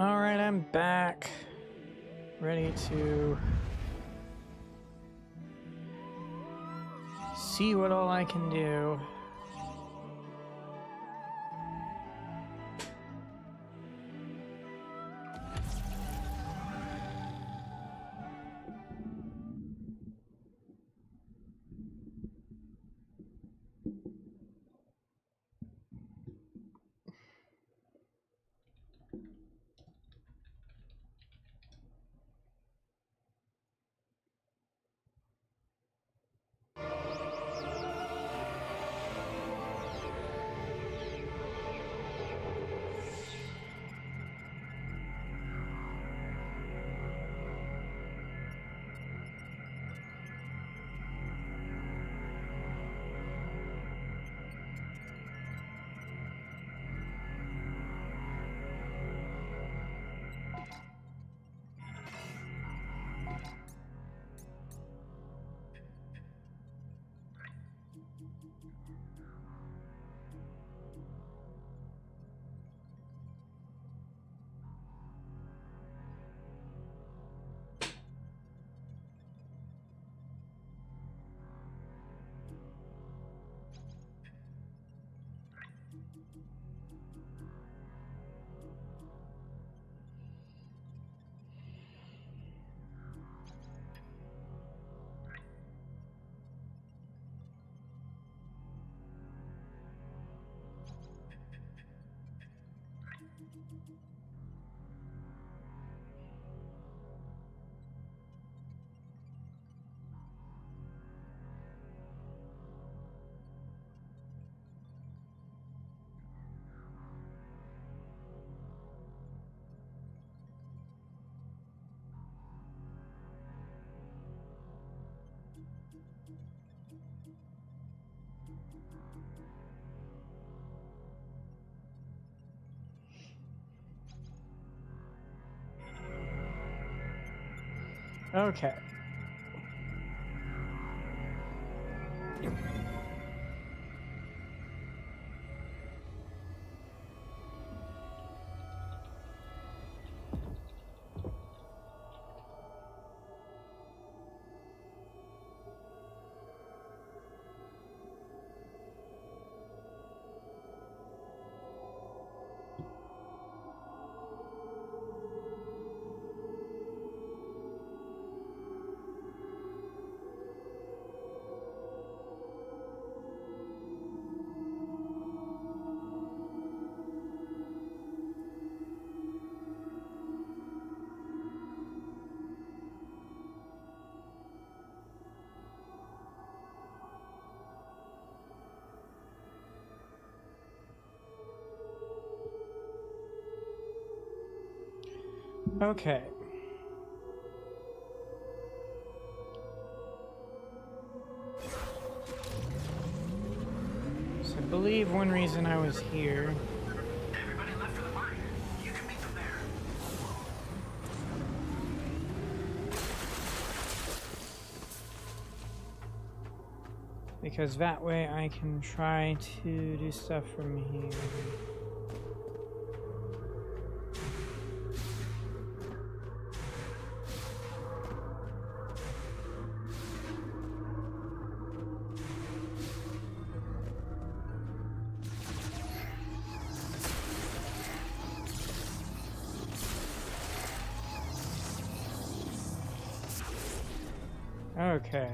Alright, I'm back. Ready to see what all I can do. Okay. Okay. So I believe one reason I was here. Everybody left for the mine. You can meet them there. Because that way I can try to do stuff from here. Okay.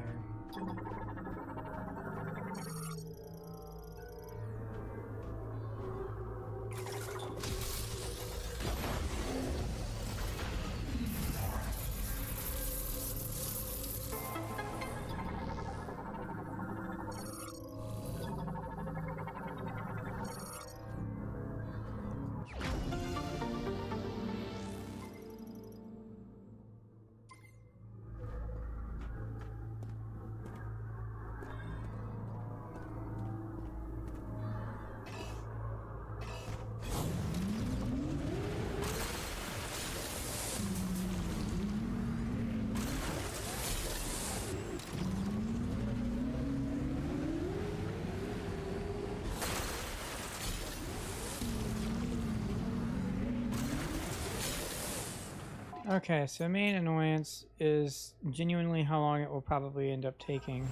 Okay, so main annoyance is genuinely how long it will probably end up taking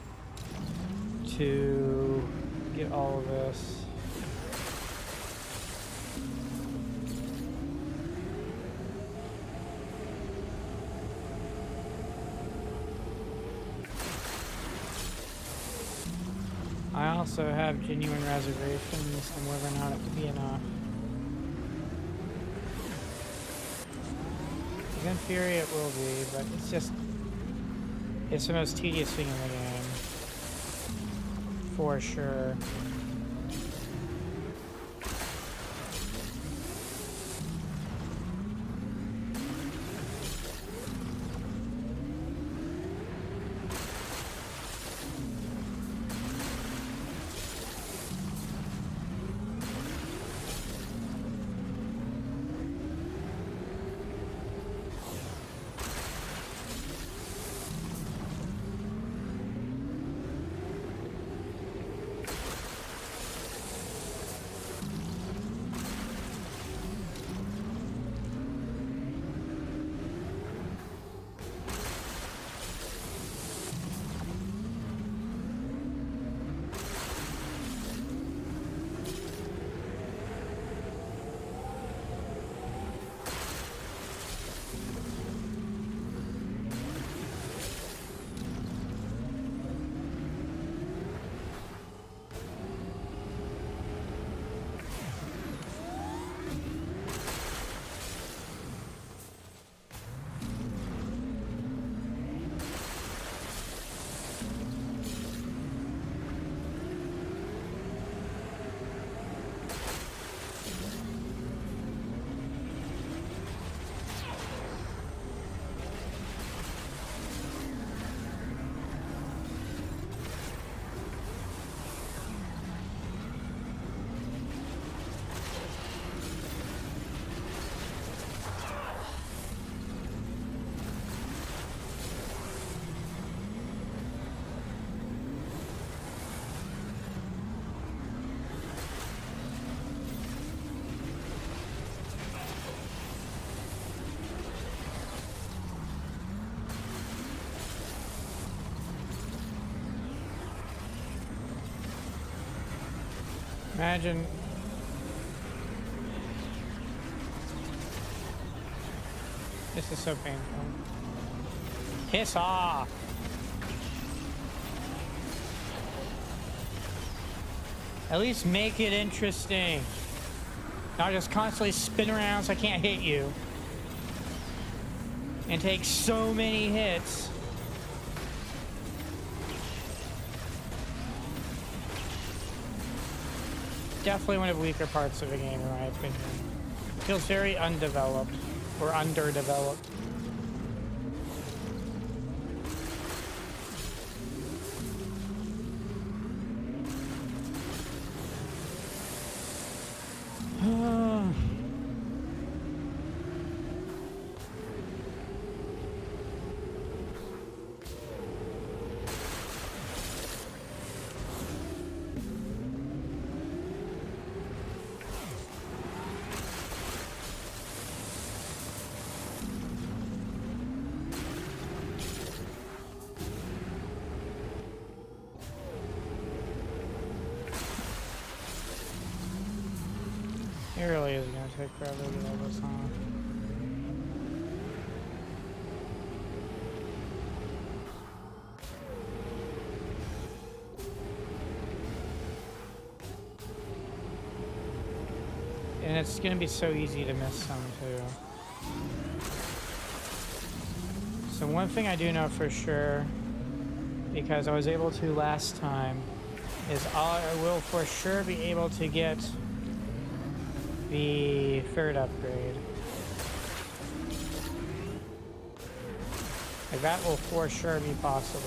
to get all of this. I also have genuine reservations on whether or not it will be enough. In theory it will be, but it's the most tedious thing in the game. For sure. Imagine this is so painful. Piss off. At least make it interesting. Not just constantly spin around so I can't hit you. And take so many hits. Definitely one of the weaker parts of the game, in my opinion. Feels very undeveloped or underdeveloped. It really is going to take forever to get all this on. And it's going to be so easy to miss some too. So one thing I do know for sure, because I was able to last time, is I will for sure be able to get the third upgrade. Like that will for sure be possible.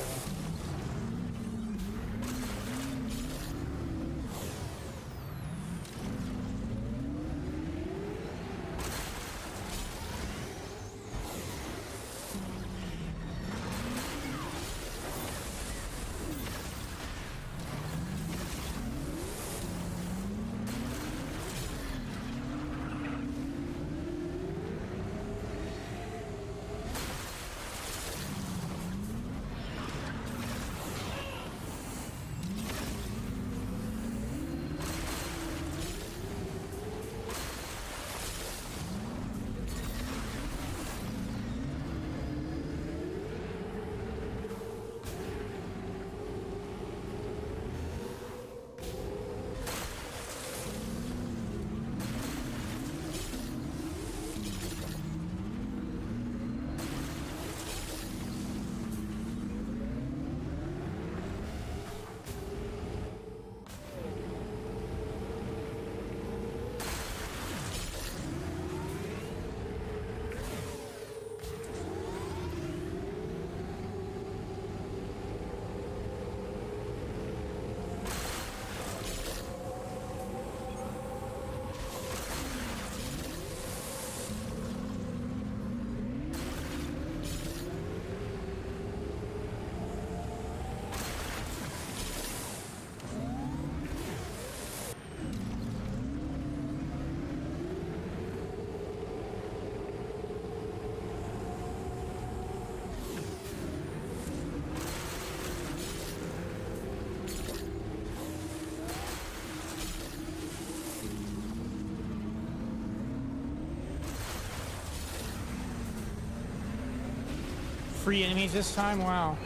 free enemies this time? Wow.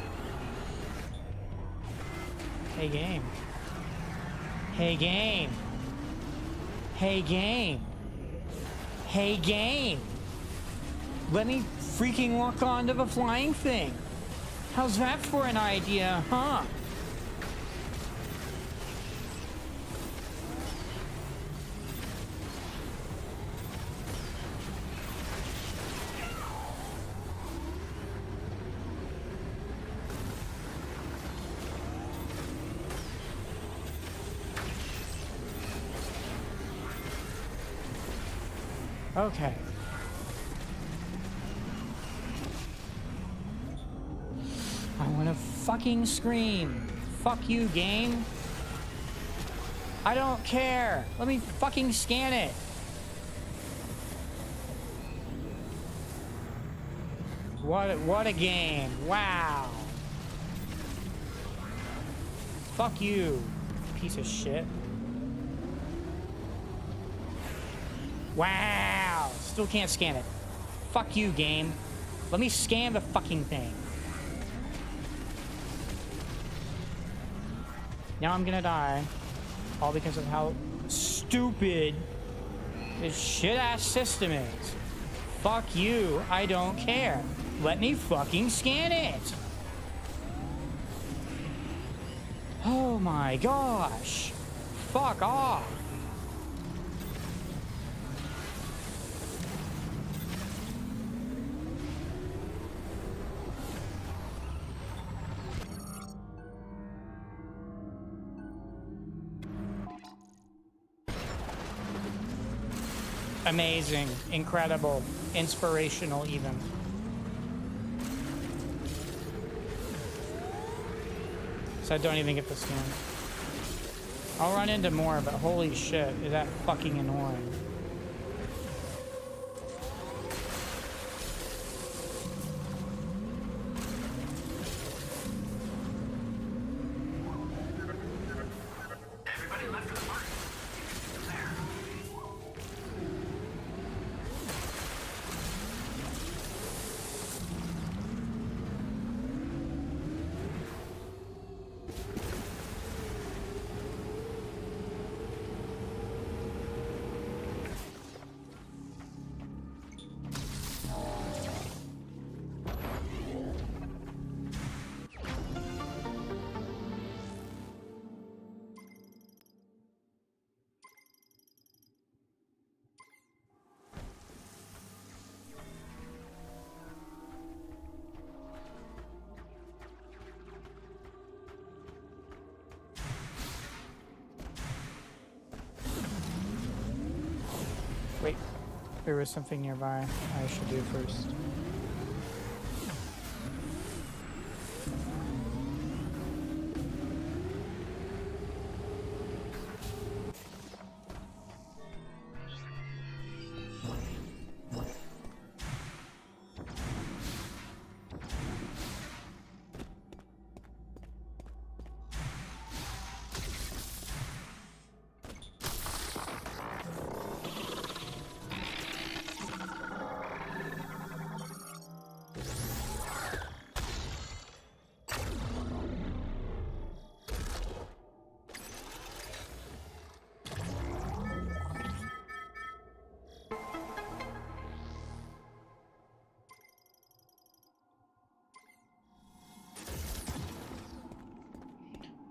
Hey, game. Hey, game. Hey, game. Hey, game. Let me freaking walk onto the flying thing. How's that for an idea, huh? Okay. I want to fucking scream. Fuck you, game. I don't care. Let me fucking scan it. What a game. Wow. Fuck you, piece of shit. Wow. Still can't scan it. Fuck you, game. Let me scan the fucking thing. Now I'm gonna die. All because of how stupid this shit-ass system is. Fuck you. I don't care. Let me fucking scan it. Oh my gosh. Fuck off. Amazing, incredible, inspirational even. So I don't even get the scan. I'll run into more, but holy shit, is that fucking annoying. Everybody left for the party. There. Wait, there was something nearby I should do first.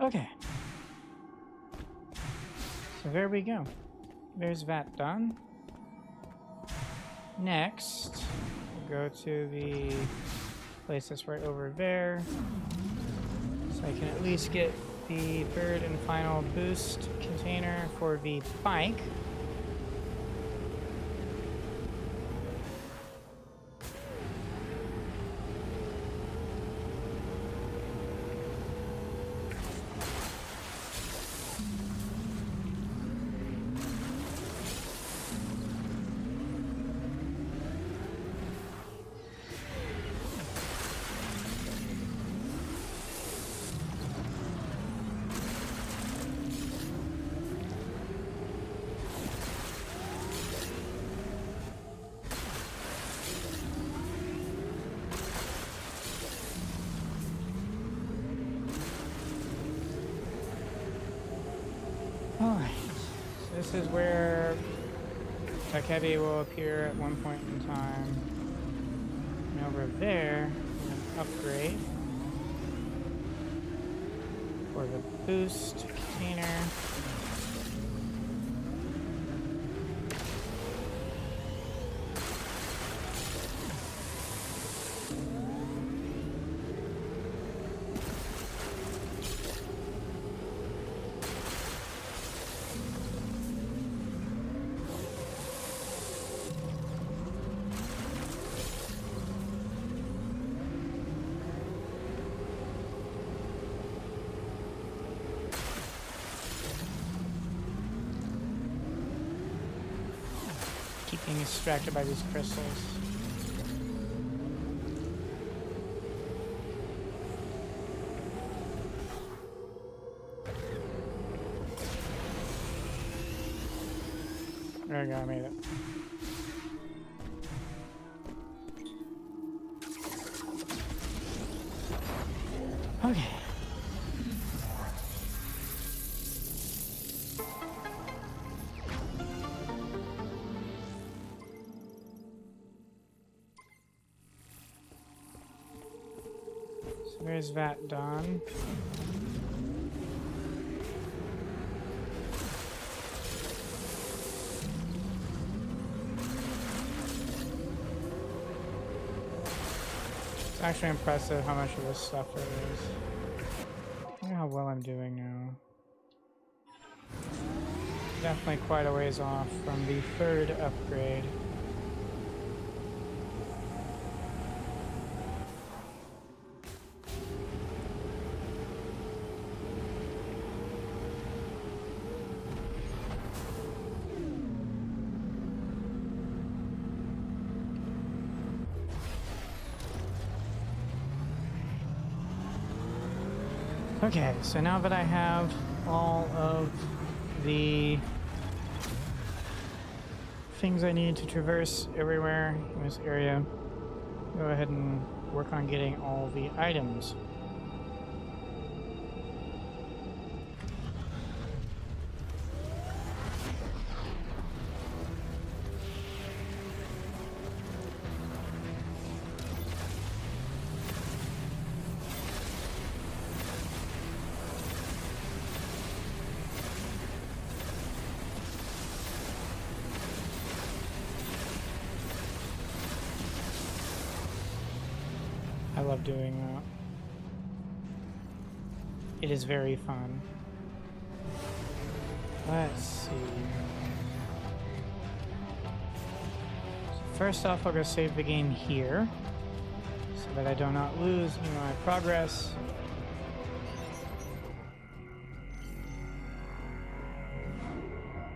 Okay. So there we go. There's that done. Next, we'll go to the place that's right over there. So I can at least get the third and final boost container for the bike. this is where Takebi will appear at one point in time. And over there, an upgrade for the boost container. Keep being distracted by these crystals. There we go, I made it. Okay. So there's that done. It's actually impressive how much of this stuff there is. Look at how well I'm doing now. Definitely quite a ways off from the third upgrade. Okay, so now that I have all of the things I need to traverse everywhere in this area, go ahead and work on getting all the items. I love doing that. It is very fun. Let's see. So first off, I'll go save the game here so that I do not lose any of my progress.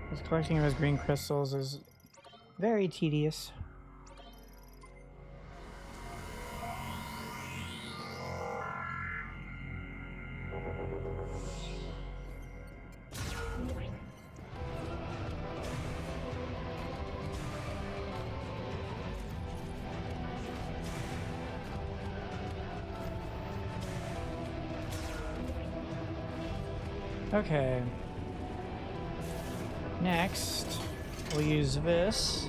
Because collecting those green crystals is very tedious. Okay. Next, we'll use this.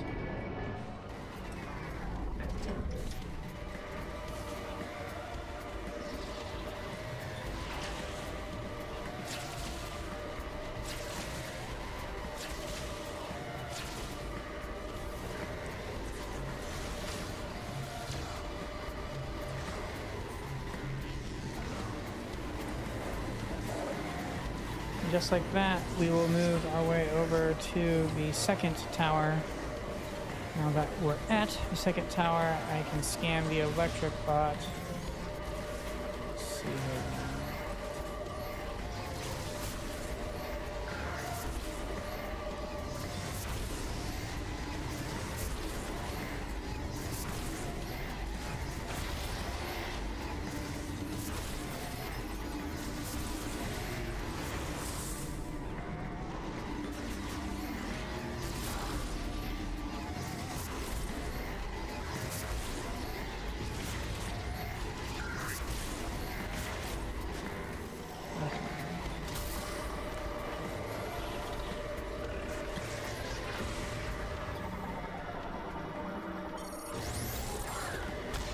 Just like that, we will move our way over to the second tower. Now that we're at the second tower, I can scan the electric bot. Let's see here.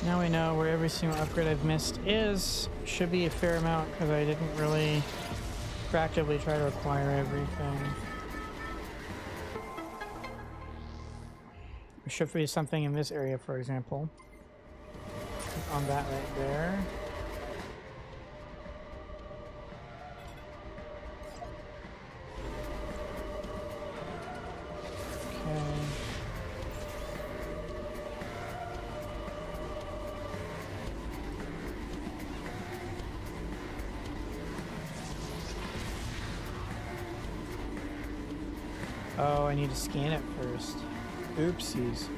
Now we know where every single upgrade I've missed is. Should be a fair amount because I didn't really proactively try to acquire everything. There should be something in this area, for example. On that right there. Okay. Oh, I need to scan it first. Oopsies.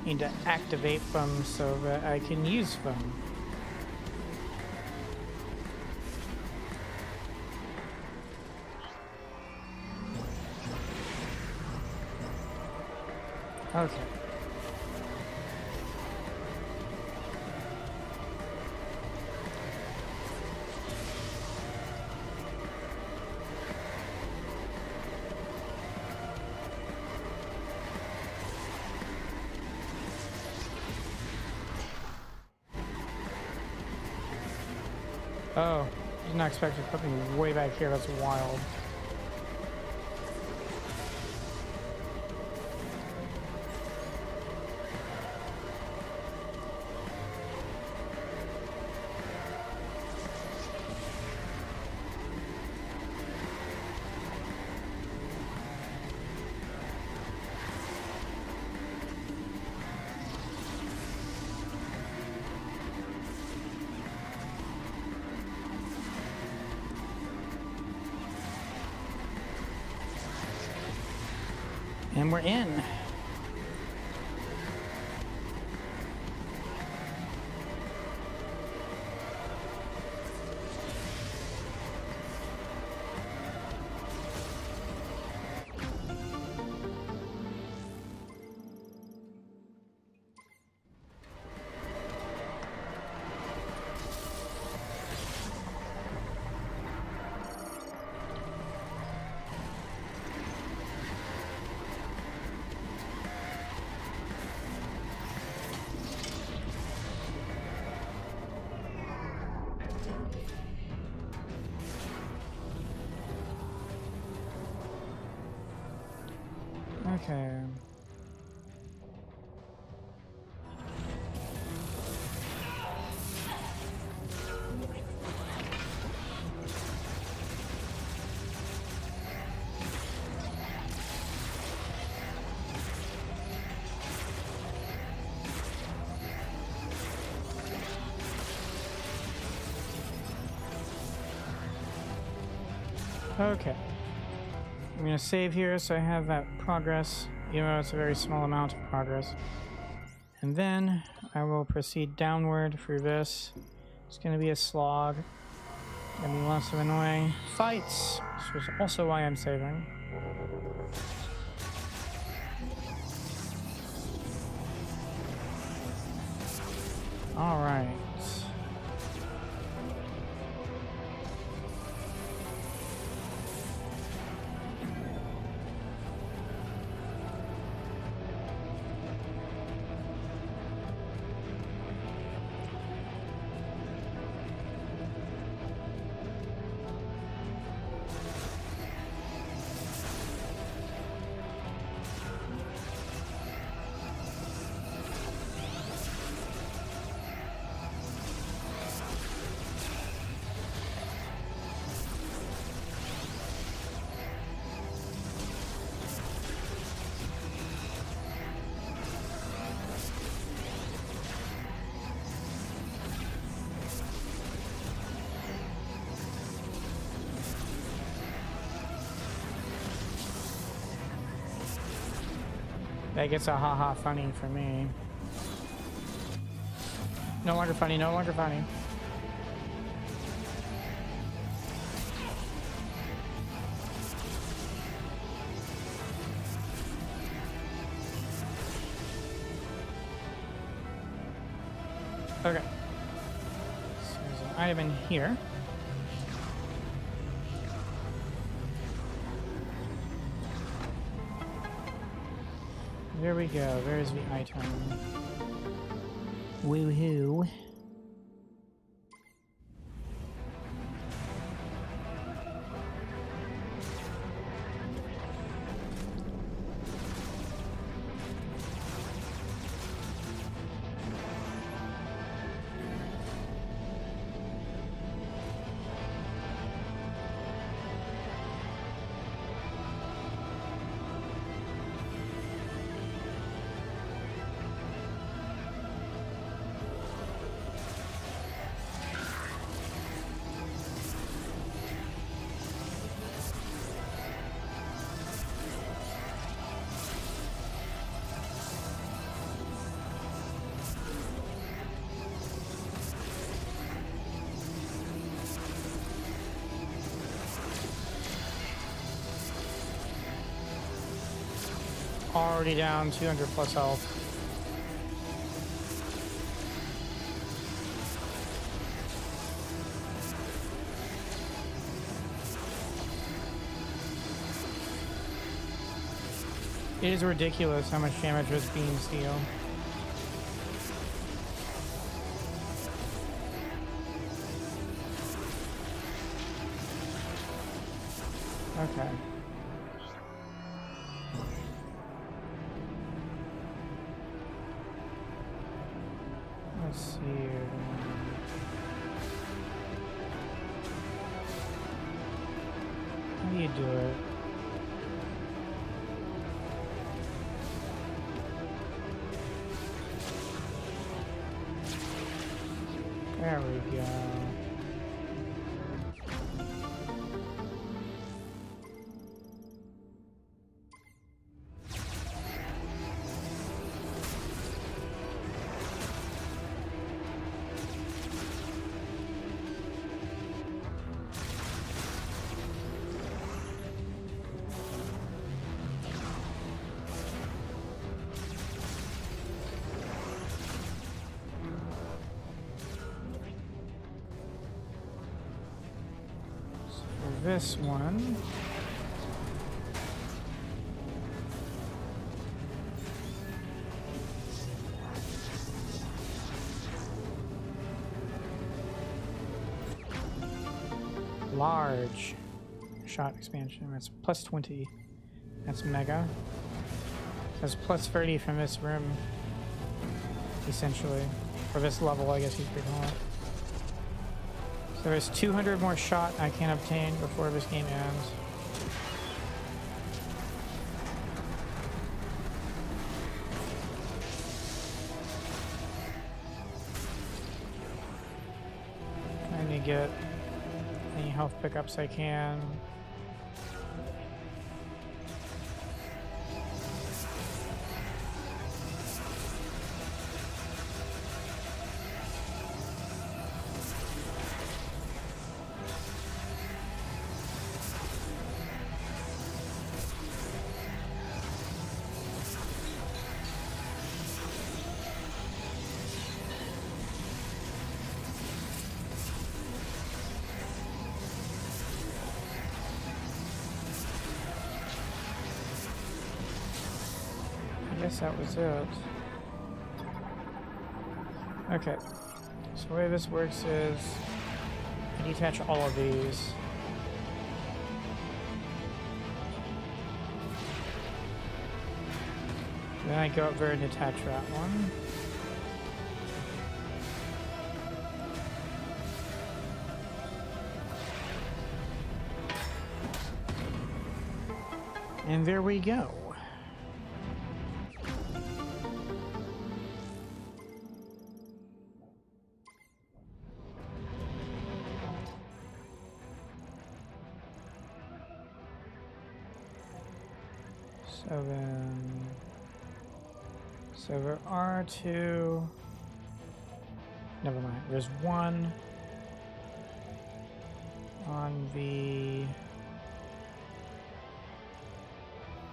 Need to activate them so that I can use them. Okay. Oh, did not expect to put me way back here. That's wild. And we're in. Okay. Okay. I'm gonna save here so I have that progress, even though it's a very small amount of progress. And then I will proceed downward through this. It's gonna be a slog. Gonna be lots of annoying fights, which is also why I'm saving. Alright. That gets a haha funny for me. No longer funny, no longer funny. Okay. So there's an item in here. There we go. There's the item. Woohoo. Already down 200 plus health. It is ridiculous how much damage this beams deal. Okay. Let's see here. How do you do it? There we go. This one. Large shot expansion. That's plus 20. That's mega. That's plus 30 from this room, essentially. Or this level, I guess you could call it. So there's 200 more shot I can obtain before this game ends. Trying to get any health pickups I can. I guess that was it. Okay, so the way this works is I detach all of these. Then I go up there and detach that one. And there we go. So then, so there are two, never mind, there's one on the,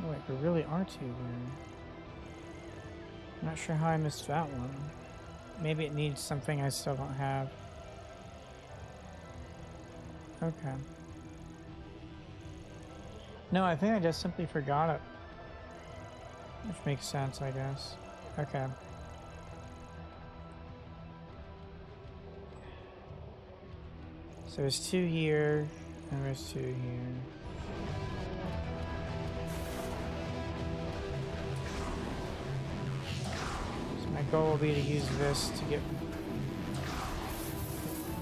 oh wait, there really are two then. I'm not sure how I missed that one. Maybe it needs something I still don't have. Okay. No, I think I just simply forgot it. Which makes sense, I guess. Okay. So there's 2 here, and there's 2 here. So my goal will be to use this to get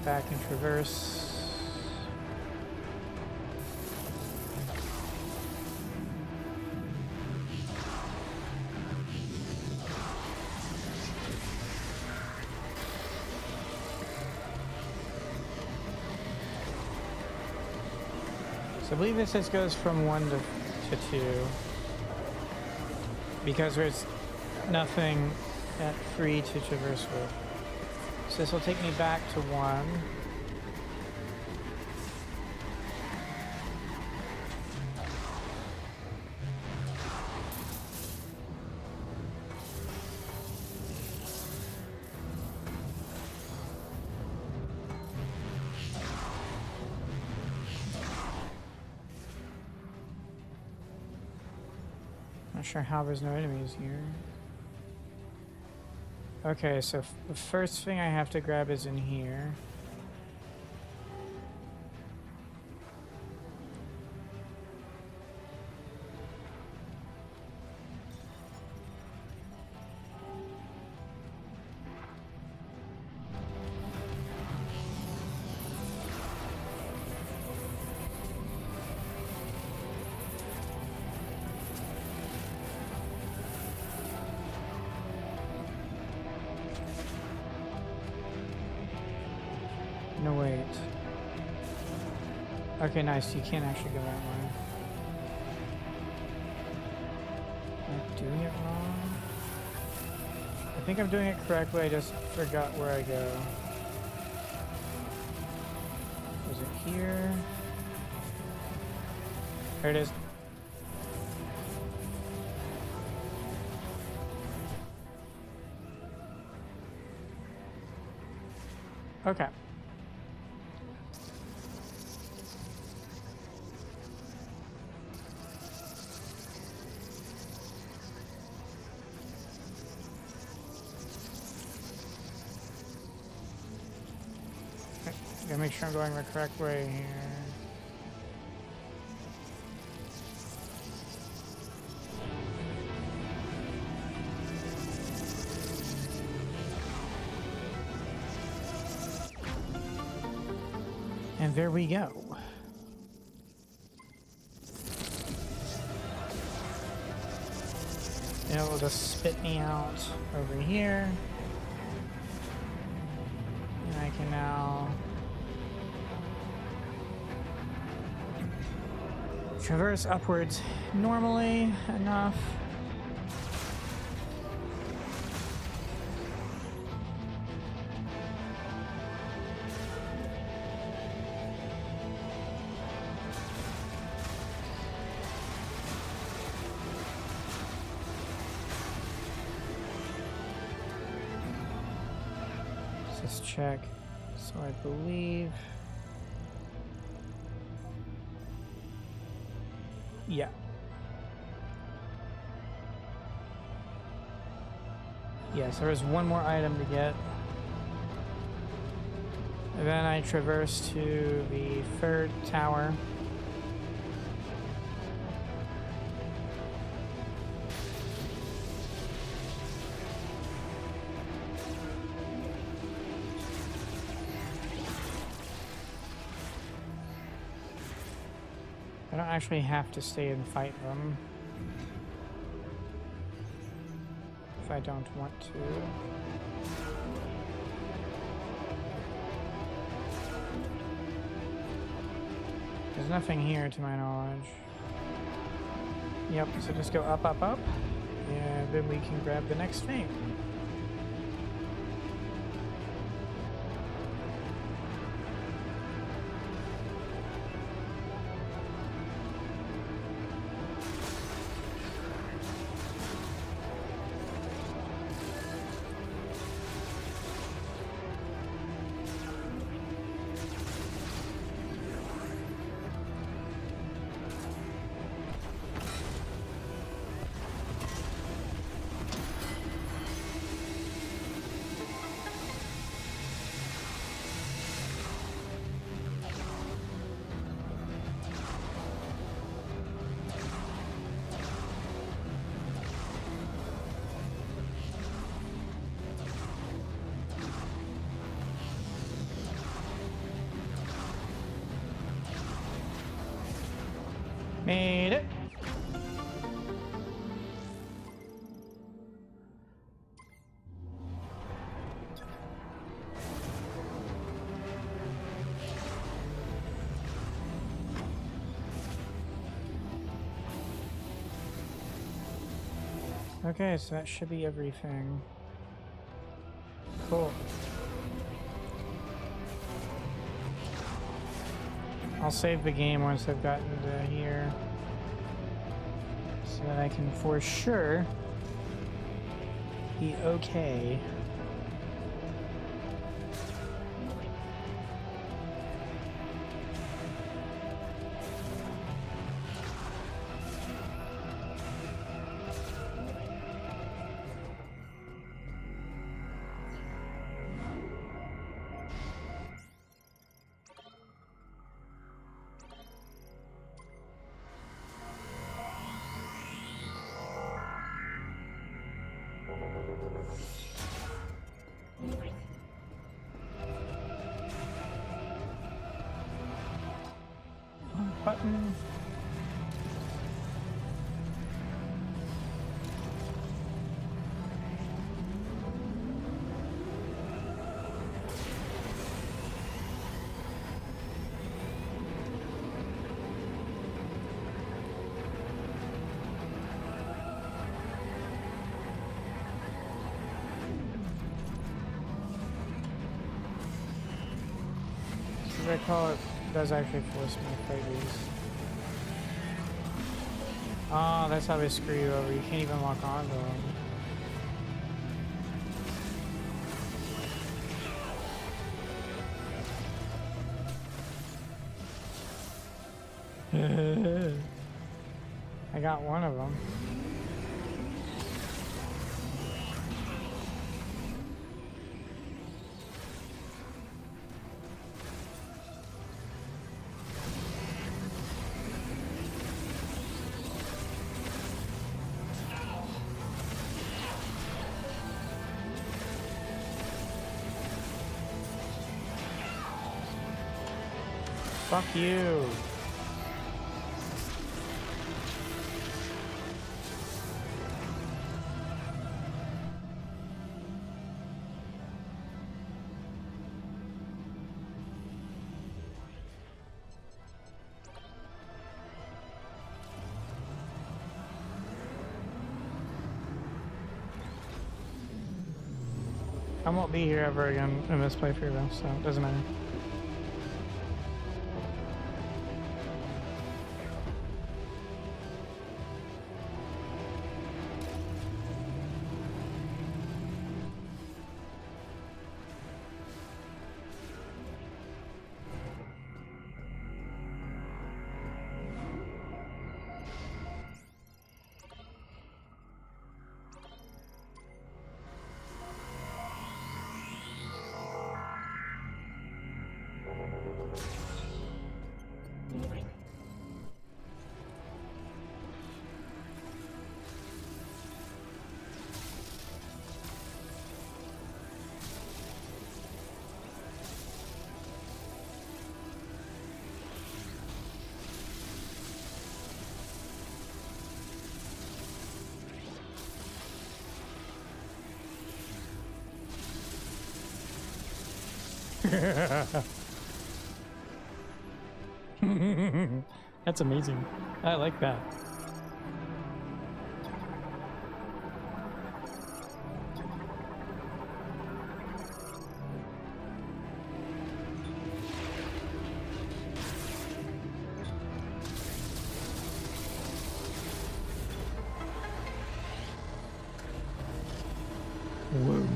back and traverse. I believe this just goes from 1 to 2 because there's nothing at 3 to traverse with. So this will take me back to 1. Not sure how there's no enemies here. Okay, so the first thing I have to grab is in here. No, wait. Okay, nice. You can't actually go that way. Am I doing it wrong? I think I'm doing it correctly. I just forgot where I go. Was it here? There it is. Okay. Gotta make sure I'm going the correct way here. And there we go. And it will just spit me out over here. And I can now traverse upwards normally enough. Let's check. So I believe. Yeah. Yeah, so there's one more item to get. And then I traverse to the 3rd tower. I don't actually have to stay and fight them if I don't want to. There's nothing here to my knowledge. Yep, so just go up, up, up, and then we can grab the next thing. Okay, so that should be everything. Cool. I'll save the game once I've gotten to here, so that I can for sure be okay. Button. As I call it, does actually force me to fight these. Oh, that's how they screw you over. You can't even lock onto them. I got one of them. Fuck you. I won't be here ever again in this playthrough though, so it doesn't matter. That's amazing. I like that. Whoa.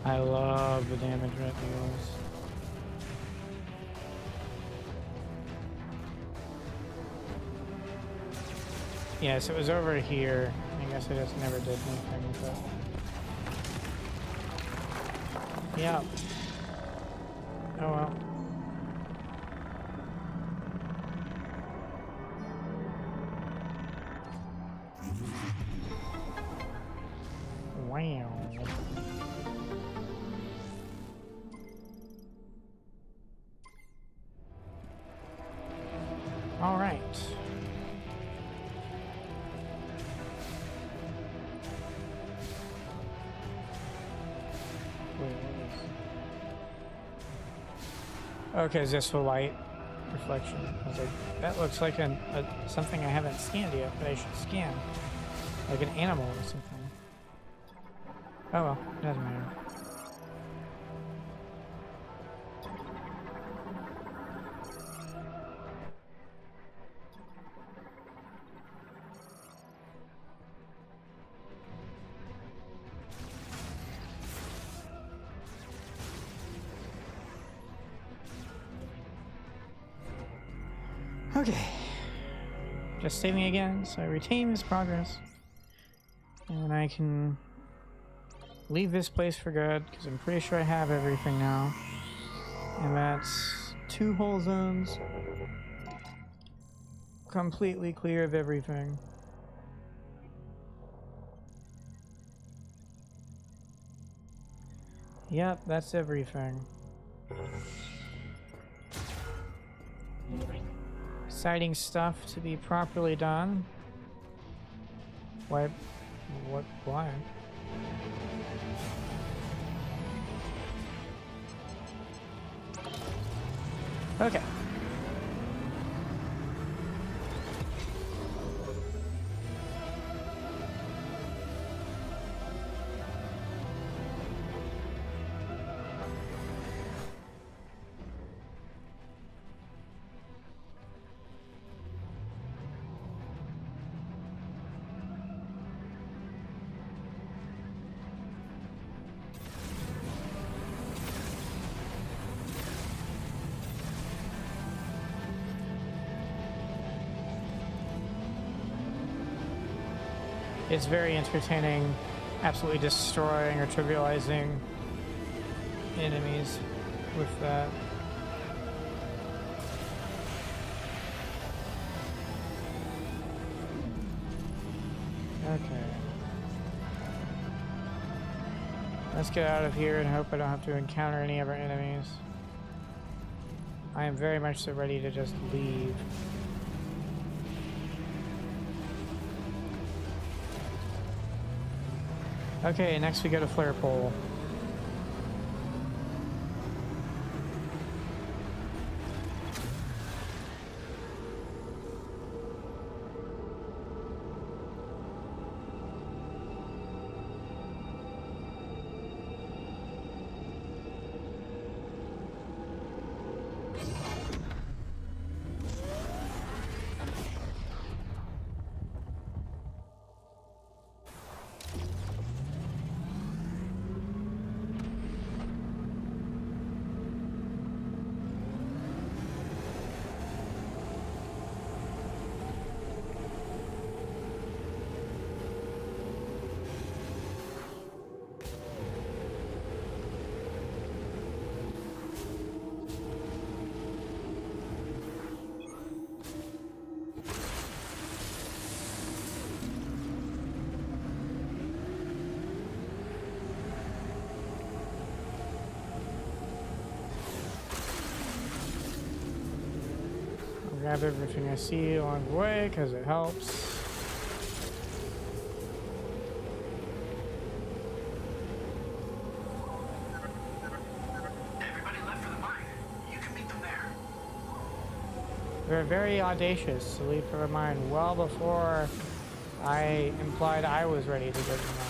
I love the damage that deals. Yes, it was over here. I guess I just never did anything with it. Yeah. Oh well. Wow. All right. Wait, what is... Okay, is this a light reflection? I was like, that looks like something I haven't scanned yet, but I should scan. Like an animal or something. Oh well, doesn't matter. Okay. Just saving again, so I retain this progress. And I can leave this place for good, because I'm pretty sure I have everything now. And that's 2 whole zones. Completely clear of everything. Yep, that's everything. Exciting stuff to be properly done. Why? What? Why? Okay. It's very entertaining, absolutely destroying or trivializing enemies with that. Okay. Let's get out of here and hope I don't have to encounter any other enemies. I am very much so ready to just leave. Okay, next we go to Flare Pole. Grab everything I see along the way because it helps. Everybody left for the mine. You can meet them there. They're very audacious to leave for the mine well before I implied I was ready to go to the mine.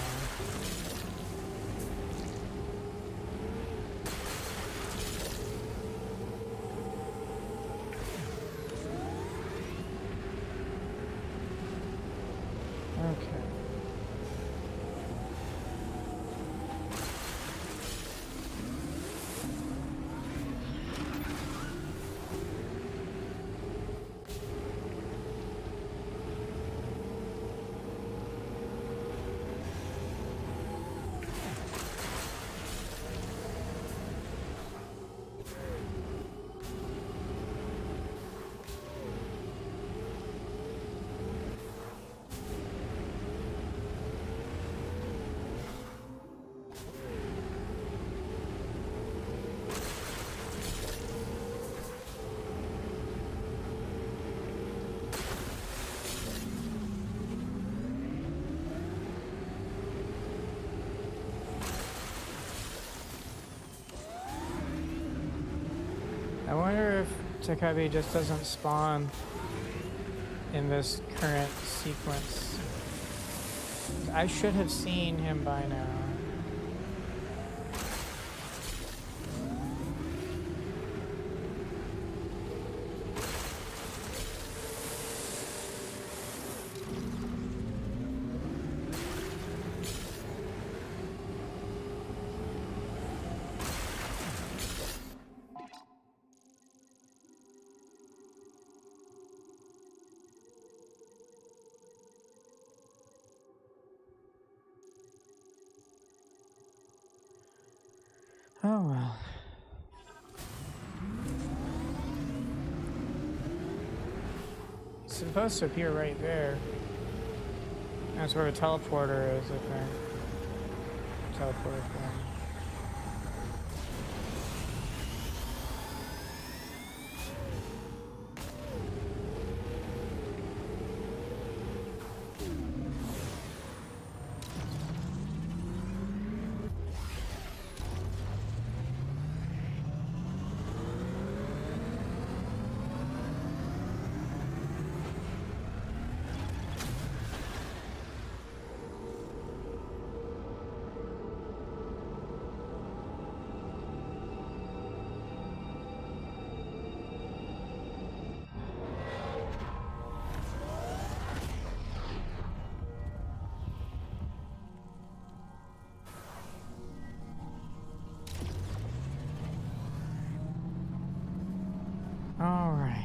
Okay. I wonder if Takabe just doesn't spawn in this current sequence. I should have seen him by now. Oh well. It's supposed to appear right there. That's where the teleporter is, I think. Teleporter thing. All right.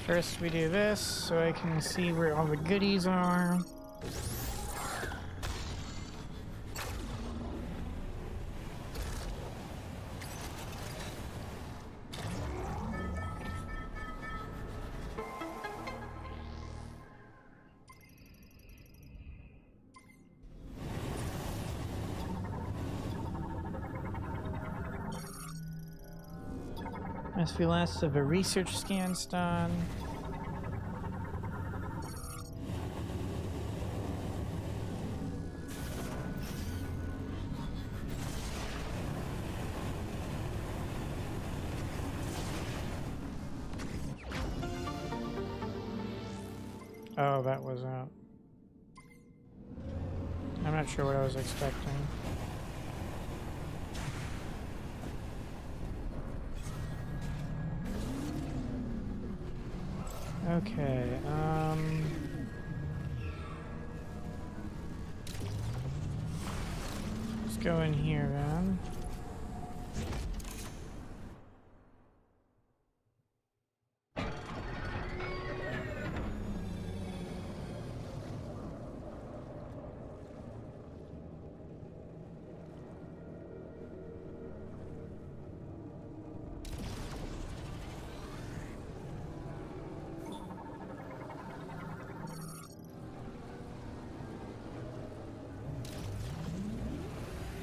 First we do this so I can see where all the goodies are. Must be last of a research scan's done. Oh, that was out. I'm not sure what I was expecting. Okay, let's go in here then.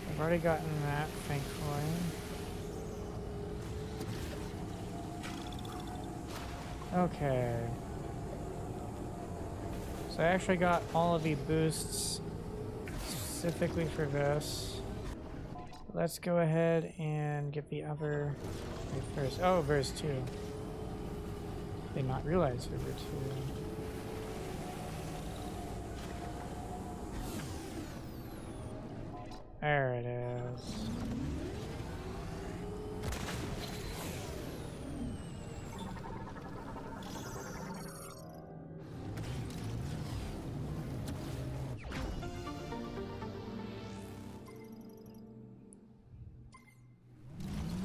I've already gotten that, thankfully. Okay. So I actually got all of the boosts specifically for this. Let's go ahead and get the other first. Oh, verse 2. Did not realize there were 2. There it is.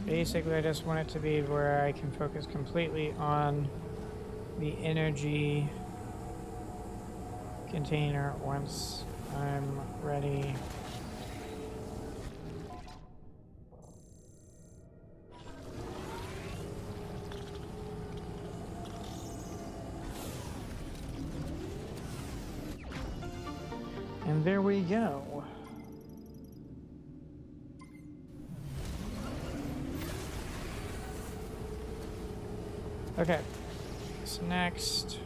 Basically, I just want it to be where I can focus completely on the energy container once I'm ready. And there we go. Okay, so next.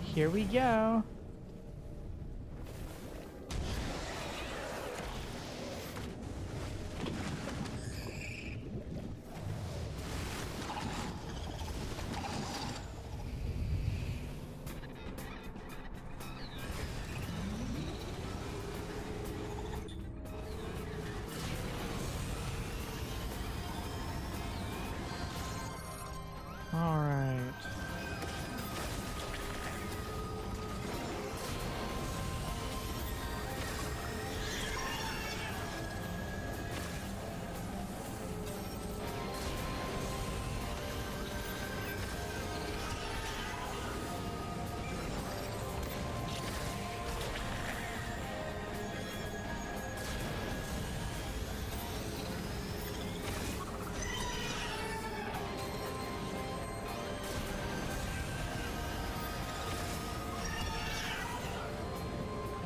Here we go. All right.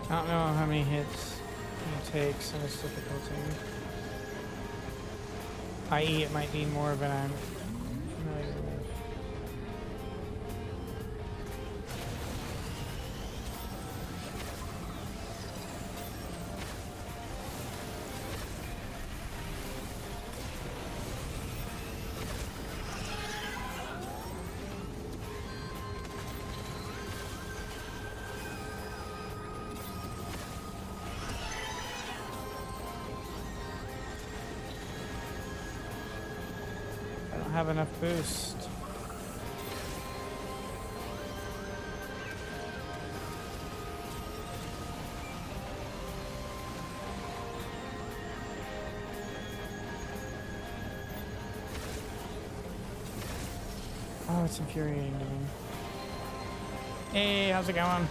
I don't know how many hits he takes in this difficulty. I.e., it might be more than I'm familiar with. I don't have enough boost. Oh, it's infuriating to me. Hey, how's it going?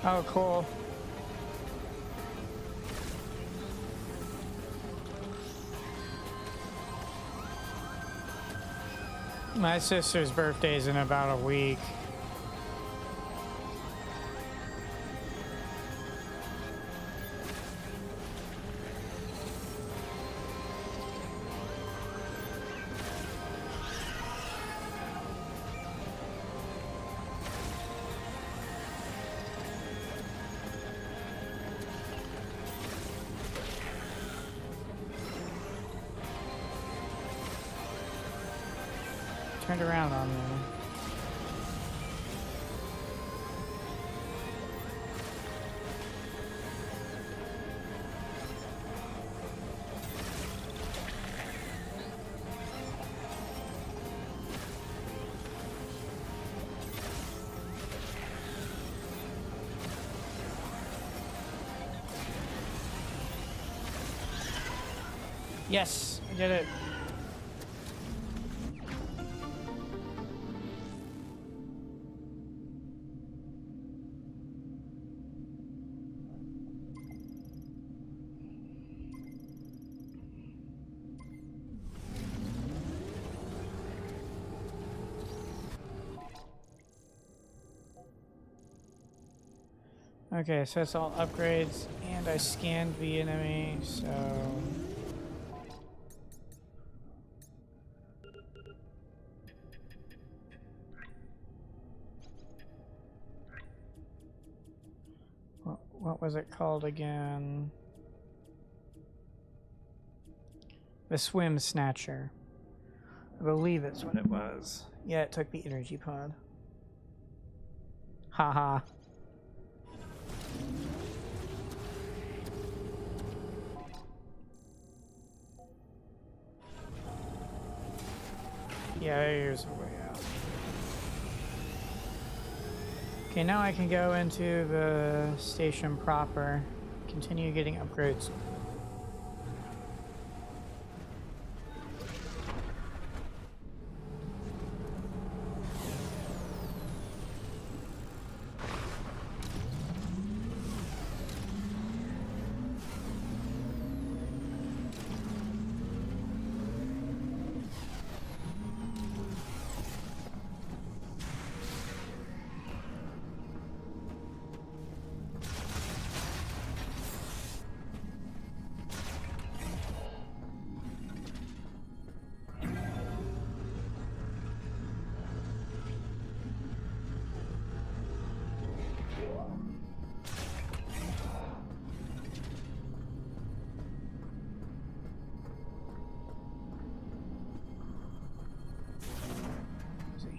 Oh, cool. My sister's birthday's in about a week. Turned around on me. Yes, I did it. Okay, so it's all upgrades, and I scanned the enemy, so... What was it called again? The swim snatcher. I believe that's what it was. Yeah, it took the energy pod. Haha. Yeah, here's a way out. Okay, now I can go into the station proper. Continue getting upgrades.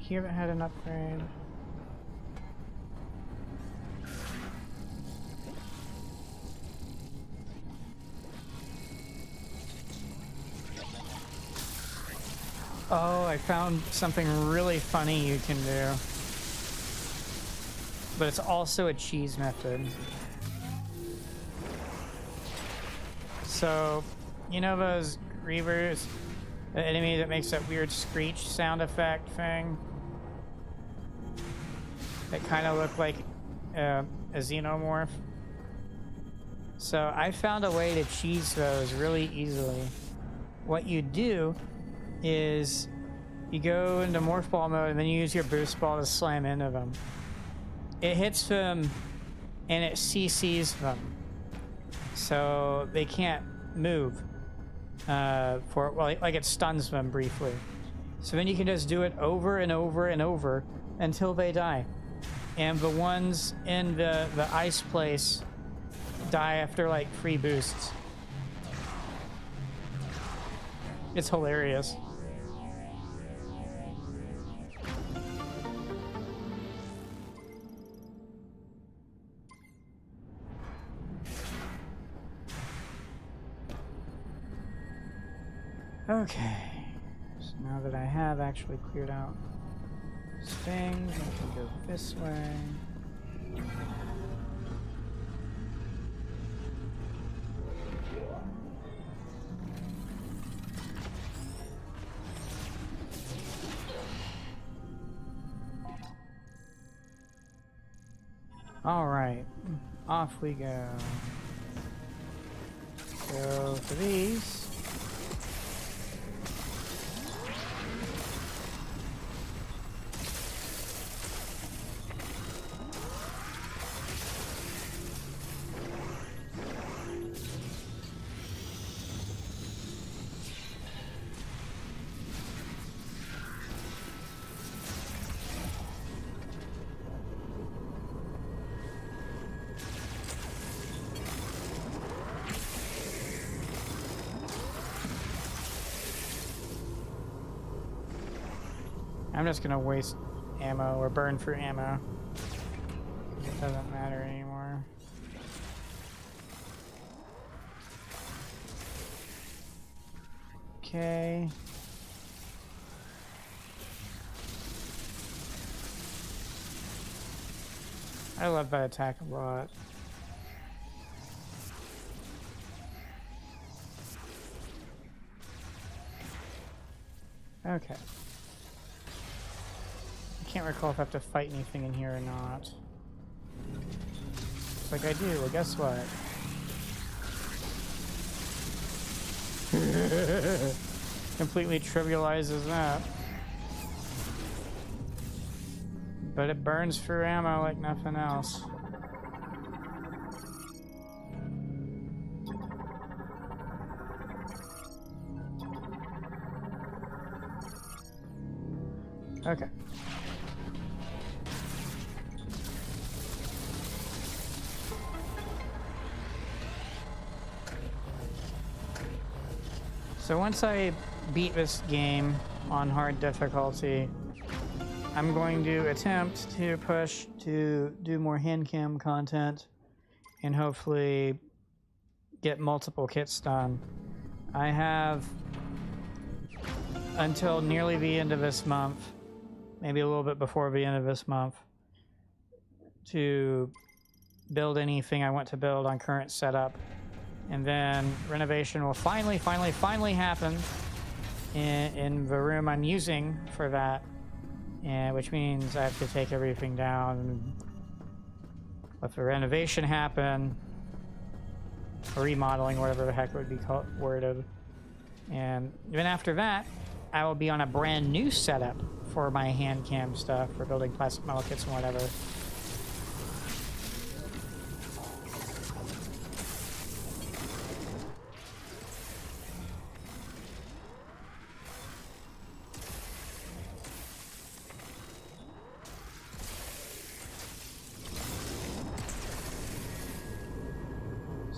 Here that had an upgrade. Oh, I found something really funny you can do. But it's also a cheese method. So, you know those Reavers? The enemy that makes that weird screech sound effect thing? That kind of look like a xenomorph. So I found a way to cheese those really easily. What you do is you go into morph ball mode and then you use your boost ball to slam into them. It hits them and it CCs them. So they can't move for, well, like it stuns them briefly. So then you can just do it over and over and over until they die. And the ones in the ice place die after like 3 boosts. It's hilarious. Okay, so now that I have actually cleared out things, I can go this way. All right, off we go. Go for these. I'm just gonna waste ammo or burn for ammo. It doesn't matter anymore. Okay. I love that attack a lot. Okay. I can't recall if I have to fight anything in here or not. It's like I do. Well, guess what? Completely trivializes that. But it burns for ammo like nothing else. Okay. So once I beat this game on hard difficulty, I'm going to attempt to push to do more hand cam content and hopefully get multiple kits done. I have until nearly the end of this month, maybe a little bit before the end of this month, to build anything I want to build on current setup. And then renovation will finally happen in the room I'm using for that, and which means I have to take everything down and let the renovation happen, or remodeling, whatever the heck it would be called, worded. And then after that, I will be on a brand new setup for my hand cam stuff, for building plastic metal kits and whatever.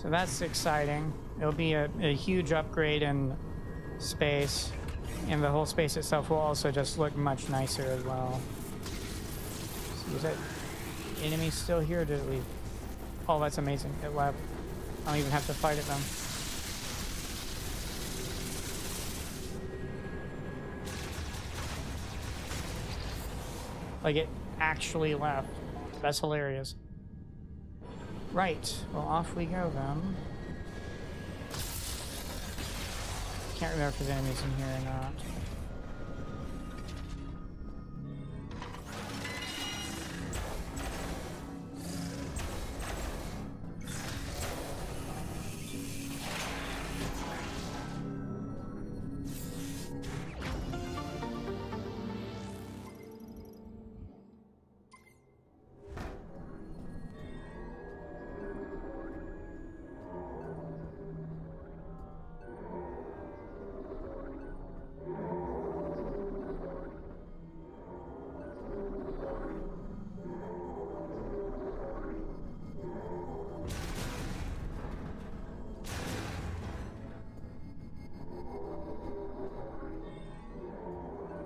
So that's exciting. It'll be a huge upgrade in space, and the whole space itself will also just look much nicer as well. So is that enemy still here? Did it leave? Oh, that's amazing. It left. I don't even have to fight it then. Like, it actually left. That's hilarious. Right, well, off we go then. Can't remember if there's enemies in here or not.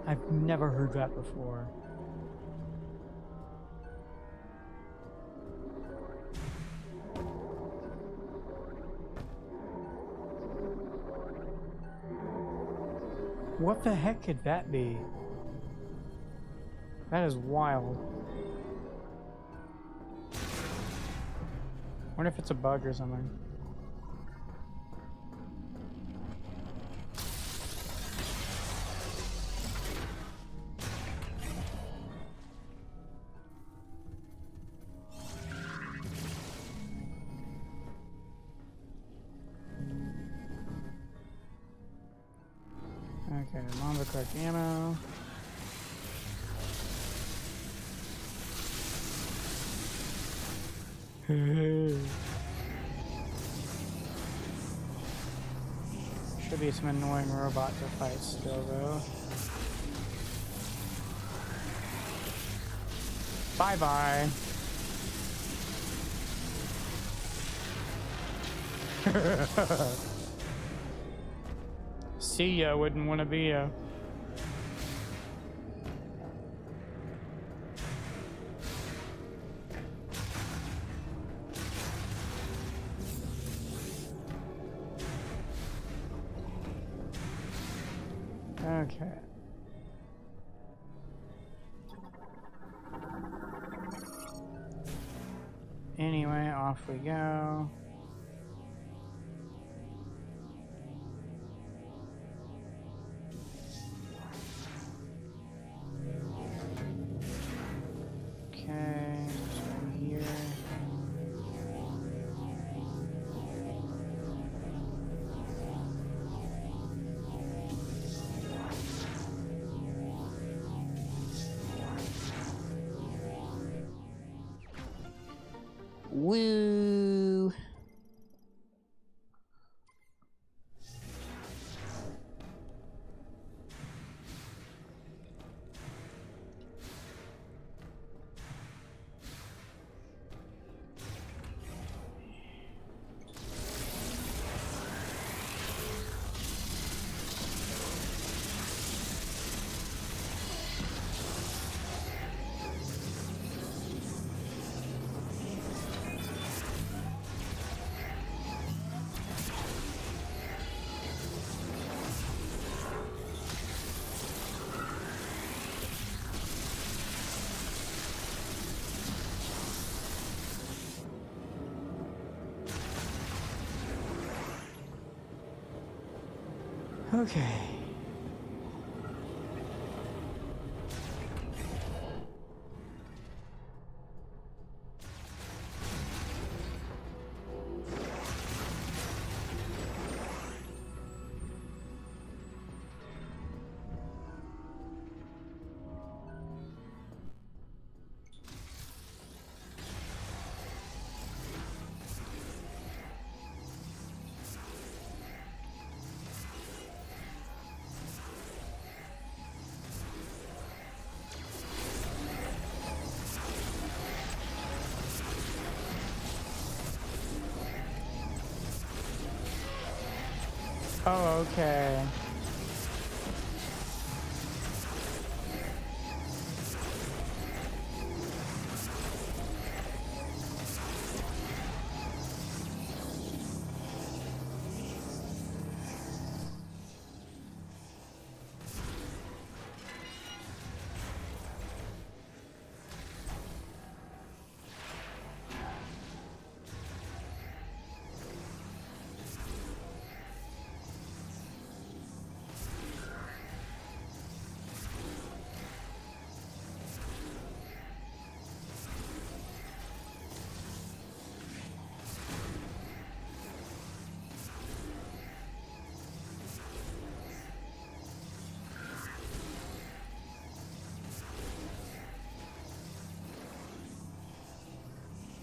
I've never heard that before. What the heck could that be? That is wild. Wonder if it's a bug or something. Okay, Mamba Clark ammo. Should be some annoying robot to fight still, though. Bye-bye. See ya, wouldn't want to be ya. Okay. Anyway, off we go. Okay, just right here. Woo! Okay. Oh, okay.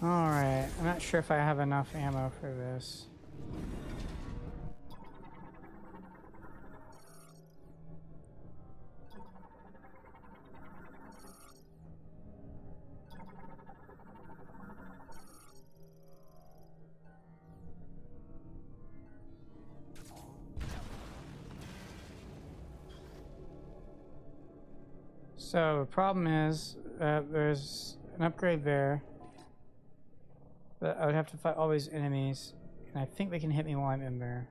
Alright, I'm not sure if I have enough ammo for this. So the problem is there's an upgrade there, but I would have to fight all these enemies, and I think they can hit me while I'm in there.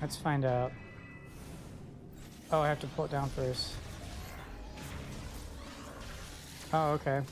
Let's find out. Oh, I have to pull it down first. Oh, okay.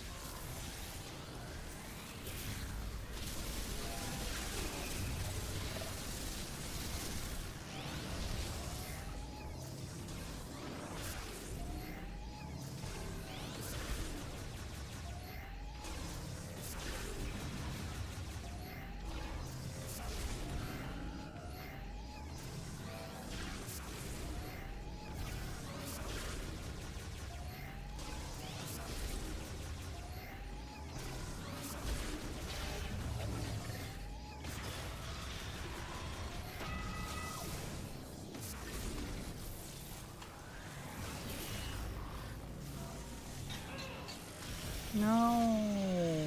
No.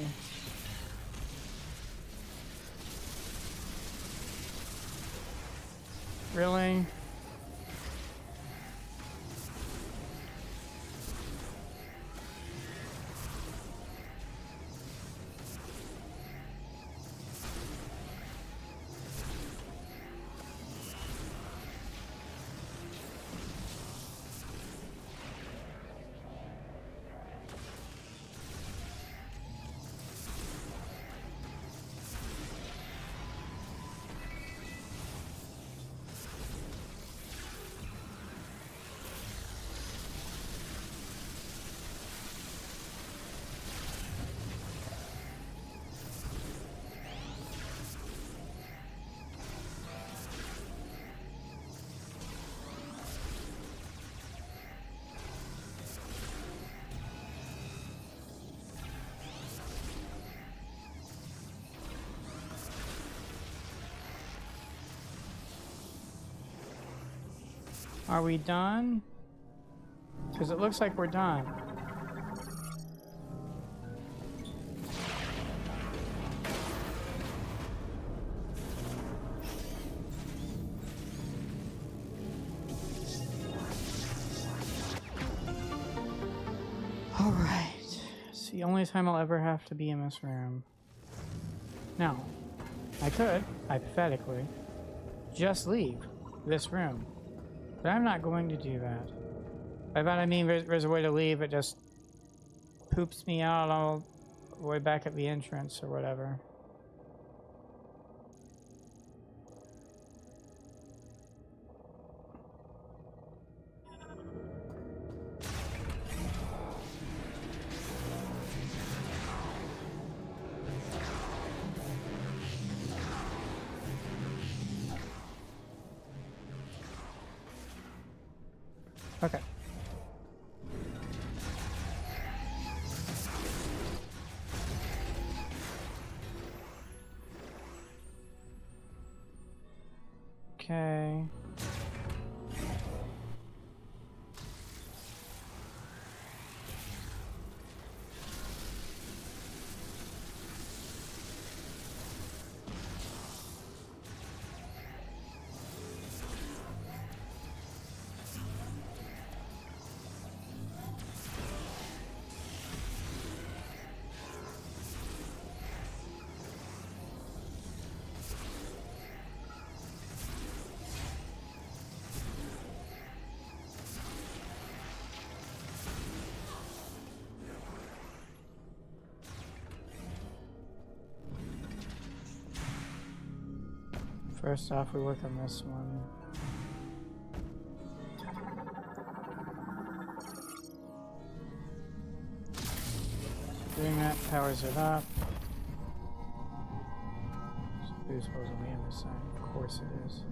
Really? Are we done? Because it looks like we're done. Alright. It's the only time I'll ever have to be in this room. Now, I could, hypothetically, just leave this room. But I'm not going to do that. By that I mean there's a way to leave, it just poops me out all the way back at the entrance or whatever. Okay. Okay. First off, we work on this one. Doing that powers it up. Boost holes on the other side. Of course it is.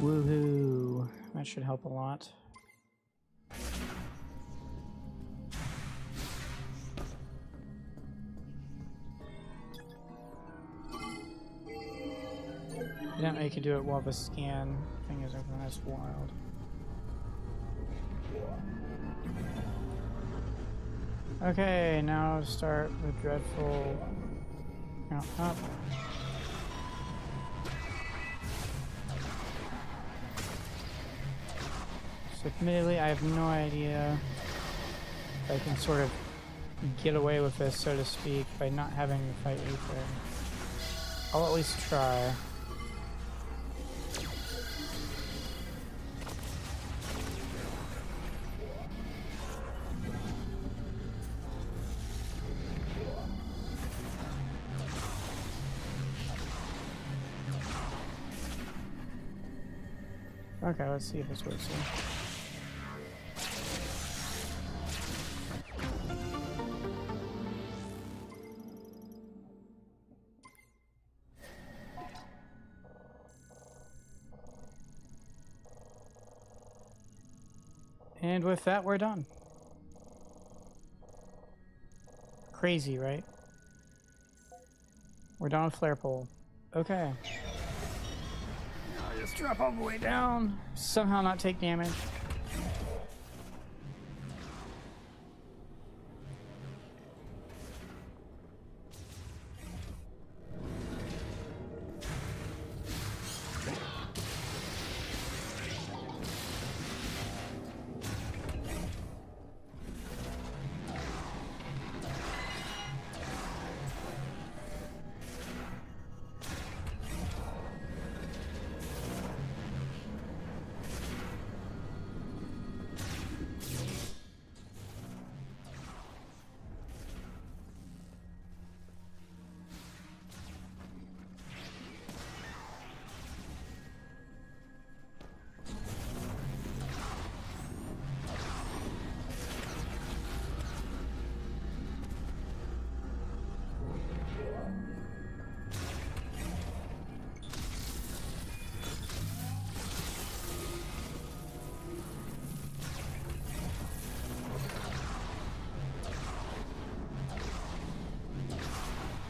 Woohoo! That should help a lot. Didn't make you do it while the scan thing is open. That's wild. Okay, now start the dreadful count up. So admittedly, I have no idea if I can sort of get away with this, so to speak, by not having to fight Aether. I'll at least try. Okay, let's see if this works here. And with that, we're done. Crazy, right? We're done with Flare Pole. Okay. I'll just drop all the way down. Somehow not take damage.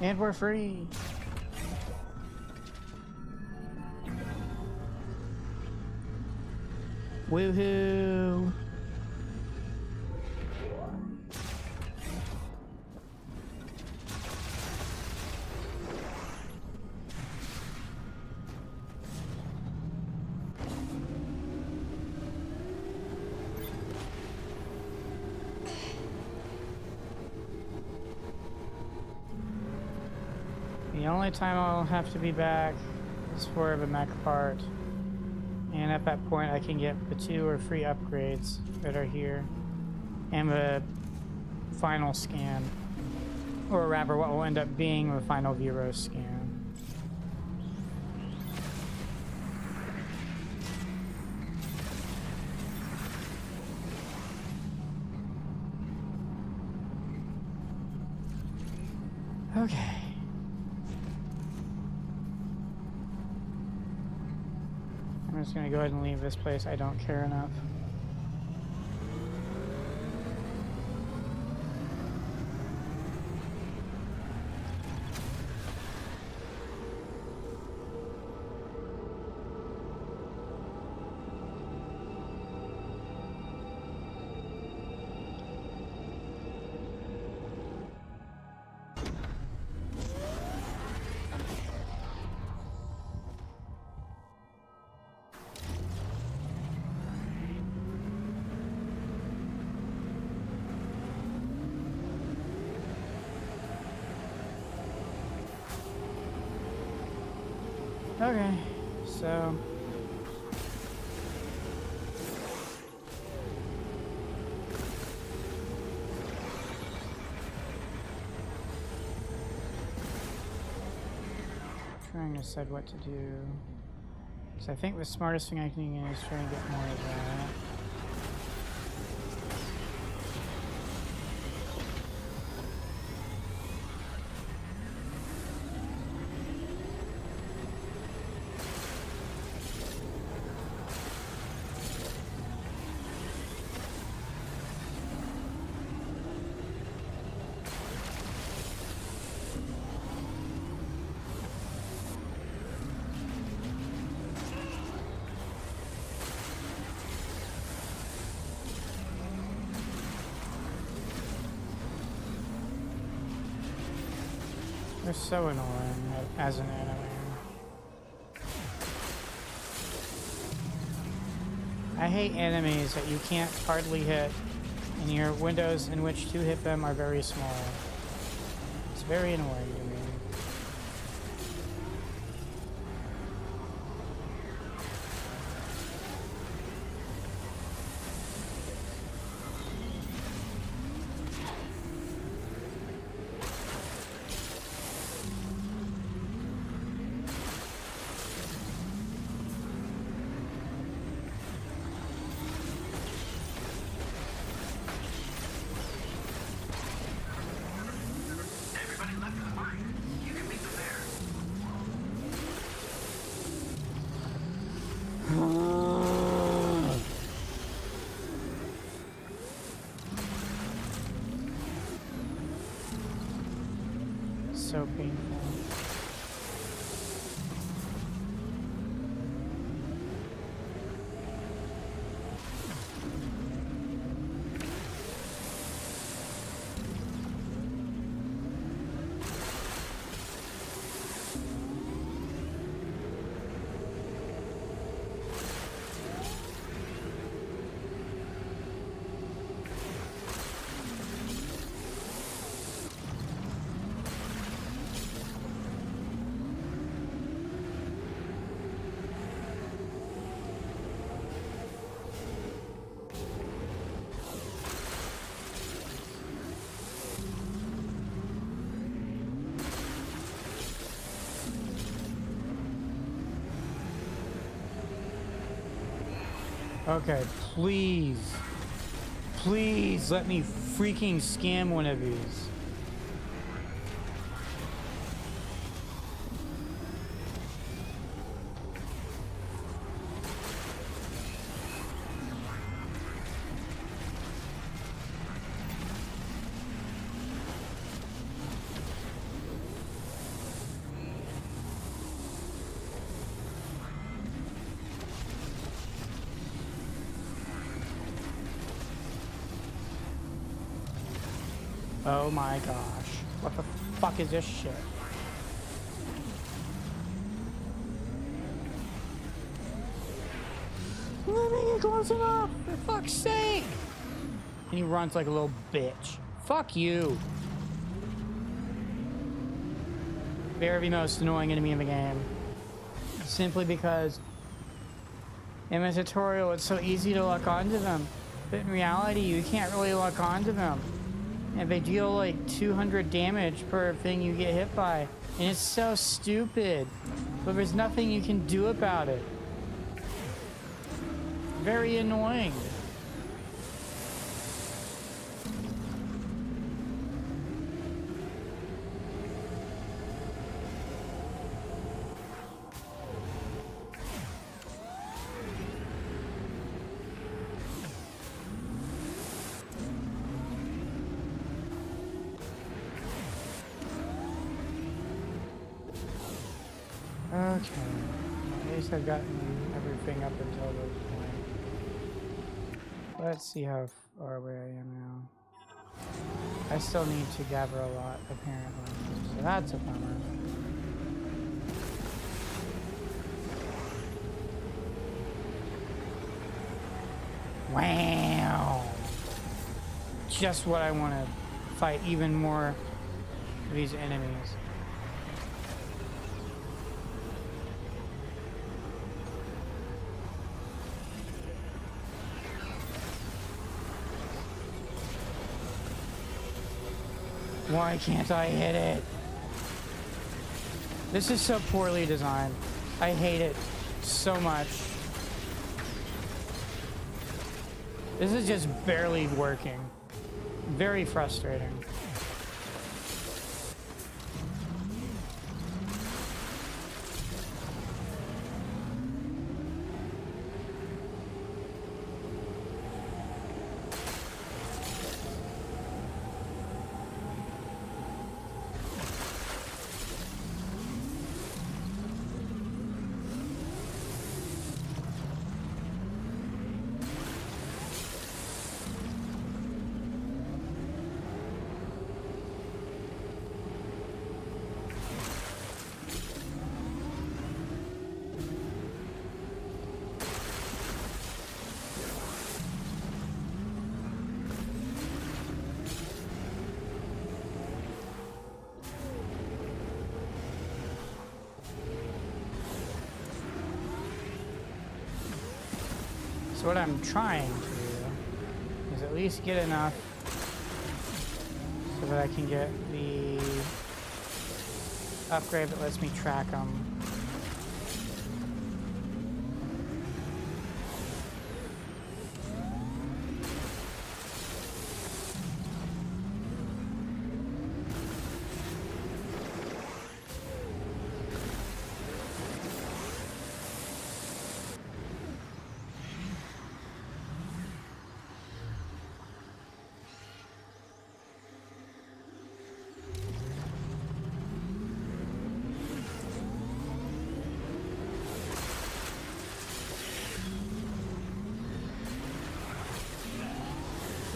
And we're free. Woohoo! The only time I'll have to be back is for the mech part. And at that point I can get the 2 or 3 upgrades that are here. And the final scan. Or rather what will end up being the final Vero scan. just gonna go ahead and leave this place. I don't care enough. Okay, so trying to decide what to do. So I think the smartest thing I can do is try and get more of that. They're so annoying as an enemy. I hate enemies that you can't hardly hit, and your windows in which to hit them are very small. It's very annoying to me. Everybody left for the mine. You can meet them there. So painful. Okay, please. Please let me freaking scam one of these. Oh my gosh. What the fuck is this shit? Let me get close enough, for fuck's sake! And he runs like a little bitch. Fuck you. They're the most annoying enemy in the game. Simply because in the tutorial it's so easy to lock onto them. But in reality you can't really lock onto them. And they deal like 200 damage per thing you get hit by. And it's so stupid. But there's nothing you can do about it. Very annoying. Okay. At least I've gotten everything up until this point. Let's see how far away I am now. I still need to gather a lot, apparently. So that's a bummer. Wow! Just what I want to fight even more of these enemies. Why can't I hit it? This is so poorly designed. I hate it so much. This is just barely working. Very frustrating. So what I'm trying to do is at least get enough so that I can get the upgrade that lets me track them.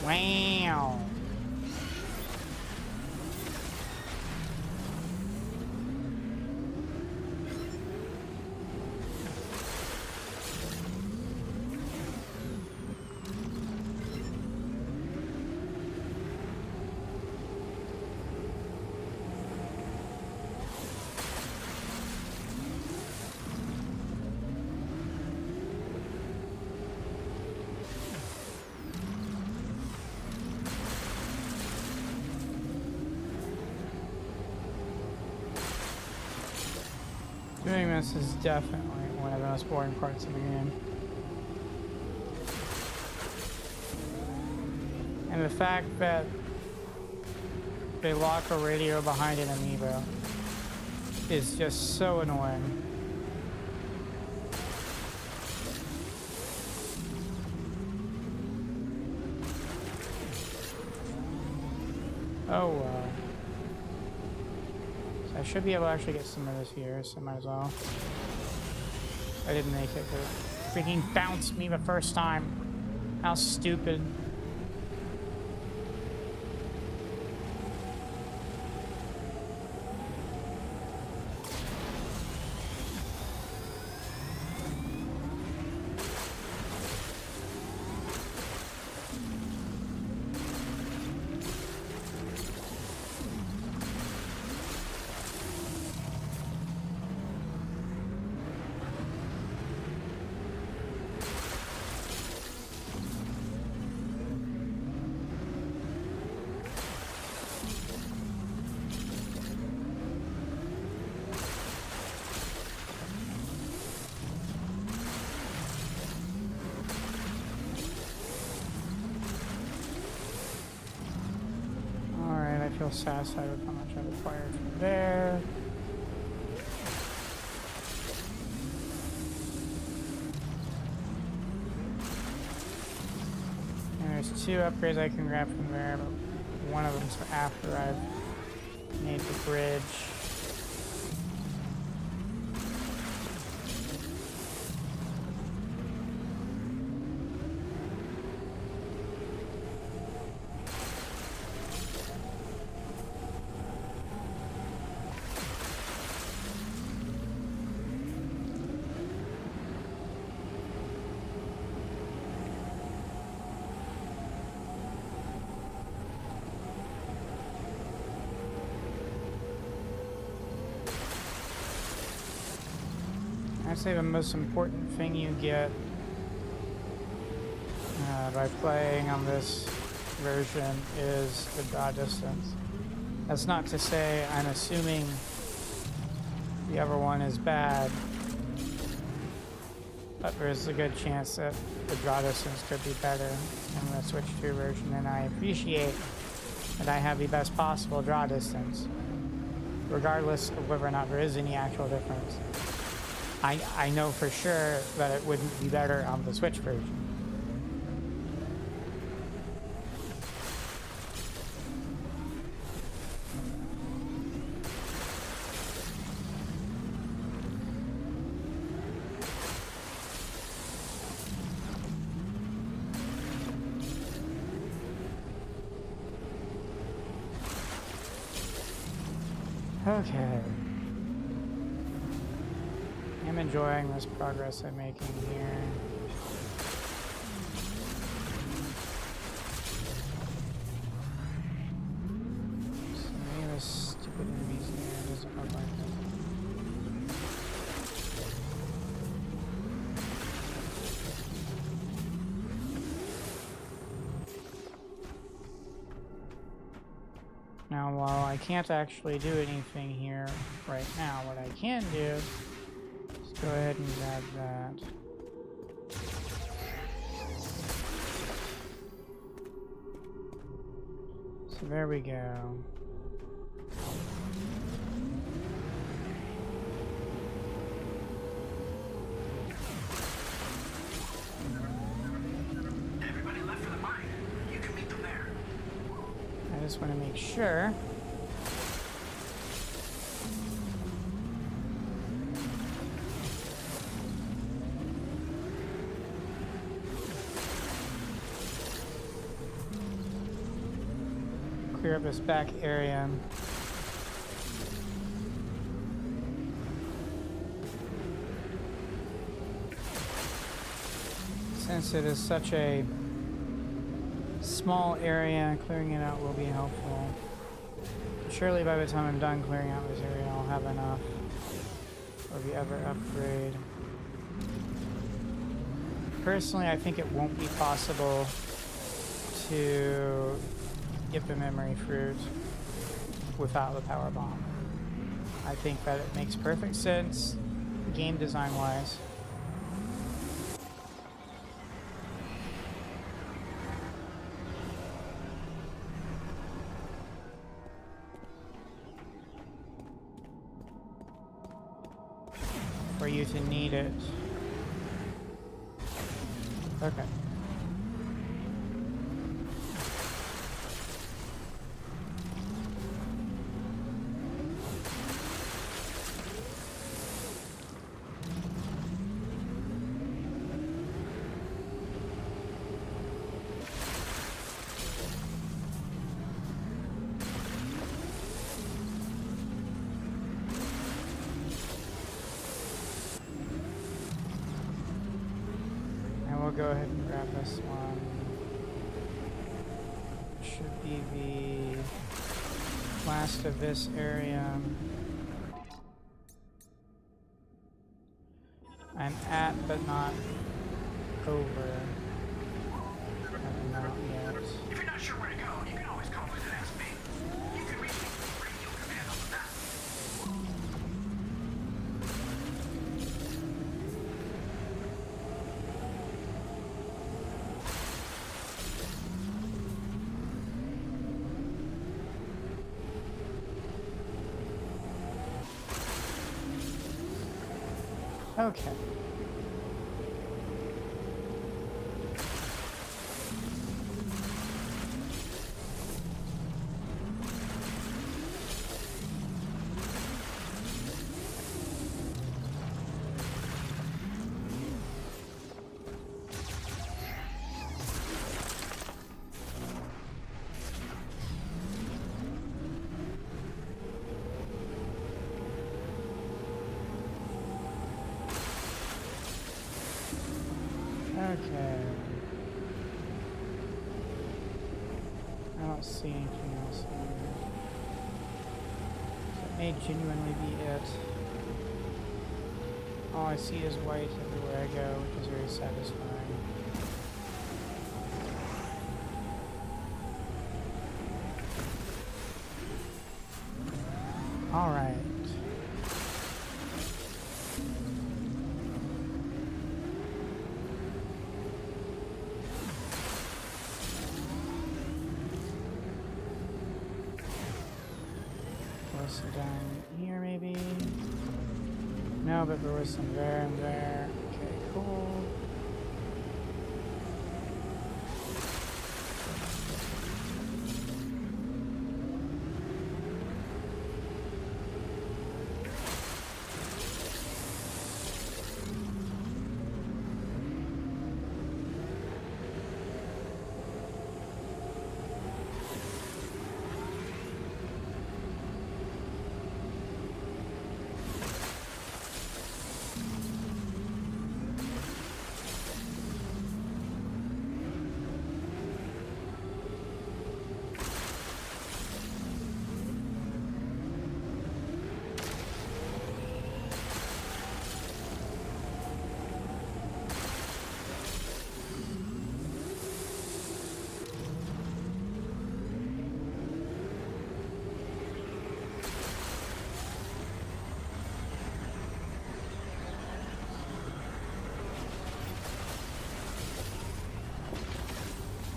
Wow. Doing this is definitely one of the most boring parts of the game. And the fact that they lock a radio behind an amiibo is just so annoying. Oh well. I should be able to actually get some of this here, so might as well. I didn't make it, but it freaking bounced me the first time. How stupid. I feel satisfied with how much I've acquired from there. And there's 2 upgrades I can grab from there, but one of them's for after I've made the bridge. I'd say the most important thing you get by playing on this version is the draw distance. That's not to say I'm assuming the other one is bad, but there's a good chance that the draw distance could be better in the Switch 2 version, and I appreciate that I have the best possible draw distance, regardless of whether or not there is any actual difference. I know for sure that it wouldn't be better on the Switch version. Okay. I'm enjoying this progress I'm making here. So maybe this stupid enemies there doesn't look like it. Now, while I can't actually do anything here right now, what I can do is go ahead and grab that. So there we go. Everybody left for the mine. You can meet them there. I just want to make sure. Clear up this back area. Since it is such a small area, clearing it out will be helpful. Surely by the time I'm done clearing out this area, I'll have enough for the other upgrade. Personally, I think it won't be possible to get the memory fruit without the power bomb. I think that it makes perfect sense, game design wise. For you to need it. Okay. Go ahead and grab this one. Should be the last of this area. I'm at, but not over. Not yet. If you're not sure where to go, you can always call me and ask me. You can reach me with radio command on the map. Okay. Okay. I don't see anything else here. That may genuinely be it. All I see is white everywhere I go, which is very satisfying. All right. Was some down here maybe? No, but there was some there and there. Okay, cool.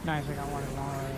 Nice, I got one of them already.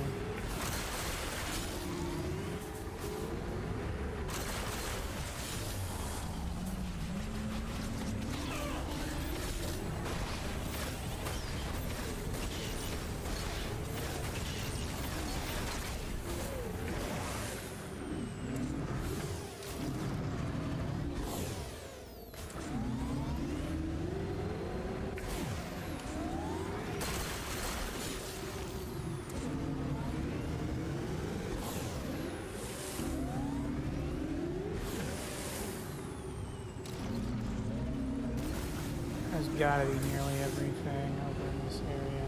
There's gotta be nearly everything over in this area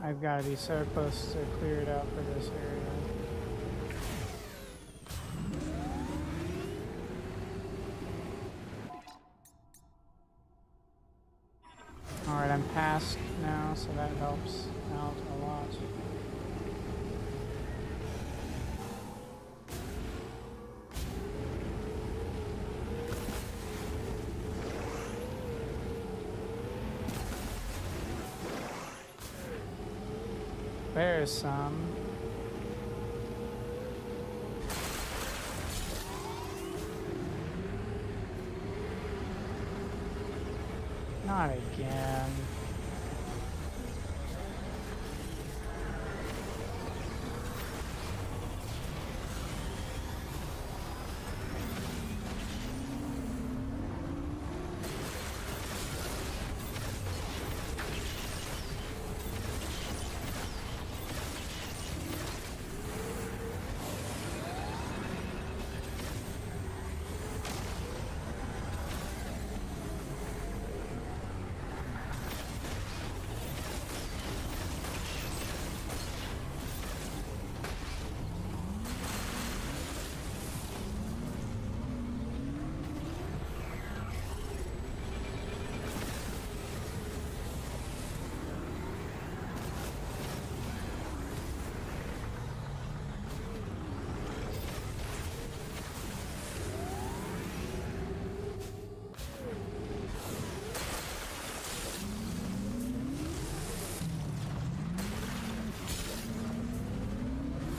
now. I've gotta be so close to clear it out for this area. Alright, I'm past now, so that helps out a lot. There's some. Not again.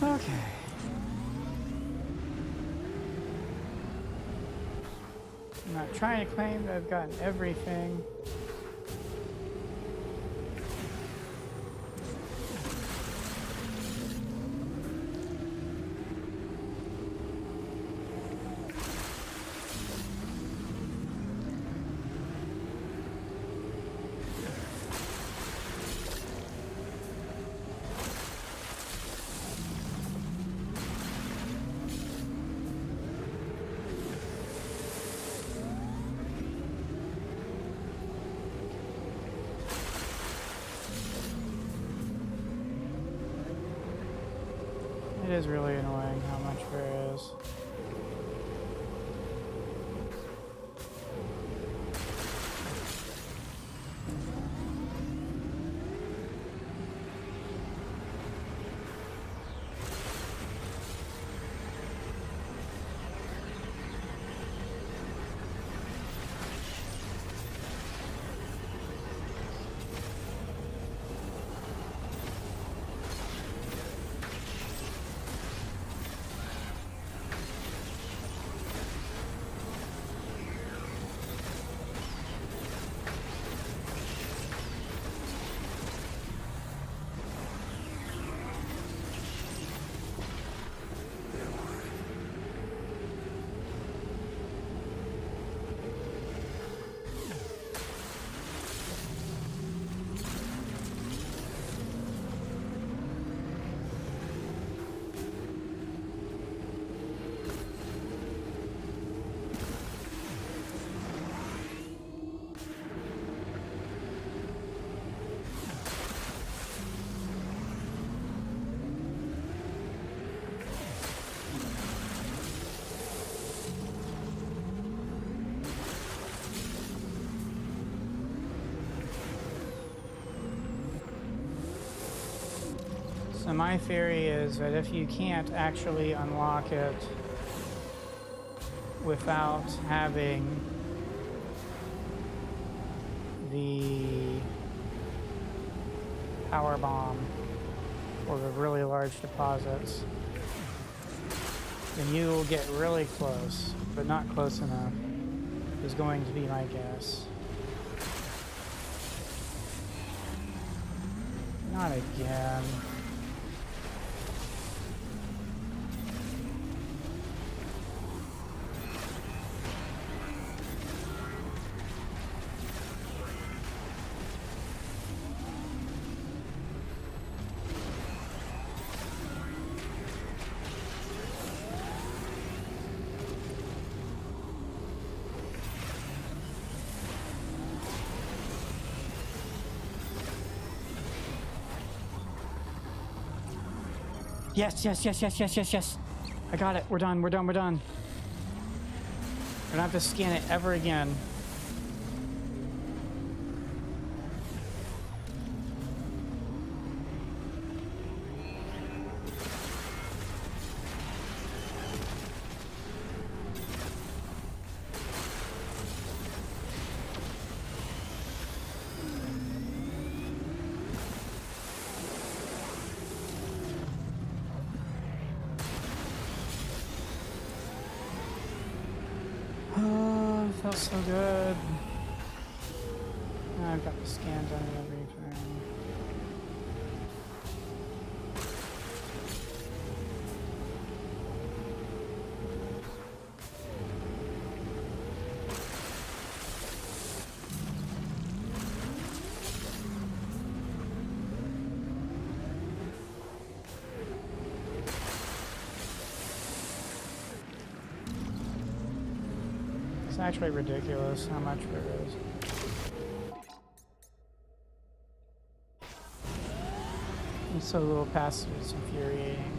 Okay. I'm not trying to claim that I've gotten everything. It is really annoying how much there is. So my theory is that if you can't actually unlock it without having the power bomb or the really large deposits, then you will get really close, but not close enough, is going to be my guess. Not again. Yes, yes, yes, yes, yes, yes, yes. I got it. We're done, we're done, we're done. We don't have to scan it ever again. Felt so good. Now I've got the scan done and everything. It's actually ridiculous how much there is. And so little past it is infuriating.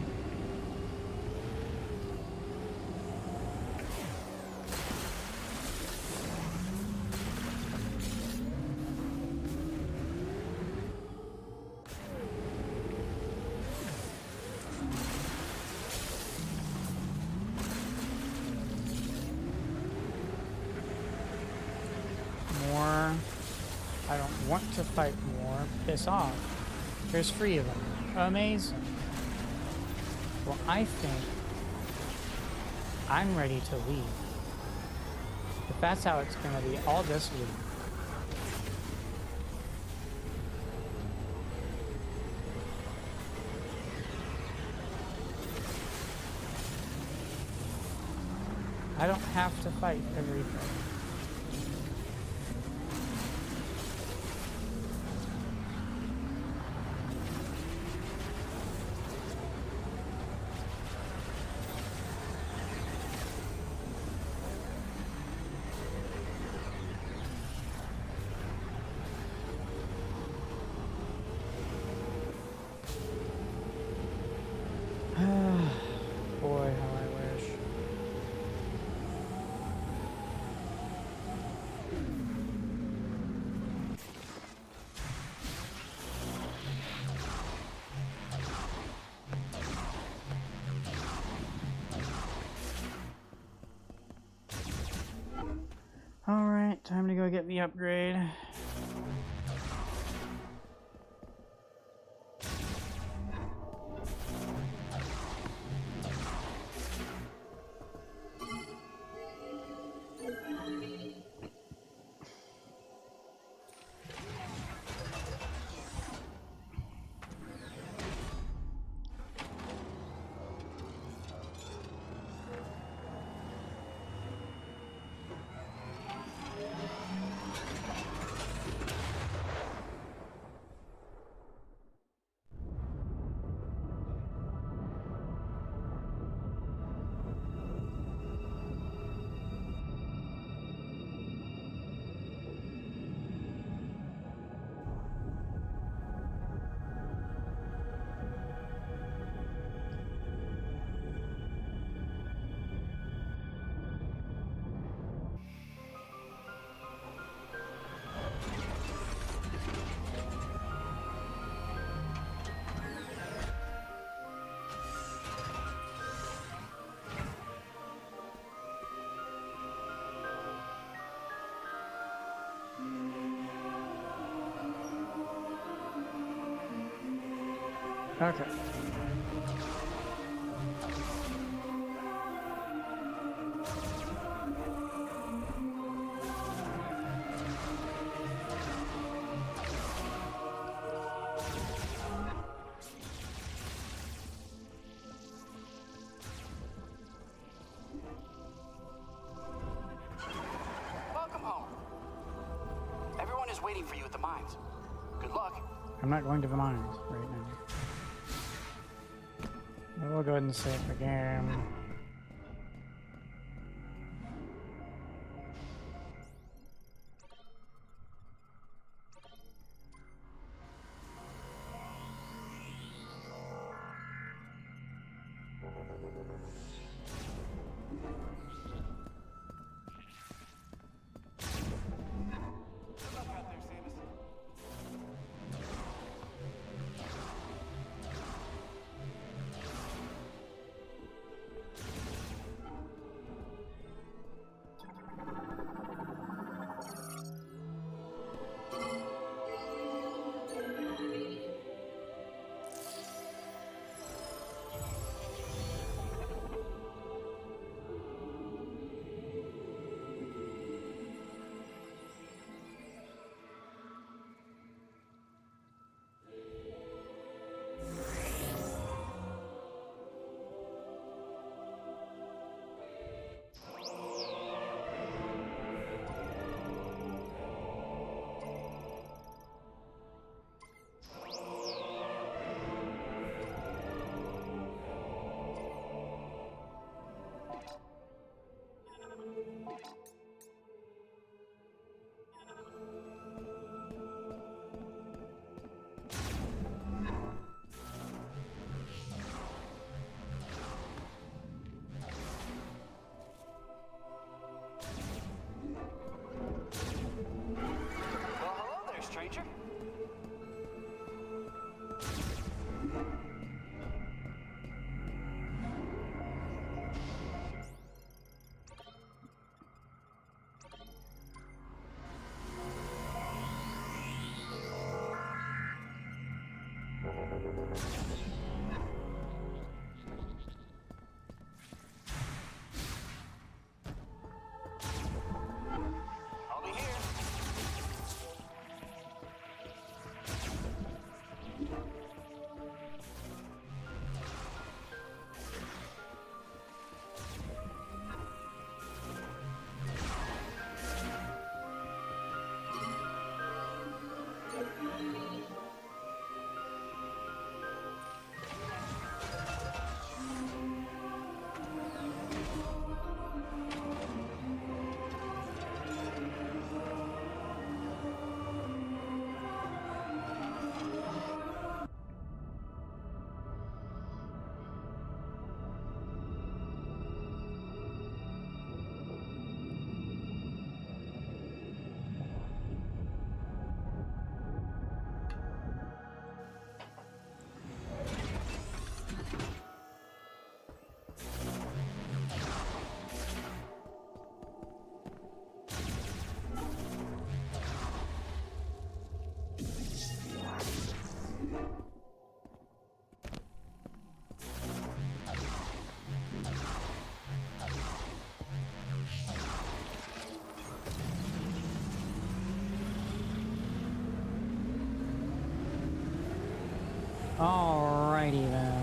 I don't want to fight more. Piss off. There's 3 of them. Amazing. Well, I think I'm ready to leave. If that's how it's gonna be, I'll just leave. I don't have to fight everything. go get the upgrade. Okay. Welcome home. Everyone is waiting for you at the mines. Good luck. I'm not going to the mines right now. We'll go ahead and save the game. I'll be here. Alrighty then.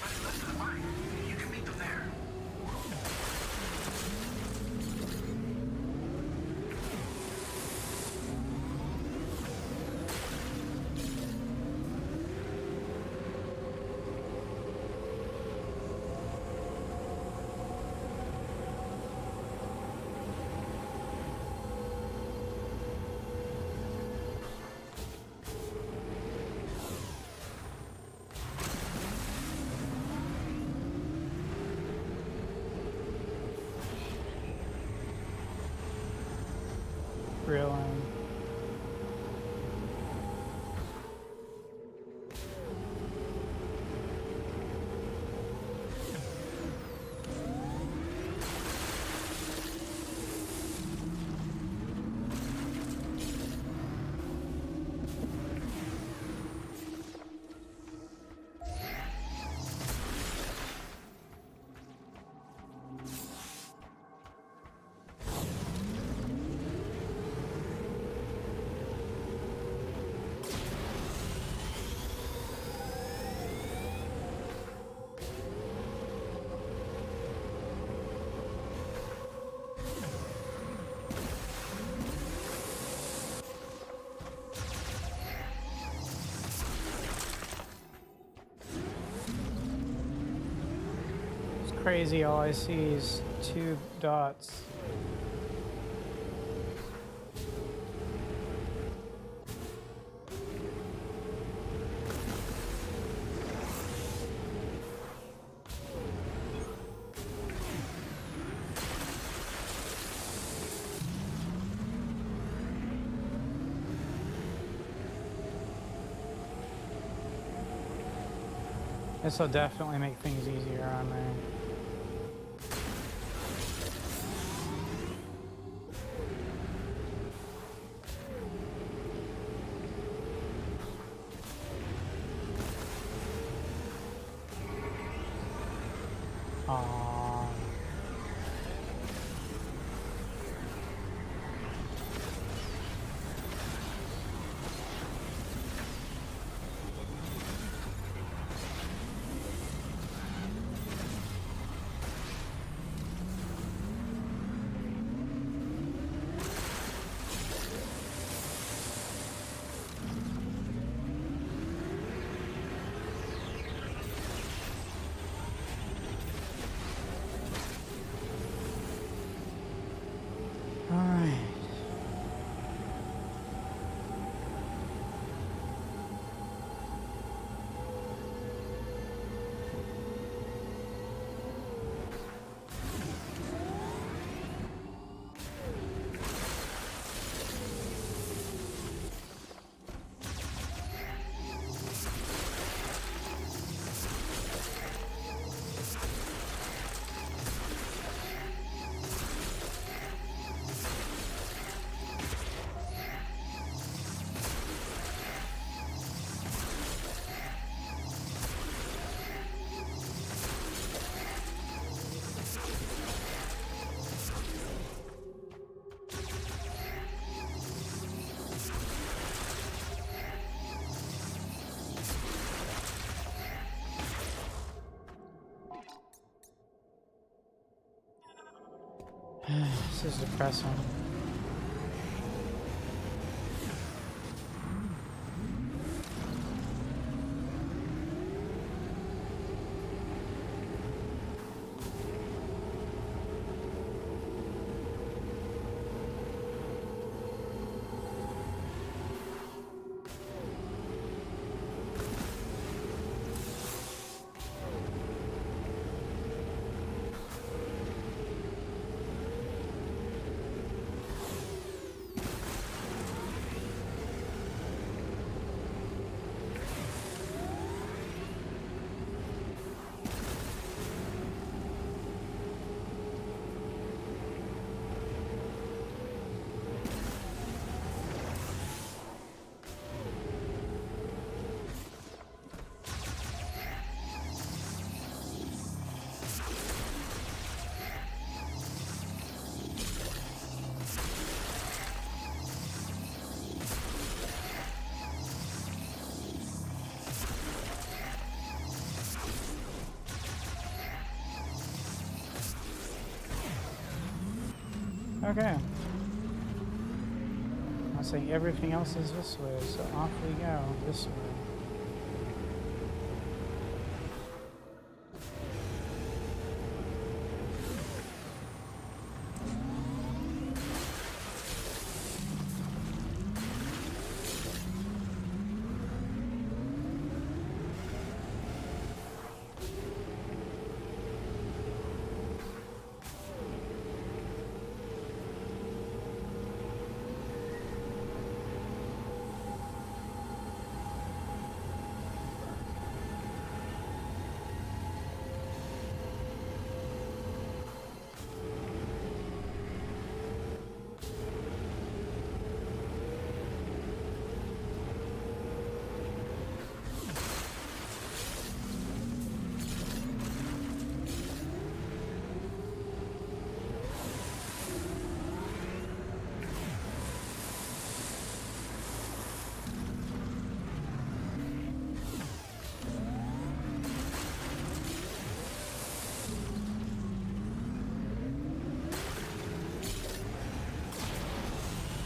Everybody left to the right. You can meet them there. Reeling. Crazy, all I see is 2 dots. This will definitely make things easier on there. Aww. Alright. This is depressing. Okay. I'm saying everything else is this way, so off we go this way.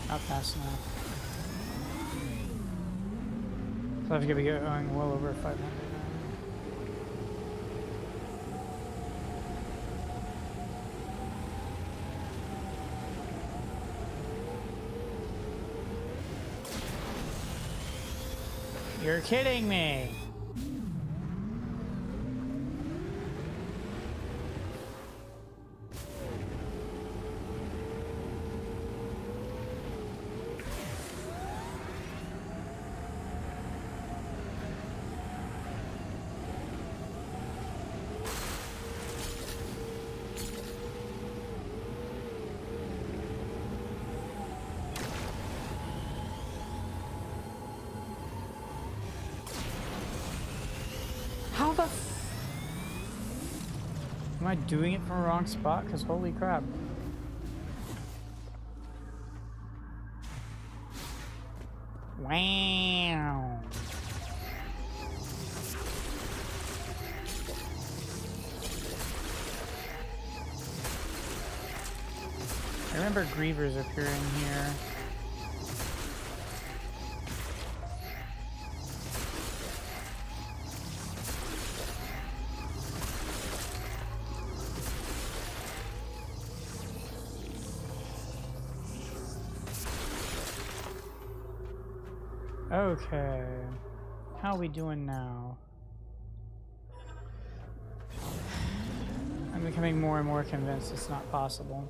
Not fast enough. So I've got to be going well over 500 now. You're kidding me! How the am I doing it from the wrong spot? Because holy crap. Wow. I remember Grievers appearing here. Okay, how are we doing now? I'm becoming more and more convinced it's not possible.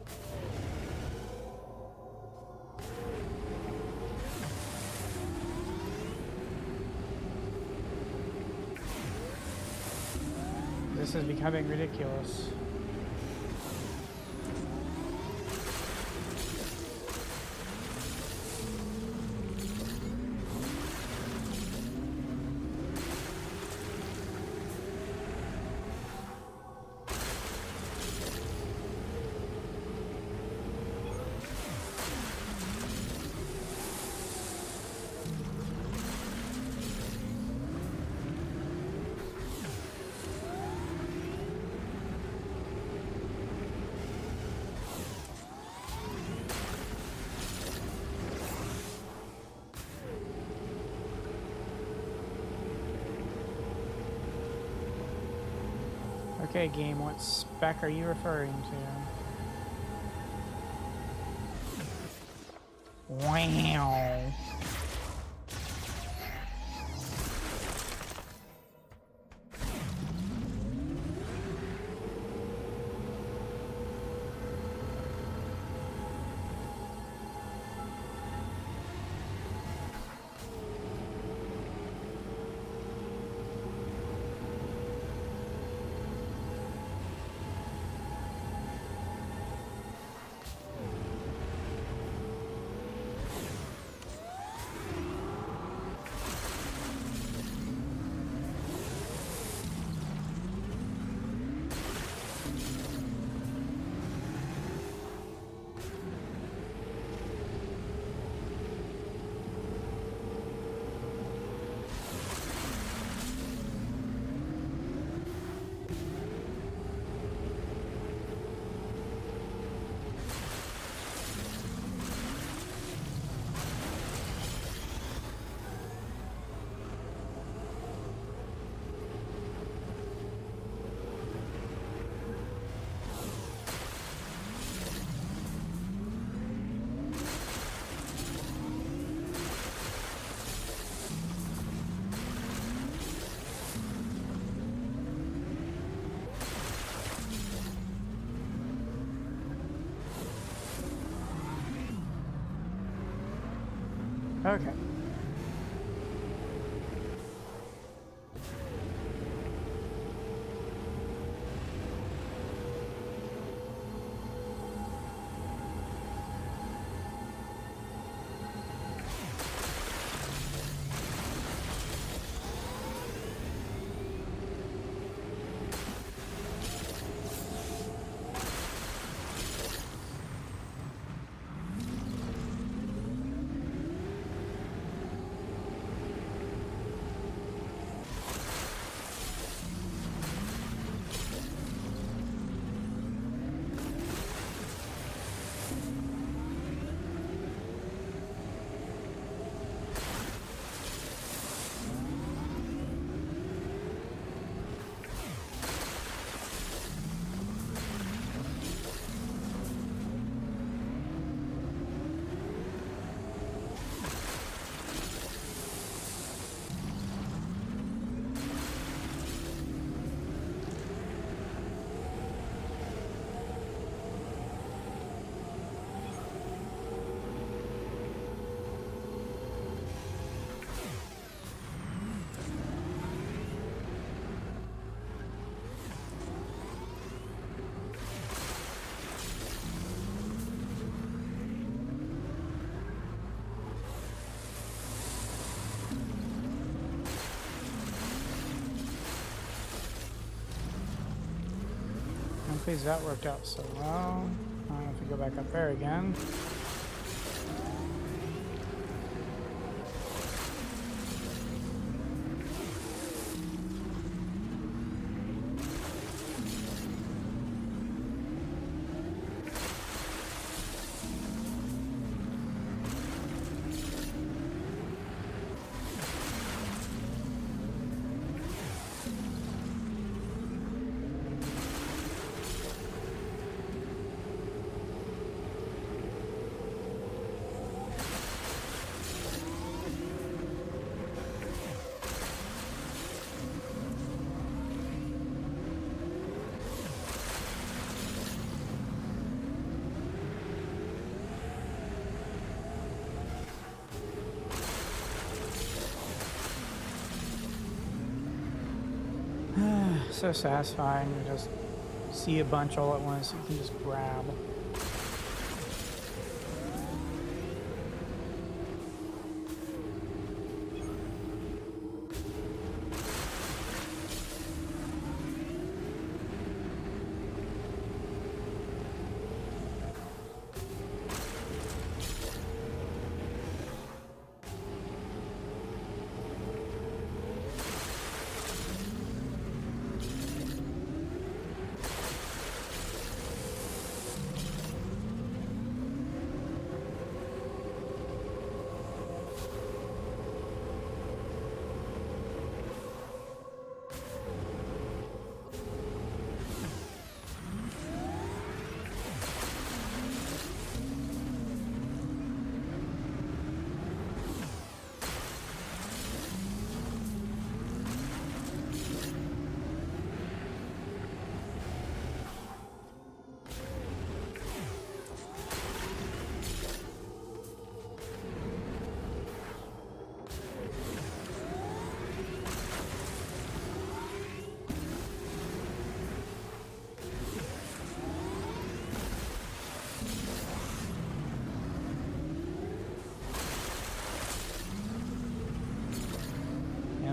This is becoming ridiculous. Okay, game, what spec are you referring to? Wow. Okay. I'm pleased that worked out so well. I have to go back up there again. So satisfying to just see a bunch all at once you can just grab.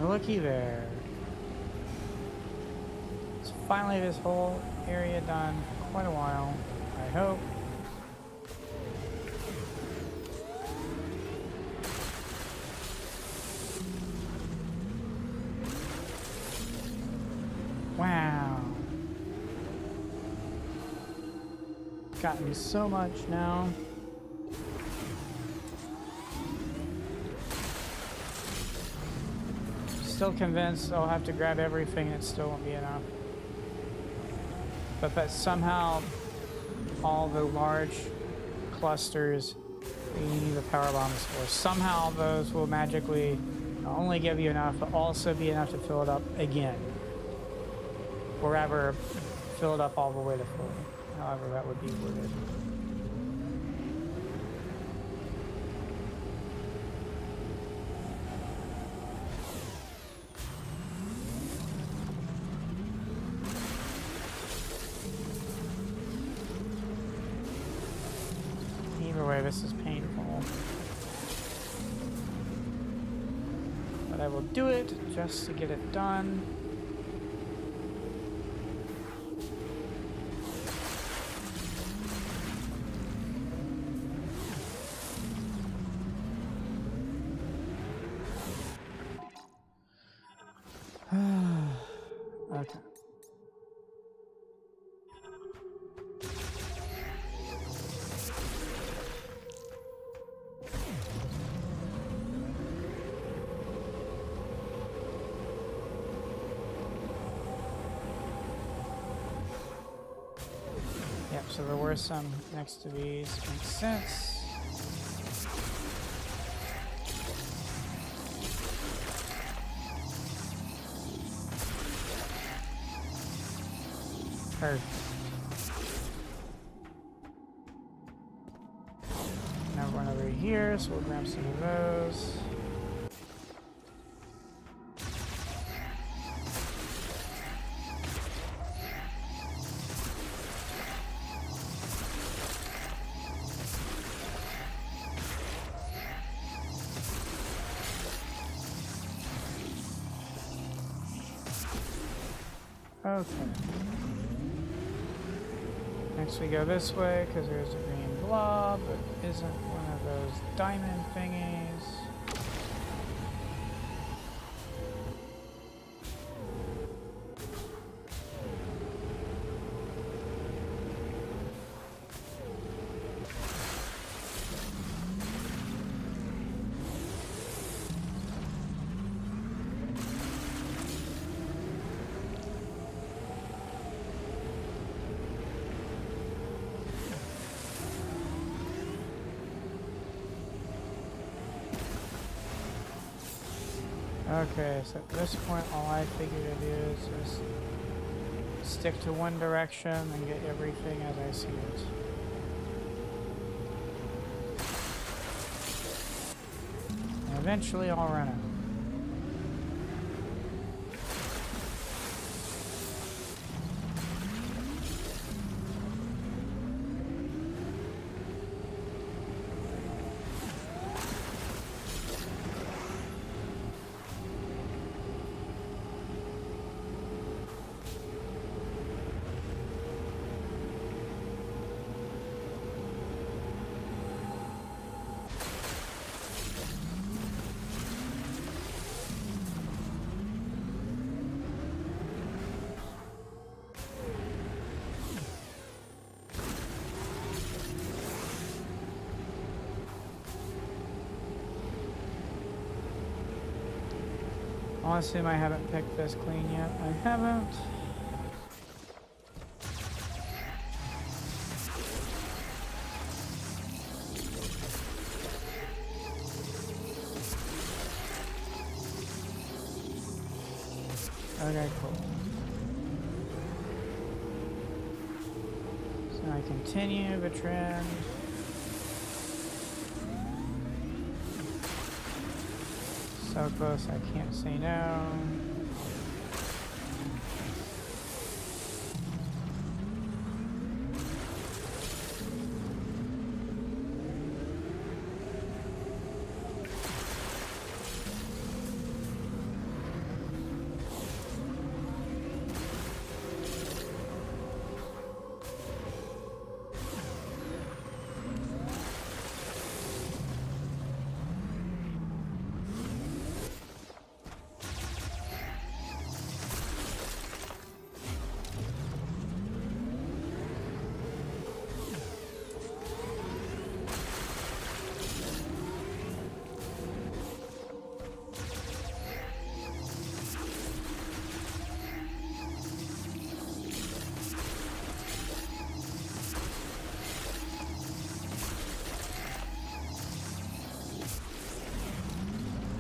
Looky there. It's finally this whole area done for quite a while, I hope. Wow. Gotten so much now. Still convinced I'll have to grab everything and it still won't be enough. But that somehow all the large clusters that you need the power bombs for, somehow those will magically not only give you enough, but also be enough to fill it up again. Or ever fill it up all the way to full. However that would be worded. boy, this is painful. But I will do it just to get it done. Okay. Yep, so there were some next to these. Makes sense. Perfect. Now we're going over here, so we'll grab some of those. Okay. Next we go this way because there's a green blob, but isn't one of those diamond thingies. Okay, so at this point all I figure to do is just stick to one direction and get everything as I see it. And eventually I'll run out. I'll assume I haven't picked this clean yet. I haven't. Okay, cool. So I continue the trend. So close, I can't say no.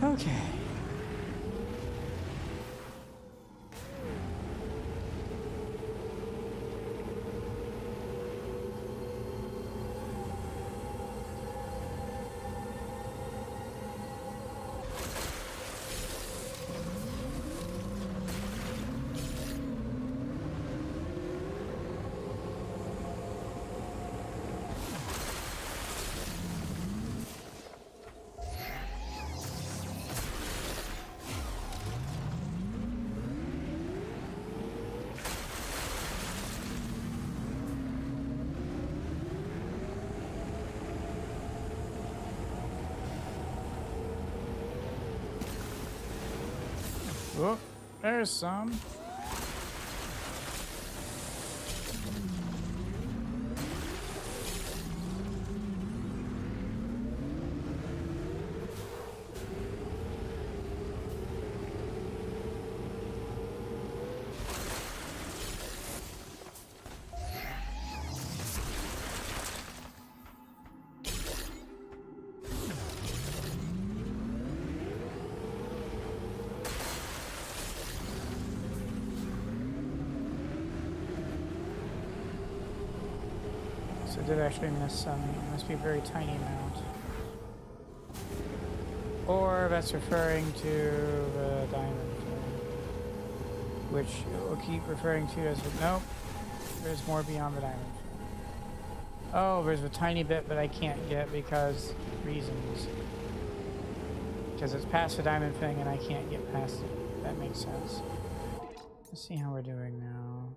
Okay. Oh, there's some. So I did actually miss some. It must be a very tiny amount. Or that's referring to the diamond thing, which it will keep referring to as, nope, there's more beyond the diamond. Oh, there's a tiny bit that I can't get because reasons. Because it's past the diamond thing and I can't get past it. That makes sense. Let's see how we're doing now.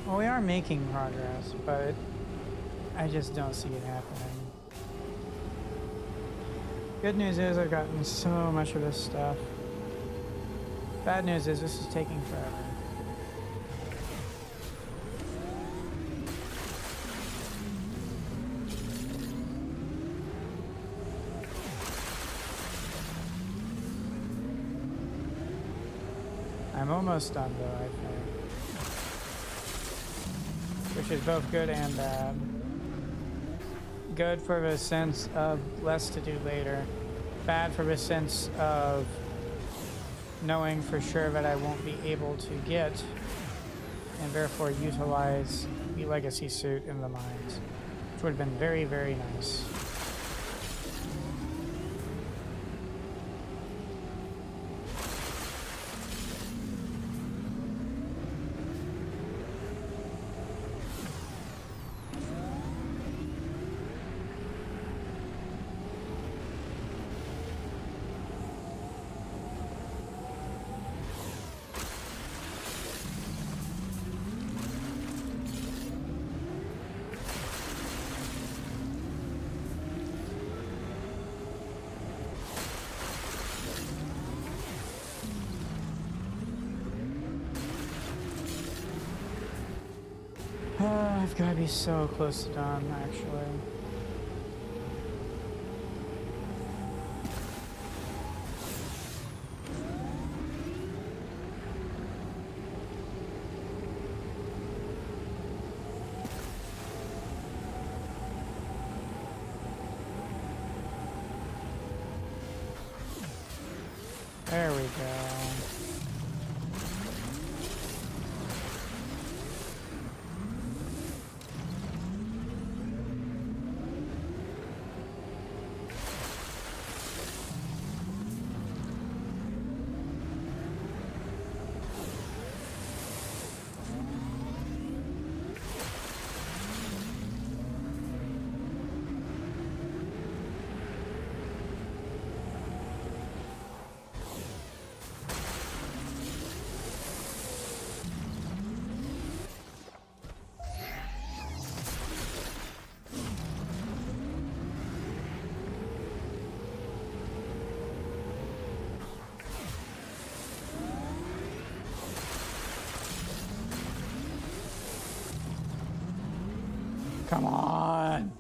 Well, we are making progress, but I just don't see it happening. Good news is I've gotten so much of this stuff. Bad news is this is taking forever. I'm almost done though, I think. Which is both good and bad. Good for the sense of less to do later. Bad for the sense of knowing for sure that I won't be able to get and therefore utilize the legacy suit in the mines. Which would have been very, very nice. I've got to be so close to done, actually. There we go. Come on!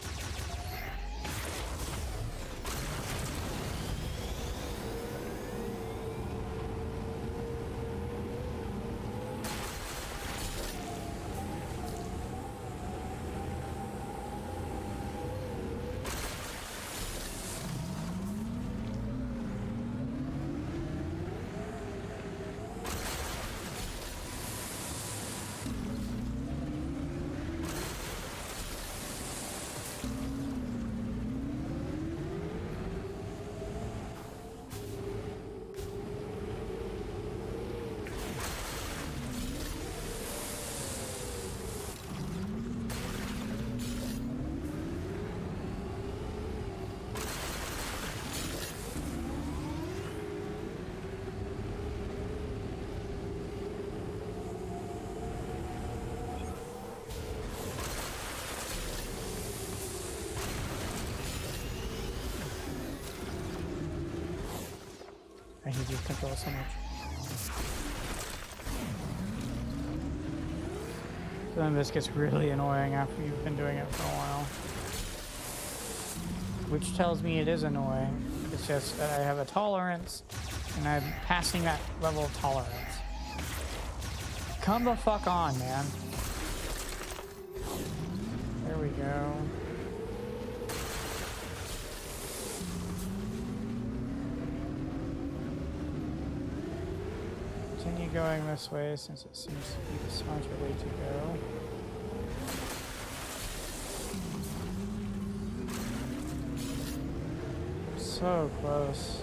I hate these controls so much. So then this gets really annoying after you've been doing it for a while. Which tells me it is annoying. It's just that I have a tolerance, and I'm passing that level of tolerance. Come the fuck on, man. There we go. Continue going this way since it seems to be the smarter way to go. So close.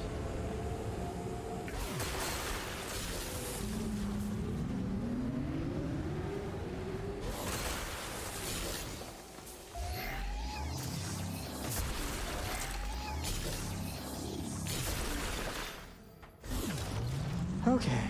Okay.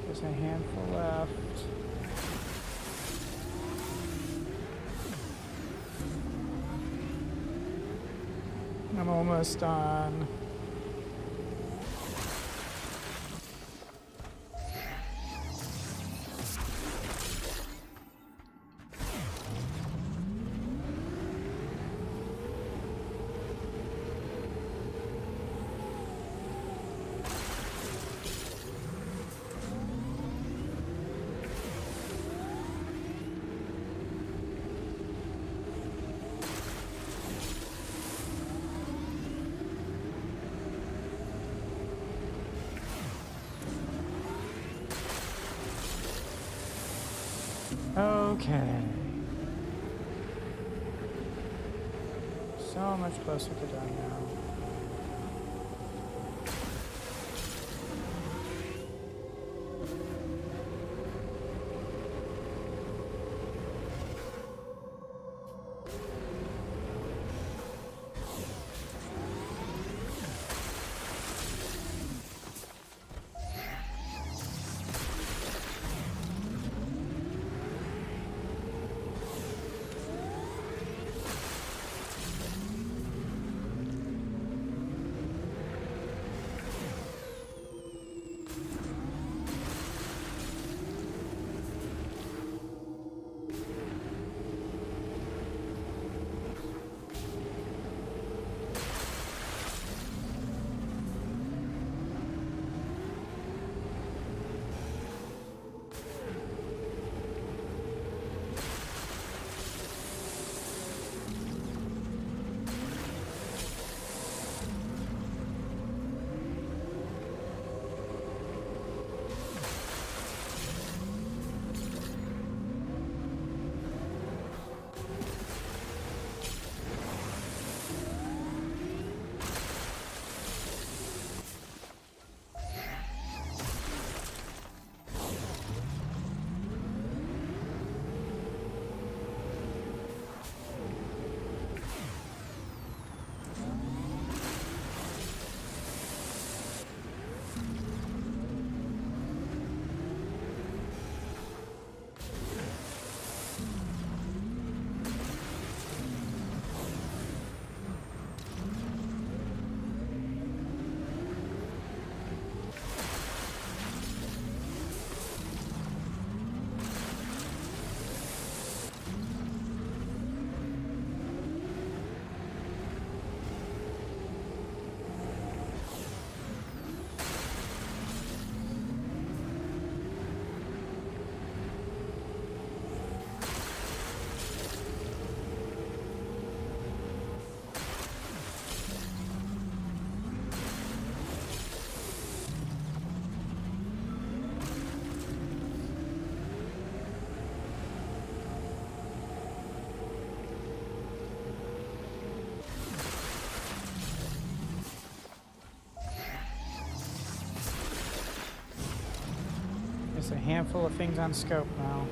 There's a handful left. I'm almost done. Okay. So much closer to done now. a handful of things on scope now.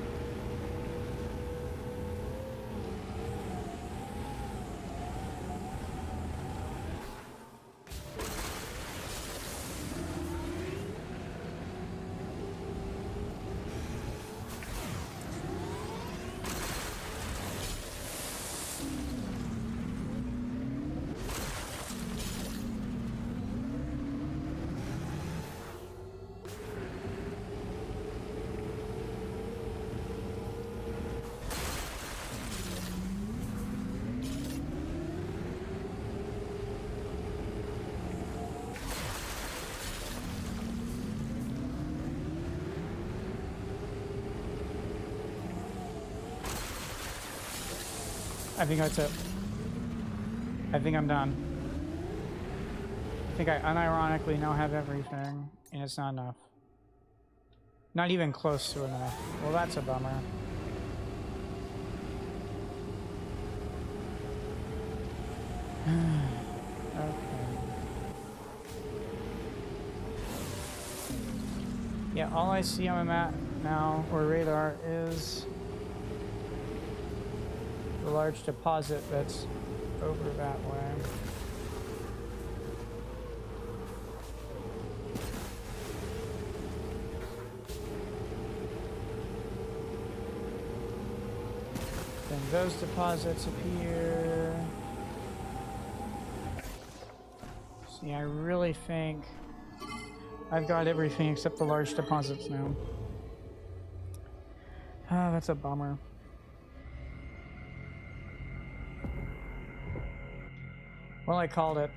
I think that's it. I think I'm done. I think I unironically now have everything, and it's not enough. Not even close to enough. Well, that's a bummer. Okay. Yeah, all I see on my map now, or radar, is the large deposit that's over that way. Then those deposits appear. See, I really think I've got everything except the large deposits now. Ah, that's a bummer. Well, I called it.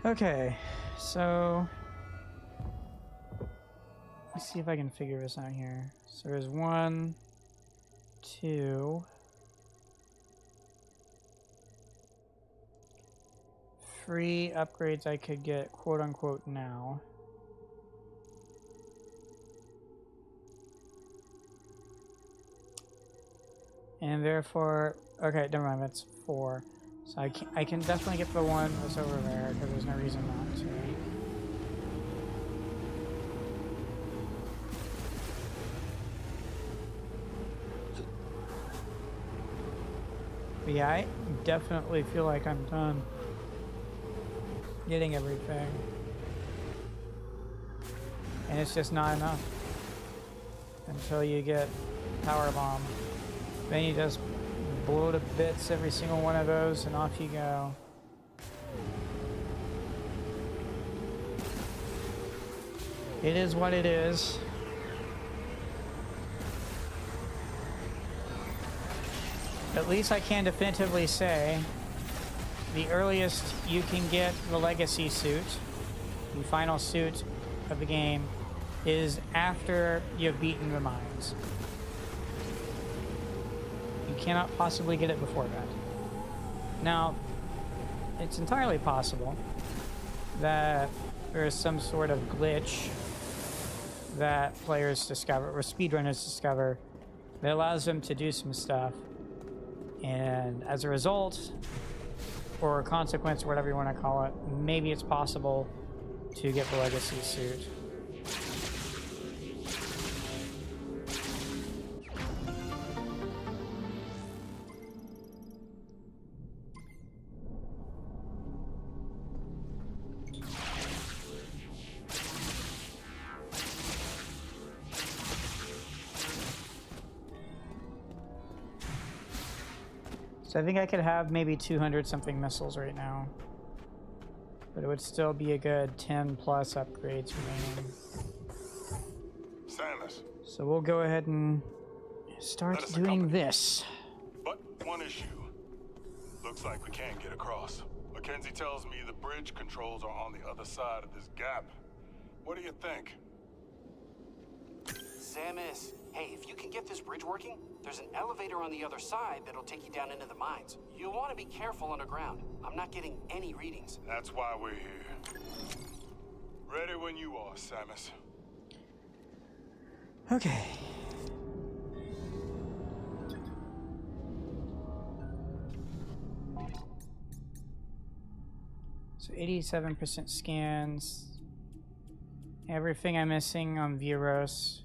Okay, so let's see if I can figure this out here. So there's 1, 2, 3 upgrades I could get, quote unquote, now. And therefore, okay, never mind, that's 4. So I can definitely get the one that's over there, because there's no reason not to. But yeah, I definitely feel like I'm done getting everything. And it's just not enough until you get Power Bomb. Then you just blow to bits every single one of those and off you go. It is what it is. At least I can definitively say the earliest you can get the legacy suit, the final suit of the game, is after you've beaten the mines. You cannot possibly get it before that. Now, it's entirely possible that there is some sort of glitch that players discover, or speedrunners discover, that allows them to do some stuff. And as a result, or a consequence, or whatever you want to call it, maybe it's possible to get the legacy suit. So I think I could have maybe 200 something missiles right now, but it would still be a good 10 plus upgrades remaining. Samus. So we'll go ahead and start doing this. But one issue. Looks like we can't get across. Mackenzie tells me the bridge controls are on the other side of this gap. What do you think? Samus, hey, if you can get this bridge working, there's an elevator on the other side that'll take you down into the mines. You'll want to be careful underground. I'm not getting any readings. That's why we're here. Ready when you are, Samus. Okay. So 87% scans. Everything I'm missing on Viros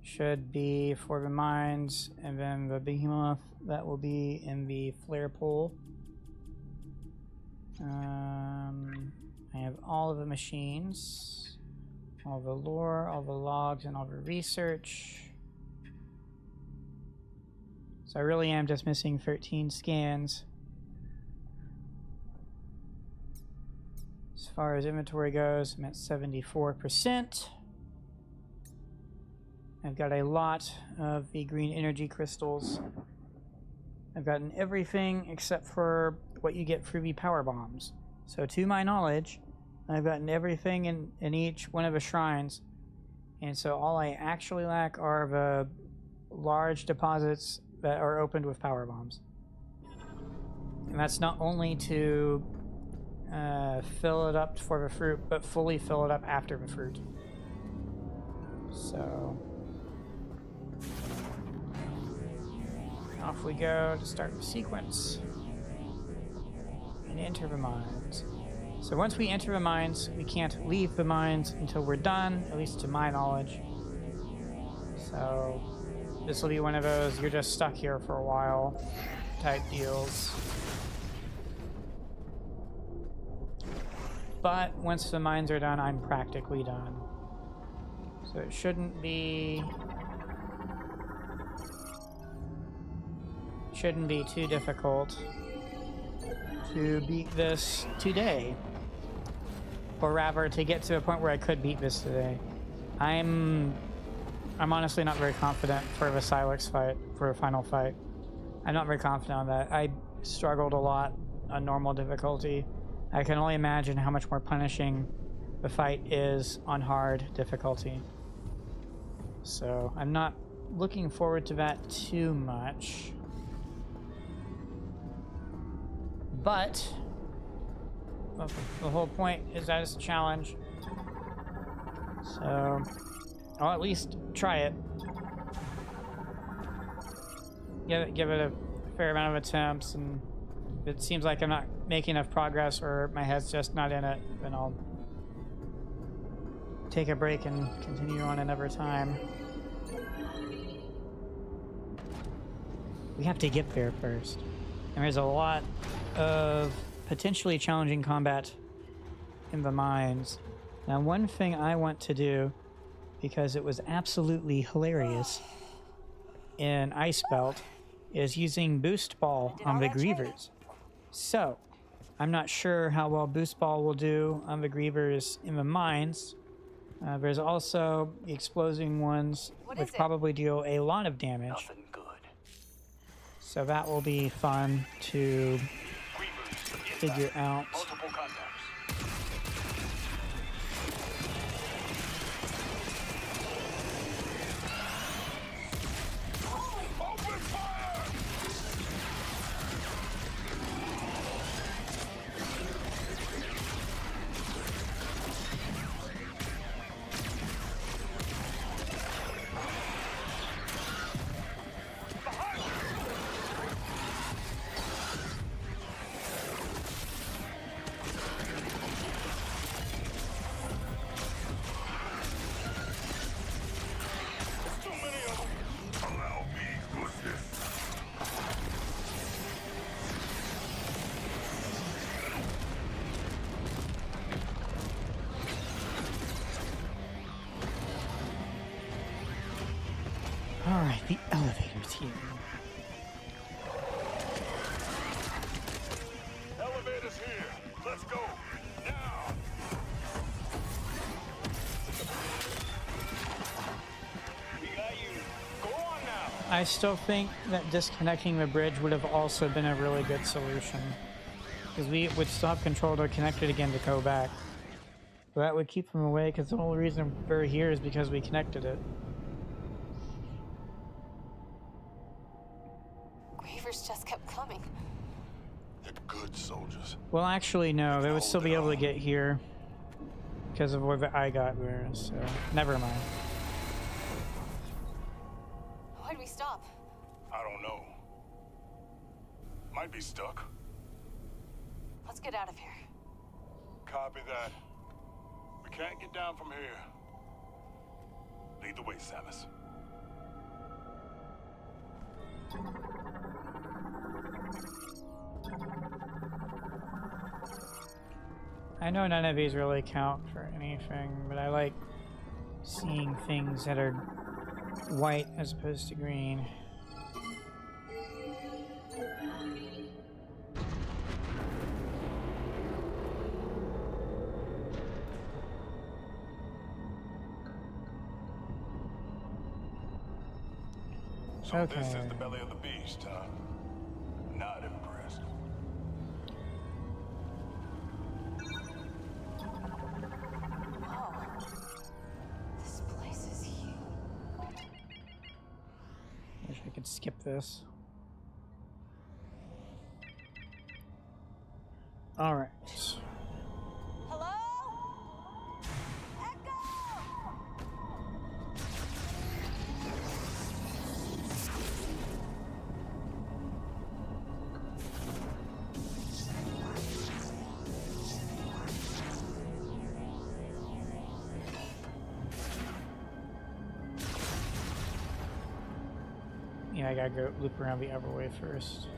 should be for the mines, and then the behemoth that will be in the flare pool. I have all of the machines, all the lore, all the logs, and all the research. So I really am just missing 13 scans. As far as inventory goes, I'm at 74%. I've got a lot of the green energy crystals. I've gotten everything except for what you get through the power bombs. So to my knowledge, I've gotten everything in each one of the shrines. And so all I actually lack are the large deposits that are opened with power bombs. And that's not only to fill it up for the fruit, but fully fill it up after the fruit. So off we go to start the sequence and enter the mines. So once we enter the mines, we can't leave the mines until we're done, at least to my knowledge. So this will be one of those you're just stuck here for a while type deals. But once the mines are done, I'm practically done. So it shouldn't be too difficult to beat this today. Or rather, to get to a point where I could beat this today. I'm honestly not very confident for the Silex fight, for a final fight. I'm not very confident on that. I struggled a lot on normal difficulty. I can only imagine how much more punishing the fight is on hard difficulty. So I'm not looking forward to that too much. But the whole point is that it's a challenge. So I'll at least try it. Give it a fair amount of attempts, and if it seems like I'm not making enough progress or my head's just not in it, then I'll take a break and continue on another time. We have to get there first. And there's a lot of potentially challenging combat in the mines. Now, one thing I want to do, because it was absolutely hilarious in Ice Belt, is using Boost Ball on the Grievers. So, I'm not sure how well Boost Ball will do on the Grievers in the mines. There's also the exploding ones, which probably deal a lot of damage. Nothing good. So that will be fun to figure out. Multiple contacts. Open fire! Alright, the elevator's here. Elevator's here. Let's go. Now. We got you. Go on now. I still think that disconnecting the bridge would have also been a really good solution. Because we would still have control to connect it again to go back. But that would keep them away, because the whole reason we're here is because we connected it. Grievers just kept coming. They're good soldiers. Well, actually, no. They would still be able to get here. because of what I got there, so never mind. Why'd we stop? I don't know. Might be stuck. Let's get out of here. Copy that. We can't get down from here. Lead the way, Samus. I know none of these really count for anything, but I like seeing things that are white as opposed to green. So Okay. this is the belly of the beast, huh? Not impressed. Whoa. This place is huge. Wish I could skip this. All right. Hello? Echo! Yeah, I gotta go loop around the other way first.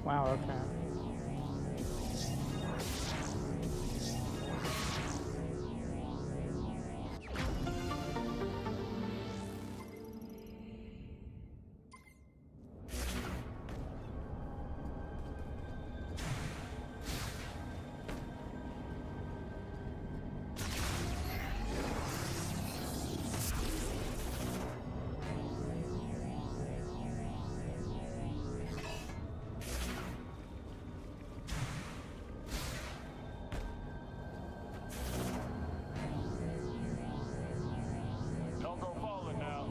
Wow, okay. Don't go falling now.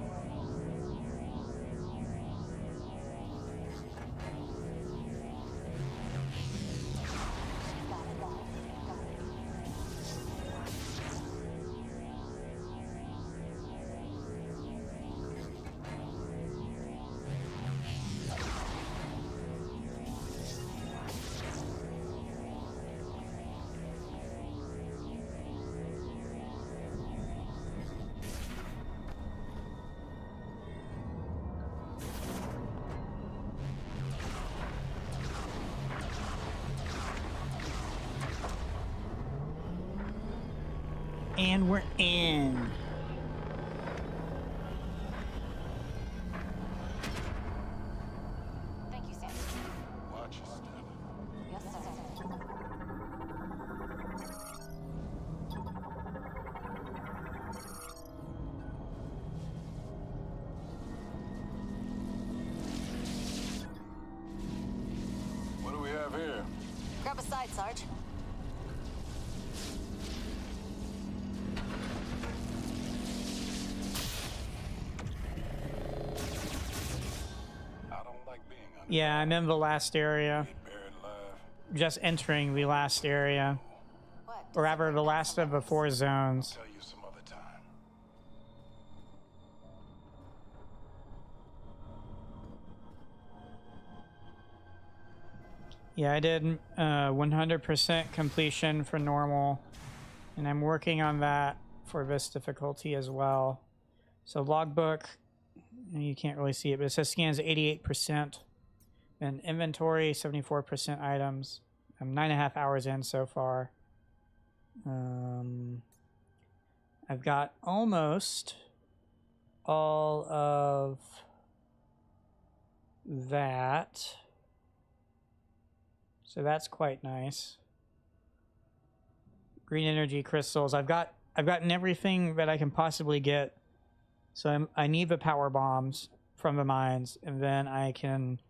And we're in. Thank you, Sam. Watch your step. Yes, sir. What do we have here? Grab a side, Sarge. I don't like being under Yeah, I'm in the last area. buried alive. Just entering the last area. What? Or rather, the last of the 4 zones. Tell you some other time. Yeah, I did 100% completion for normal. And I'm working on that for this difficulty as well. So logbook, you can't really see it, but it says scans 88%. And inventory, 74% items. I'm 9.5 hours in so far. I've got almost all of that. So that's quite nice. Green energy crystals. I've gotten everything that I can possibly get. So I need the power bombs from the mines, and then I can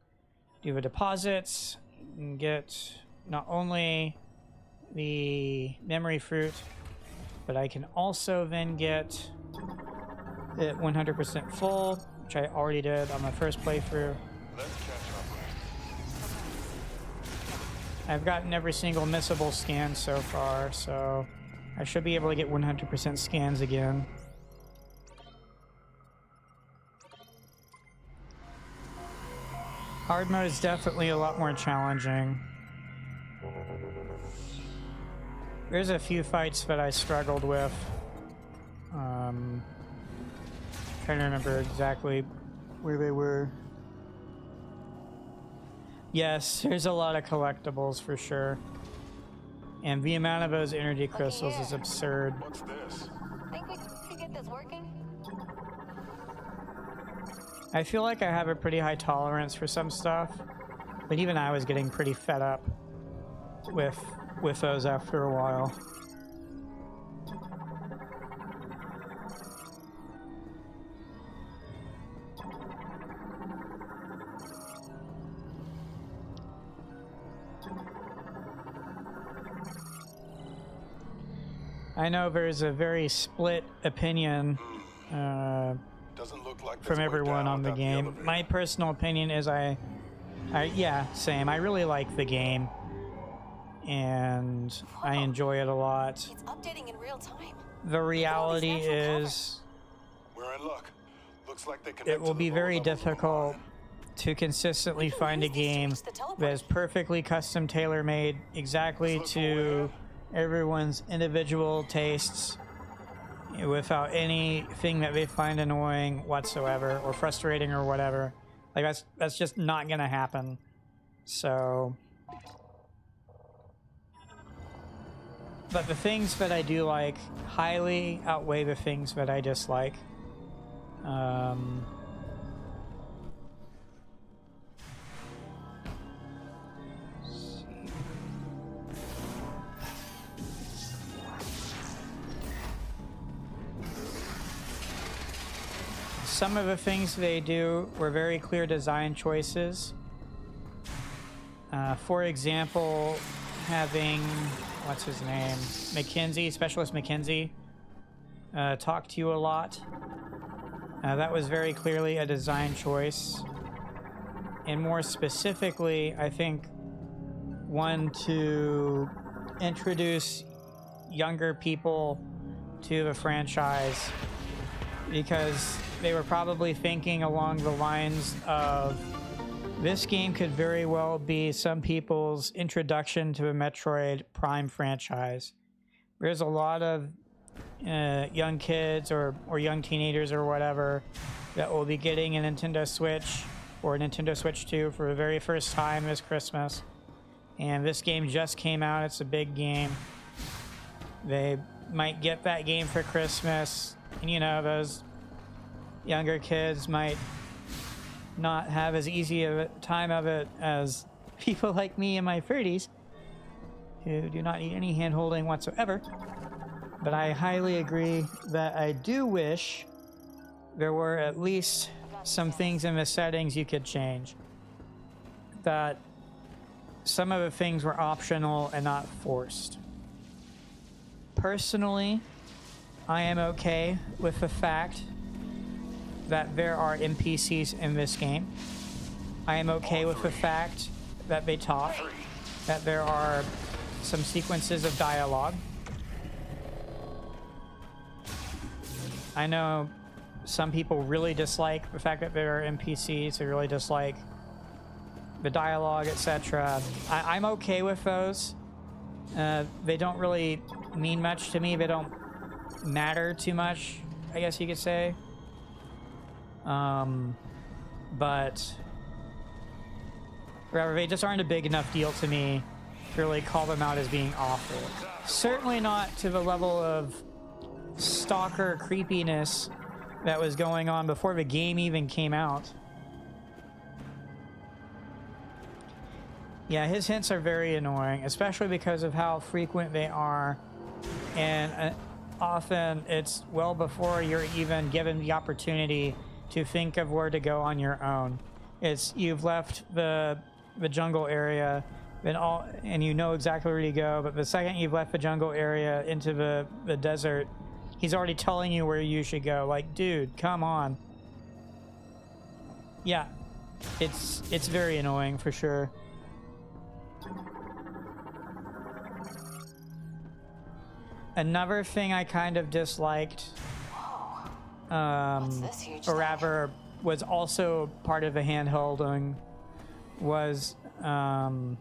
do the deposits and get not only the memory fruit, but I can also then get it 100% full, which I already did on my first playthrough. Let's catch up. I've gotten every single missable scan so far, so I should be able to get 100% scans again. Hard mode is definitely a lot more challenging. There's a few fights that I struggled with. Trying to remember exactly where they were. Yes, there's a lot of collectibles for sure. And the amount of those energy crystals is absurd. What's this? Think we could get this working? I feel like I have a pretty high tolerance for some stuff, but even I was getting pretty fed up with those after a while. I know there's a very split opinion Doesn't look like from everyone on the game. My personal opinion is yeah, same. I really like the game, and I enjoy it a lot. It's updating in real time. The reality is, We're in luck. Looks like they it will be very difficult to consistently find a game that is perfectly custom tailor-made exactly to everyone's individual tastes without anything that they find annoying whatsoever or frustrating or whatever. Like that's just not gonna happen. So, but the things that I do like highly outweigh the things that I dislike. Some of the things they do were very clear design choices. For example, having, what's his name? Specialist McKenzie, talk to you a lot. That was very clearly a design choice. And more specifically, I think one to introduce younger people to the franchise, because they were probably thinking along the lines of, this game could very well be some people's introduction to a Metroid Prime franchise. There's a lot of young kids or young teenagers or whatever that will be getting a Nintendo Switch or a Nintendo Switch 2 for the very first time this Christmas. And this game just came out. It's a big game. They might get that game for Christmas. And you know, those younger kids might not have as easy of a time of it as people like me in my 30s who do not need any hand-holding whatsoever. But I highly agree that I do wish there were at least some things in the settings you could change. That some of the things were optional and not forced. Personally, I am okay with the fact that there are NPCs in this game. I am okay with the fact that they talk, that there are some sequences of dialogue. I know some people really dislike the fact that there are NPCs, they really dislike the dialogue, etc. I'm okay with those. They don't really mean much to me. They don't matter too much, I guess you could say. But rather, they just aren't a big enough deal to me to really call them out as being awful. Certainly not to the level of stalker creepiness that was going on before the game even came out. Yeah, his hints are very annoying, especially because of how frequent they are, and often it's well before you're even given the opportunity to think of where to go on your own. It's you've left the jungle area and you know exactly where to go, but the second you've left the jungle area into the desert, he's already telling you where you should go. Like, dude, come on. Yeah, it's very annoying for sure. Another thing I kind of disliked, What's this huge or thing? rather was also part of the hand-holding, was the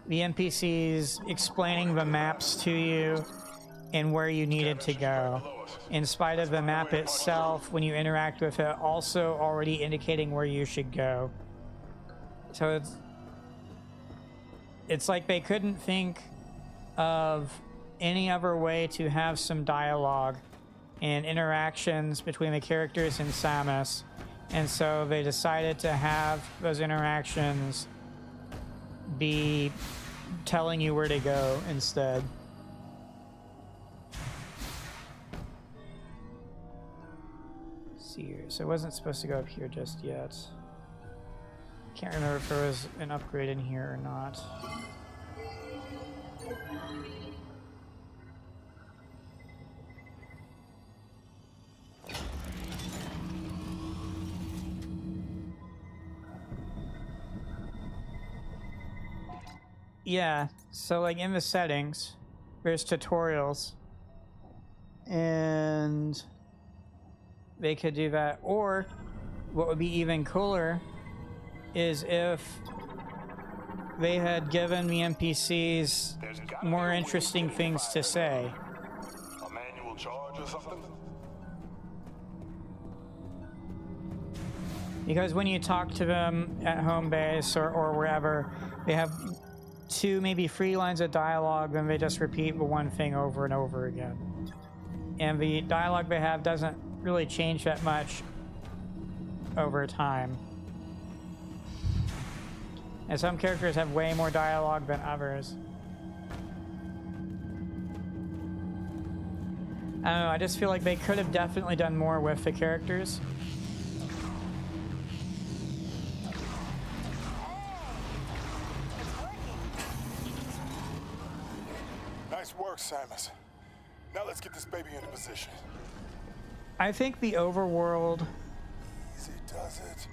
NPCs explaining the maps to you and where you needed to go, in spite of the map itself, when you interact with it, also already indicating where you should go. So it's like they couldn't think of any other way to have some dialogue and interactions between the characters in Samus, and so they decided to have those interactions be telling you where to go instead. Let's see here. So I wasn't supposed to go up here just yet. Can't remember if there was an upgrade in here or not. Yeah, so like in the settings, there's tutorials, and they could do that. Or what would be even cooler is if they had given the NPCs more interesting things to say. A manual charge or something? Because when you talk to them at home base or wherever, they have 2, maybe 3 lines of dialogue, then they just repeat the one thing over and over again. And the dialogue they have doesn't really change that much over time. And some characters have way more dialogue than others. I don't know, I just feel like they could have definitely done more with the characters. Nice work, Samus. Now let's get this baby into position. I think the overworld... Easy does it.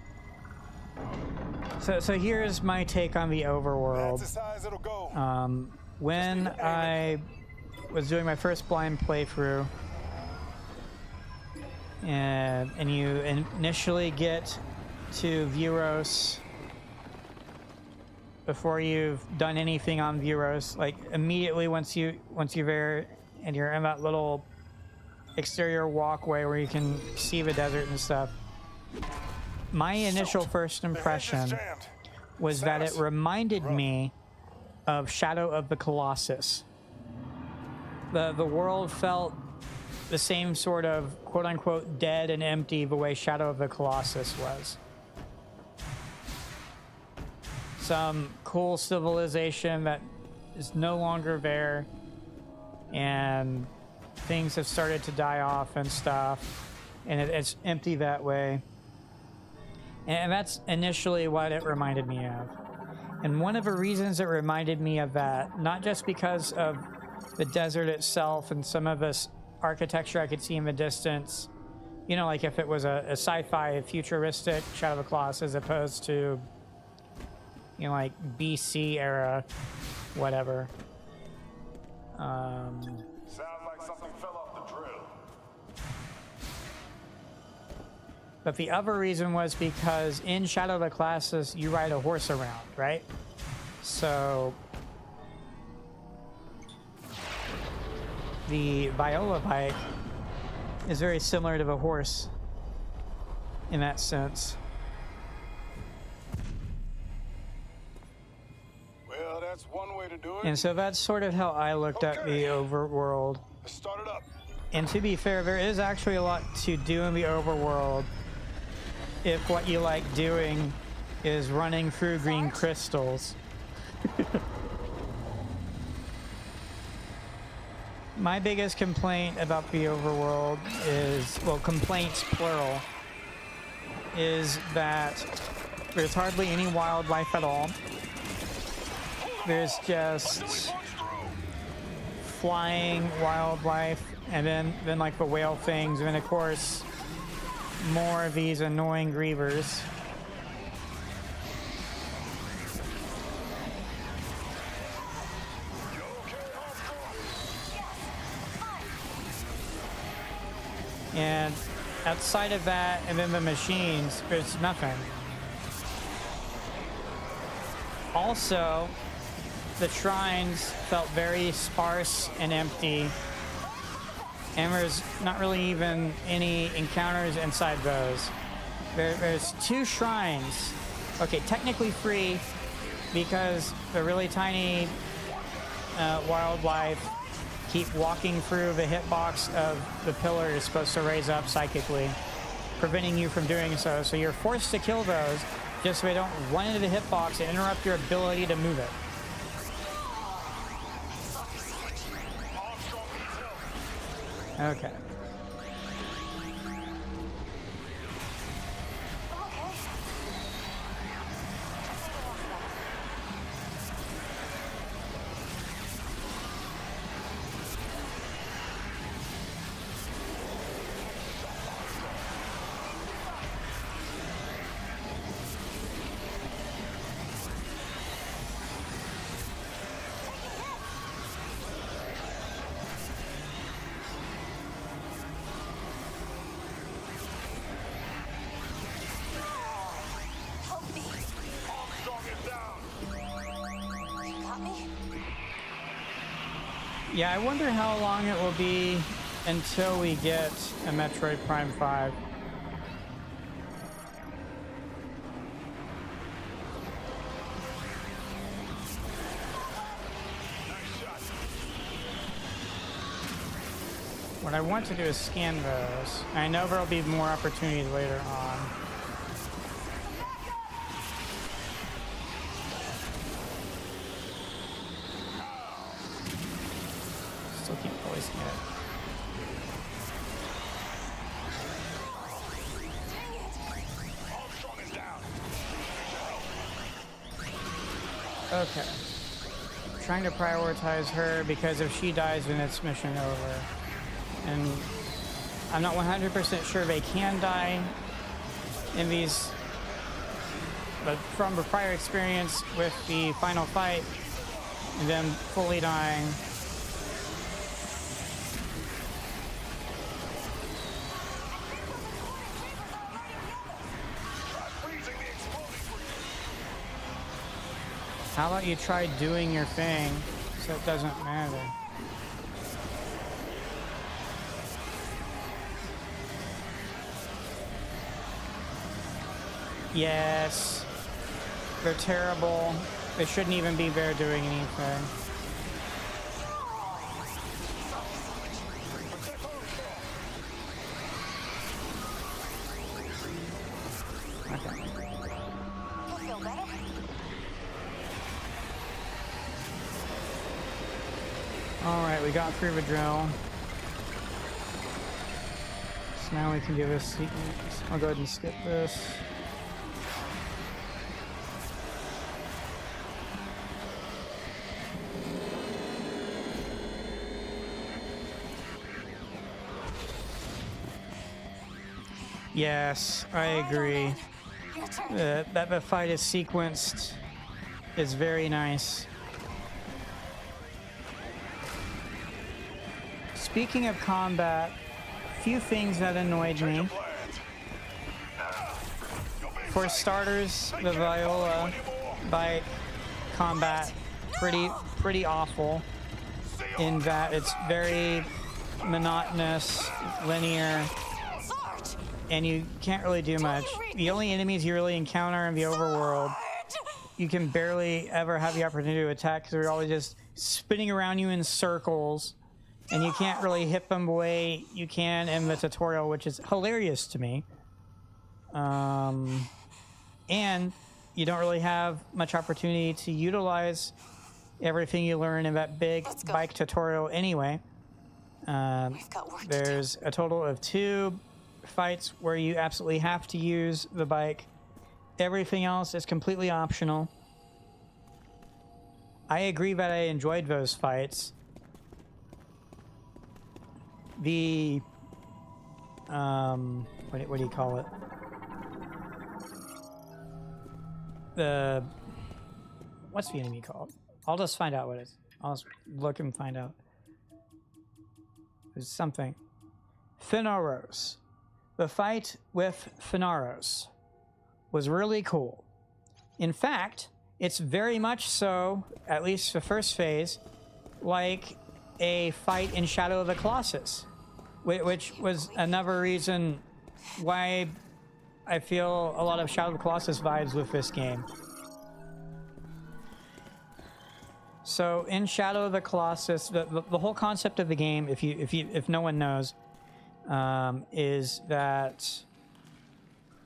So here's my take on the overworld. That's as high as it'll go. When I was doing my first blind playthrough, and you initially get to Vuros before you've done anything on Vuros, like immediately once you're there and you're in that little exterior walkway where you can see the desert and stuff, my initial first impression was that it reminded me of Shadow of the Colossus. The world felt the same sort of quote-unquote dead and empty the way Shadow of the Colossus was. Some cool civilization that is no longer there, and things have started to die off and stuff, and it's empty that way. And that's initially what it reminded me of. And one of the reasons it reminded me of that, not just because of the desert itself and some of this architecture I could see in the distance, you know, like if it was a sci-fi futuristic Shadow of the Colossus as opposed to, you know, like BC era, whatever. Sounds like something fell off the drill. But the other reason was because in Shadow of the Colossus, you ride a horse around, right? So the Viola bike is very similar to the horse in that sense. Well, that's one way to do it. And so that's sort of how I looked at the overworld. Let's start it up. And to be fair, there is actually a lot to do in the overworld if what you like doing is running through green crystals. My biggest complaint about the overworld is, well, complaints plural, is that there's hardly any wildlife at all. There's just flying wildlife, and then like the whale things, and then of course more of these annoying grievers. And outside of that, and then the machines, there's nothing. Also, the shrines felt very sparse and empty, and there's not really even any encounters inside those. There's 2 shrines. Okay, technically 3, because the really tiny wildlife keep walking through the hitbox of the pillar is supposed to raise up psychically, preventing you from doing so. So you're forced to kill those just so they don't run into the hitbox and interrupt your ability to move it. Okay. Yeah, I wonder how long it will be until we get a Metroid Prime 5. What I want to do is scan those. I know there'll be more opportunities later on. Still keep voicing it. Okay. I'm trying to prioritize her because if she dies, then it's mission over. And I'm not 100% sure they can die in these, but from the prior experience with the final fight and them fully dying, how about you try doing your thing so it doesn't matter? Yes, they're terrible. They shouldn't even be there doing anything. Okay. You feel better? Alright, we got through the drill. So now we can do this sequence. I'll go ahead and skip this. Yes, I agree. Your turn. That the fight is sequenced is very nice. Speaking of combat, a few things that annoyed me. For starters, the Viola bike combat pretty awful in that it's very monotonous, linear, and you can't really do much. The only enemies you really encounter in the overworld, you can barely ever have the opportunity to attack because they're always just spinning around you in circles, and you can't really hit them the way you can in the tutorial, which is hilarious to me. And you don't really have much opportunity to utilize everything you learn in that big Let's go. bike tutorial anyway. We've got work to do. There's a total of 2 fights where you absolutely have to use the bike. Everything else is completely optional. I agree that I enjoyed those fights. The what do you call it? The what's the enemy called? I'll just find out what it is. I'll just look and find out. There's something. Finaros. The fight with Finaros was really cool. In fact, it's very much so, at least the first phase, like a fight in Shadow of the Colossus, which was another reason why I feel a lot of Shadow of the Colossus vibes with this game. So in Shadow of the Colossus, the whole concept of the game, if no one knows, is that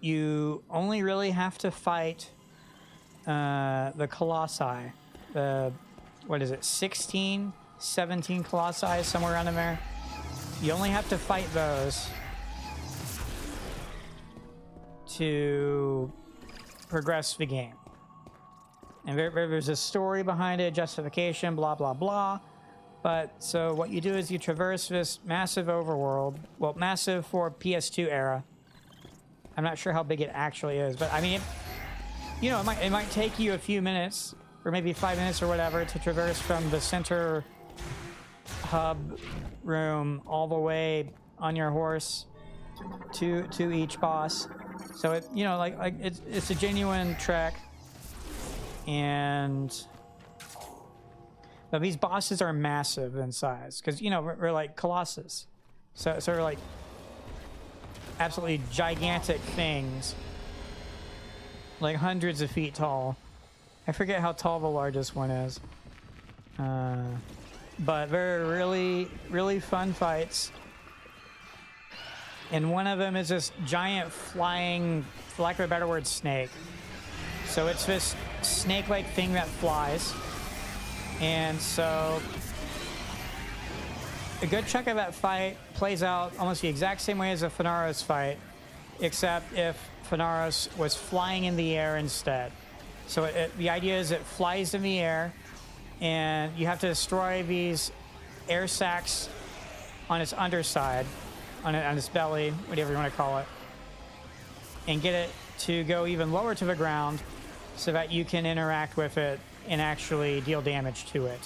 you only really have to fight the Colossi. What is it? 16, 17 Colossi, somewhere around in there. You only have to fight those to progress the game. And there's a story behind it, justification, blah, blah, blah. But so what you do is you traverse this massive overworld. Well, massive for PS2 era. I'm not sure how big it actually is, but I mean, it might take you a few minutes, or maybe 5 minutes or whatever, to traverse from the center hub room all the way on your horse to each boss. So it, it's a genuine trek. But these bosses are massive in size because we're like Colossus, so we're like absolutely gigantic things, like hundreds of feet tall. I forget how tall the largest one is, but they're really, really fun fights. And one of them is this giant flying, for lack of a better word, snake. So it's this snake-like thing that flies. And so a good chunk of that fight plays out almost the exact same way as a Finaros fight, except if Finaros was flying in the air instead. So the idea is it flies in the air, and you have to destroy these air sacs on its underside, on its belly, whatever you want to call it, and get it to go even lower to the ground so that you can interact with it and actually deal damage to it.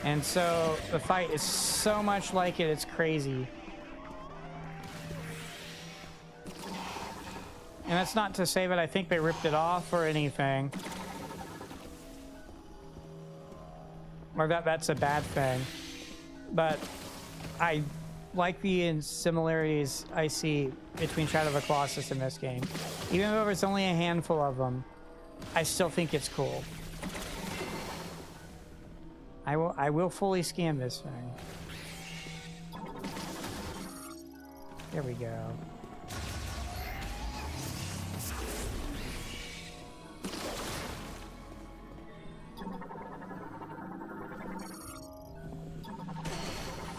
And so the fight is so much like it, it's crazy. And that's not to say that I think they ripped it off or anything, or that's a bad thing. But I like the similarities I see between Shadow of the Colossus and this game. Even though there's only a handful of them, I still think it's cool. I will fully scan this thing. There we go.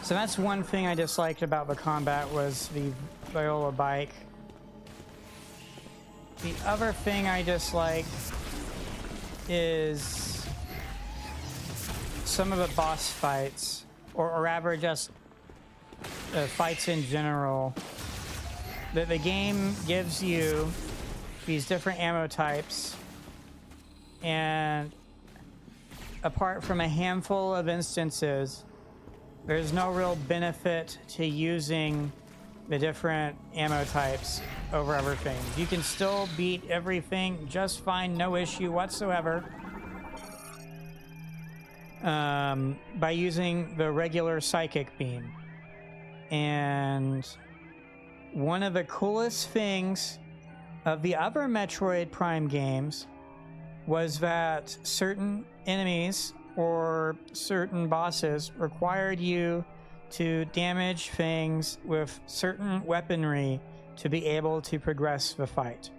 So that's one thing I disliked about the combat, was the Viola bike. The other thing I dislike is some of the boss fights, or rather just fights in general. The game gives you these different ammo types, and apart from a handful of instances, there's no real benefit to using the different ammo types over other things. You can still beat everything just fine, no issue whatsoever, by using the regular psychic beam. And one of the coolest things of the other Metroid Prime games was that certain enemies or certain bosses required you to damage things with certain weaponry to be able to progress the fight.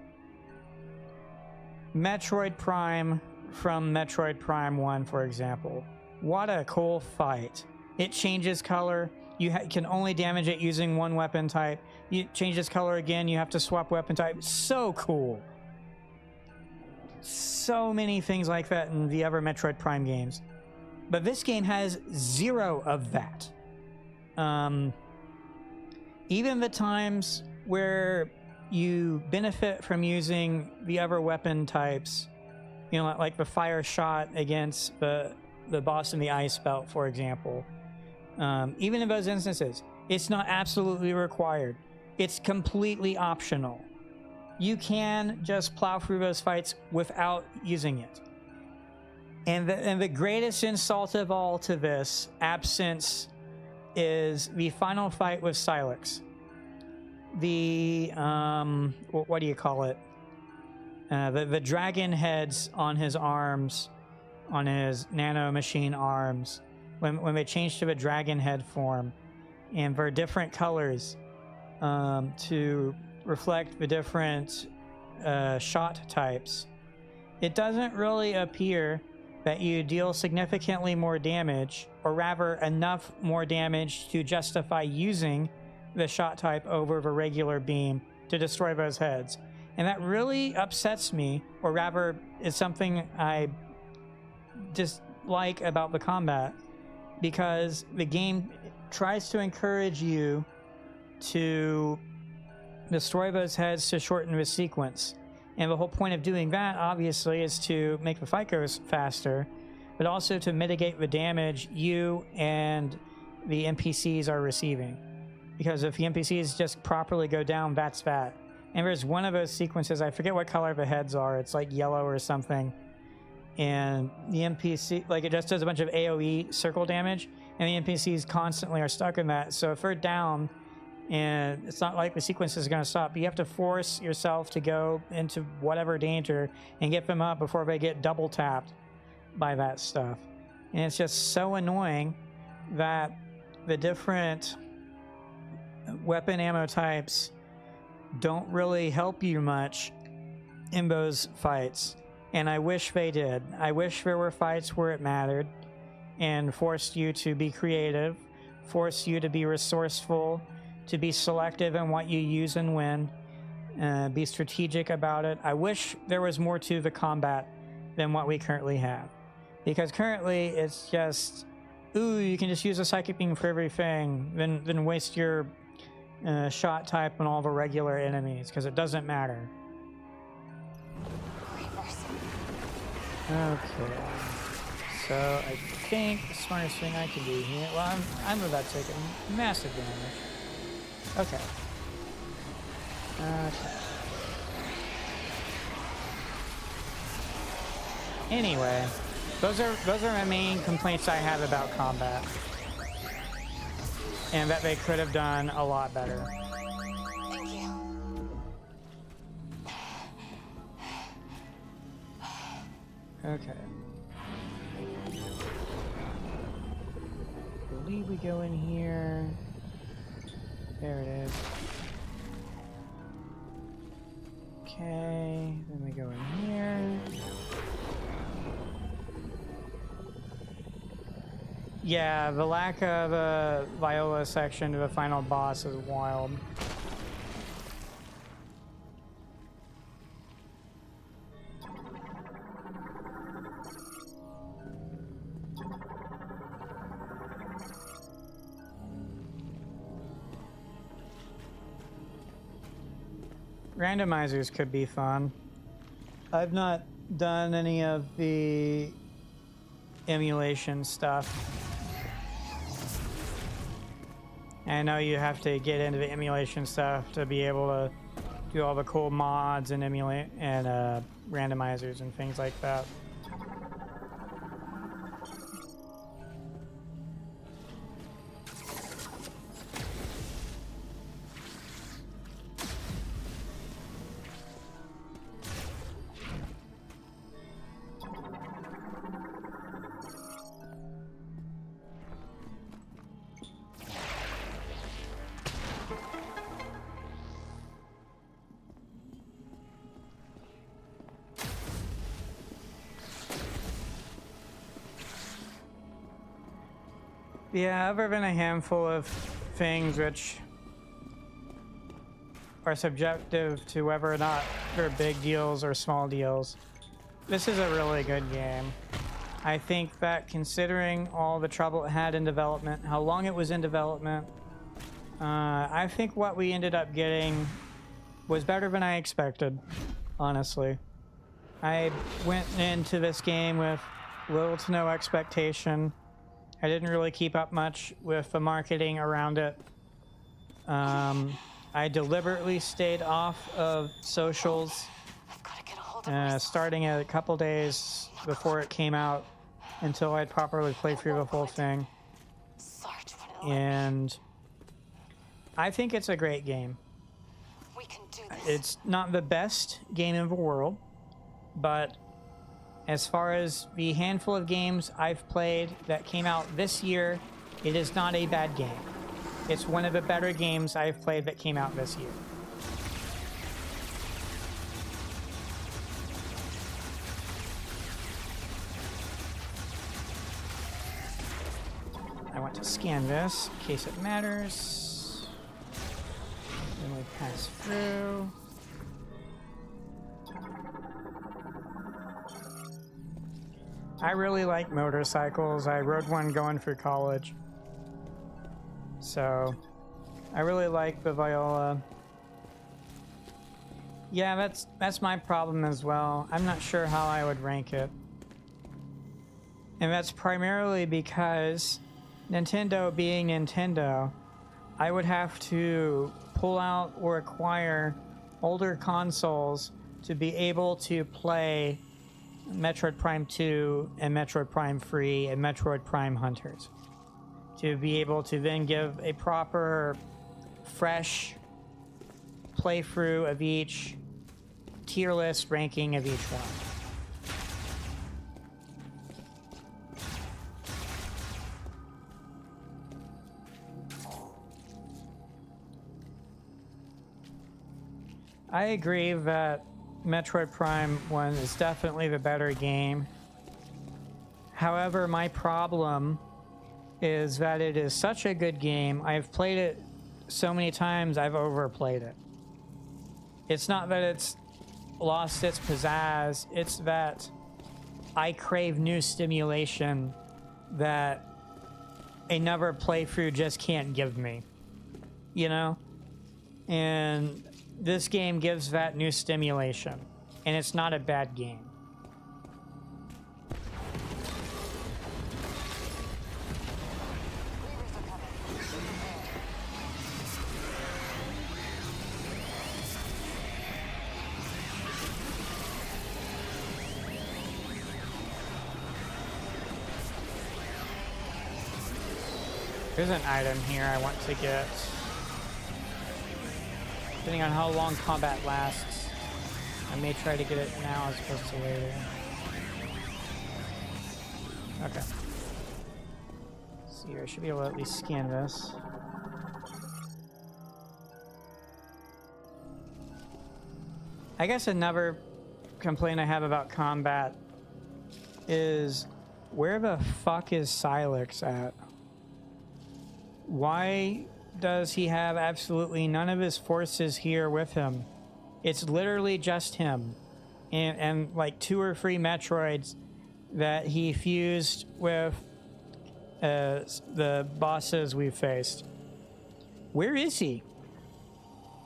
Metroid Prime from Metroid Prime 1, for example. What a cool fight. It changes color. You can only damage it using one weapon type. It changes color again. You have to swap weapon type. So cool. So many things like that in the other Metroid Prime games. But this game has zero of that. Even the times where you benefit from using the other weapon types, you know, like the fire shot against the boss in the ice belt, for example. Even in those instances, it's not absolutely required. It's completely optional. You can just plow through those fights without using it. And the greatest insult of all to this absence is the final fight with Silex. The what do you call it? The dragon heads on his arms, on his nano machine arms, when they change to a dragon head form, and for different colors to reflect the different shot types. It doesn't really appear that you deal significantly more damage, or rather enough more damage to justify using the shot type over the regular beam to destroy those heads. And that really upsets me, or rather is something I dislike about the combat, because the game tries to encourage you to destroy those heads to shorten the sequence. And the whole point of doing that, obviously, is to make the fight go faster, but also to mitigate the damage you and the NPCs are receiving. Because if the NPCs just properly go down, that's that. And there's one of those sequences, I forget what color the heads are, it's like yellow or something. And the NPC, like, it just does a bunch of AoE circle damage, and the NPCs constantly are stuck in that. So if they're down, and it's not like the sequence is going to stop, you have to force yourself to go into whatever danger and get them up before they get double tapped by that stuff. And it's just so annoying that the different weapon ammo types don't really help you much in those fights. And I wish they did. I wish there were fights where it mattered and forced you to be creative, forced you to be resourceful, to be selective in what you use and when, be strategic about it. I wish there was more to the combat than what we currently have. Because currently it's just, ooh, you can just use a psychic beam for everything, then waste your shot type on all the regular enemies, because it doesn't matter. Okay. So I think the smartest thing I can do here, well, I'm about to take a massive damage. Okay. Anyway, those are my main complaints I have about combat, and that they could have done a lot better. Thank you. Okay. I believe we go in here. There it is. Okay, then we go in here. Yeah, the lack of a Viola section to the final boss is wild. Randomizers could be fun. I've not done any of the emulation stuff. I know you have to get into the emulation stuff to be able to do all the cool mods and emulate and randomizers and things like that. Yeah, other than a handful of things which are subjective to whether or not they're big deals or small deals, this is a really good game. I think that considering all the trouble it had in development, how long it was in development, I think what we ended up getting was better than I expected, honestly. I went into this game with little to no expectation. I didn't really keep up much with the marketing around it. I deliberately stayed off of socials, I've got to get a hold of her. starting a couple days before it came out until I'd properly played through the whole thing. Sarge wouldn't let me. And I think it's a great game. We can do this. It's not the best game in the world, but as far as the handful of games I've played that came out this year, it is not a bad game. It's one of the better games I've played that came out this year. I want to scan this in case it matters. Then we pass through. I really like motorcycles. I rode one going through college. So, I really like the Viola. Yeah, that's my problem as well. I'm not sure how I would rank it. And that's primarily because Nintendo being Nintendo, I would have to pull out or acquire older consoles to be able to play Metroid Prime 2 and Metroid Prime 3 and Metroid Prime Hunters, to be able to then give a proper, fresh playthrough of each, tier list ranking of each one. I agree that Metroid Prime 1 is definitely the better game. However, my problem is that it is such a good game. I've played it so many times, I've overplayed it. It's not that it's lost its pizzazz, it's that I crave new stimulation that another playthrough just can't give me. You know? And this game gives that new stimulation, and it's not a bad game. There's an item here I want to get. Depending on how long combat lasts, I may try to get it now as opposed to later. Okay. Let's see here, I should be able to at least scan this. I guess another complaint I have about combat is, where the fuck is Silex at? Why does he have absolutely none of his forces here with him? It's literally just him and like 2 or 3 Metroids that he fused with the bosses we've faced. Where is he?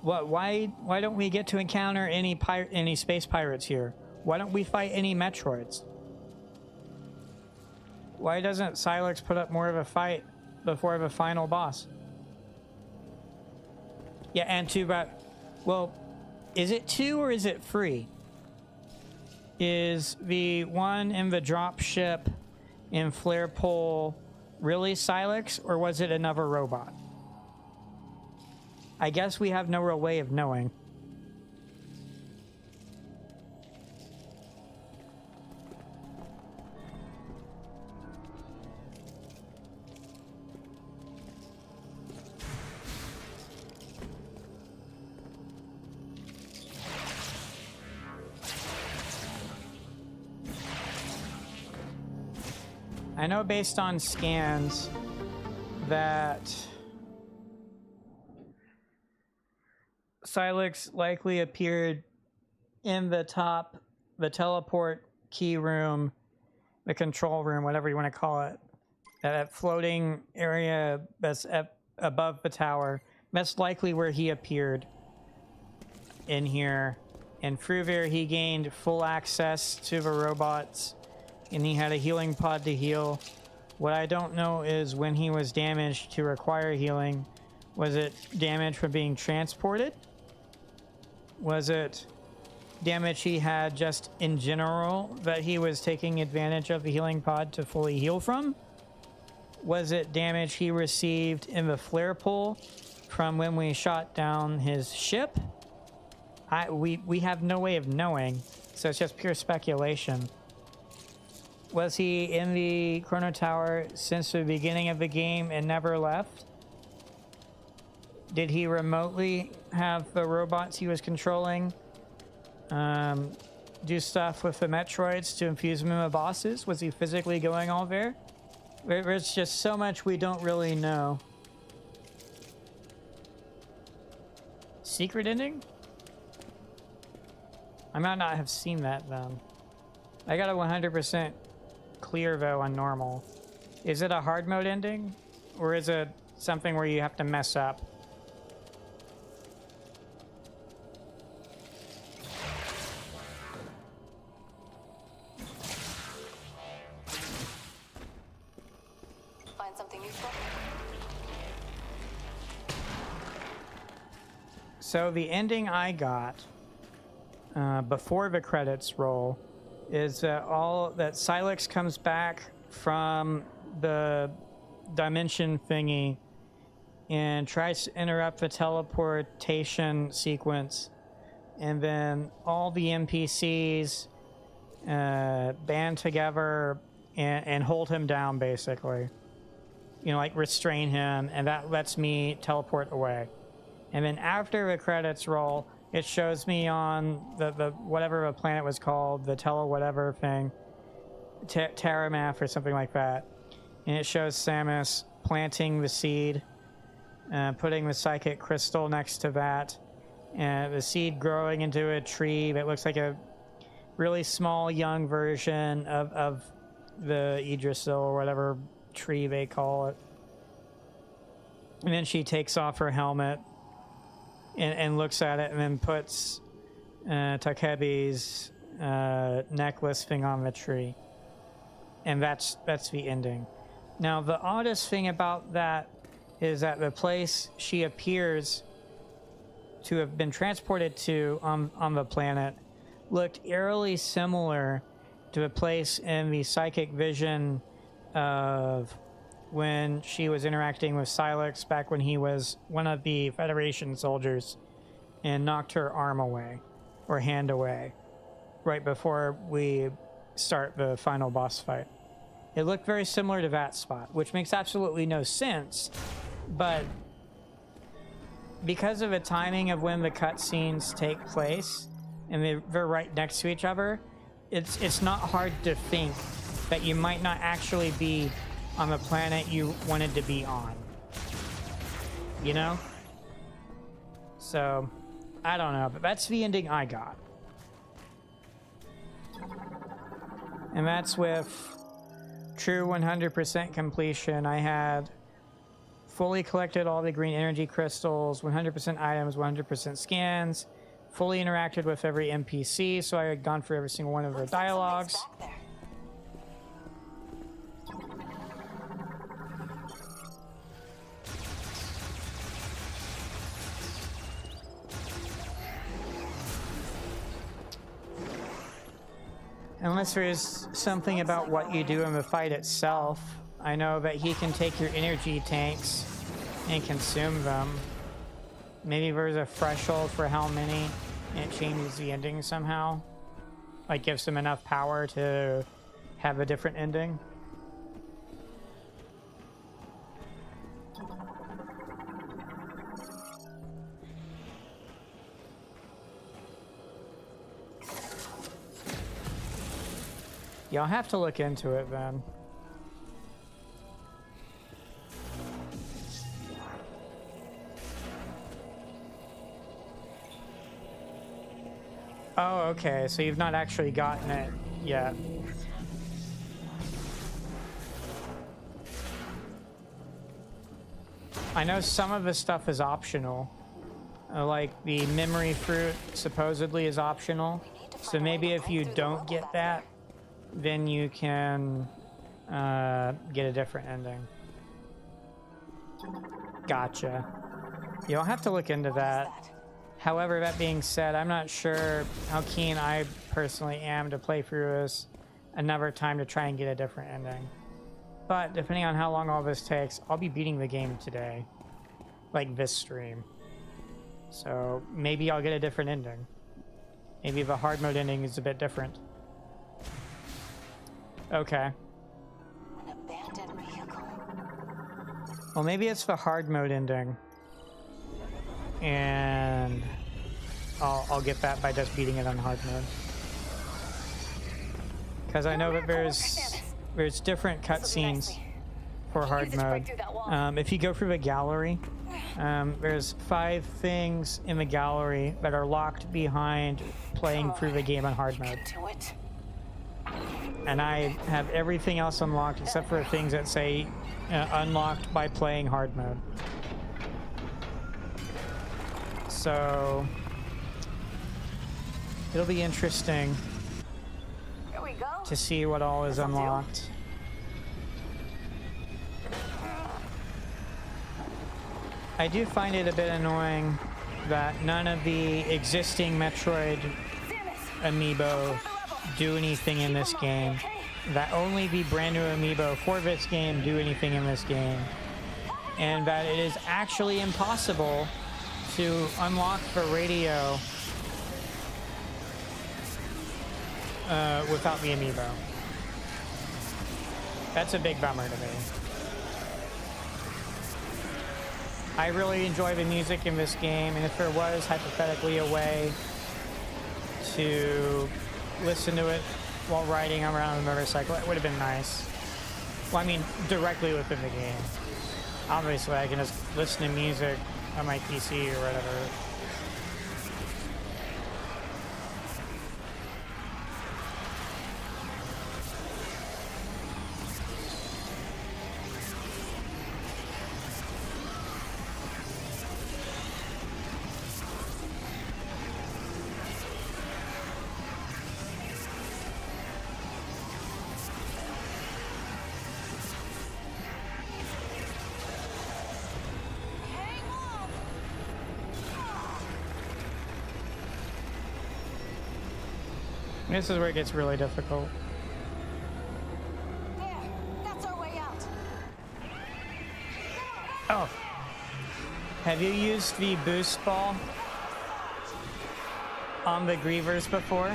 What? Why don't we get to encounter any space pirates here? Why don't we fight any Metroids? Why doesn't Silex put up more of a fight before the final boss? Yeah, and 2, but, well, is it 2 or is it 3? Is the one in the drop ship in Flare Pole really Silex, or was it another robot? I guess we have no real way of knowing. I know based on scans, that Silex likely appeared in the teleport key room, the control room, whatever you want to call it, that floating area that's above the tower. That's likely where he appeared in here. And through there, he gained full access to the robots, and he had a healing pod to heal. What I don't know is when he was damaged to require healing, was it damage from being transported? Was it damage he had just in general that he was taking advantage of the healing pod to fully heal from? Was it damage he received in the flare pool from when we shot down his ship? We have no way of knowing, so it's just pure speculation. Was he in the Chrono Tower since the beginning of the game and never left? Did he remotely have the robots he was controlling do stuff with the Metroids to infuse them in the bosses? Was he physically going all there? There's just so much we don't really know. Secret ending? I might not have seen that then. I got a 100% clear though on normal. Is it a hard mode ending? Or is it something where you have to mess up? Find something useful? So the ending I got before the credits roll is that Silex comes back from the dimension thingy and tries to interrupt the teleportation sequence, and then all the NPCs band together and hold him down, basically. You know, like restrain him, and that lets me teleport away. And then after the credits roll, it shows me on the whatever the planet was called, the tele whatever thing, Terramath or something like that. And it shows Samus planting the seed, putting the psychic crystal next to that, and the seed growing into a tree that looks like a really small young version of the Yggdrasil or whatever tree they call it. And then she takes off her helmet and looks at it, and then puts Takebi's necklace thing on the tree. And that's the ending. Now, the oddest thing about that is that the place she appears to have been transported to on the planet looked eerily similar to a place in the psychic vision of when she was interacting with Silex back when he was one of the Federation soldiers and knocked her arm away or hand away right before we start the final boss fight. It looked very similar to that spot, which makes absolutely no sense, but because of the timing of when the cutscenes take place and they're right next to each other, it's not hard to think that you might not actually be on the planet you wanted to be on. You know? So, I don't know, but that's the ending I got. And that's with true 100% completion. I had fully collected all the green energy crystals, 100% items, 100% scans, fully interacted with every NPC, so I had gone through every single one of their dialogues. Unless there's something about what you do in the fight itself. I know that he can take your energy tanks and consume them. Maybe there's a threshold for how many, and it changes the ending somehow. Like gives him enough power to have a different ending. Yeah, I'll have to look into it then. Oh, okay. So you've not actually gotten it yet. I know some of this stuff is optional. Like the memory fruit supposedly is optional. So maybe if you don't get that, then you can get a different ending. Gotcha. You'll have to look into that. However, that being said, I'm not sure how keen I personally am to play through this another time to try and get a different ending. But depending on how long all this takes, I'll be beating the game today. Like this stream. So maybe I'll get a different ending. Maybe the hard mode ending is a bit different. Okay. An abandoned vehicle. Well, maybe it's the hard mode ending. And I'll get that by just beating it on hard mode. Because I know that there's different cutscenes for hard mode. If you go through the gallery, there's 5 things in the gallery that are locked behind playing through the game on hard mode. And I have everything else unlocked except for the things that say unlocked by playing hard mode. So it'll be interesting to see what all is unlocked. I do find it a bit annoying that none of the existing Metroid amiibo do anything in this game. That only the brand new amiibo for this game do anything in this game. And that it is actually impossible to unlock the radio without the amiibo. That's a big bummer to me. I really enjoy the music in this game, and if there was hypothetically a way to listen to it while riding around a motorcycle, it would have been nice. Well, I mean, directly within the game. Obviously, I can just listen to music on my PC or whatever. This is where it gets really difficult. There, that's our way out. Oh. Have you used the boost ball on the Grievers before?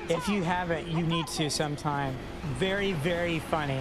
If you haven't, you need to sometime. Very, very funny.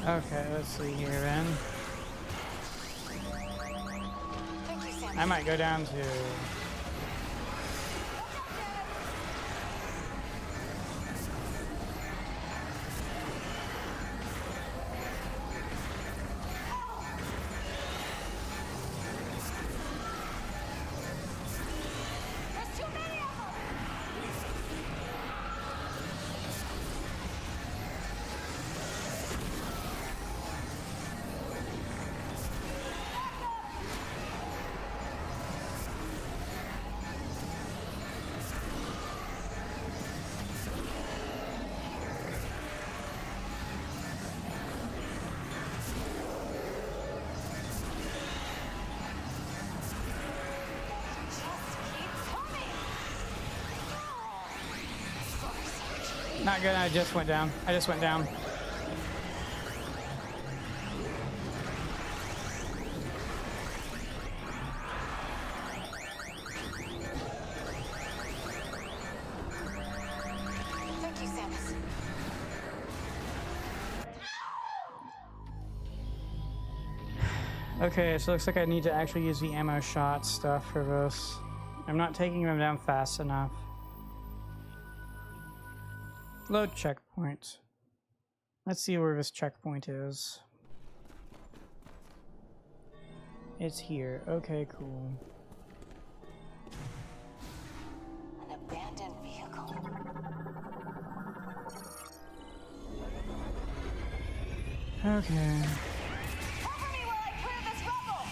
Okay, let's see here then. Thank you, Sam. I might go down to... There's too many of them! Just keep coming! Not good, I just went down. I just went down. Thank you, Samus. Okay, so it looks like I need to actually use the ammo shot stuff for this. I'm not taking them down fast enough. Load checkpoint. Let's see where this checkpoint is. It's here. Okay, cool. An abandoned vehicle. Okay. Cover me while I clear this rubble!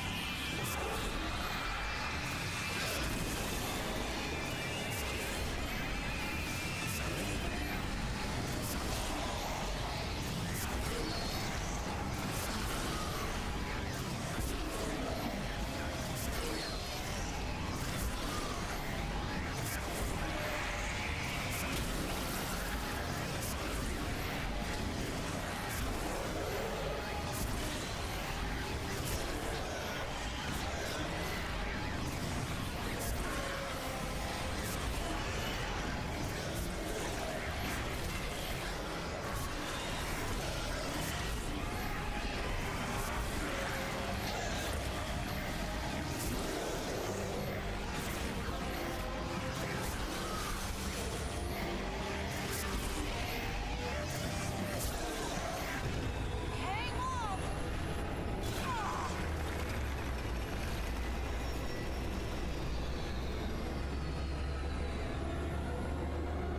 Hang on!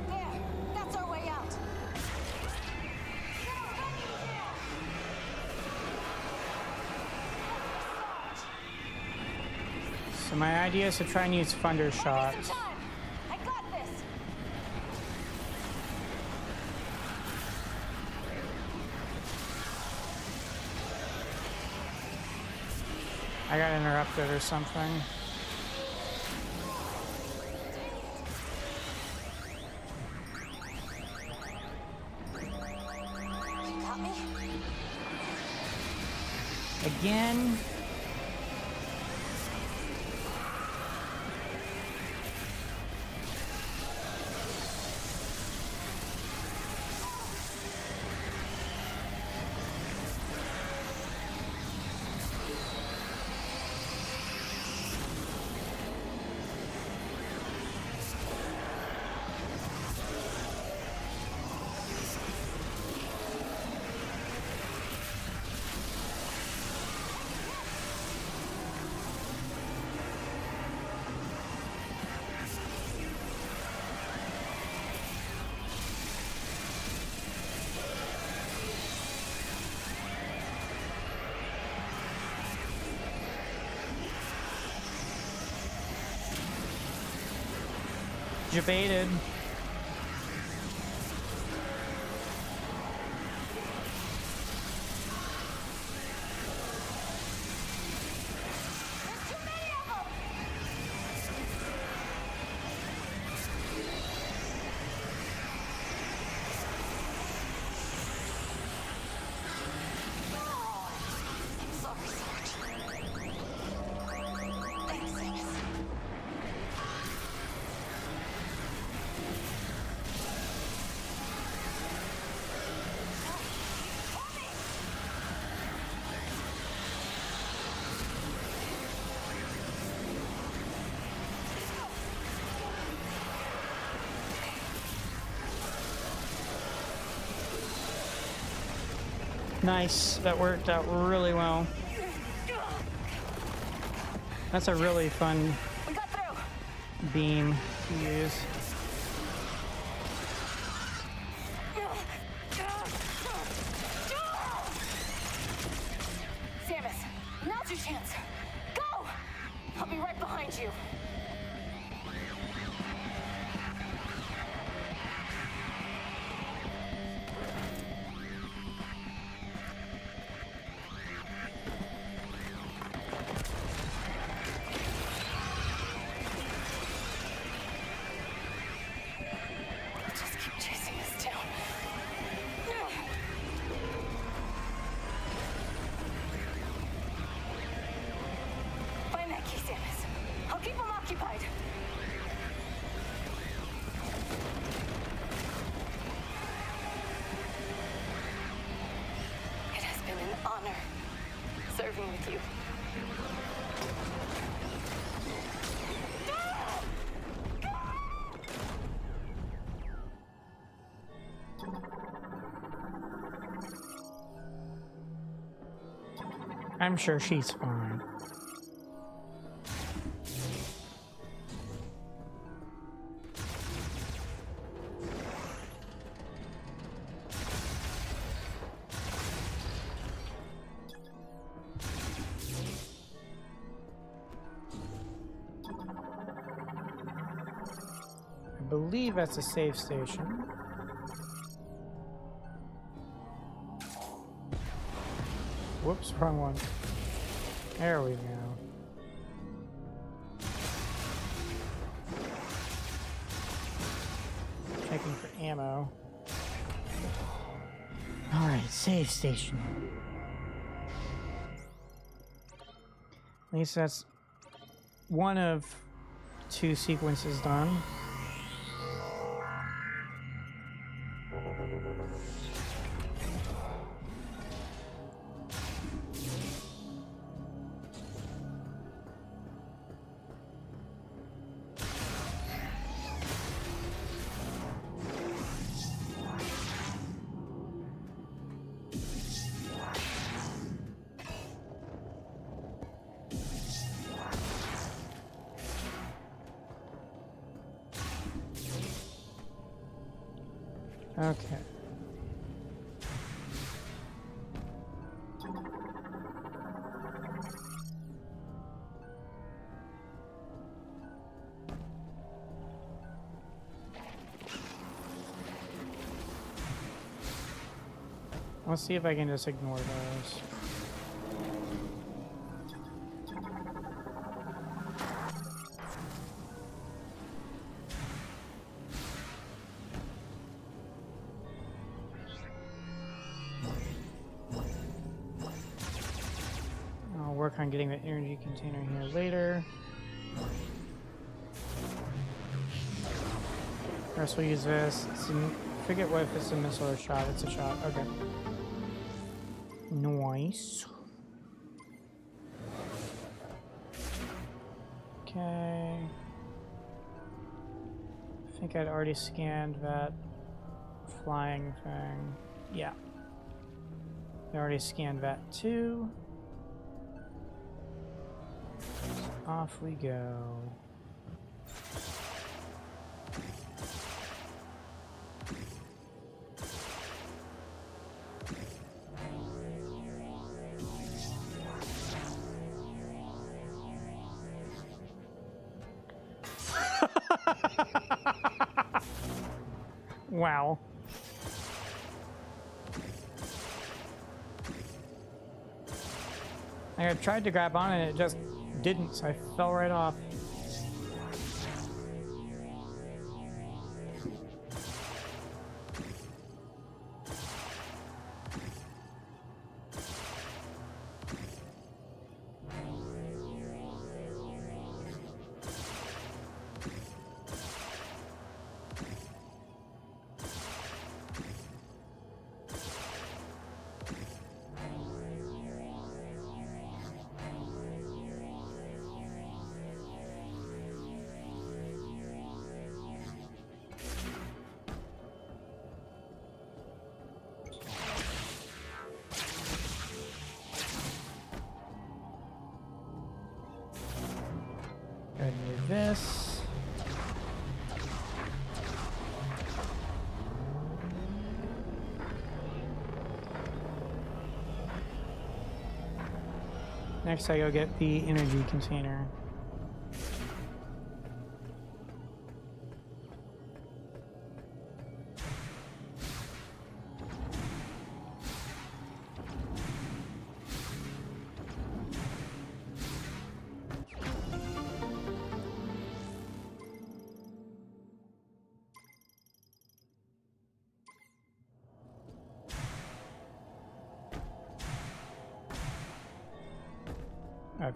There! That's our way out! So my idea is to try and use thunder shot. Some time! I got this! I got interrupted or something. You got me? Again? Debated. There's too many of them! I'm sorry, Sarge. Thanks, Samus. Nice. That worked out really well. That's a really fun We got through. beam to use. Samus, now's your chance. Go! I'll be right behind you. Just keep chasing us down. Find that key, Samus. I'll keep them occupied. It has been an honor serving with you. I'm sure she's fine. I believe that's a safe station. Whoops, wrong one. There we go. Checking for ammo. Alright, save station. At least that's one of 2 sequences done. Okay. Let's see if I can just ignore those. I'll work on getting the energy container here later. First we'll use this. I forget what if it's a missile or a shot. It's a shot. Okay. Nice. Okay. I think I'd already scanned that flying thing. Yeah. I already scanned that too. Off we go. Wow. I tried to grab on and it just didn't, so I fell right off. Next I go get the energy container. Okay.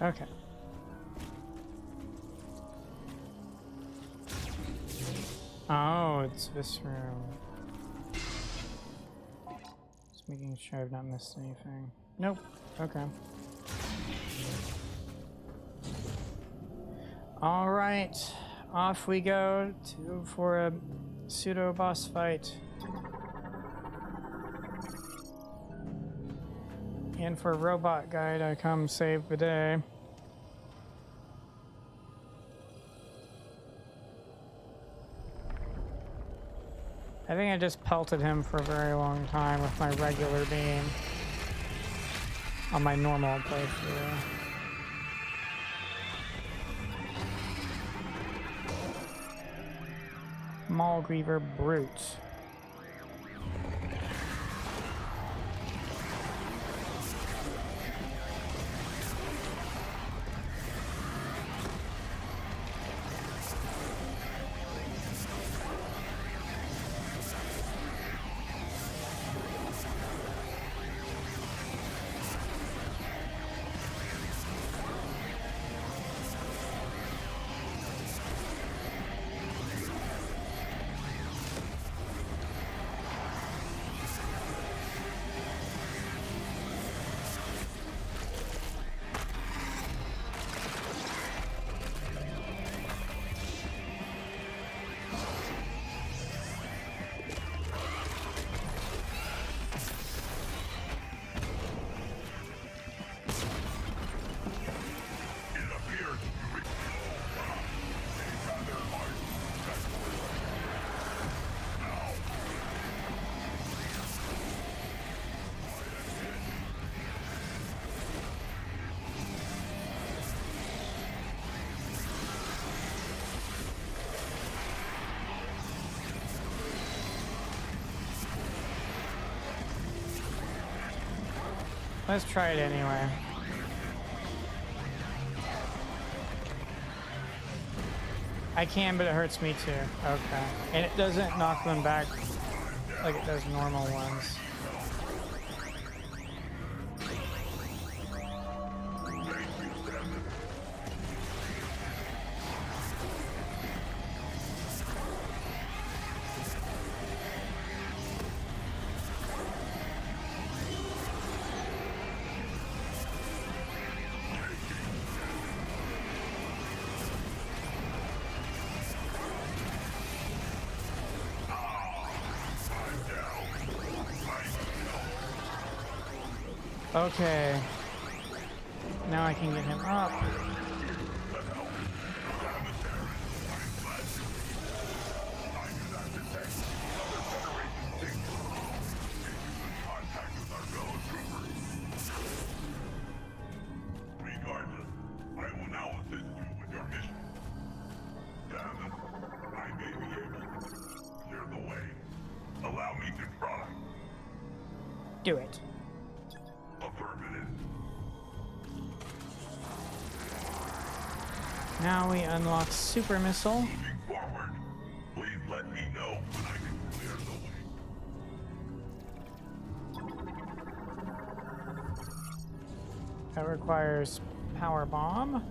Okay. Oh, it's this room. Just making sure I've not missed anything. Nope. Okay. All right, off we go for a pseudo boss fight. And for robot guy to come save the day. I think I just pelted him for a very long time with my regular beam on my normal playthrough. Maulgriever Brute. Let's try it anyway. I can, but it hurts me too. Okay. And it doesn't knock them back like it does normal ones. Okay. Now I can get him up. Regardless, I will now assist you with your mission. Damn it, I may be able to clear the way. Allow me to try. Do it. Affirmative. Now we unlock Super Missile. Moving forward, please let me know when I can clear the way. That requires Power Bomb.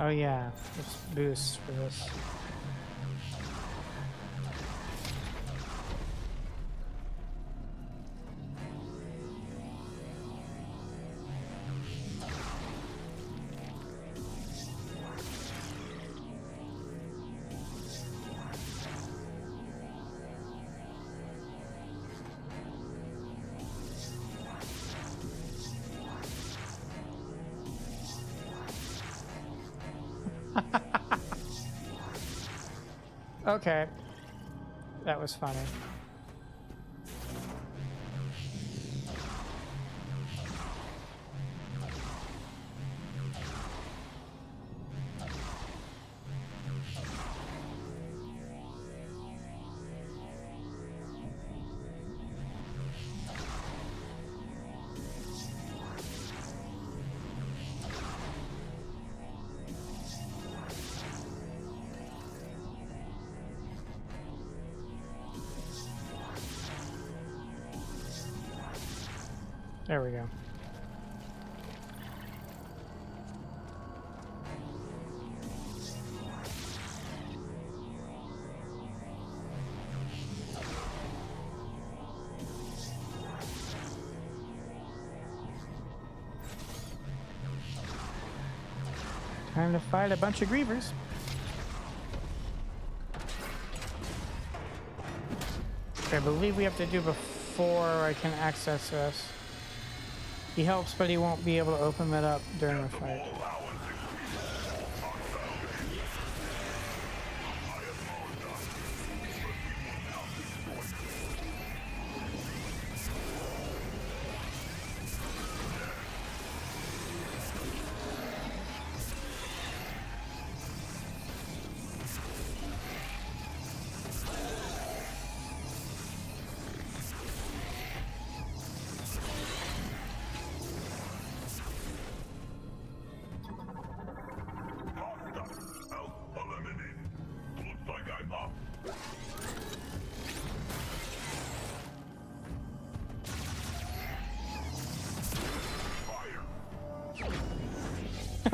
Oh yeah, it's boost for this. Okay. That was funny. There we go. Time to fight a bunch of grievers. I believe we have to do before I can access this. He helps, but he won't be able to open it up during the fight.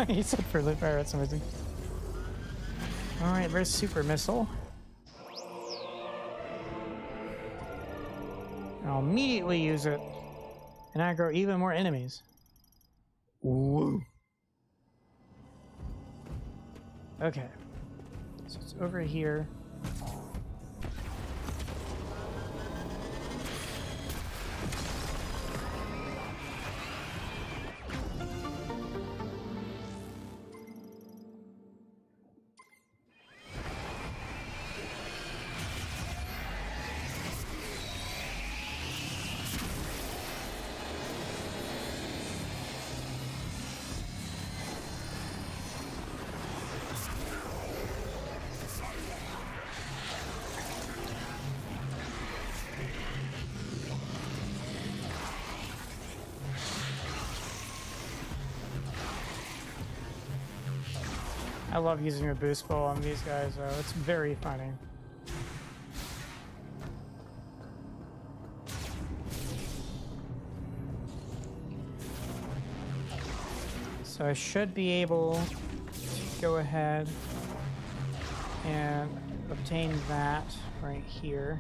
He said for the fire, that's amazing. Alright, there's super missile. I'll immediately use it and aggro even more enemies. Woo. Okay. So it's over here. I love using a boost bow on these guys, though. It's very funny. So I should be able to go ahead and obtain that right here.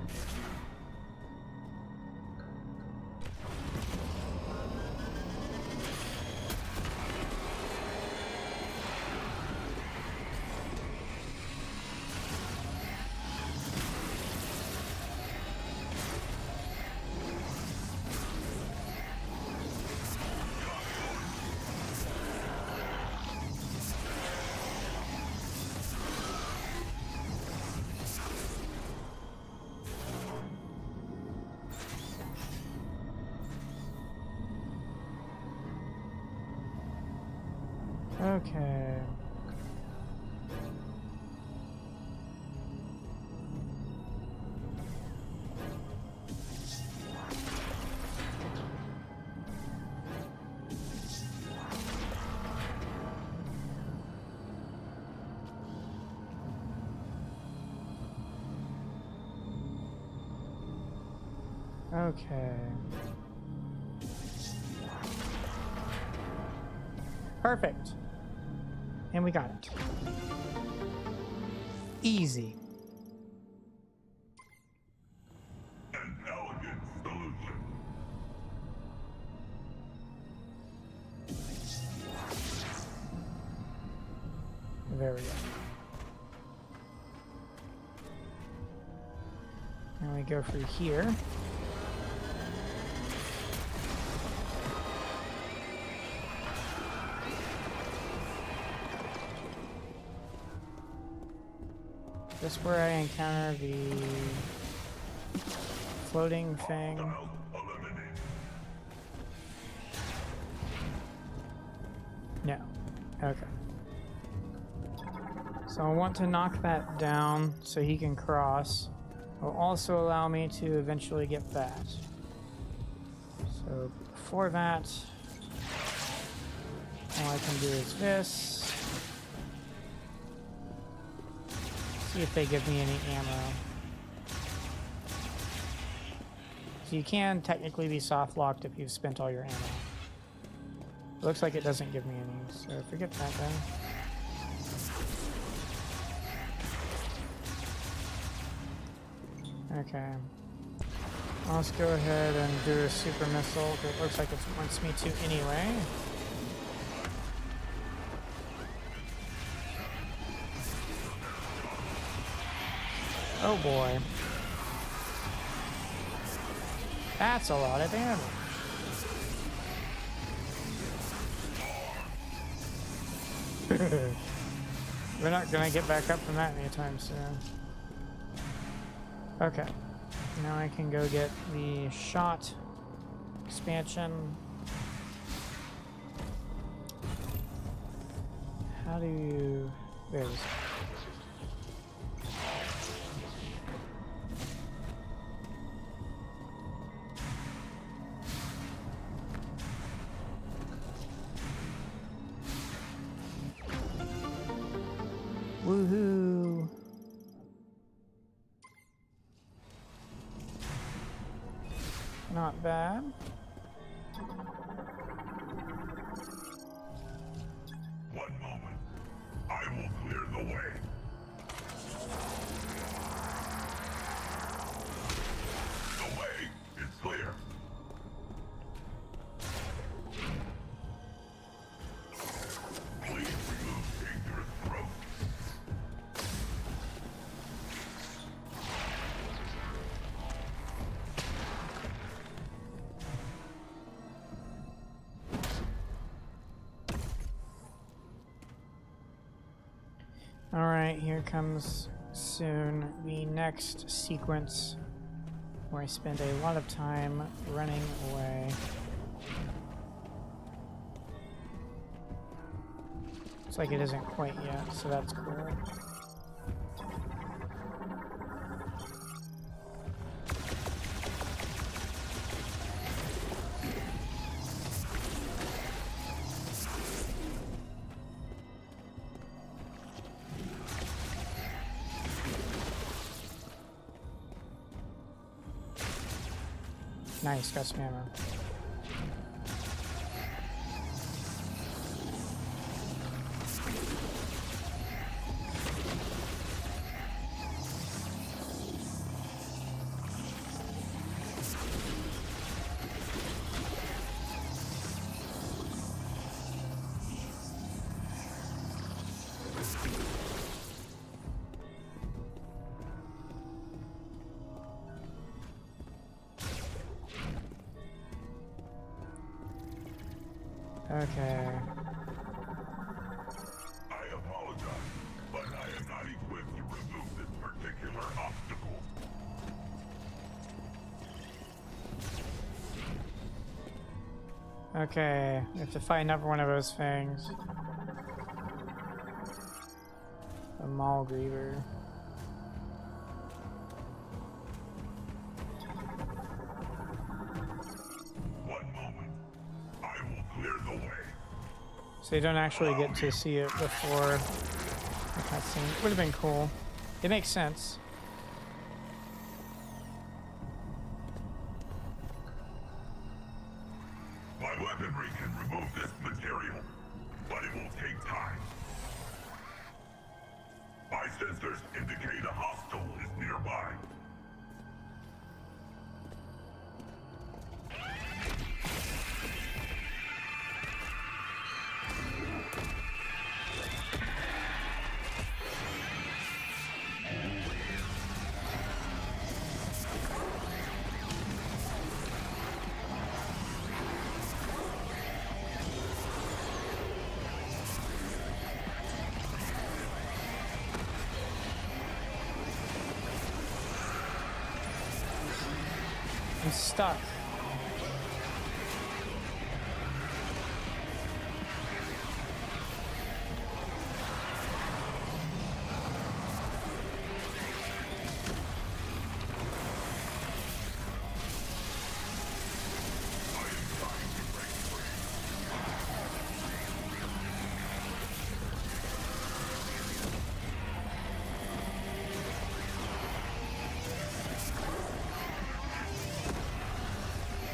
Okay. Okay. Perfect. And we got it. Easy. An elegant solution. There we go. And we go through here. This is where I encounter the floating thing. No. Okay. So I want to knock that down so he can cross. It will also allow me to eventually get that. So before that, all I can do is this. See if they give me any ammo. So you can technically be soft locked if you've spent all your ammo. It looks like it doesn't give me any, so forget that then. Okay. Let's go ahead and do a super missile, because it looks like it wants me to anyway. Oh boy. That's a lot of damage. We're not gonna get back up from that anytime soon. Okay. Now I can go get the shot expansion. How do you... There it is. Woohoo! Not bad. One moment. I will clear the way. The way is clear. Please remove dangerous growth. Alright, here comes soon the next sequence where I spend a lot of time running away. Looks like it isn't quite yet, so that's cool. Nice, got some ammo. Okay. I apologize, but I am not equipped to remove this particular obstacle. Okay, we have to fight another one of those things. A Maul Griever. So you don't actually get to see it before the cutscene. Would have been cool. It makes sense. My weaponry can remove this material, but it will take time. sensors indicate a hostile is nearby. I'm stuck.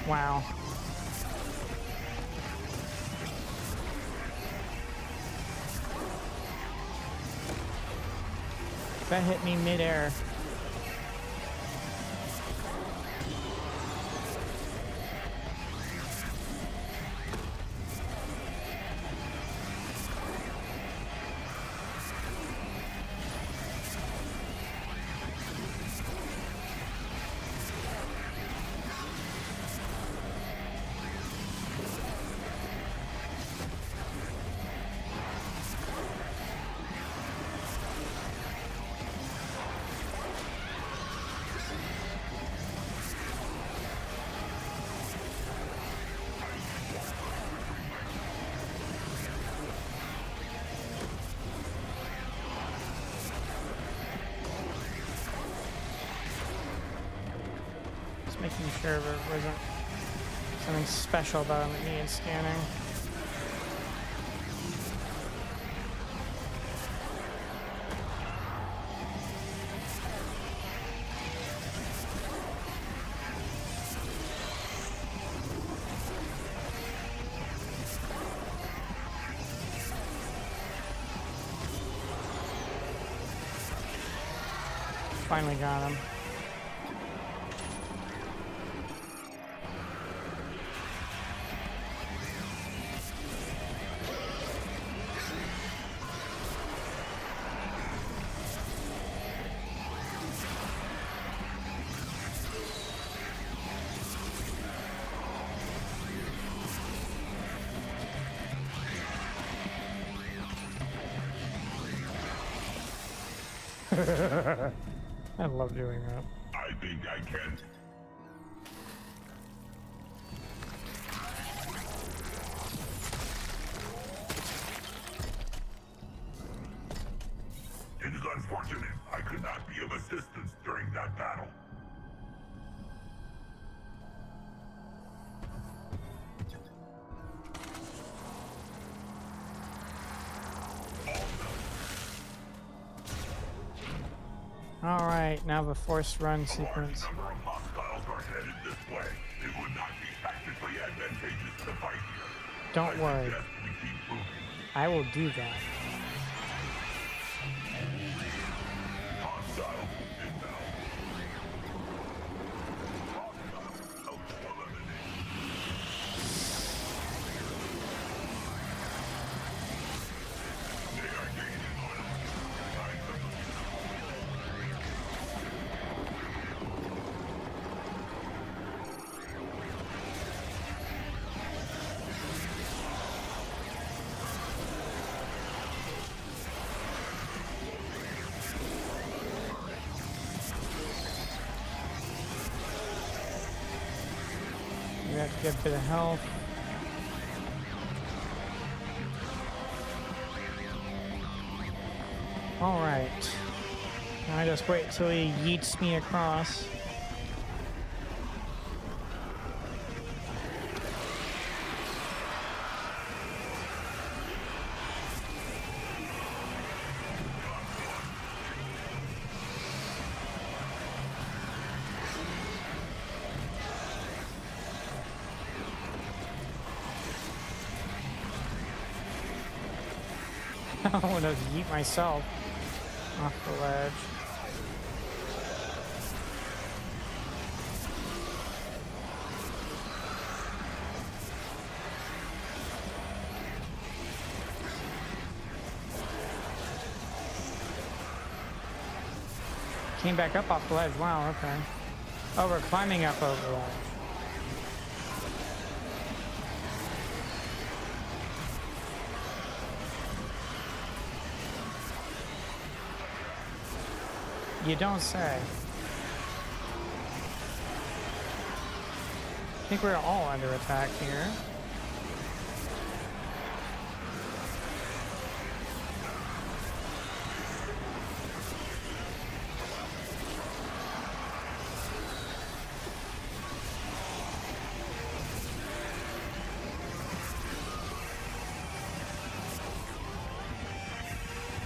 Wow. That hit me midair. Making sure there wasn't something special about him that needed scanning. Finally got him. I love doing that. I think I can. It is unfortunate I could not be of assistance during that battle. Alright, now the forced run sequence. A large number of hostiles are headed this way. It would not be tactically advantageous to fight here. Don't worry. Suggest we keep moving. I will do that. Hostile inbound. Hostile eliminated. They are gaining on us. Time to move. We have to get a bit of health. Alright. Now I just wait till he yeets me across. I want to yeet myself. off the ledge. Came back up off the ledge. Wow, okay. Oh, we're climbing up over the ledge. You don't say. I think we're all under attack here.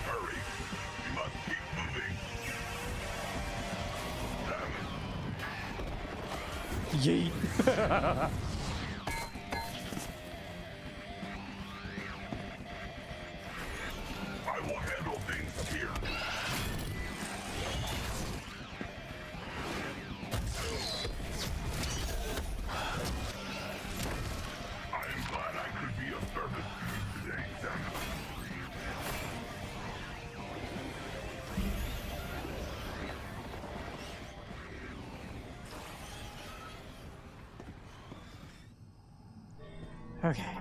Hurry. We must keep moving. Yeet. I will handle things here. I am glad I could be of service to you today, Samus. Okay.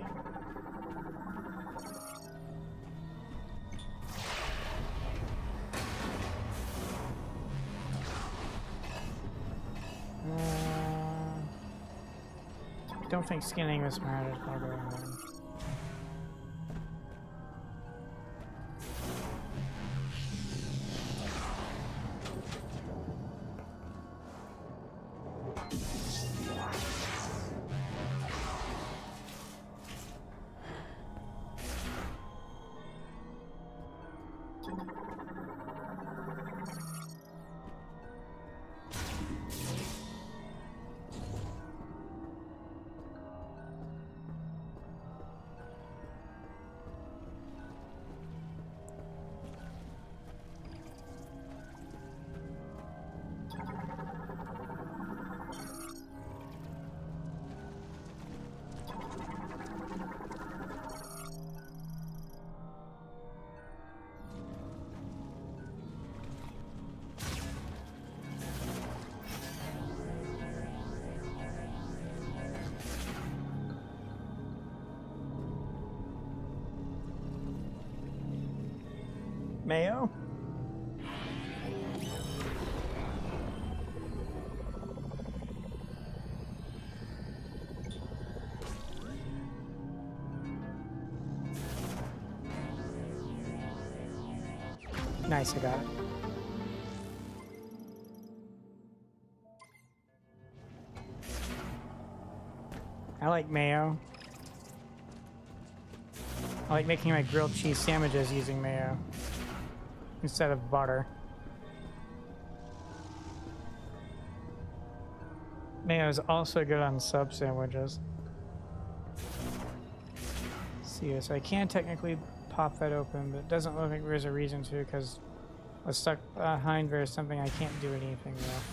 Don't think skinning this matters. I'll go ahead. Mayo? Nice, I got it. I like mayo. I like making my grilled cheese sandwiches using mayo instead of butter. Mayo is also good on sub sandwiches. See, so I can technically pop that open, but it doesn't look like there's a reason to because I was stuck behind there's something I can't do anything with.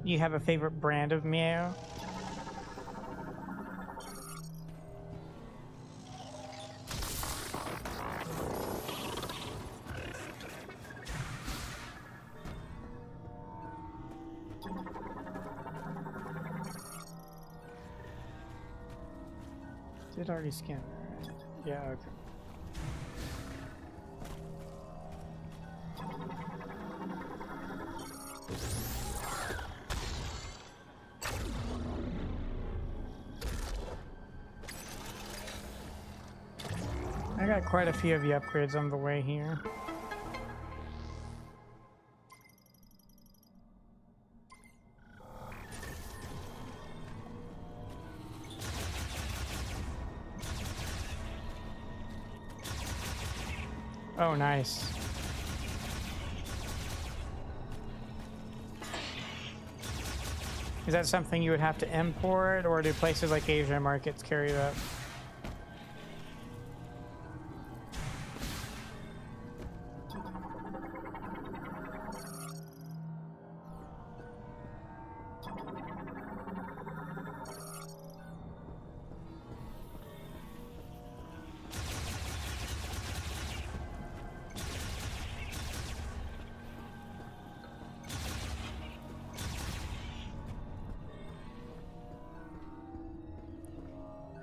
You have a favorite brand of mayo? Did already scan that, right? Yeah, okay. I got quite a few of the upgrades on the way here. Oh, nice. Is that something you would have to import, or do places like Asian markets carry that?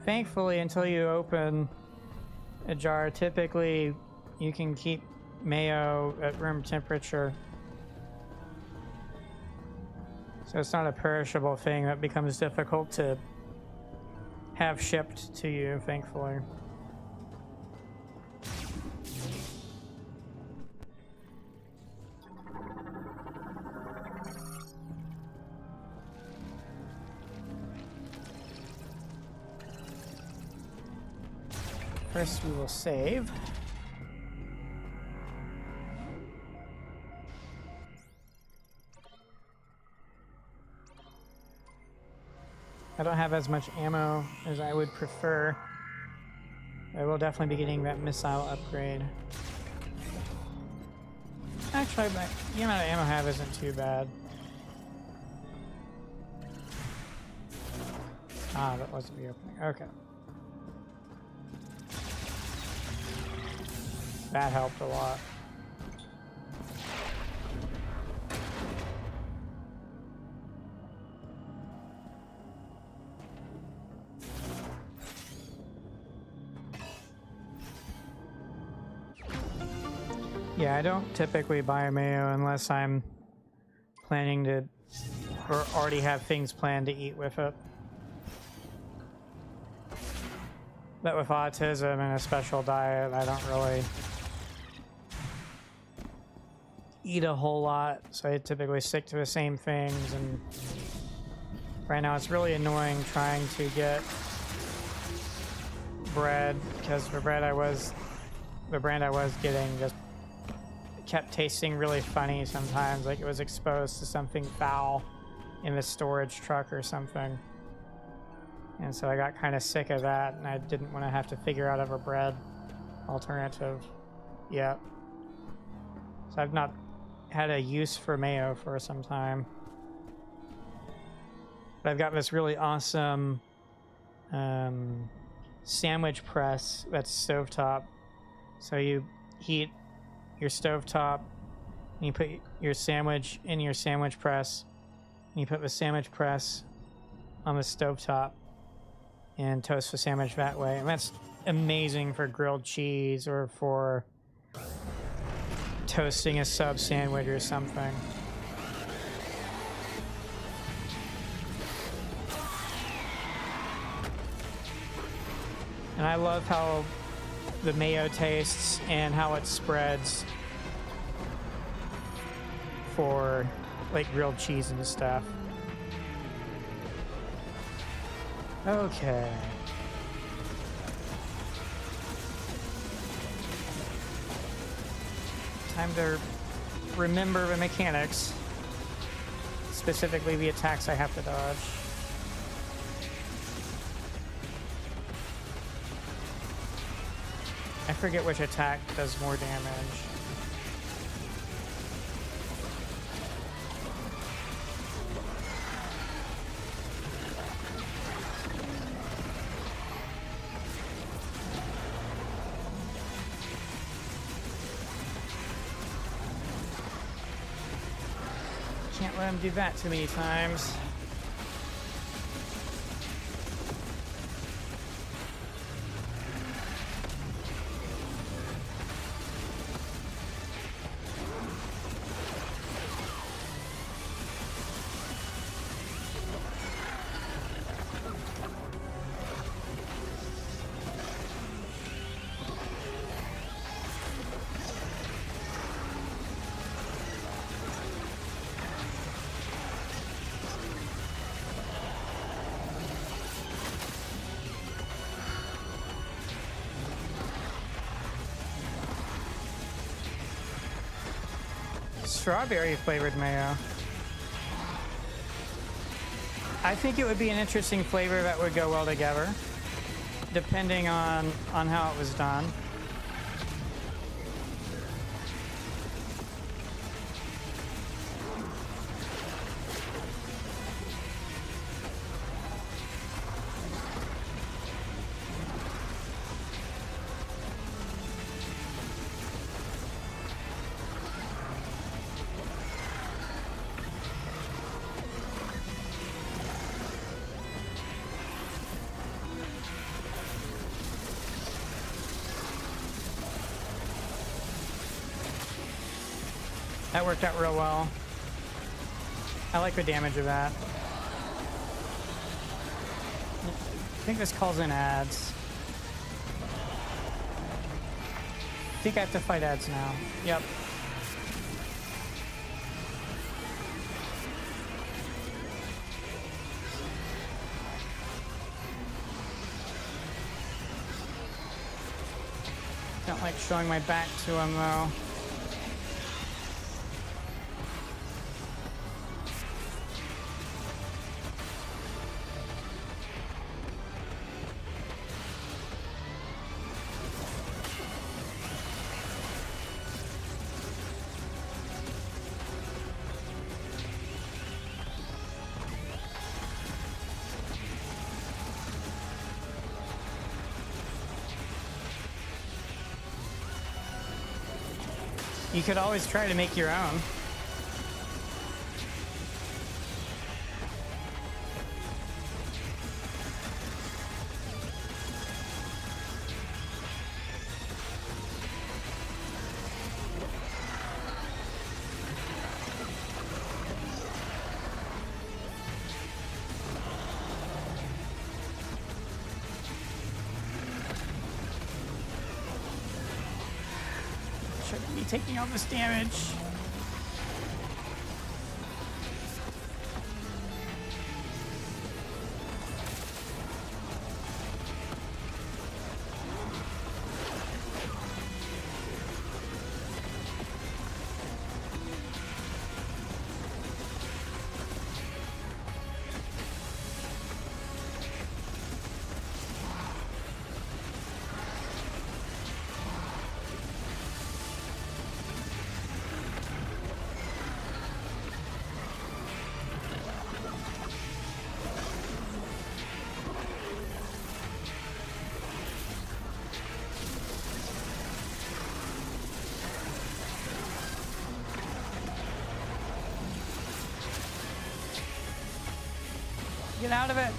Thankfully, until you open a jar, typically you can keep mayo at room temperature. So it's not a perishable thing that becomes difficult to have shipped to you, thankfully. First, we will save. I don't have as much ammo as I would prefer. I will definitely be getting that missile upgrade. Actually, the amount of ammo I have isn't too bad. Ah, that wasn't the opening. Okay. That helped a lot. Yeah, I don't typically buy mayo unless I'm planning to, or already have things planned to eat with it. But with autism and a special diet, I don't really eat a whole lot, so I typically stick to the same things, and right now it's really annoying trying to get bread, because the brand I was getting just kept tasting really funny sometimes, like it was exposed to something foul in the storage truck or something. And so I got kind of sick of that, and I didn't want to have to figure out a bread alternative yet. So I've not had a use for mayo for some time. But I've got this really awesome sandwich press that's stovetop. So you heat your stovetop, and you put your sandwich in your sandwich press, and you put the sandwich press on the stovetop and toast the sandwich that way. And that's amazing for grilled cheese or for toasting a sub sandwich or something. And I love how the mayo tastes and how it spreads for like grilled cheese and stuff. Okay. Time to remember the mechanics, specifically the attacks I have to dodge. I forget which attack does more damage. Can't let him do that too many times. strawberry flavored mayo. I think it would be an interesting flavor that would go well together, depending on how it was done. That worked out real well. I like the damage of that. I think this calls in ads. I think I have to fight ads now. Yep. Don't like showing my back to him though. You could always try to make your own. Shouldn't be taking all this damage. Get out of it.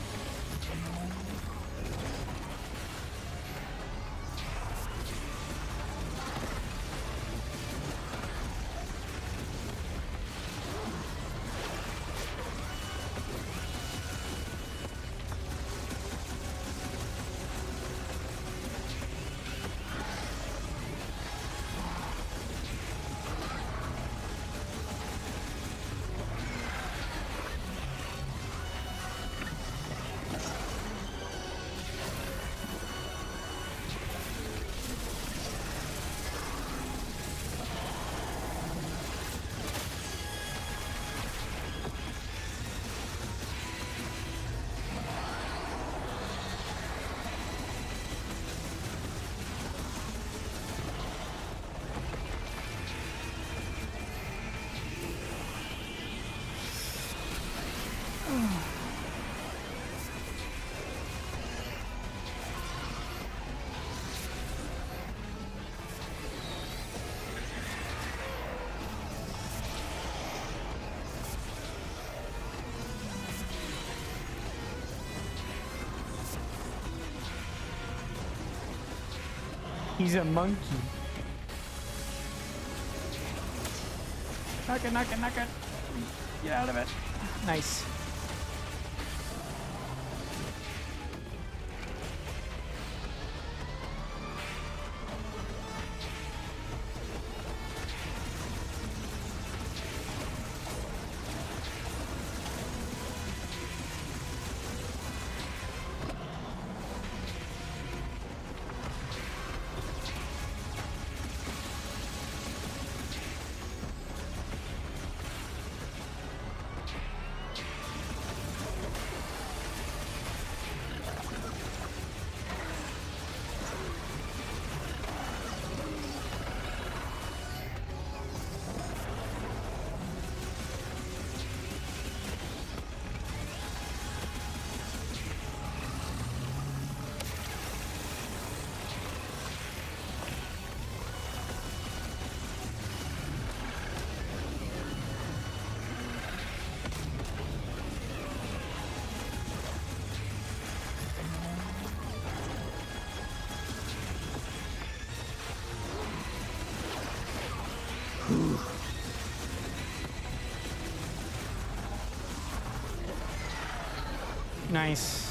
He's a monkey. Knock it, knock it, knock it. Get out of it. Nice. Nice.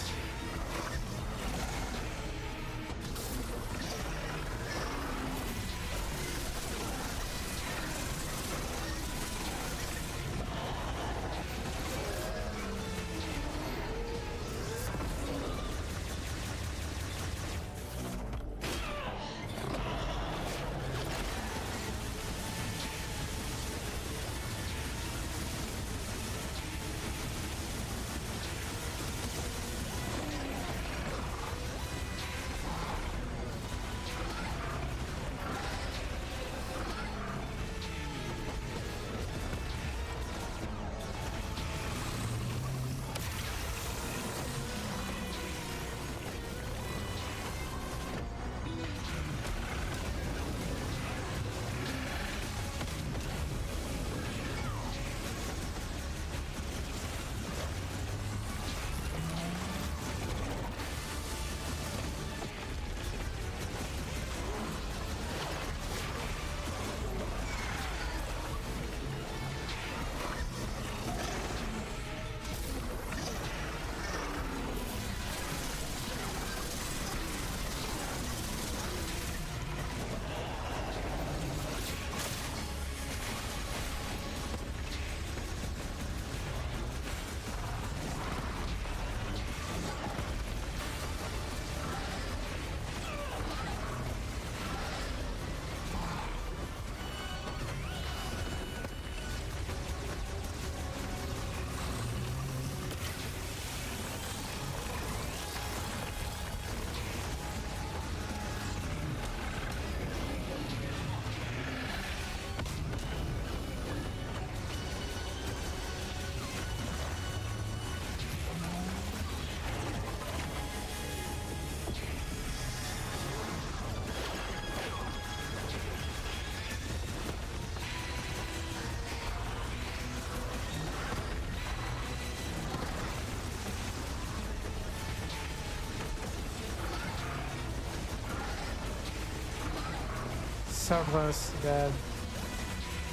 So close to dead.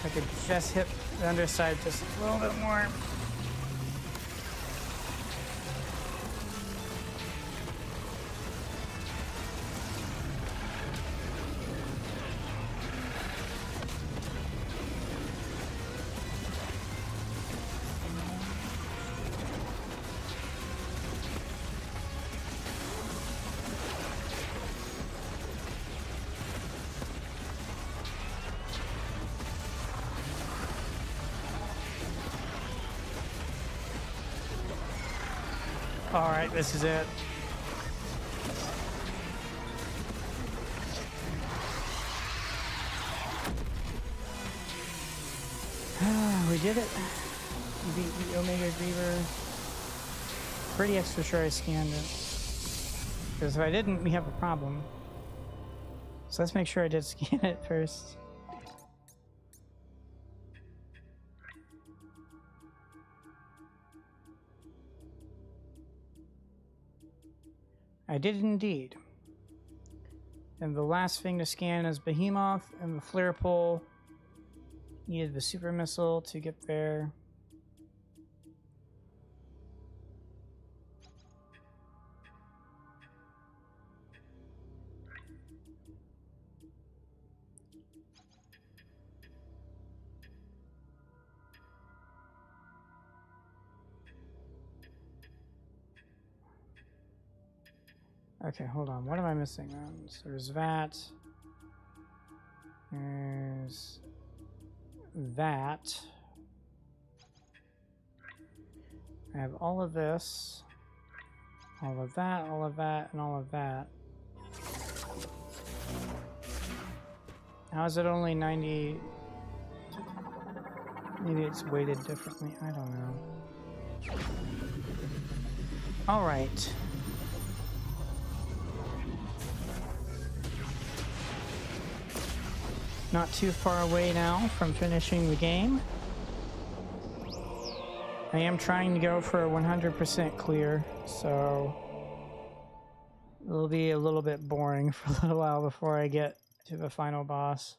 I could just hit the underside just a little bit more. Alright, this is it. We did it. We beat the Omega Griever. Pretty extra sure I scanned it. Because if I didn't, we have a problem. So let's make sure I did scan it first. I did indeed. And the last thing to scan is Behemoth and the flare pole. Needed the super missile to get there. Okay, hold on. What am I missing then? So there's that. There's that. I have all of this. All of that, all of that, and all of that. How is it only 90? Maybe it's weighted differently. I don't know. All right. Not too far away now from finishing the game. I am trying to go for a 100% clear, so it'll be a little bit boring for a little while before I get to the final boss.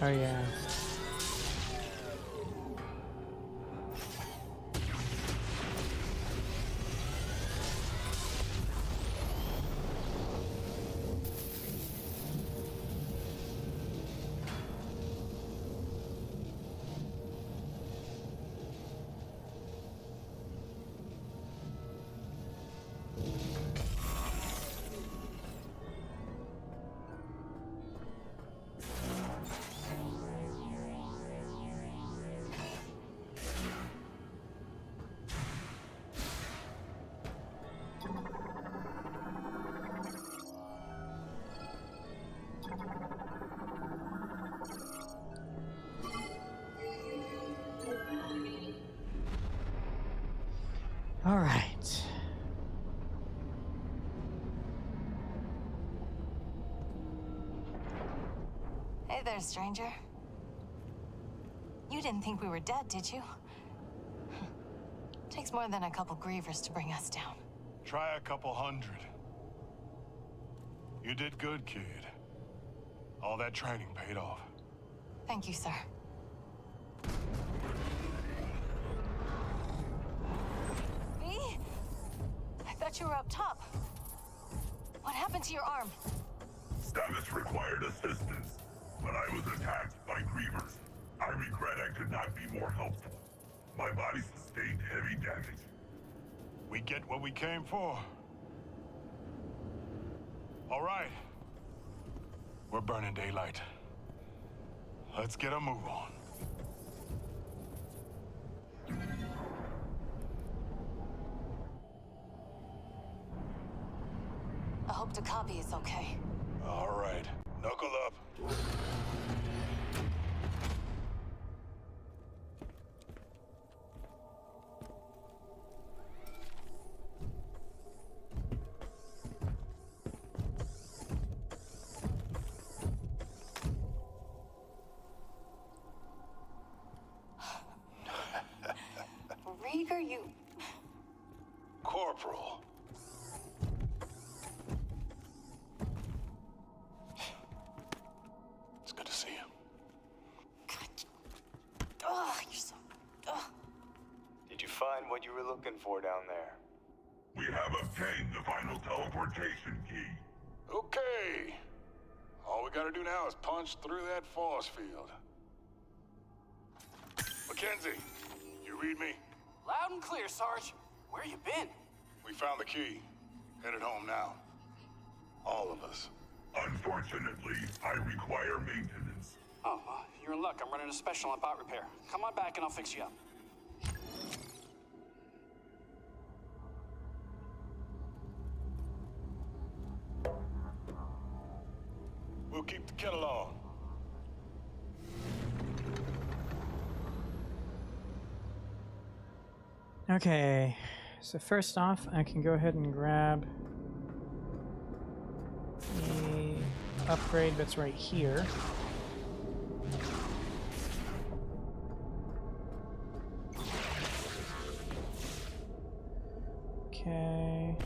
Oh yeah. All right. Hey there, stranger. You didn't think we were dead, did you? Takes more than a couple grievers to bring us down. Try a couple hundred. You did good, kid. All that training paid off. Thank you, sir. Me? I thought you were up top. What happened to your arm? Status required assistance, but I was attacked by grievers. I regret I could not be more helpful. My body sustained heavy damage. We get what we came for. All right. We're burning daylight. Let's get a move on. I hope the copy is okay. All right. Knuckle up. Rieger, you... Corporal. It's good to see you. Ugh, you're so... Ugh. Did you find what you were looking for down there? We have obtained the final teleportation key. Okay. All we gotta do now is punch through that force field. Mackenzie, you read me? Loud and clear, Sarge. Where you been? We found the key. Headed home now. All of us. Unfortunately, I require maintenance. Oh, you're in luck. I'm running a special on bot repair. Come on back and I'll fix you up. We'll keep the kettle on. Okay, so first off, I can go ahead and grab the upgrade that's right here. Okay.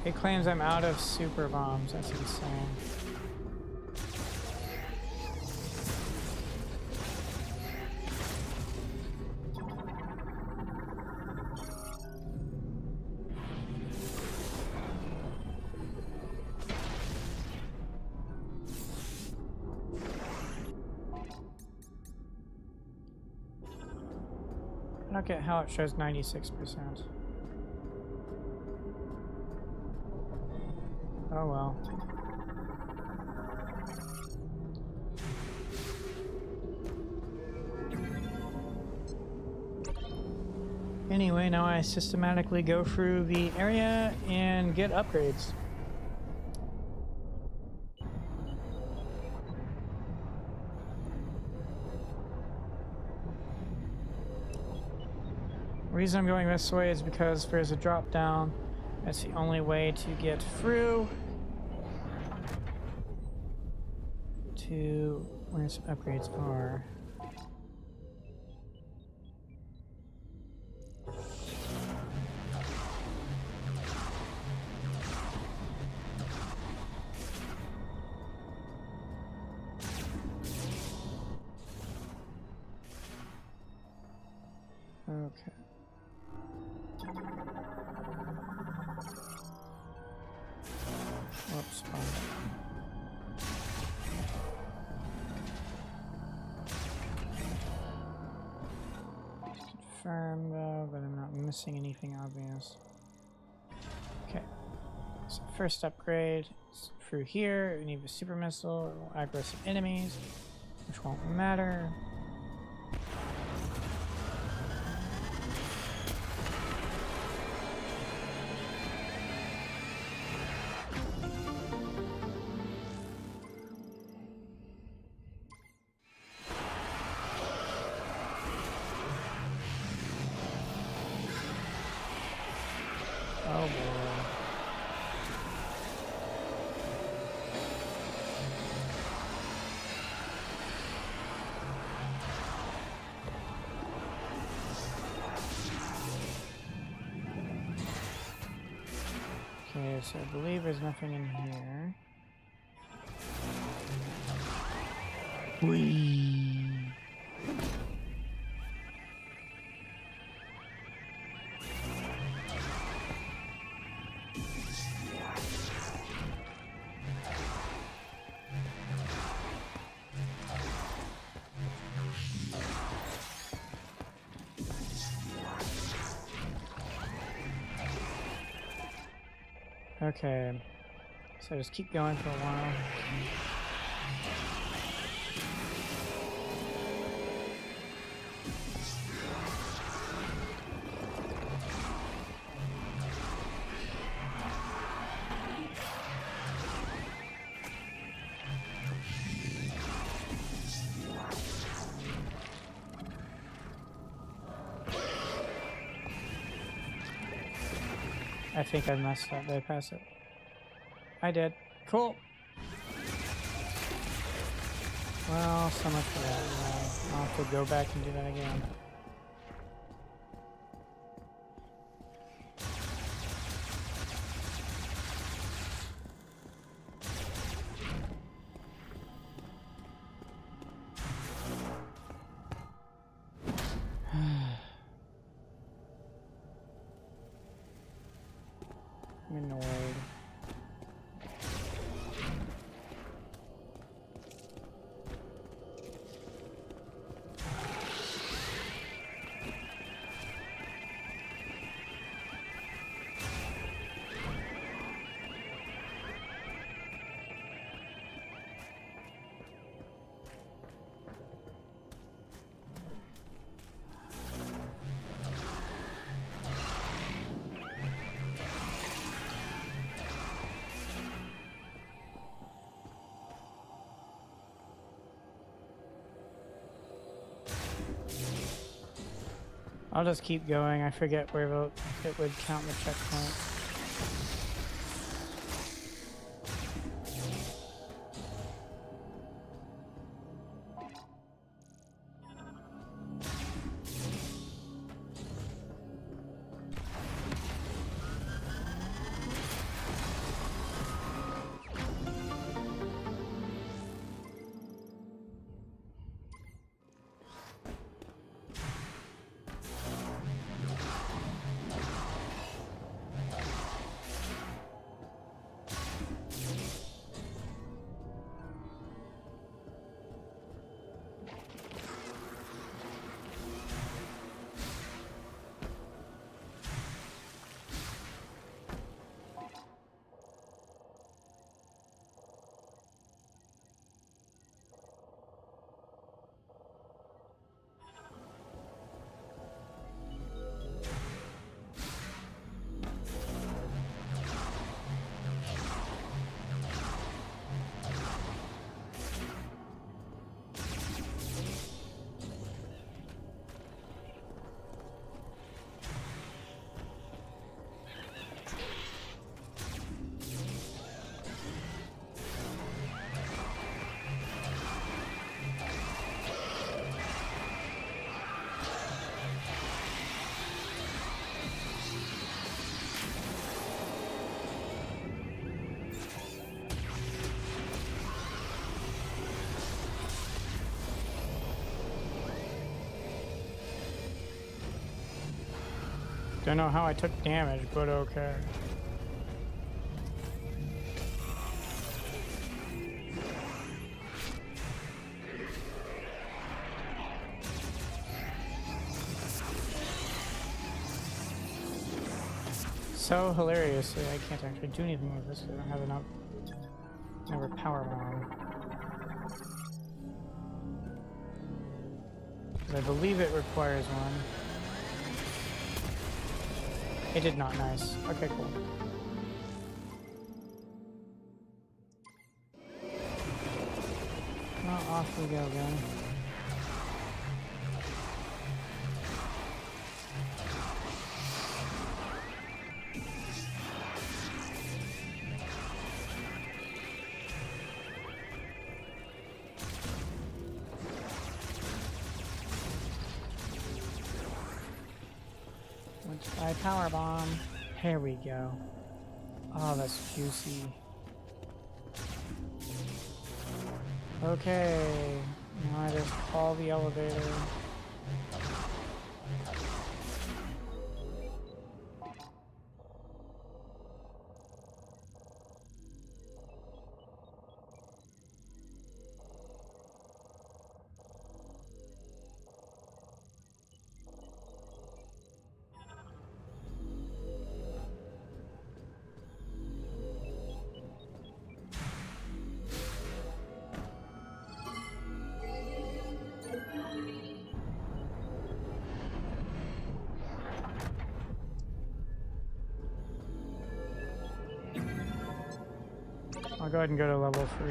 It claims I'm out of super bombs. That's insane. I don't get how it shows 96%. Oh well. Anyway, now I systematically go through the area and get upgrades. reason I'm going this way is because there's a drop down. That's the only way to get through to where some upgrades are. Okay. Whoops. Confirm though, but I'm not missing anything obvious. Okay. So first upgrade is through here. We need the super missile. It will aggro some enemies, which won't matter. Oh boy. Okay, so I believe there's nothing in here. Whee! Okay, so just keep going for a while. I think I messed up. Did I pass it? I did. Cool. Well, so much for that. I'll have to go back and do that again. I'm annoyed. I'll just keep going. I forget where it would count the checkpoint. Don't know how I took damage, but okay. So hilariously, I can't actually do anything with this because I don't have enough. Never power bomb. I believe it requires one. It did not. Nice. Okay, cool. Well, off we go again. By power bomb. Here we go. Oh, that's juicy. Okay. Now I just call the elevator. I'll go ahead and go to level 3.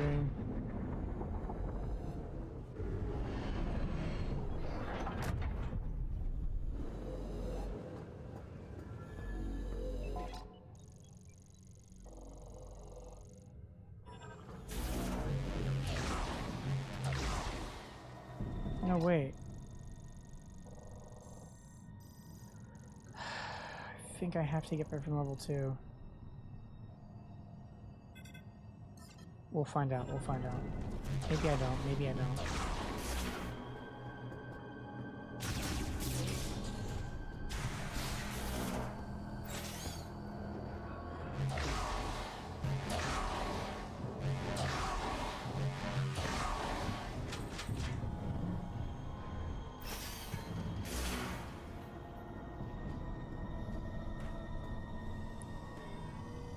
No, wait. I think I have to get back from level 2. We'll find out, we'll find out. Maybe I don't, maybe I don't.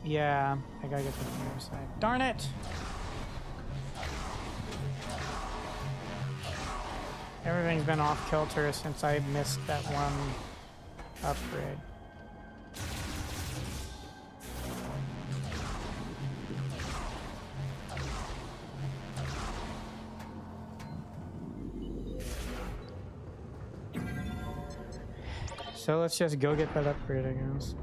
Yeah, I gotta get to the other side. Darn it! Everything's been off kilter since I missed that one upgrade. So let's just go get that upgrade, I guess.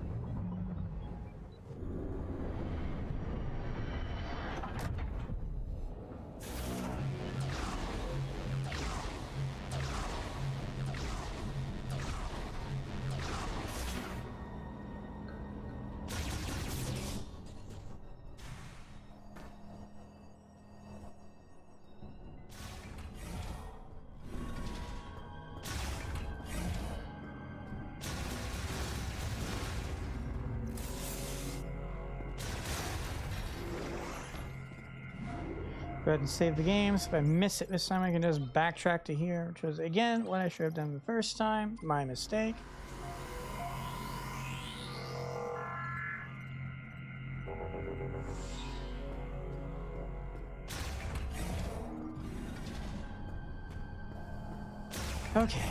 Go ahead and save the game, so if I miss it this time I can just backtrack to here, which was again what I should have done the first time. My mistake. Okay.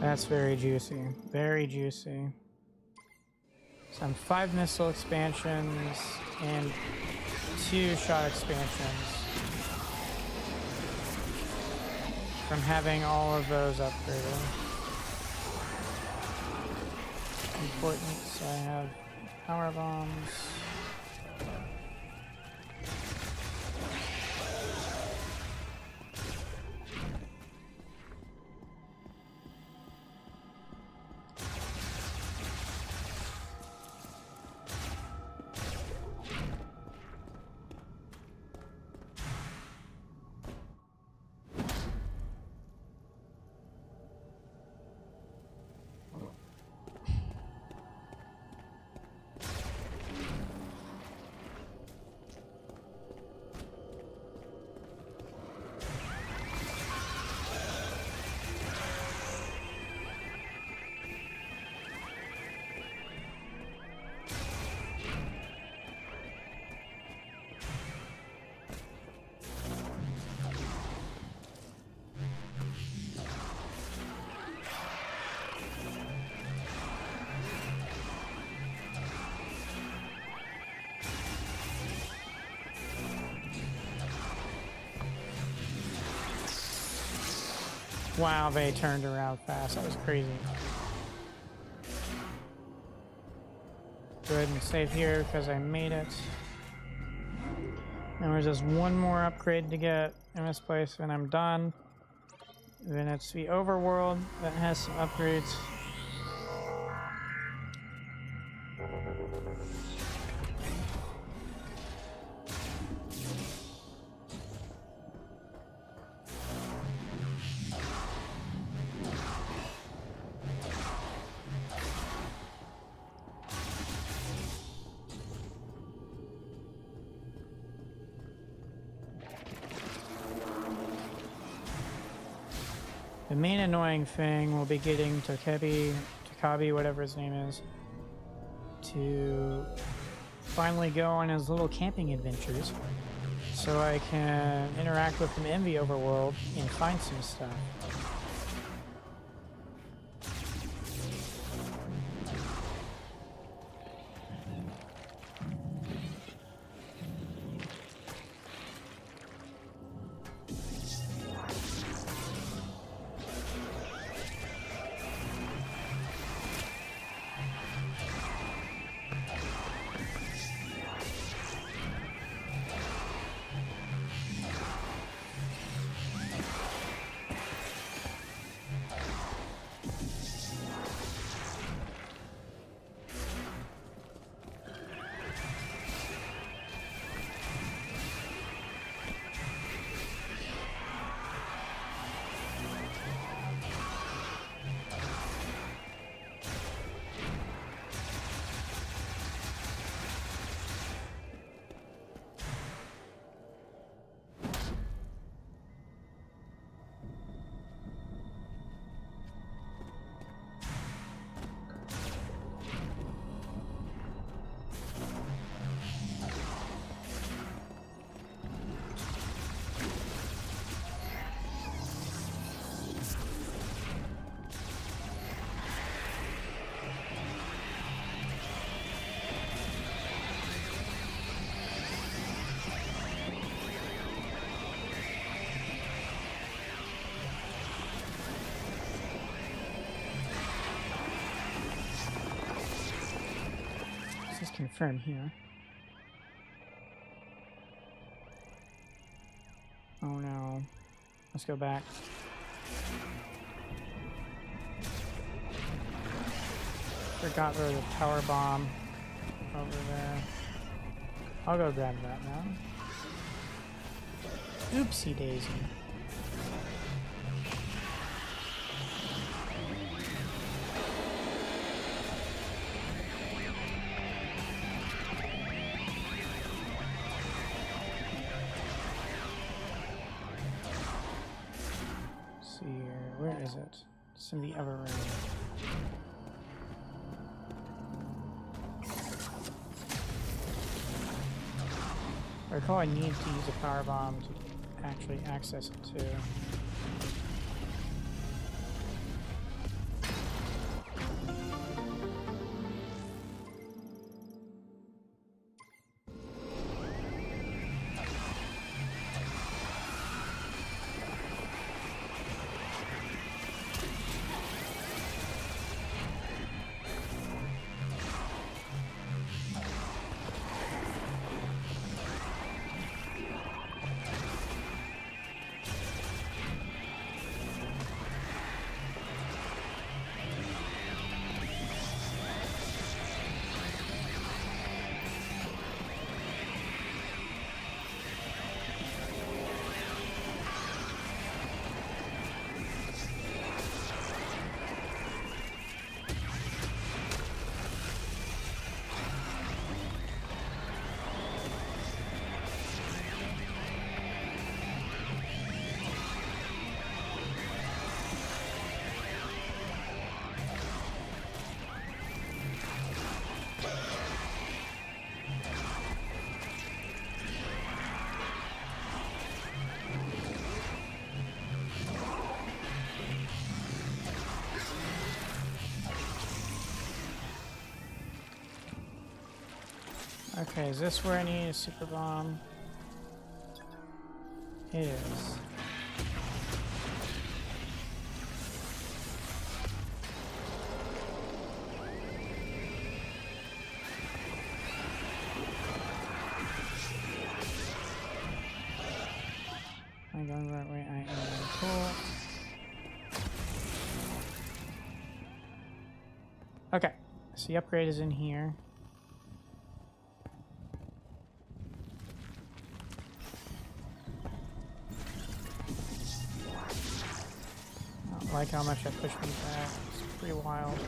That's very juicy. Very juicy. Some 5 missile expansions and 2 shot expansions from having all of those upgraded. Important, so I have power bombs. Wow, they turned around fast. That was crazy. Go ahead and save here because I made it. And there's just one more upgrade to get in this place and I'm done. Then it's the overworld that has some upgrades. The main annoying thing will be getting Takabi, whatever his name is, to finally go on his little camping adventures so I can interact with him in the overworld and find some stuff. Let's confirm here. Oh no. Let's go back. Forgot there was a power bomb over there. I'll go grab that now. Oopsie daisy. See here, where is it? It's in the other room. I recall I need to use a power bomb to actually access it too. Okay, is this where I need a super bomb? It is. Am I going the right way? I am. Cool. Okay, so the upgrade is in here. I don't like how much that pushed me back. It's pretty wild.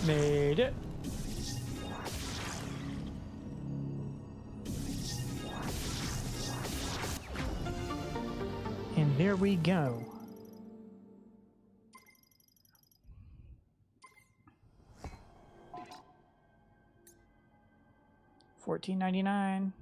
Made it. And there we go. $14.99.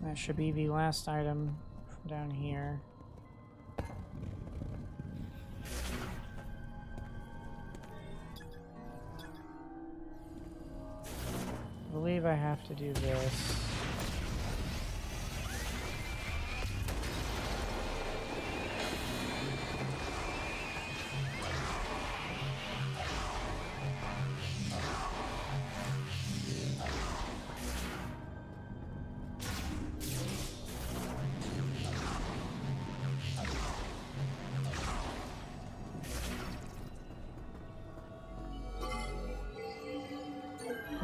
That should be the last item from down here. I believe I have to do this.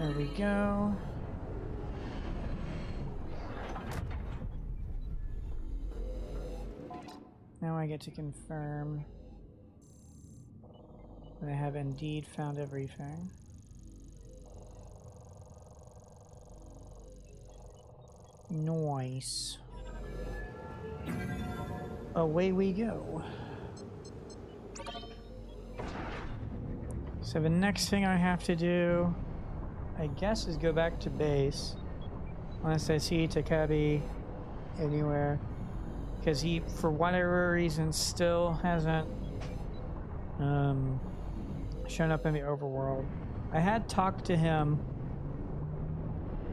There we go. Now I get to confirm that I have indeed found everything. Nice. Away we go. So the next thing I have to do, I guess, is go back to base. Unless I see Takabi anywhere. Because he, for whatever reason, still hasn't shown up in the overworld. I had talked to him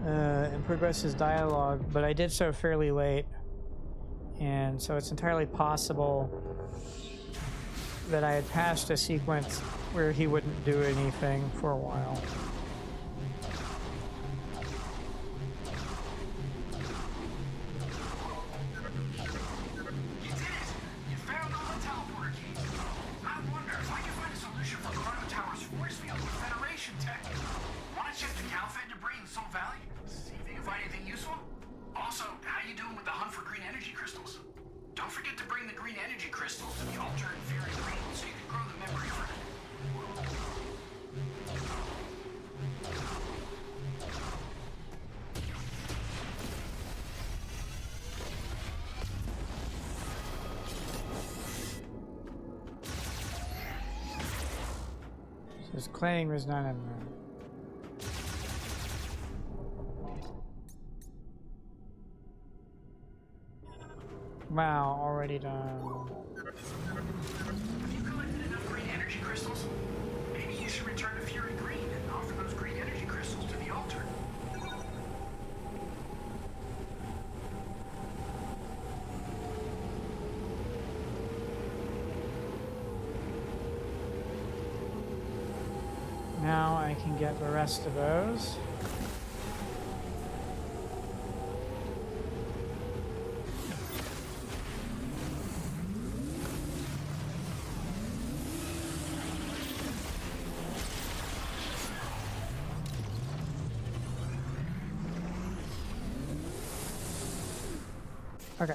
and progressed his dialogue, but I did so fairly late. And so it's entirely possible that I had passed a sequence where he wouldn't do anything for a while. His claim was not in there. Wow, already done. Have you collected enough green energy crystals? Maybe you should return to Fury Green and offer those green energy crystals to the altar. Now I can get the rest of those. Okay.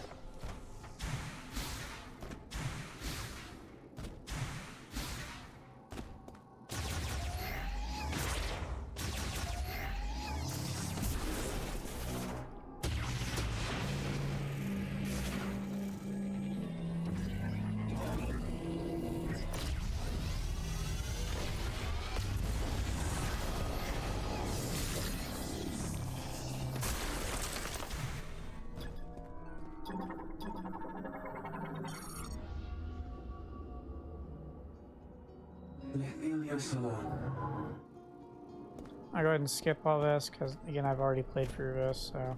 I'll go ahead and skip all this because, again, I've already played through this, so.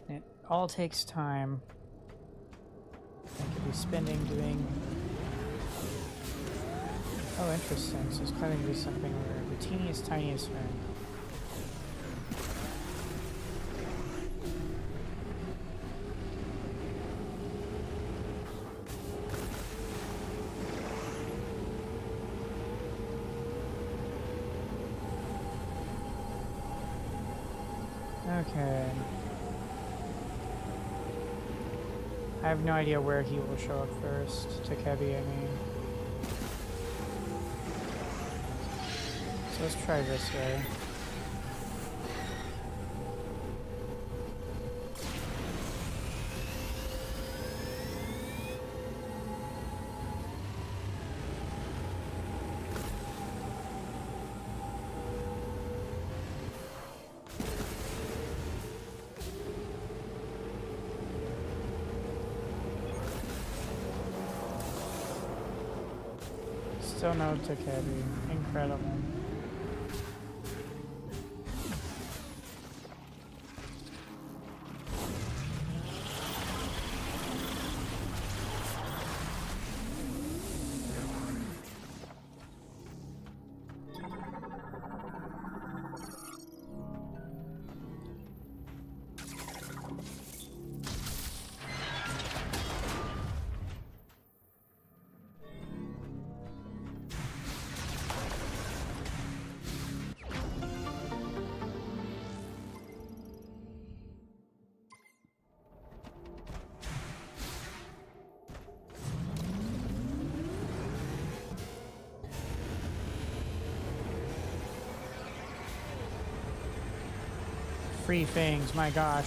It all takes time. I could be spending doing. Oh, interesting. So it's claiming to be something where the teeniest, tiniest thing. Okay. I have no idea where he will show up first. Takebi, I mean. So let's try this way. Still no Takebi. Incredible. Free things, my gosh.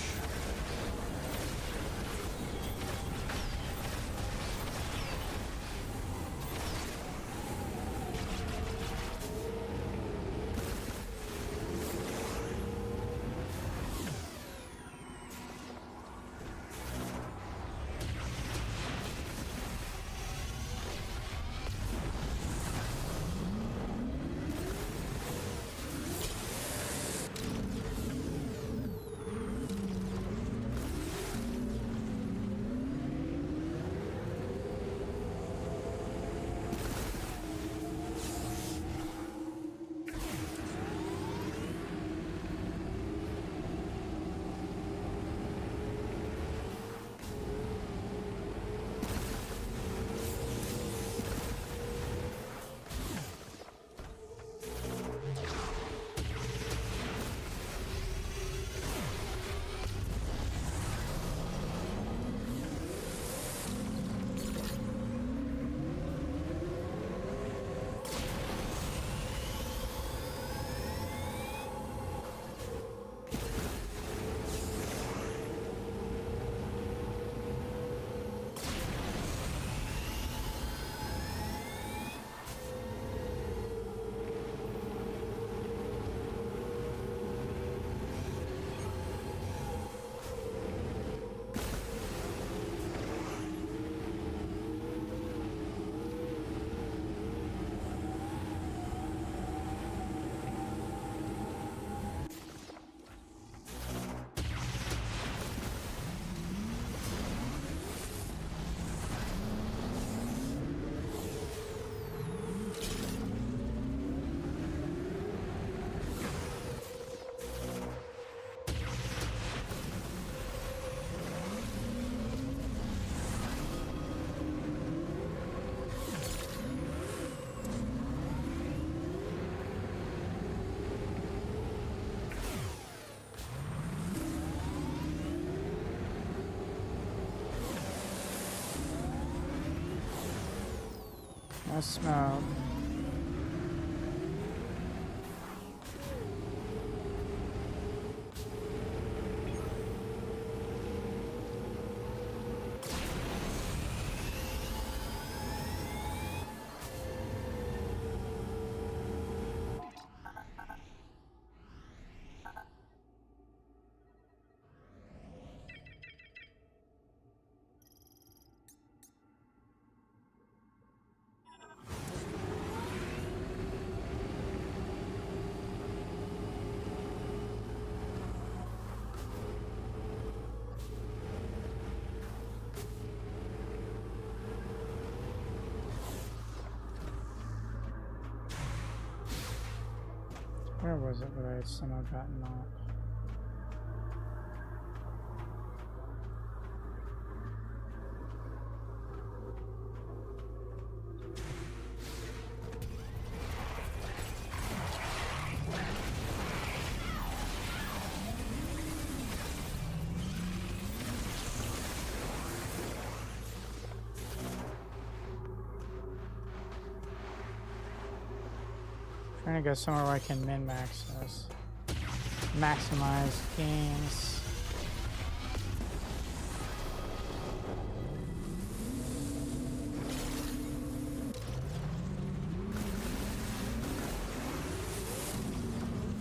No smoke. Where was it that I had somehow gotten off? Trying to go somewhere where I can min-max this. Maximize gains.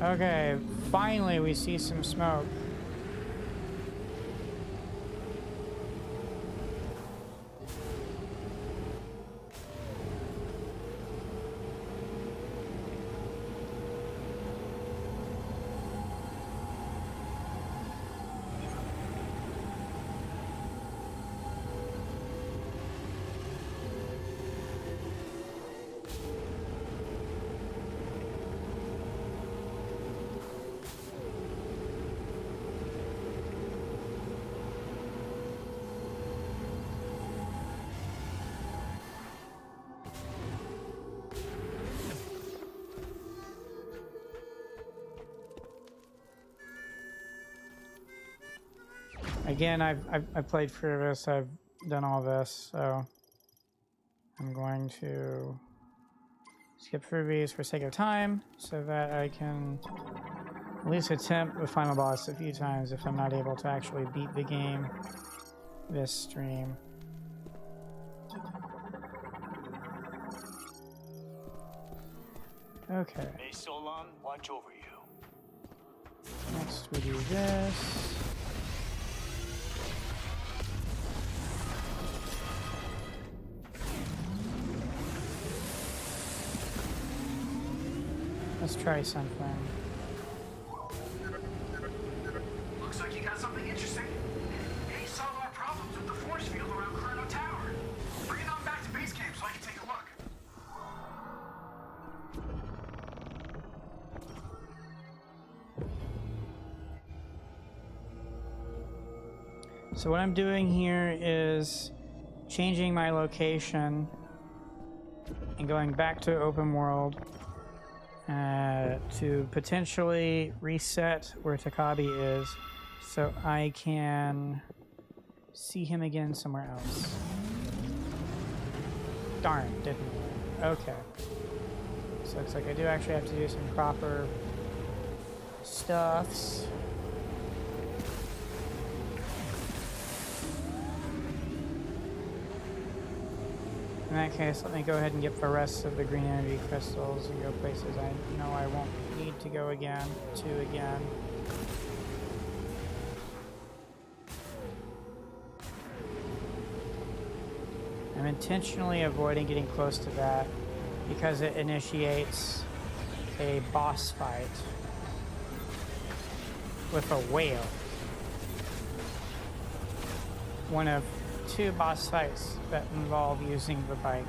Okay, finally we see some smoke. Again, I've played through this, I've done all this, so I'm going to skip through these for sake of time so that I can at least attempt the final boss a few times if I'm not able to actually beat the game this stream. Okay. May Solon watch over you. Next we do this. Let's try something. Looks like you got something interesting. Hey, solve our problems with the force field around Chrono Tower. Bring it on back to base camp so I can take a look. So what I'm doing here is changing my location and going back to open world to potentially reset where Takabi is so I can see him again somewhere else. Darn, didn't work. Okay. So looks like I do actually have to do some proper stuffs. In that case, let me go ahead and get the rest of the green energy crystals and go places I know I won't need to go again. I'm intentionally avoiding getting close to that because it initiates a boss fight with a whale. One of 2 boss fights that involve using the bike.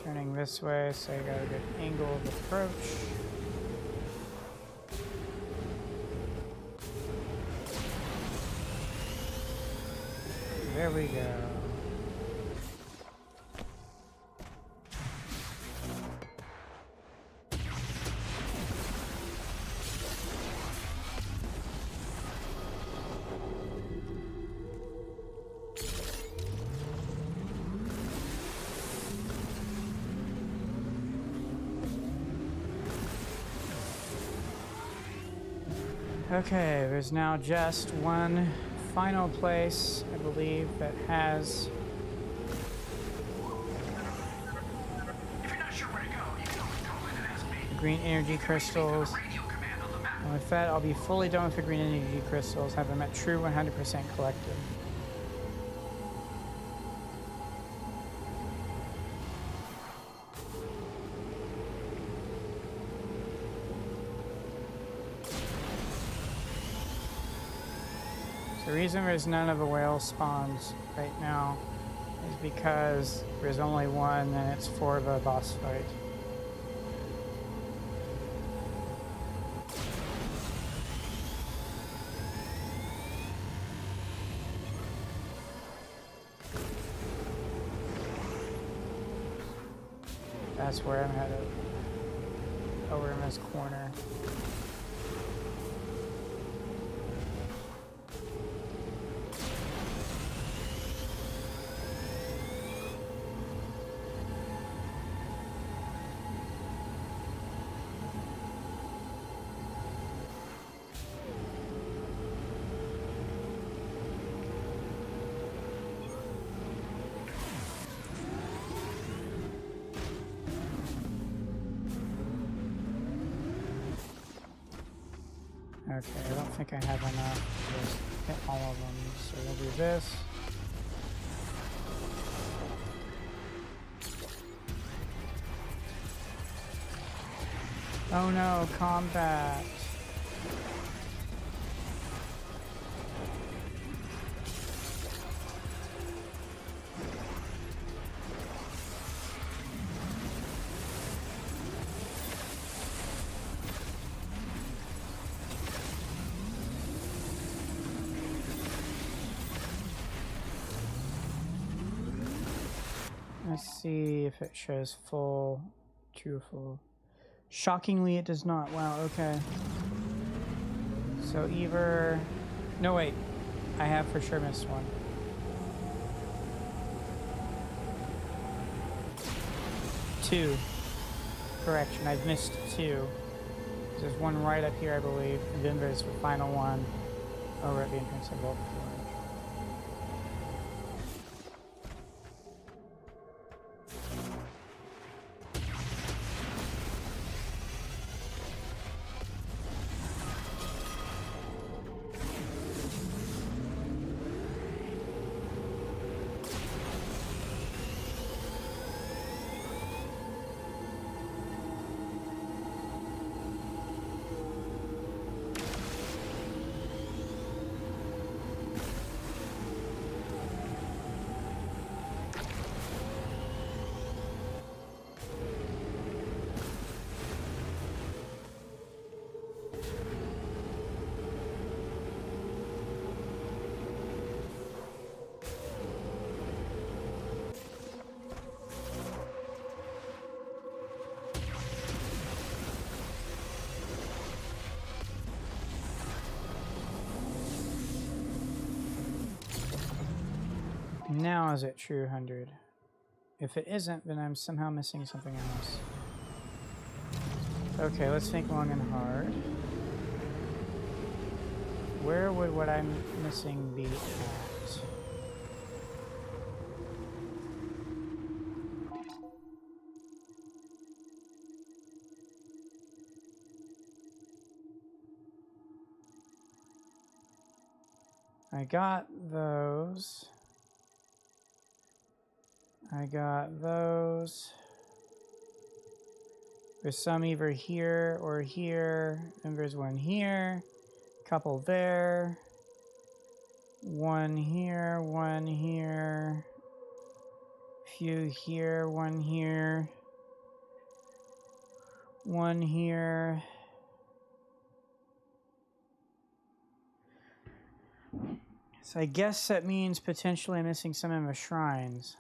Turning this way, so I got a good angle of approach. There we go. Okay, there's now just one final place, I believe, that has... If you're not sure where to go, you can always call in and ask me. green energy crystals. Radio command on the map. And with that, I'll be fully done with the green energy crystals, have them at true 100% collected. The reason there's none of the whale spawns right now is because there's only one and it's for the boss fight. That's where I'm headed. Over in this corner. Okay, I don't think I have enough to just hit all of them, so we'll do this. Oh no, combat! Let's see if it shows full, true full. Shockingly, it does not. Wow, okay. So either... No, wait. I have for sure missed one. Two. Correction, I've missed two. There's one right up here, I believe, and then there's the final one over at the entrance of Vault 4. Now is it true 100? If it isn't, then I'm somehow missing something else. Okay, let's think long and hard. Where would what I'm missing be at? I got those. I got those. There's some either here or here, and there's one here, couple there, one here, few here, one here, one here. So I guess that means potentially I'm missing some of the shrines.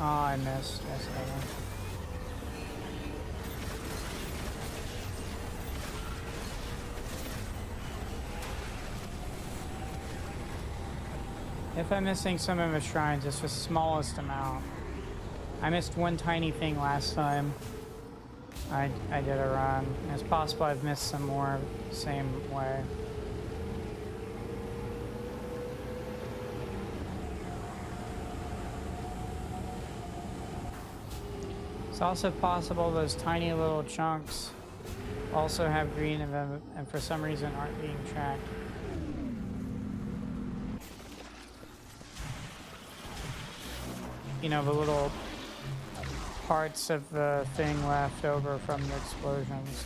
Oh, I missed. Yes, I If I'm missing some of the shrines, it's the smallest amount. I missed one tiny thing last time I did a run. It's possible I've missed some more same way. It's also possible those tiny little chunks also have green in them and for some reason aren't being tracked. You know, the little parts of the thing left over from the explosions.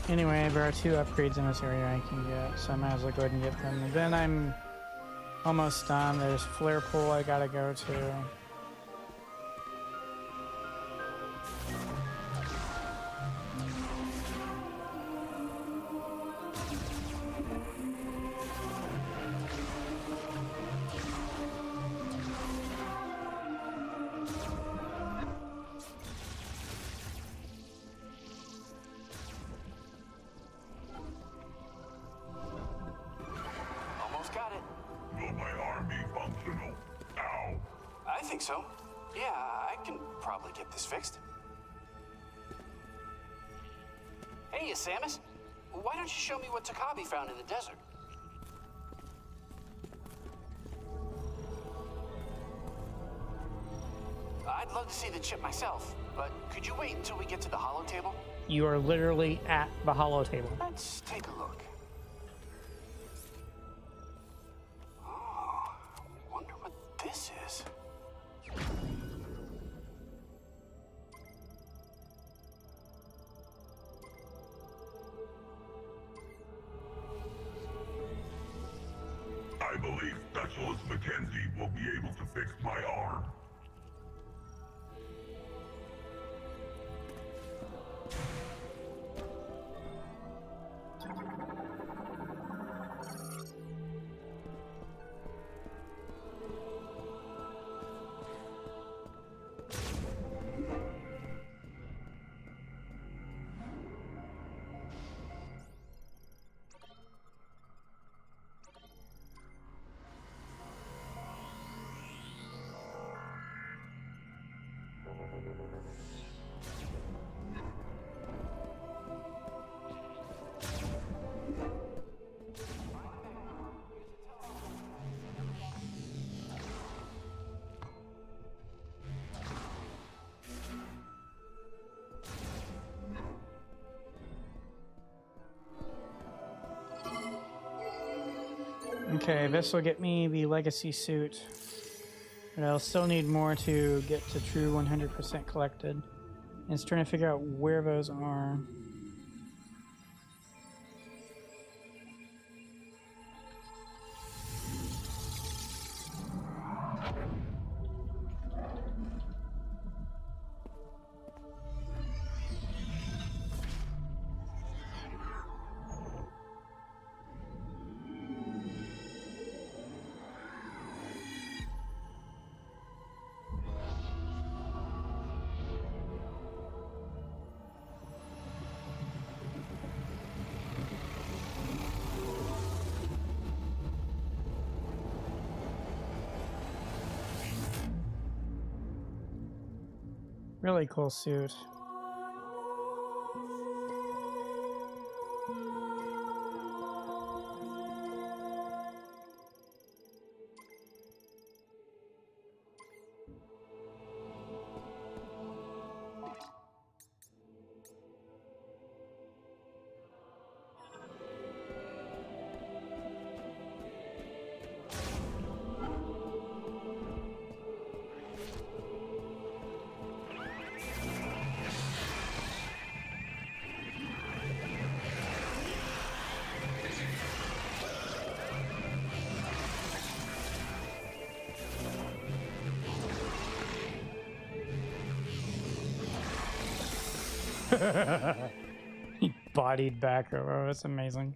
Anyway, there are 2 upgrades in this area I can get, so I might as well go ahead and get them. And then I'm almost done. There's Flare Pool I gotta go to. Almost got it. Will my arm be functional? Ow. I think so. Yeah, I can probably get this fixed. Hey, Samus. Why don't you show me what Takabi found in the desert? I'd love to see the chip myself, but could you wait until we get to the holo table? You are literally at the holo table. Let's take a look. Oh, wonder what this is. I believe Specialist Mackenzie will be able to fix my arm. Okay, this will get me the legacy suit. But I'll still need more to get to true 100% collected. And it's trying to figure out where those are. Really cool suit. He bodied back over. That's amazing.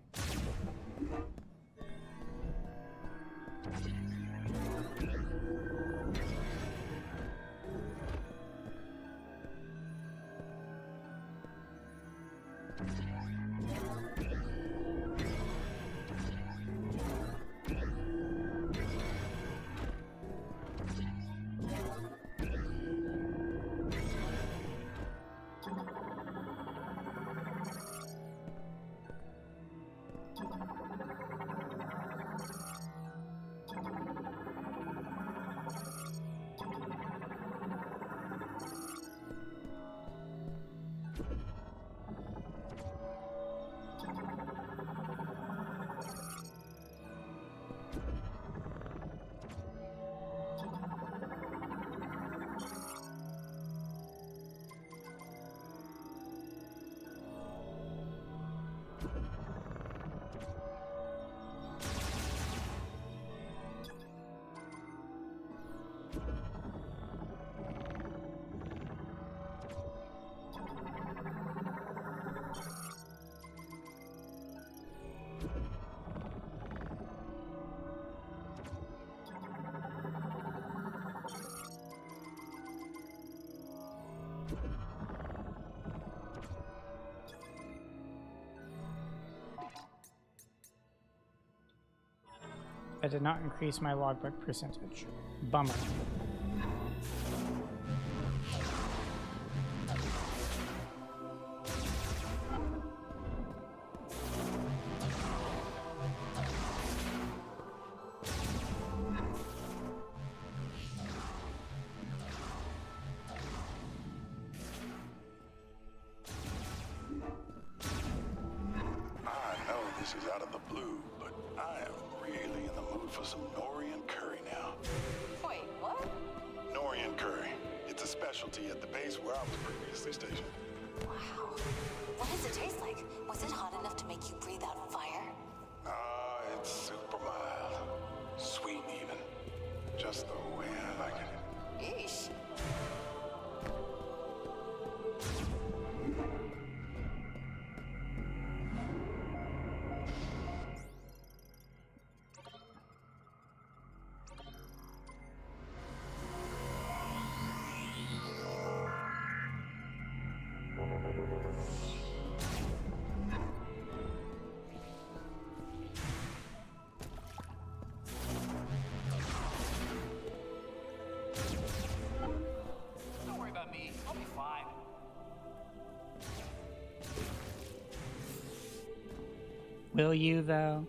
I did not increase my logbook percentage. Bummer. I know this is out of the blue, but I am really in the mood for some nori and curry now. Wait, what? Nori and curry. It's a specialty at the base where I was previously stationed. Wow. What does it taste like? Was it hot enough to make you breathe out fire? It's super mild. Sweet even. Just the way I like it. Yeesh. Don't worry about me. I'll be fine. Will you, though?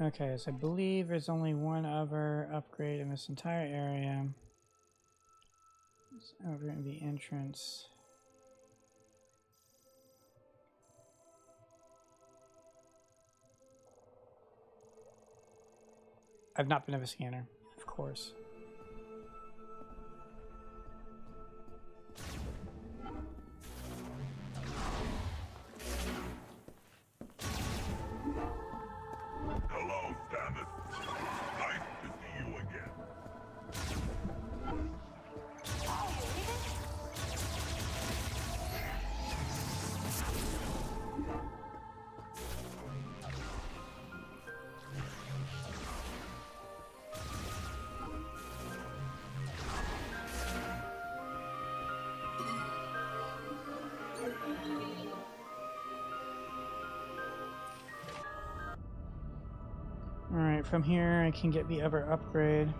Okay, so I believe there's only one other upgrade in this entire area. It's over in the entrance. I've not been to the scanner, of course. Hello, Stamets. Nice to see you again. Oh, you leaving? Alright, from here I can get the other upgrade.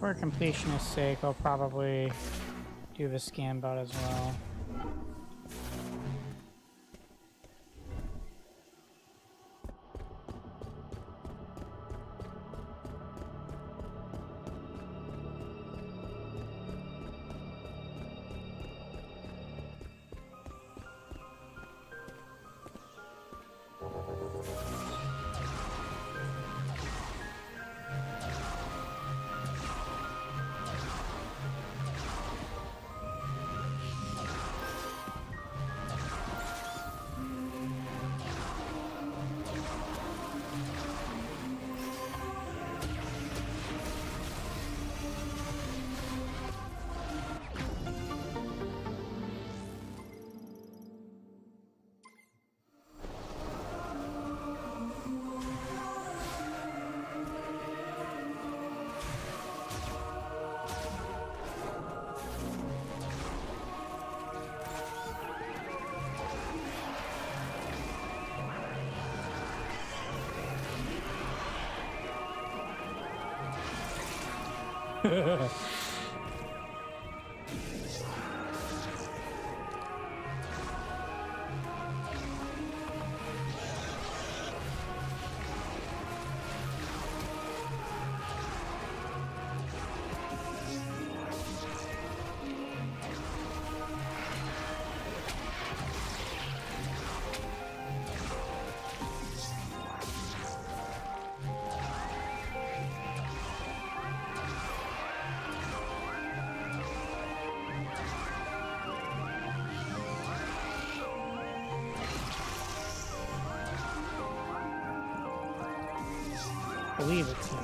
For completionist's sake, I'll probably do the scan bot as well. I believe it's here.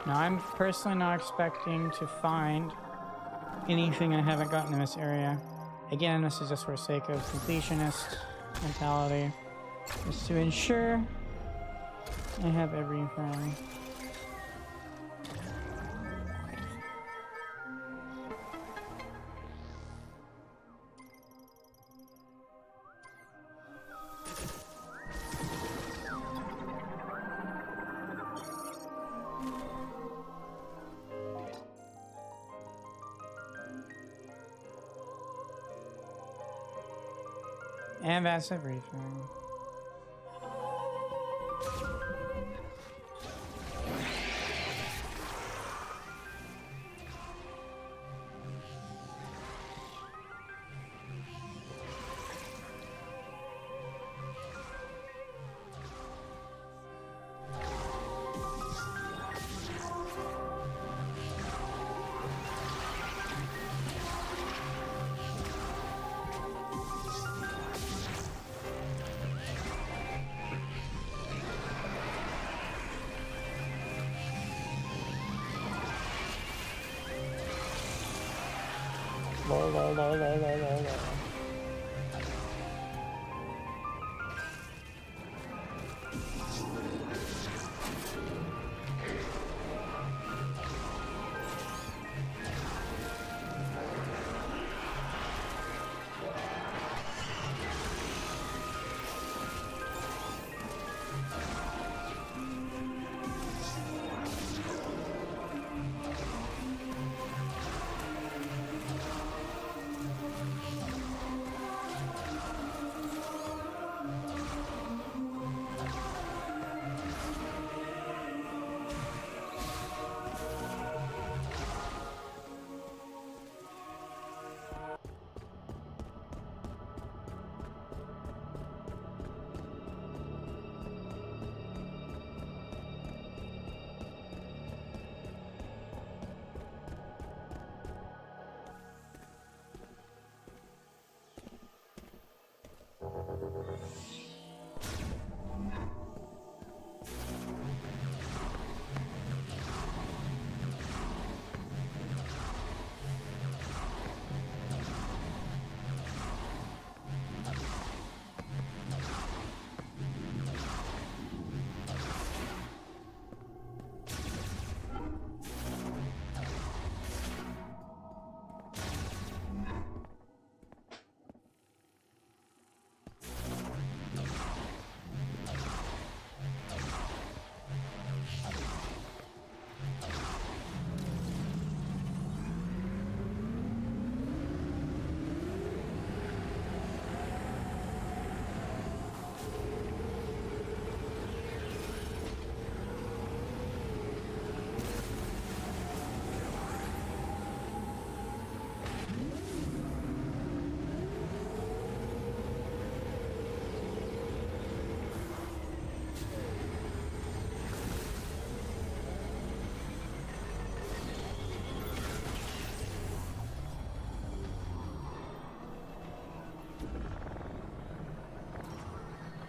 Now, I'm personally not expecting to find anything I haven't gotten in this area. Again, this is just for the sake of completionist mentality. Just to ensure I have everything. And that's everything. Lol.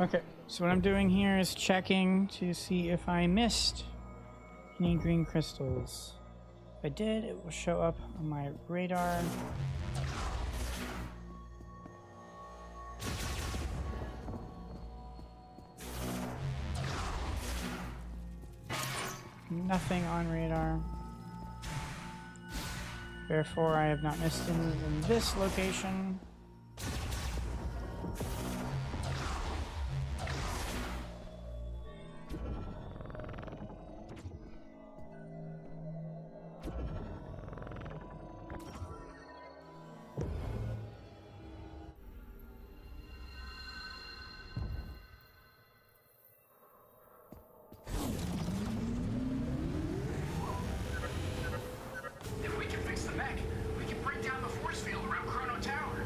Okay, so what I'm doing here is checking to see if I missed any green crystals. If I did, it will show up on my radar. Nothing on radar. Therefore, I have not missed any in this location. If we can fix the mech, we can break down the force field around Chrono Tower.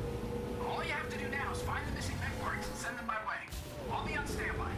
All you have to do now is find the missing mech parts and send them my way. I'll be on standby.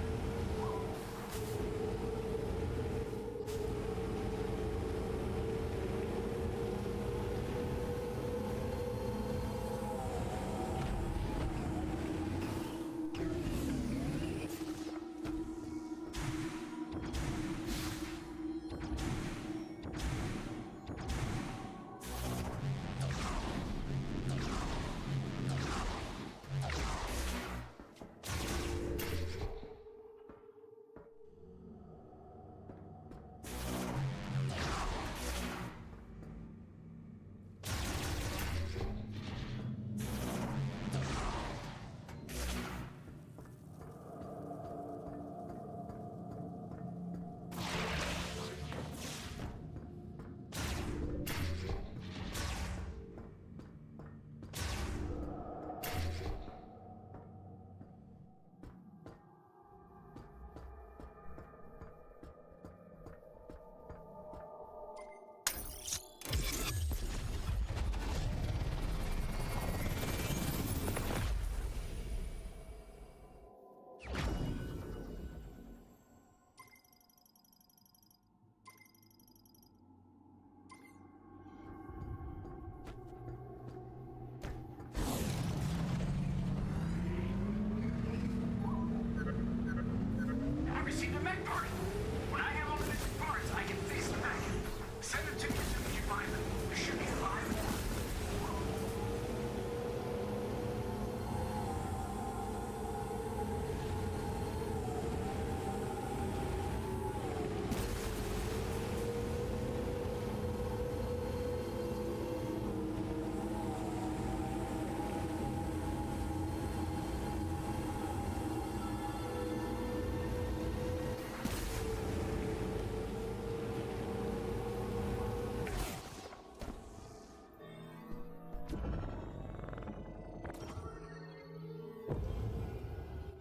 I received a mech part. When I have all the missing parts, I can fix the mech. Send them to me as soon as you find them. There should be 5 more.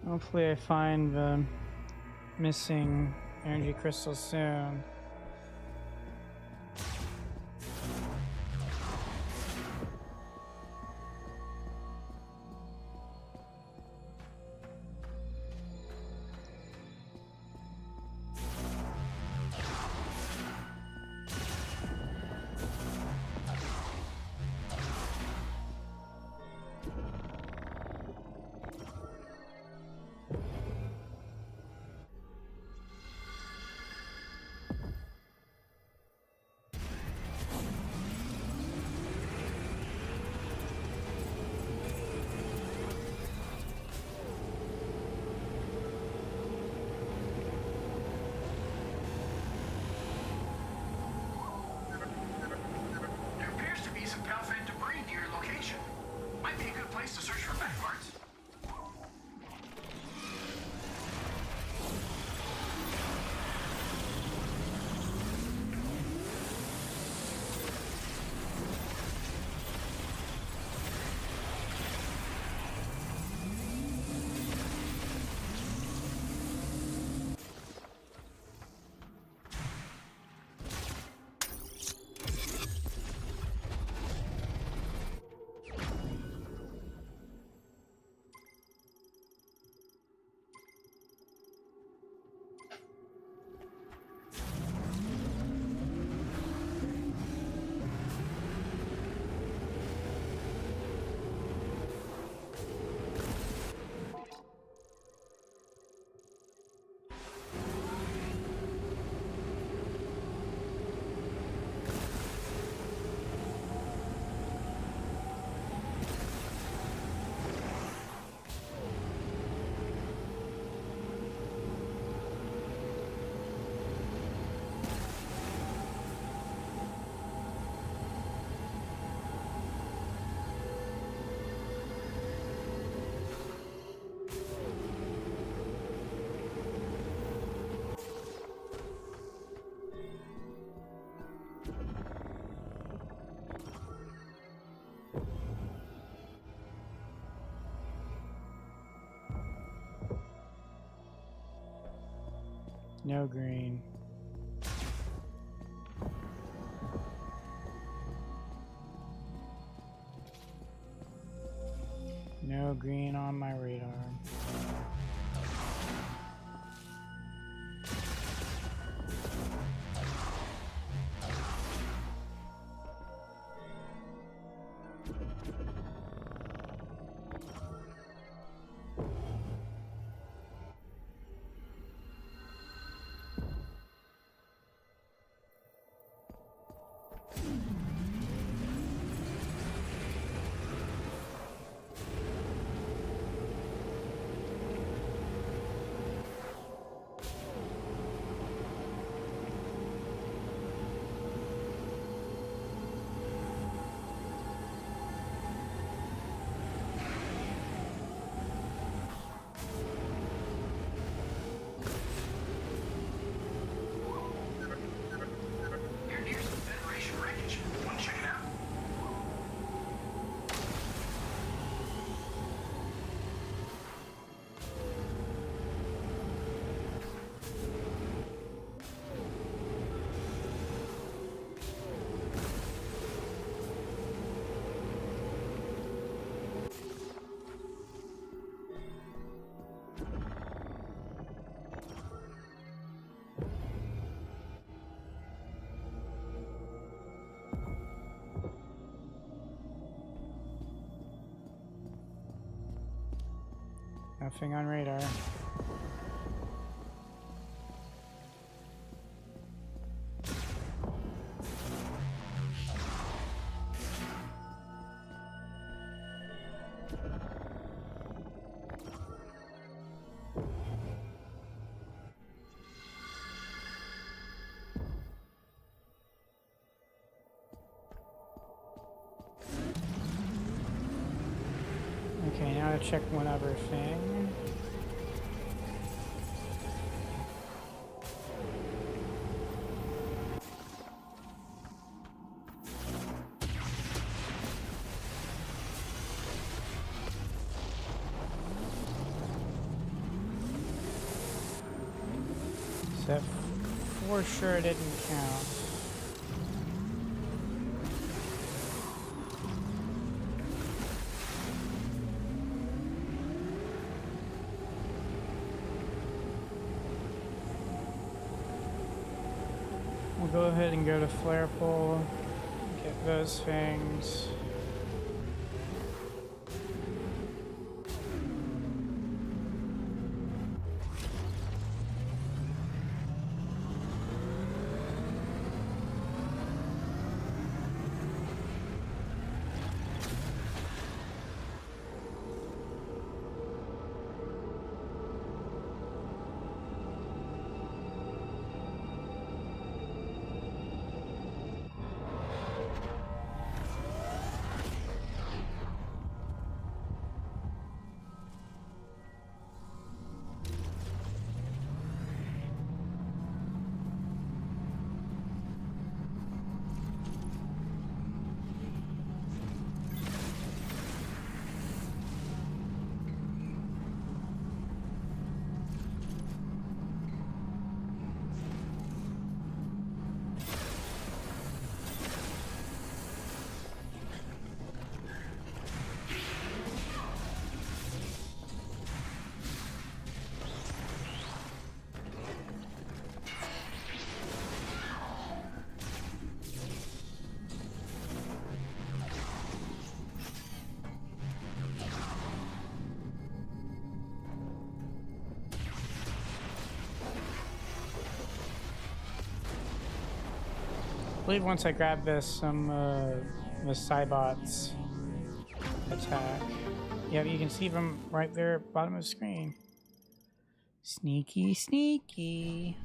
Hopefully I find the missing energy crystals soon. No green. No green on my radar. You're near some Federation wreckage. Want to check it out? Nothing on radar. Okay, now to check one other thing. So for sure didn't count. We'll go ahead and go to flare pool, get those things. I believe once I grab this, the Cybots attack. Yep, you can see them right there at the bottom of the screen. Sneaky, sneaky.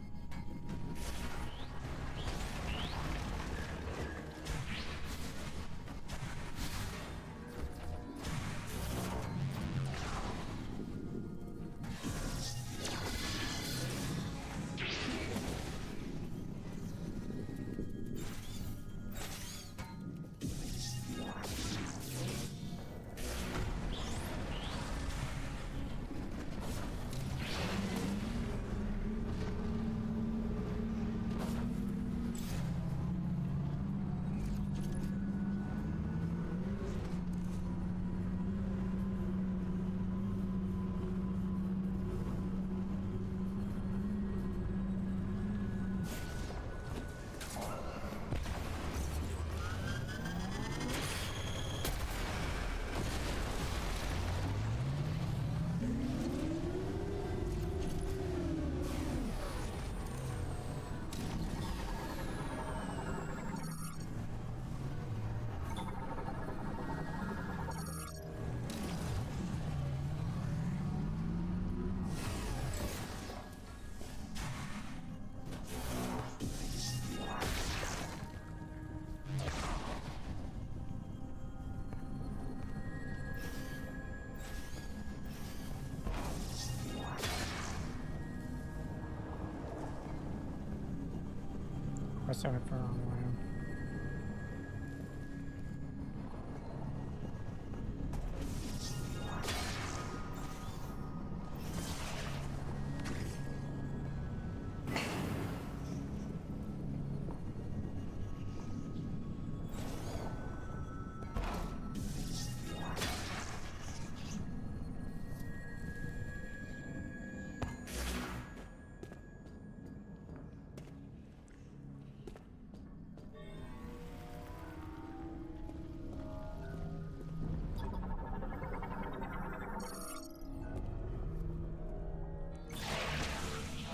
I started for the wrong one.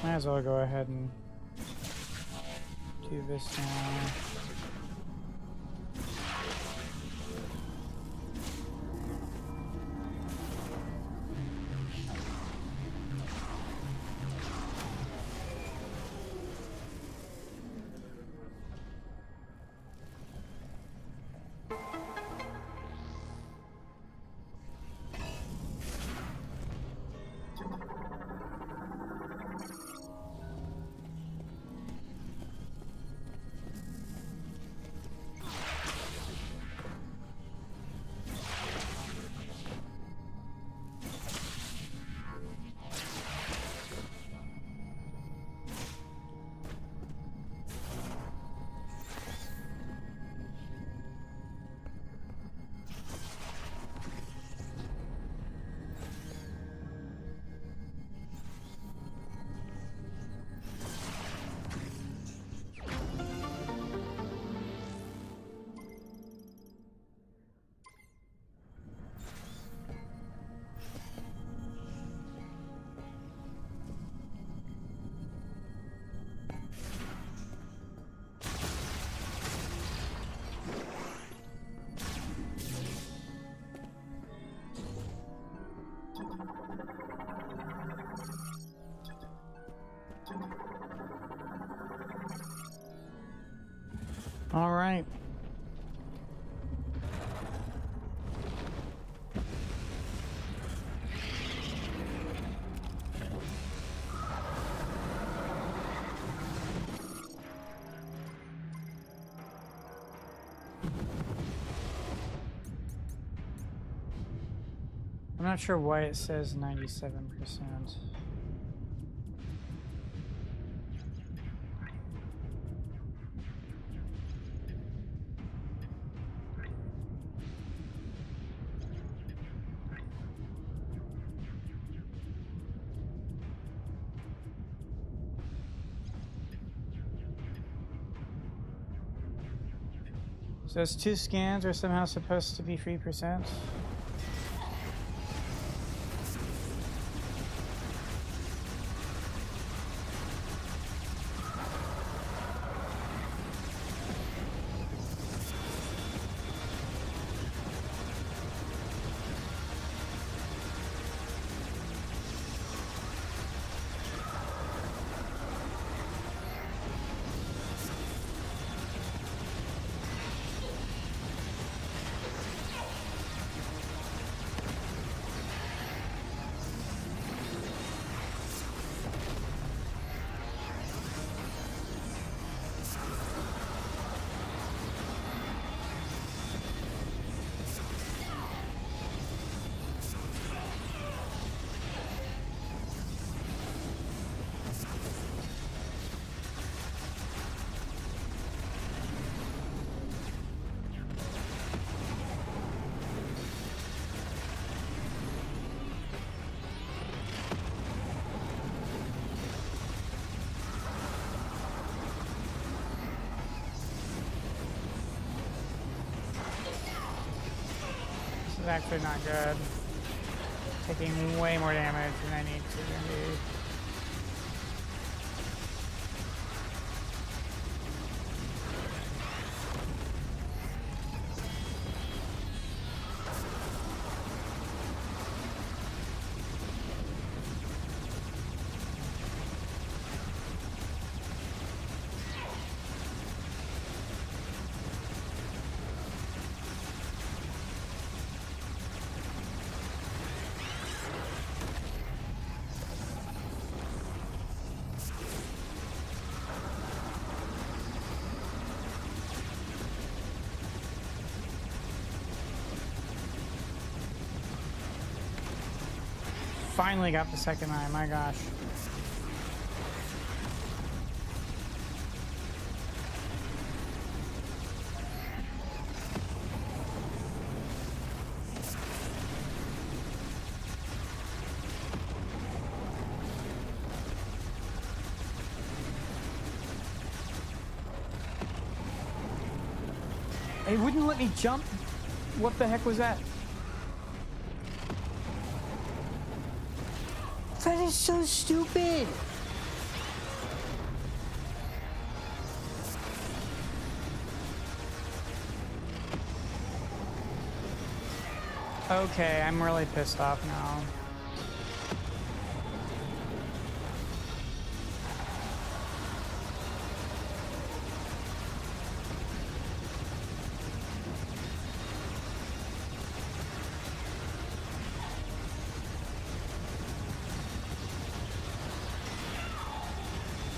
Might as well go ahead and do this now. All right. I'm not sure why it says 97%. So those 2 scans are somehow supposed to be 3%. Is actually not good. Taking way more damage than I need to do. finally got the second eye, my gosh. It wouldn't let me jump. What the heck was that? That is so stupid. Okay, I'm really pissed off now.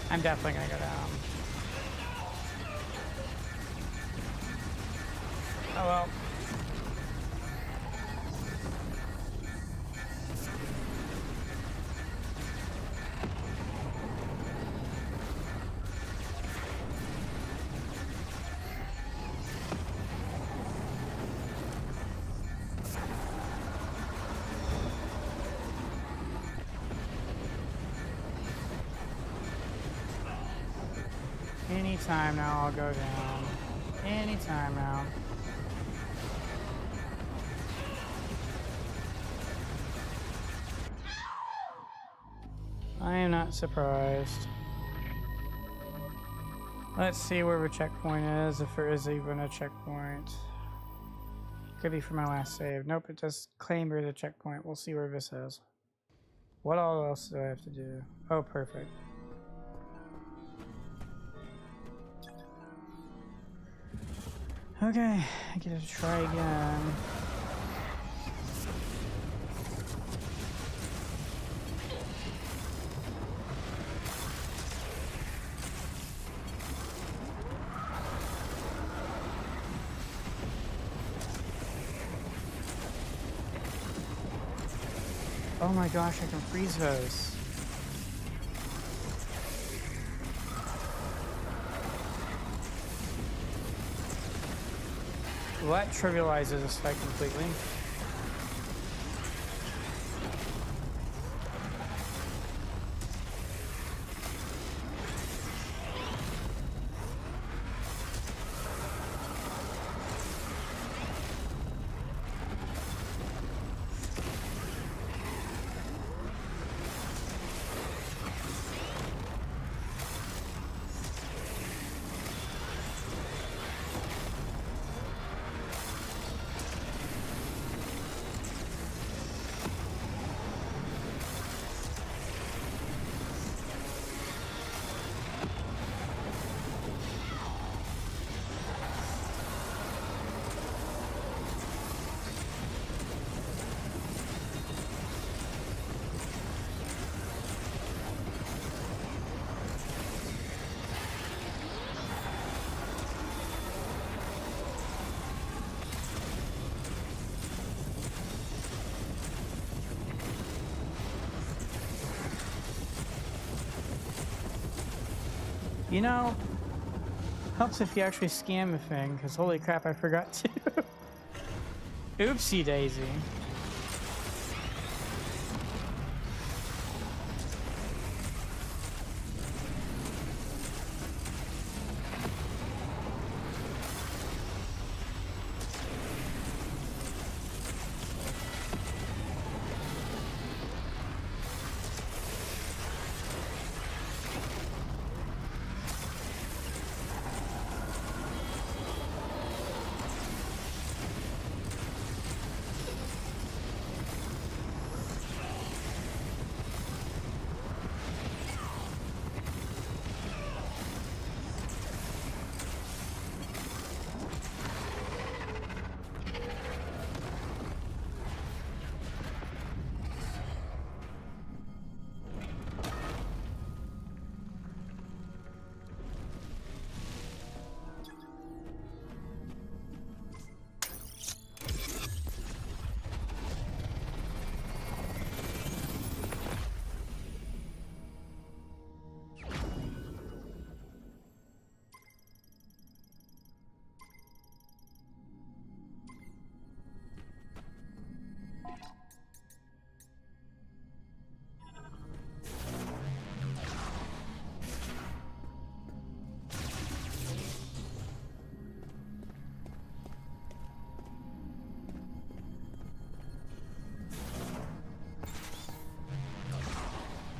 I'm definitely gonna go down. Oh well. Anytime now, I'll go down. Anytime now. I am not surprised. Let's see where the checkpoint is, if there is even a checkpoint. Could be for my last save. Nope, it just claimed there's a checkpoint. We'll see where this is. What all else do I have to do? Oh, perfect. Okay, I get to try again. Oh my gosh, I can freeze those. Well, that trivializes this fight completely. You know, helps if you actually scan the thing, because holy crap, I forgot to. Oopsie daisy.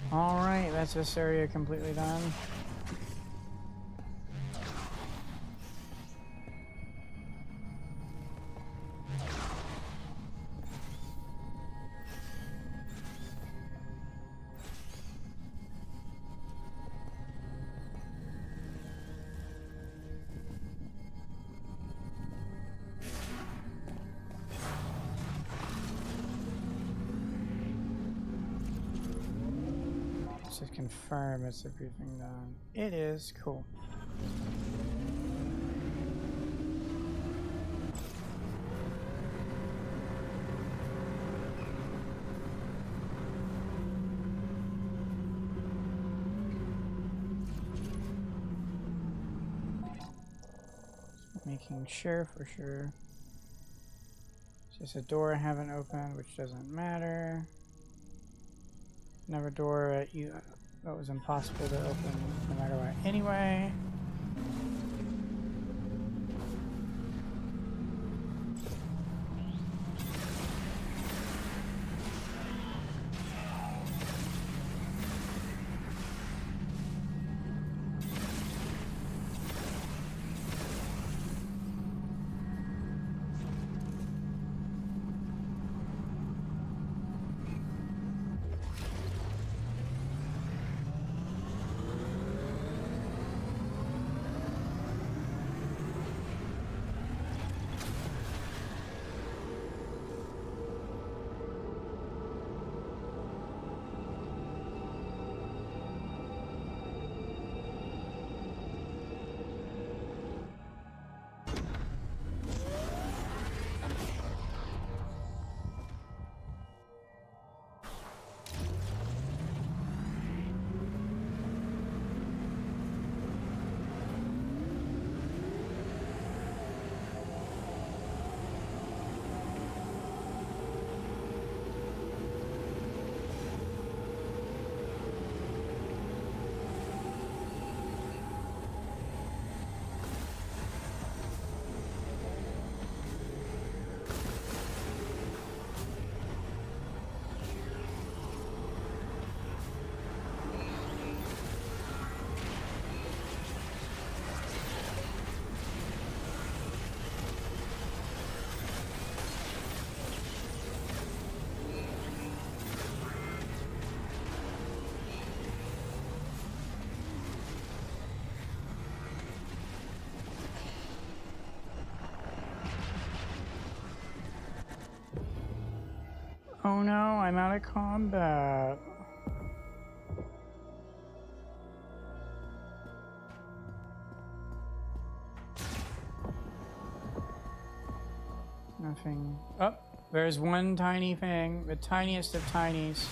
Alright, that's this area completely done. To confirm it's a briefing done. It is cool. Making sure for sure. It's just a door I haven't opened, which doesn't matter. Another door that was impossible to open no matter what anyway. Oh no, I'm out of combat. Nothing. Oh, there's one tiny thing, the tiniest of tinies.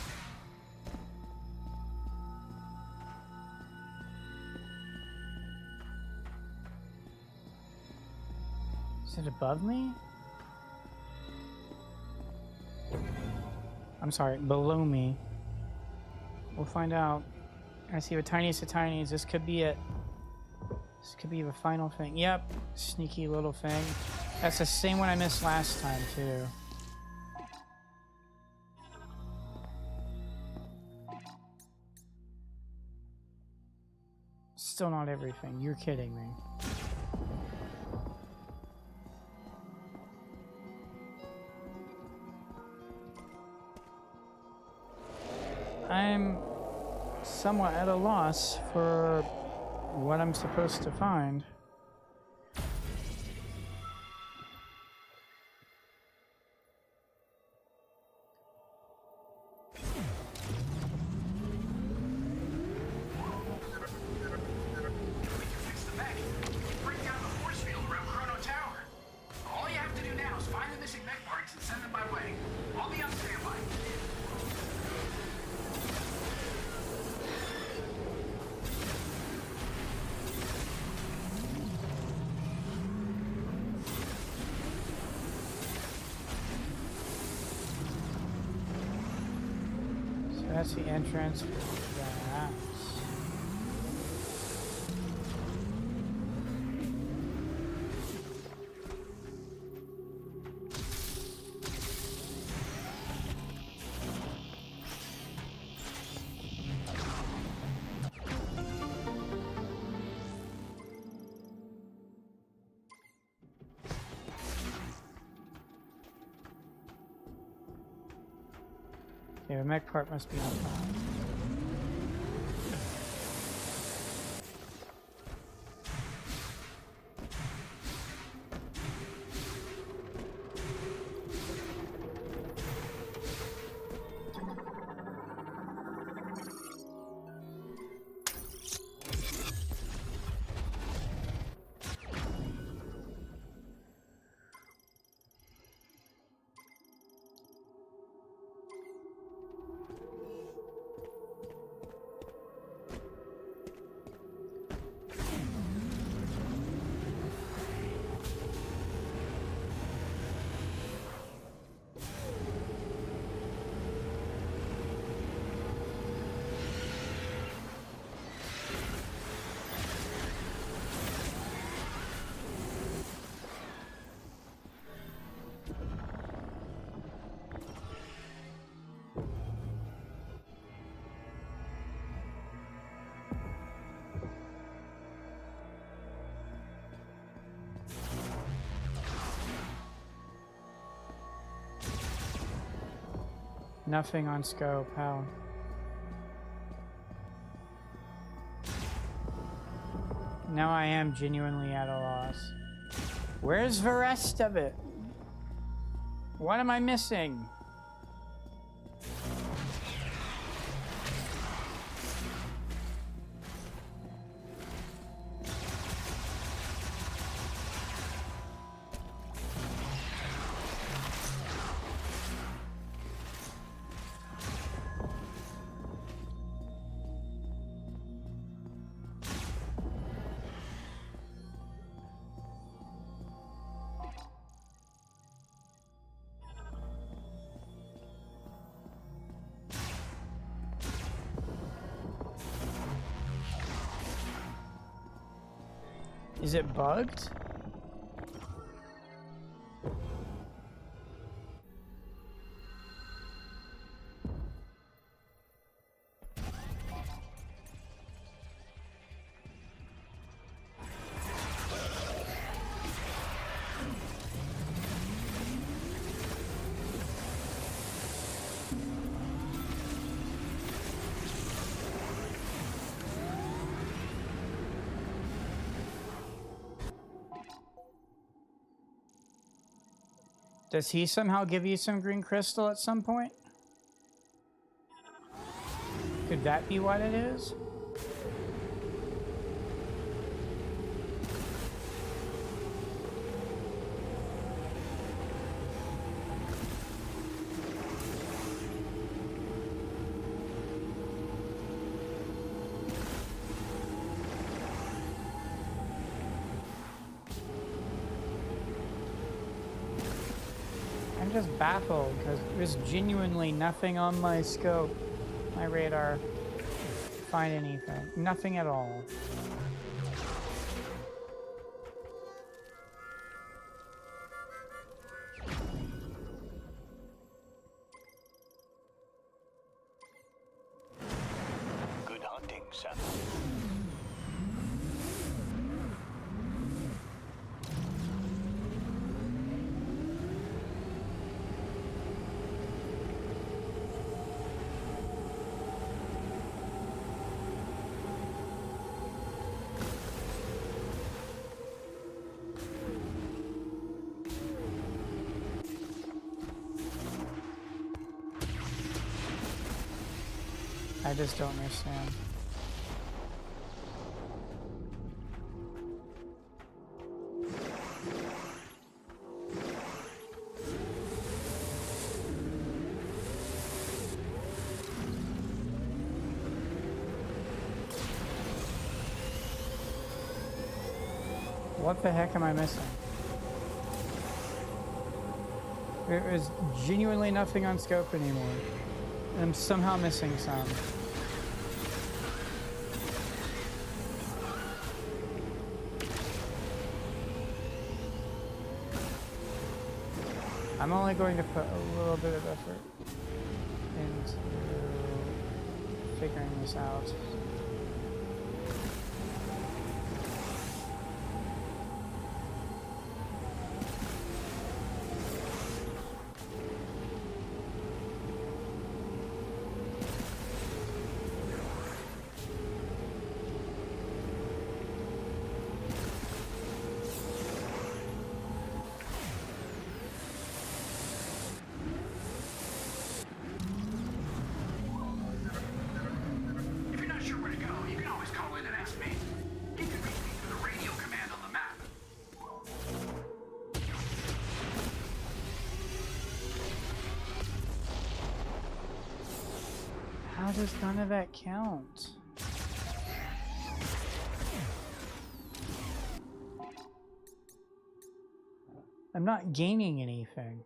Is it above me? I'm sorry, below me. We'll find out. I see the tiniest of tinies. This could be it. This could be the final thing. Yep, sneaky little thing. That's the same one I missed last time, too. Still not everything. You're kidding me. I'm somewhat at a loss for what I'm supposed to find. Fix the mech. Bring down the force field around Chrono Tower. All you have to do now is find the missing mech parts and send them my way. I'll be on standby. So that's the entrance for that. Yeah, the mech part must be on top. Nothing on scope, how? Now I am genuinely at a loss. Where's the rest of it? What am I missing? Is it bugged? Does he somehow give you some green crystal at some point? Could that be what it is? I'm just baffled because there's genuinely nothing on my scope, my radar, find anything. Nothing at all. Good hunting, son. I just don't understand. What the heck am I missing? There is genuinely nothing on scope anymore. I'm somehow missing some. I'm only going to put a little bit of effort into figuring this out. How does none of that count? I'm not gaining anything.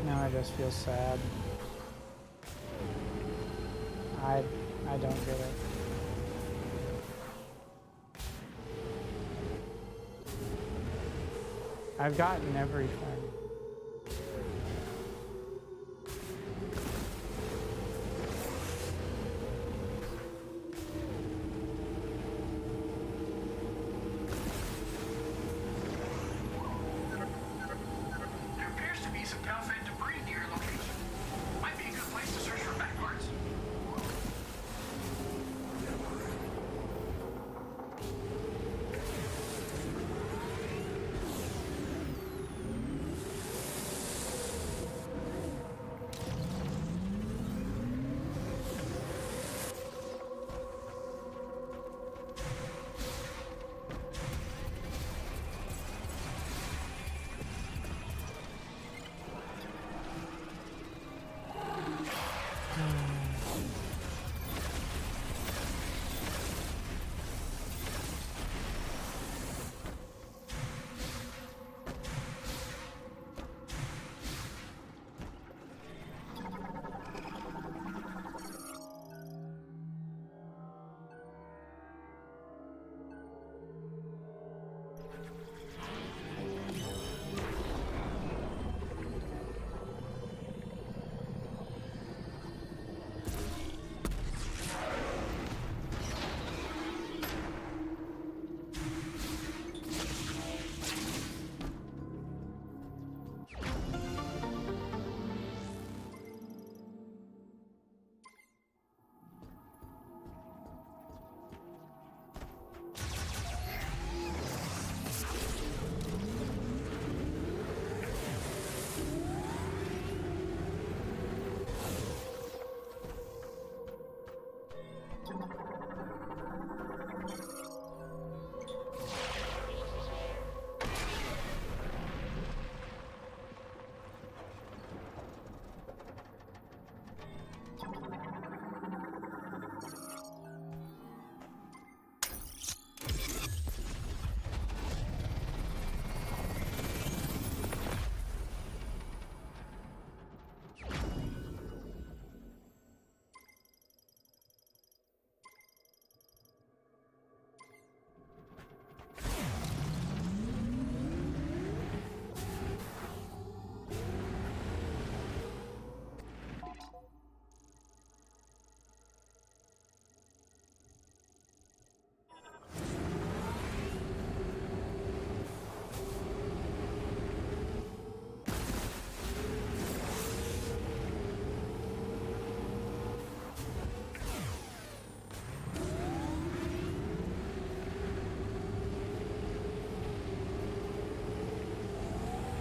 Now I just feel sad. I don't get it. I've gotten everything. There appears to be some Calfed debris near your location. Might be a good place to search for back parts.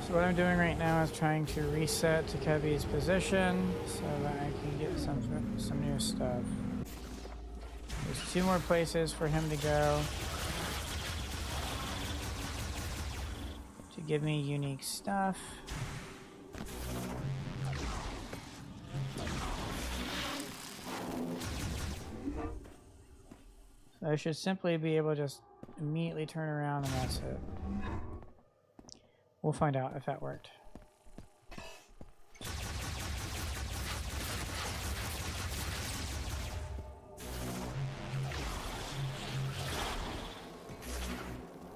So what I'm doing right now is trying to reset to Kevy's position so that I can get some new stuff. There's 2 more places for him to go to give me unique stuff. So I should simply be able to just immediately turn around and that's it. We'll find out if that worked.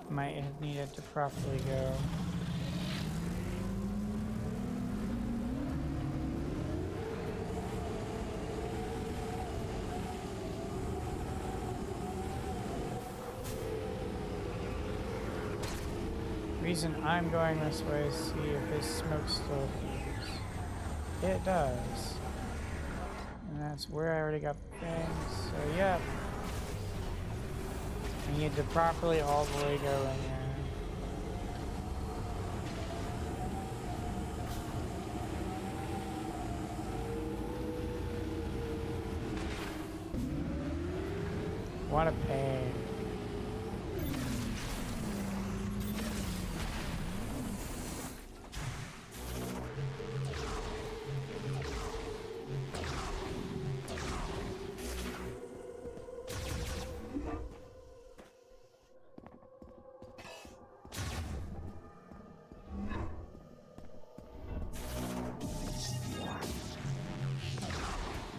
Might have needed to properly go. Reason I'm going this way is see if his smoke still feeds. It does. And That's where I already got the things. So, yeah. I need to properly all the way go in here. What a pain.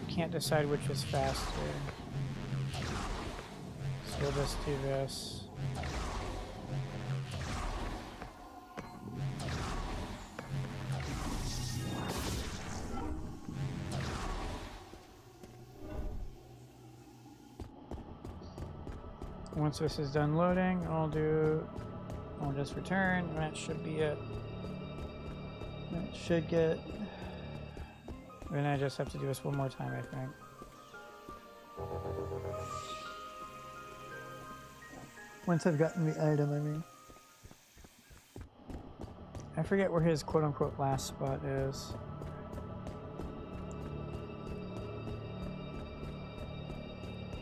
Can't decide which is faster. So we'll just do this. Once this is done loading, I'll just return, and that should be it. That should get. Then I just have to do this one more time, I think. Once I've gotten the item, I mean. I forget where his quote-unquote last spot is.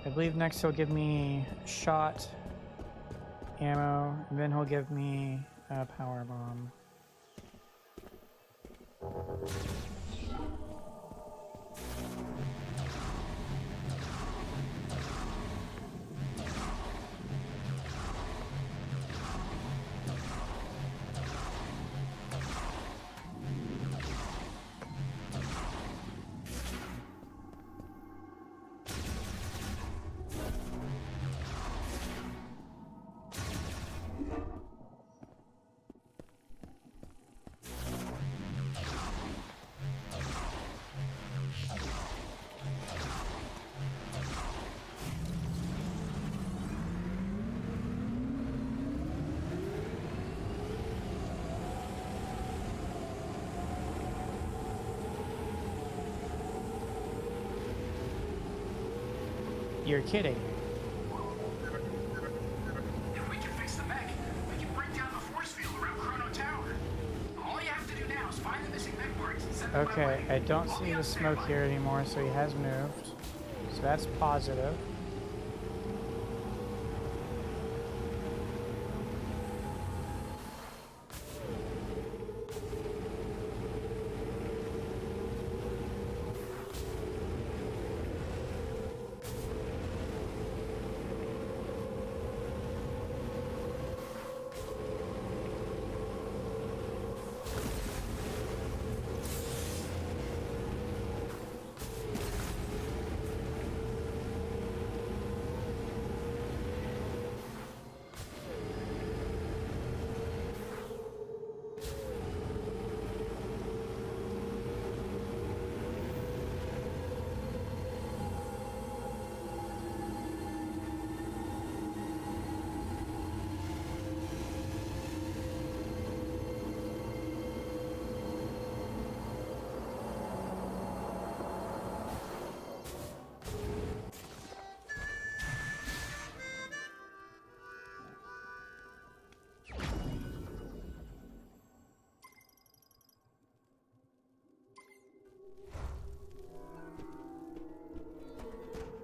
I believe next he'll give me shot, ammo, and then he'll give me a power bomb. You're kidding. If we can fix the mech, we can break down the force field around Chrono Tower. All you have to do now is find the missing mech parts and send them my Okay, way. I don't I'll see be the on smoke standby. here anymore, so he has moved. So that's positive.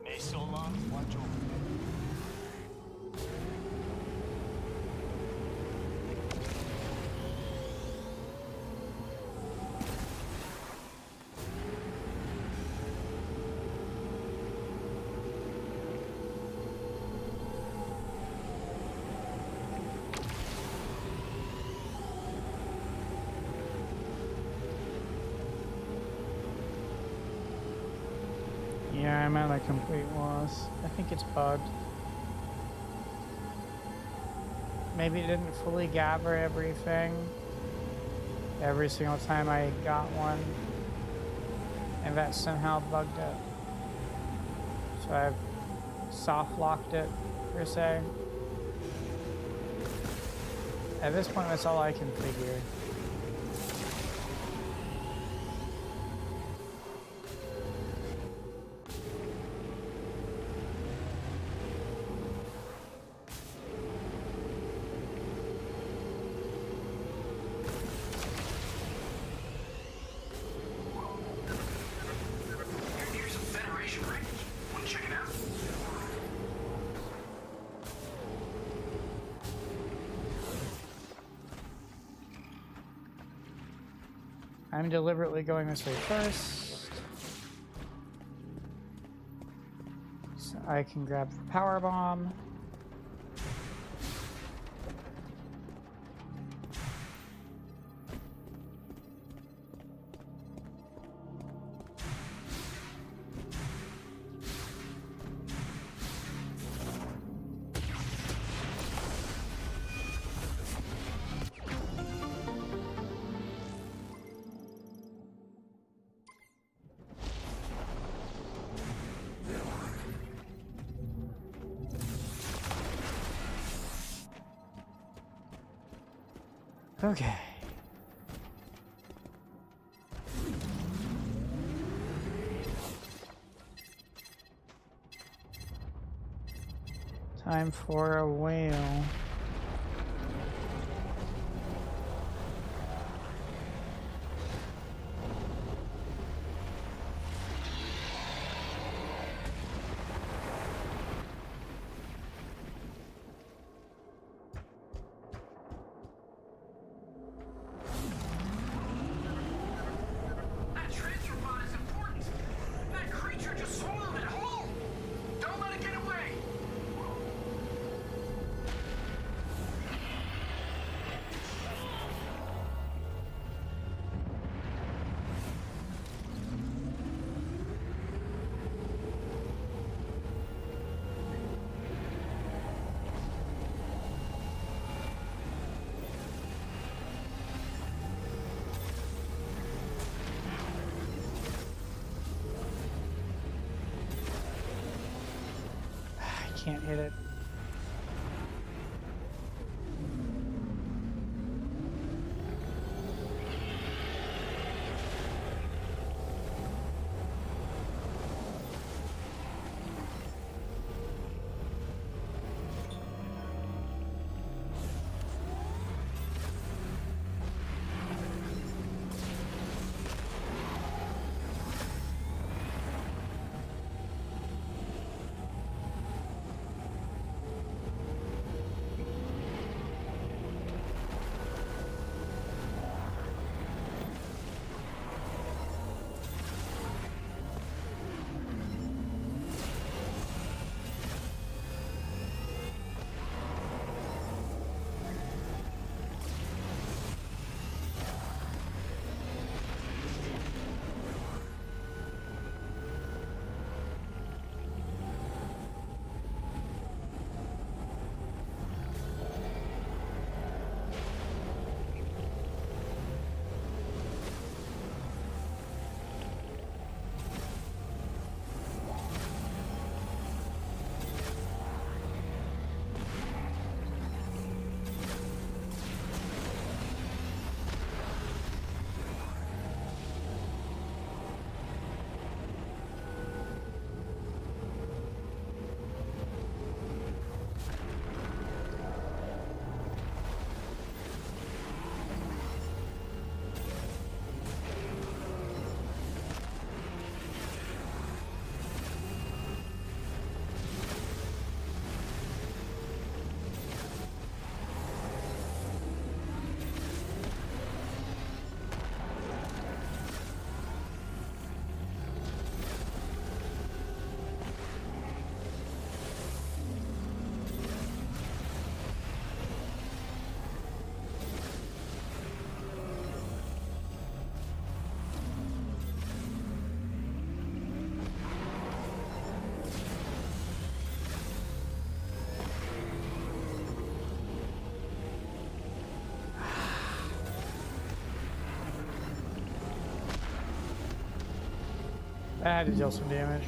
Hey, Solon, watch over. Yeah, I'm at a complete loss. I think it's bugged. Maybe it didn't fully gather everything every single time I got one, and that somehow bugged it. So I've soft locked it, per se. At this point, that's all I can figure. I'm deliberately going this way first. So I can grab the power bomb. Okay. Time for a whale. That transfer pod is important. That creature just swallowed it whole. Don't let it get away. I can't hit it. I had to deal some damage.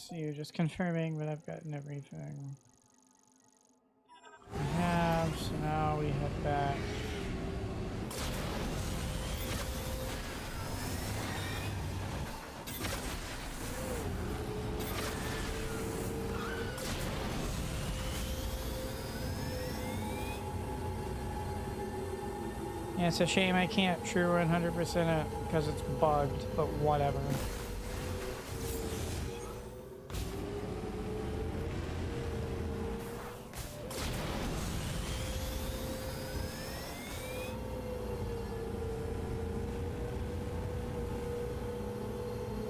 That's you just confirming, but I've gotten everything I have, so now we head back. Yeah, it's a shame I can't true 100% it because it's bugged, but whatever.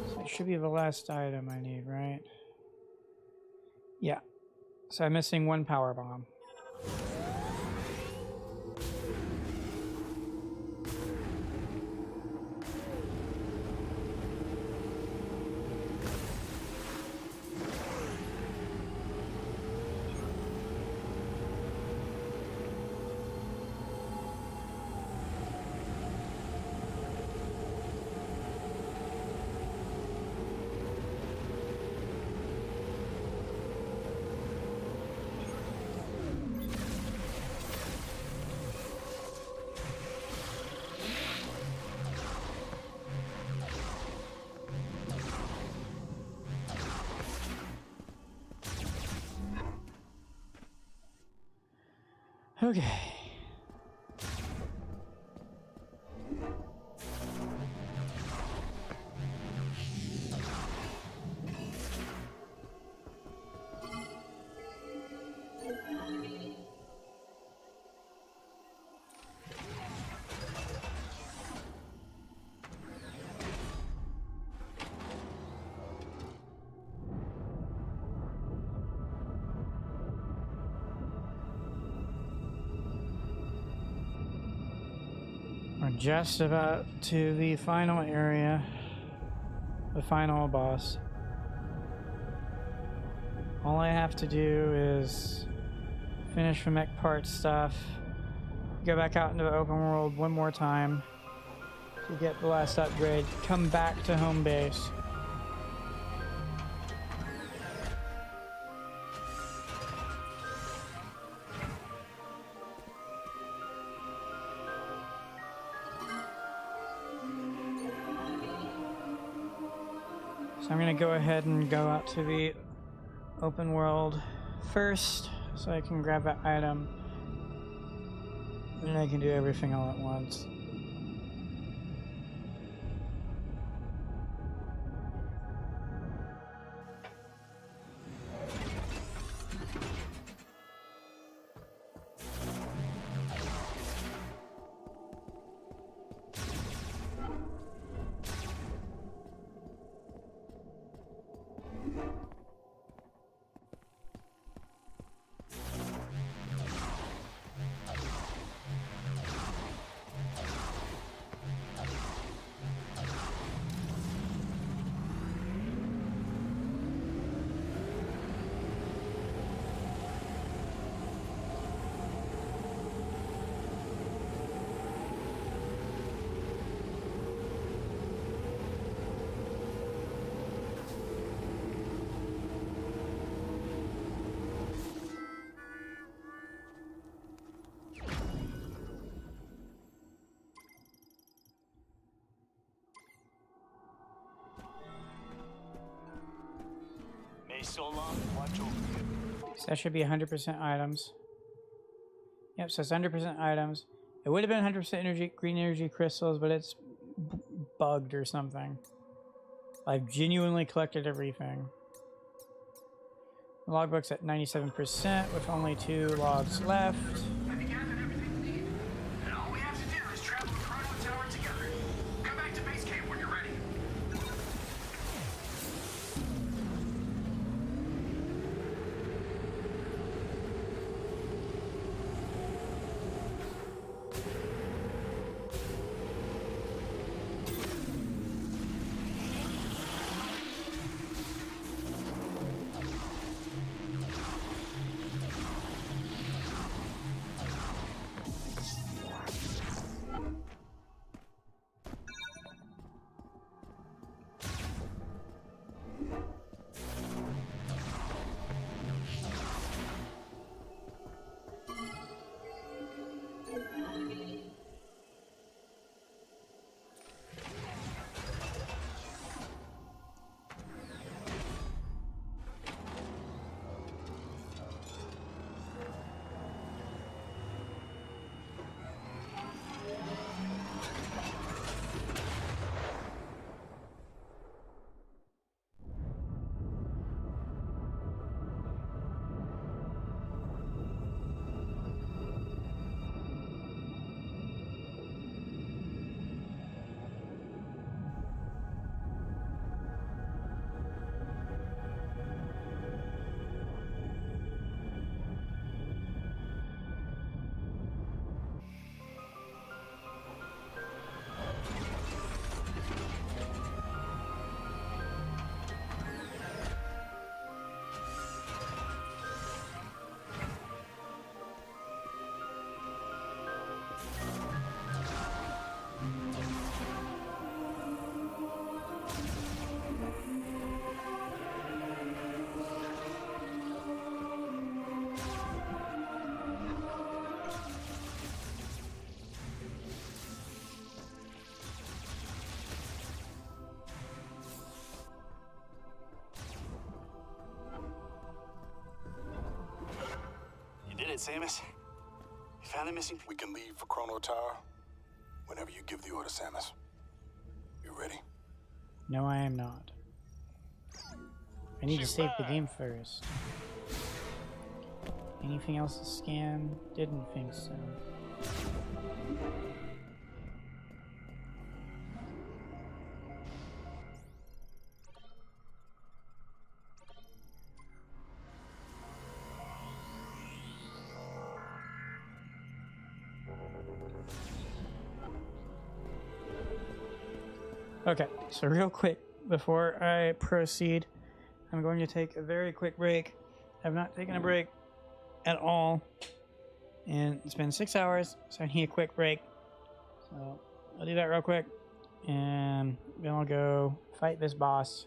So it should be the last item I need, right? Yeah. So I'm missing one power bomb. Okay. We're just about to the final area, the final boss. All I have to do is finish the mech part stuff, go back out into the open world one more time to get the last upgrade, come back to home base. So I'm going to go ahead and go out to the open world first so I can grab that item and I can do everything all at once. So long, watch over you. So that should be 100% items. Yep, so it's 100% items. It would have been 100% energy, green energy crystals, but it's bugged or something. I've genuinely collected everything. The logbook's at 97% with only 2 logs left. Have you gathered everything we need? And all we have to do is travel to Chrono Tower together. Come back to base camp when you're ready. it, Samus? You found the missing... We can leave for Chrono Tower whenever you give the order, Samus. You ready? No, I am not. I need to save the game first. Anything else to scan? Didn't think so. Okay, so real quick, before I proceed, I'm going to take a very quick break. I've not taken a break at all, and it's been 6 hours, so I need a quick break. So I'll do that real quick, and then I'll go fight this boss.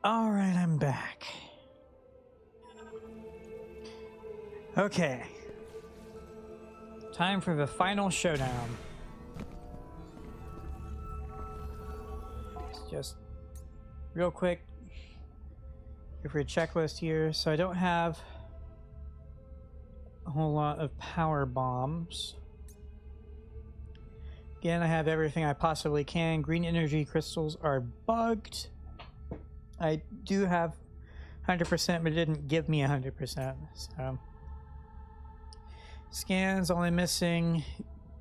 All right, I'm back. Okay. Time for the final showdown. Just real quick. go for a checklist here. So I don't have a whole lot of power bombs. Again, I have everything I possibly can. Green energy crystals are bugged. I do have 100%, but it didn't give me 100%. So scans, only missing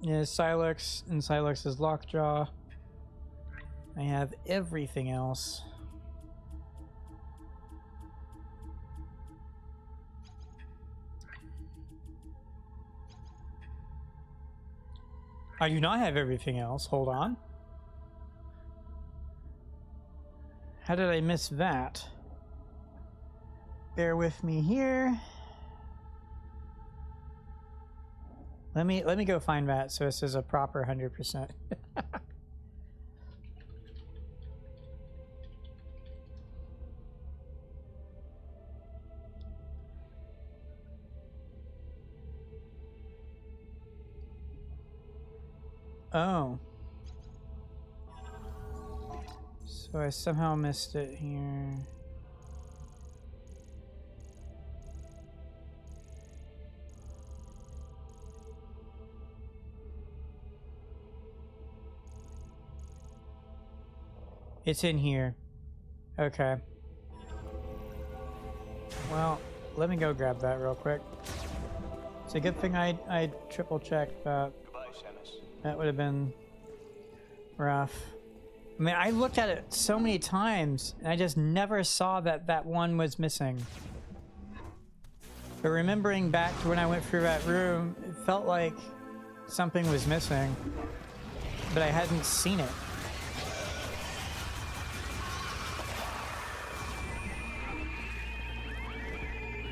is Silex and Silex's Lockjaw. I have everything else. I do not have everything else. Hold on. How did I miss that? Bear with me here. Let me go find that so this is a proper 100%. Oh. So I somehow missed it here. It's in here. Okay. Well, let me go grab that real quick. It's a good thing I triple checked that. Goodbye, Samus. That would have been rough. I mean, I looked at it so many times, and I just never saw that that one was missing. But remembering back to when I went through that room, it felt like something was missing, but I hadn't seen it.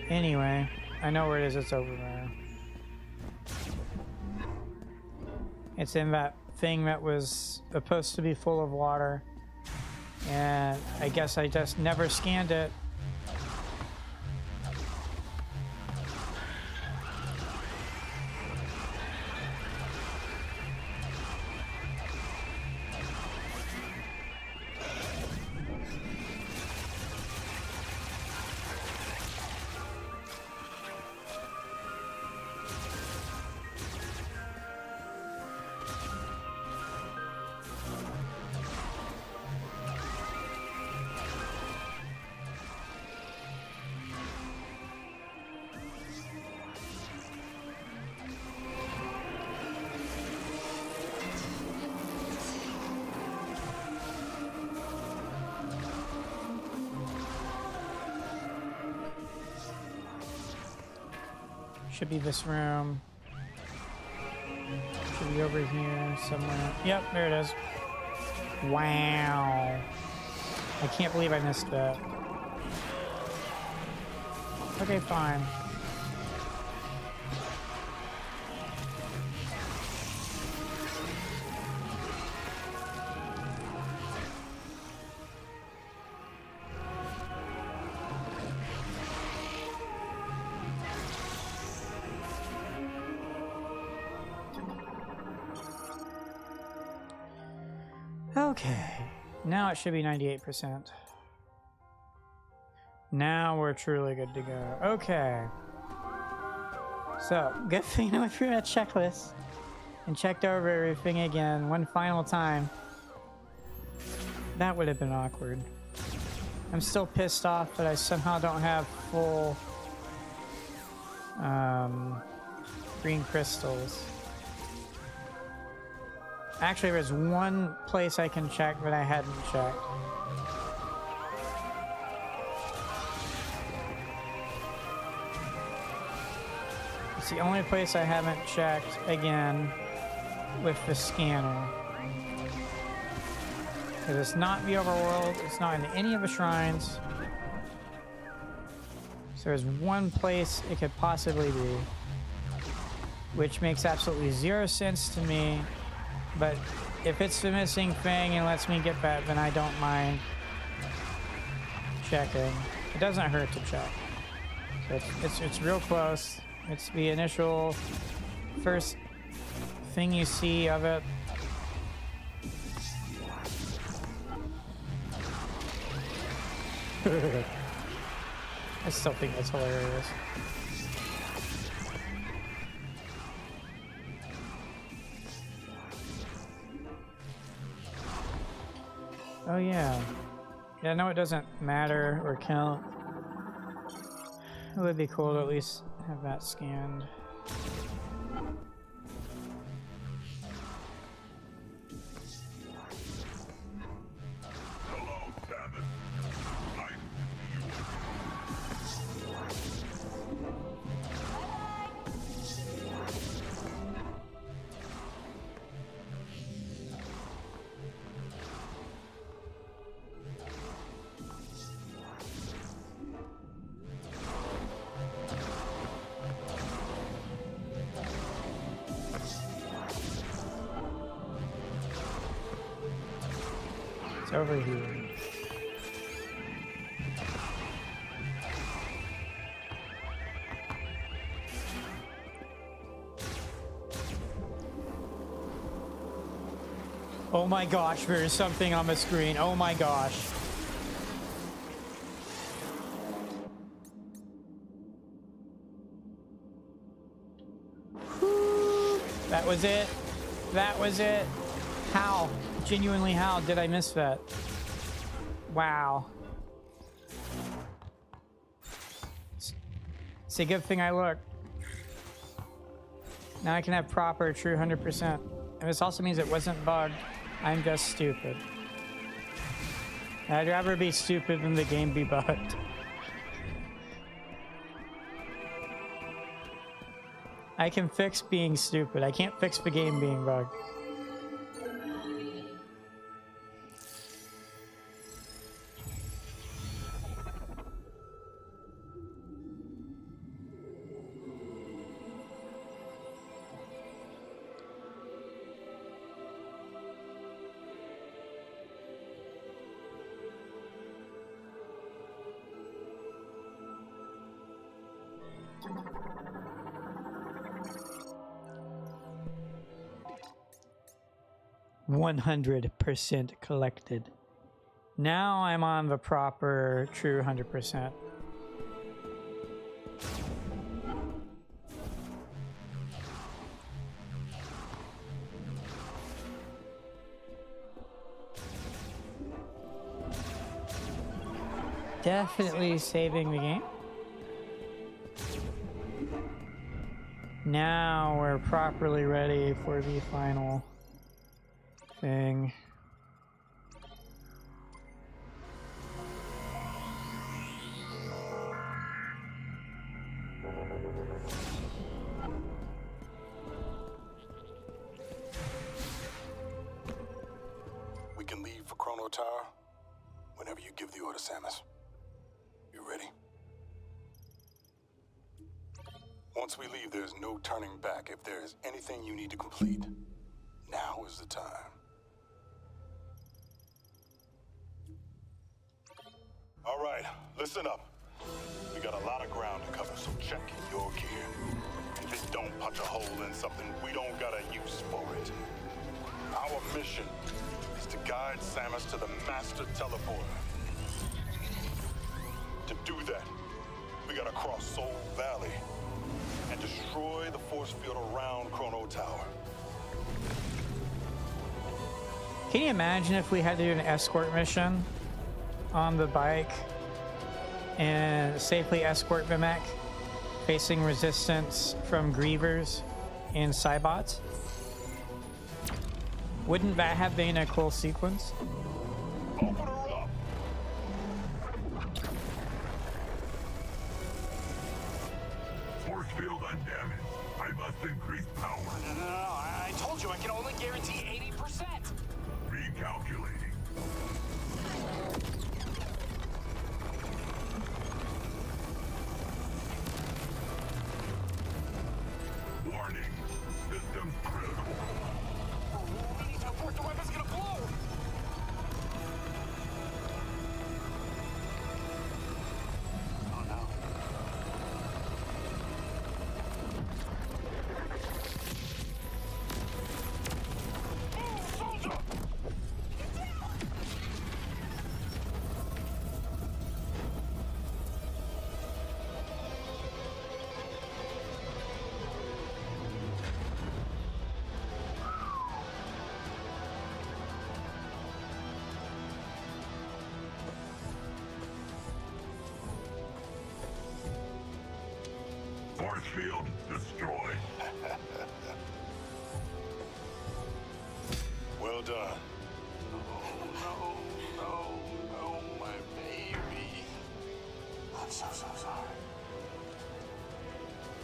Anyway, I know where it is. It's over there. It's in that thing that was supposed to be full of water, and I guess I just never scanned it. Should be this room. Should be over here somewhere. Yep, there it is. Wow. I can't believe I missed that. Okay, fine. Okay, now it should be 98%. Now we're truly good to go. Okay. So, good thing I went through that checklist and checked over everything again one final time. That would have been awkward. I'm still pissed off that I somehow don't have full green crystals. Actually, there's one place I can check that I hadn't checked. It's the only place I haven't checked, again, with the scanner. Because it's not the overworld, it's not in any of the shrines. So there's one place it could possibly be, which makes absolutely zero sense to me. But if it's the missing thing and lets me get that, then I don't mind checking. It doesn't hurt to check. So it's real close. It's the initial first thing you see of it. I still think that's hilarious. Oh yeah. Yeah, no, it doesn't matter or count. It would be cool to at least have that scanned. Hello, Samus. It's over here. Oh my gosh, there's something on the screen. Oh my gosh. That was it. That was it. How? Genuinely, how did I miss that? Wow. It's a good thing I looked. Now I can have proper, true 100%. And this also means it wasn't bugged. I'm just stupid. I'd rather be stupid than the game be bugged. I can fix being stupid. I can't fix the game being bugged. %100% collected. Now I'm on the proper true 100%. Definitely saving the game. Now we're properly ready for the final thing. We can leave for Chrono Tower whenever you give the order, Samus. You ready? Once we leave, there's no turning back. If there is anything you need to complete, now is the time. All right, listen up. We got a lot of ground to cover, so check your gear. If it don't punch a hole in something, we don't got a use for it. Our mission is to guide Samus to the Master Teleporter. To do that, we gotta cross Soul Valley and destroy the force field around Chrono Tower. Can you imagine if we had to do an escort mission on the bike and safely escort the mech facing resistance from Grievers and Cybots? Wouldn't that have been a cool sequence? Open her up! Force field undamaged. I must increase power. No, I told you I can only guarantee 80%. Recalculating. Warning. Systems critical. We need to report the weapon's gonna blow. Oh no. no, no, no, my baby. I'm so sorry.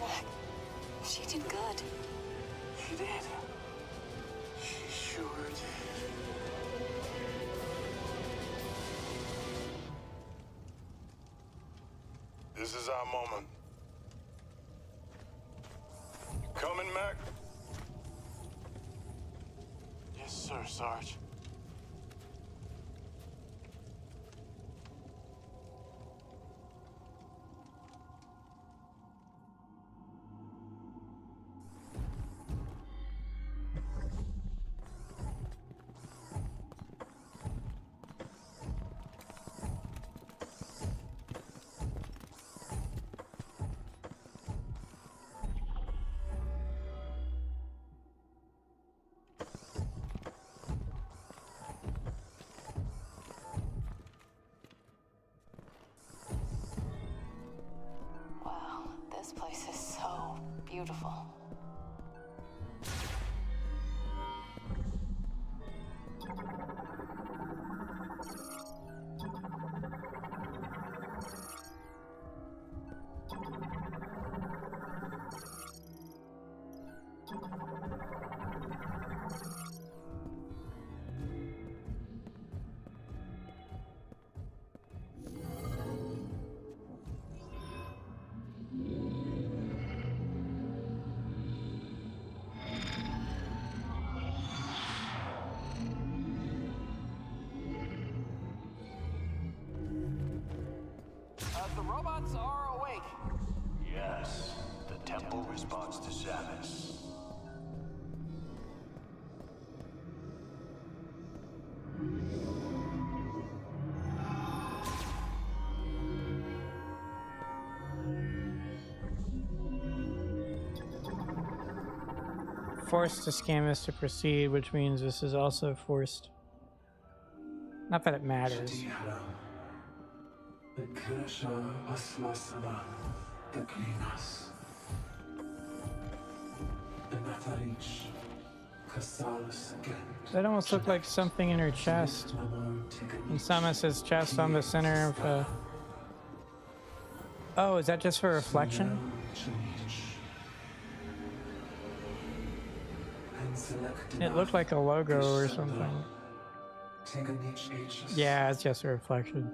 Mac, she did good. She did. She sure did. This is our moment. You coming, Mac? Yes, sir, Sarge. Wow, this place is so beautiful. The robots are awake. Yes, the temple responds to Samus. Forced to scam us to proceed, which means this is also forced. Not that it matters. That almost looked like something in her chest. And Samus's chest on the center of a... Oh, is that just for reflection? It looked like a logo or something. Yeah, it's just a reflection.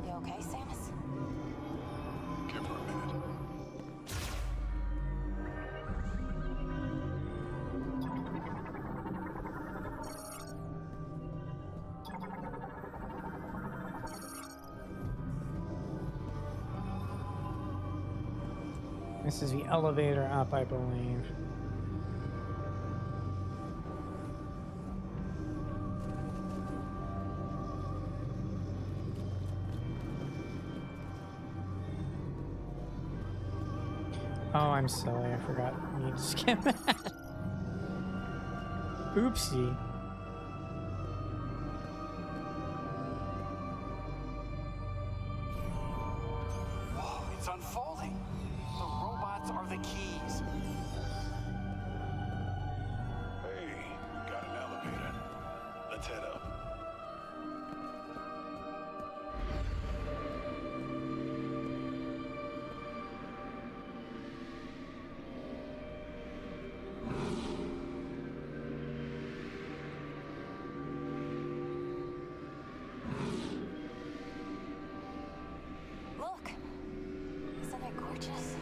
You okay, Samus? Give her a minute. This is the elevator up, I believe. Oh, I'm silly. I forgot. I need to skim that. Oopsie. Whoa, it's unfolding. The robots are the keys. Hey, got an elevator. Let's head up. Look! Isn't it gorgeous?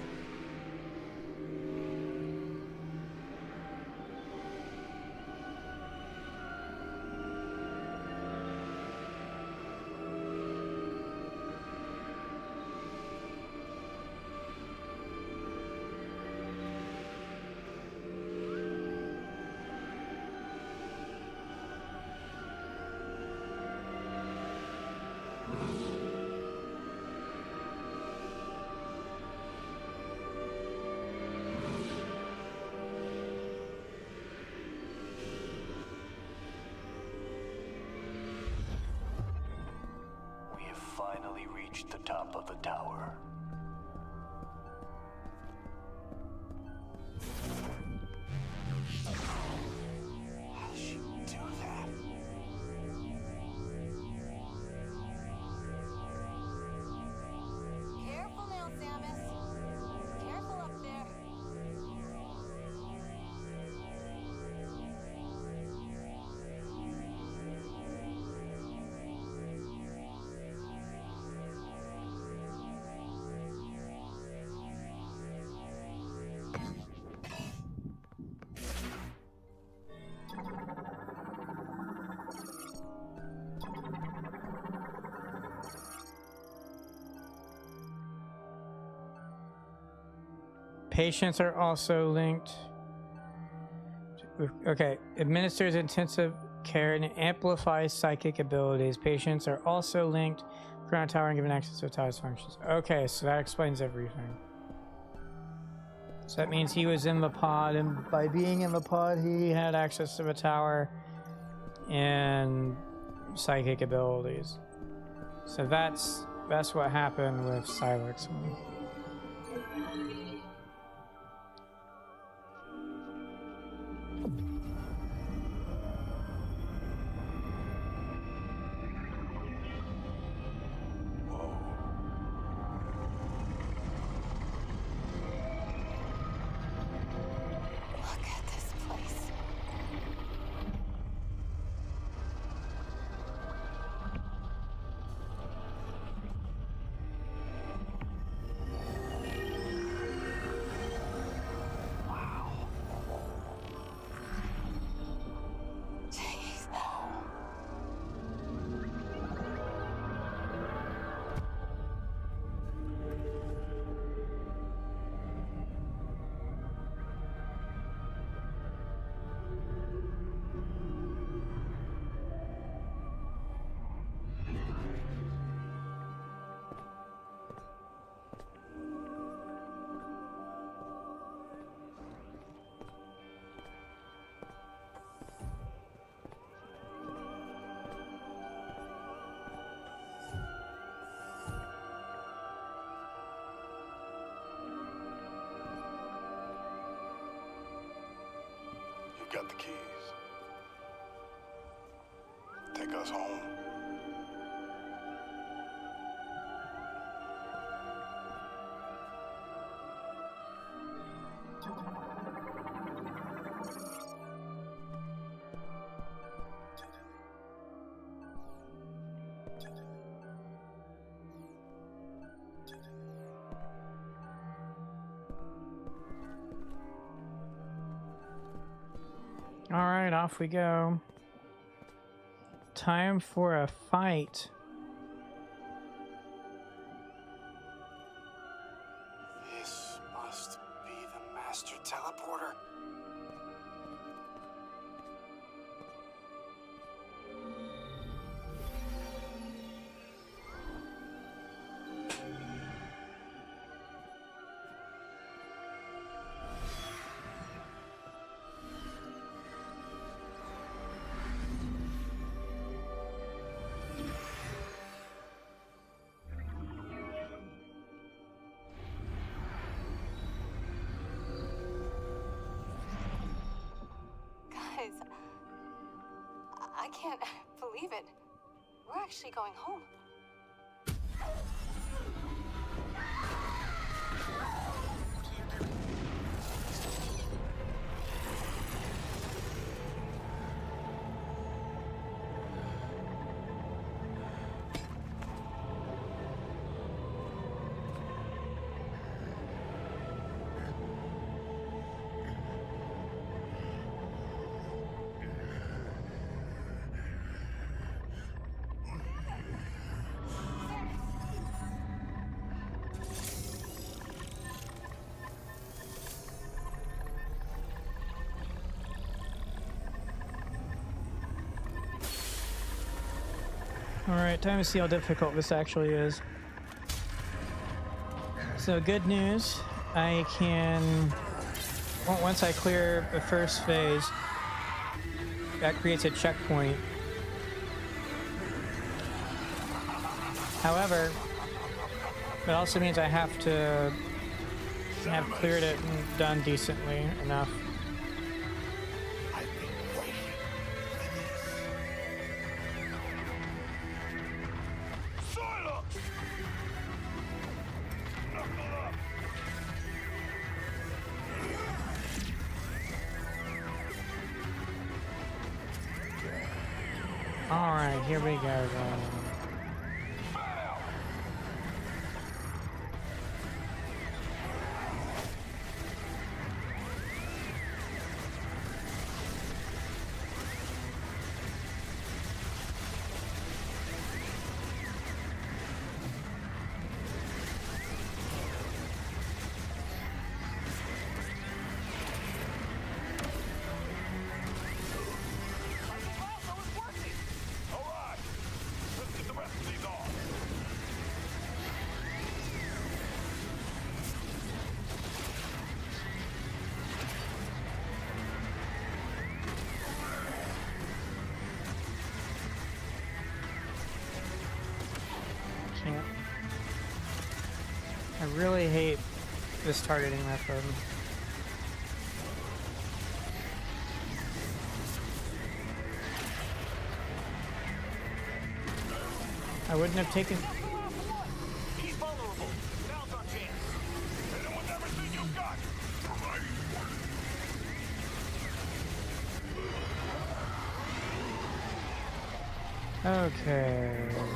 reach the top of the tower. How did she do that? Careful now, Samus. Careful up there. Patients are also linked. Okay, administers intensive care and amplifies psychic abilities. Patients are also linked to Chrono Tower and given access to tower's functions. Okay, so that explains everything. So that means he was in the pod, and by being in the pod, he had access to the tower and psychic abilities. So that's what happened with Silex. Look at this place. Jeez. You got the keys. Take us home. All right, off we go. Time for a fight. This must be the master teleporter. Guys, I can't believe it. We're actually going home. Alright, time to see how difficult this actually is. So good news, I can, once I clear the first phase, that creates a checkpoint. However, But it also means I have to have cleared it and done decently enough. I've been waiting for this. Silence! Knuckle up! Alright, here we go then. Alright, let's get the rest of these off. Can't. I really hate this targeting method. I wouldn't have taken. He's vulnerable. Now's our chance. Hit him with everything you've got. Providing orders. Okay. Oh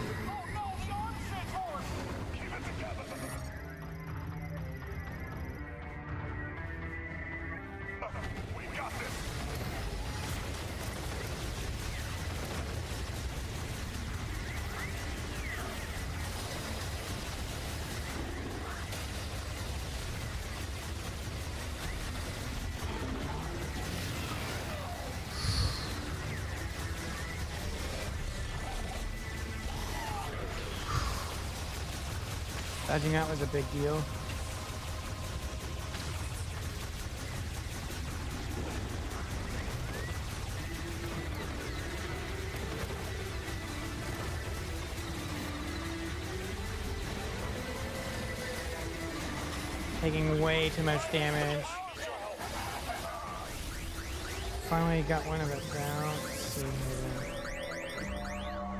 no, the arm shake horn! Keep it together. We got this. Dodging out was a big deal. Taking way too much damage. Finally got one of it down. Let's see here.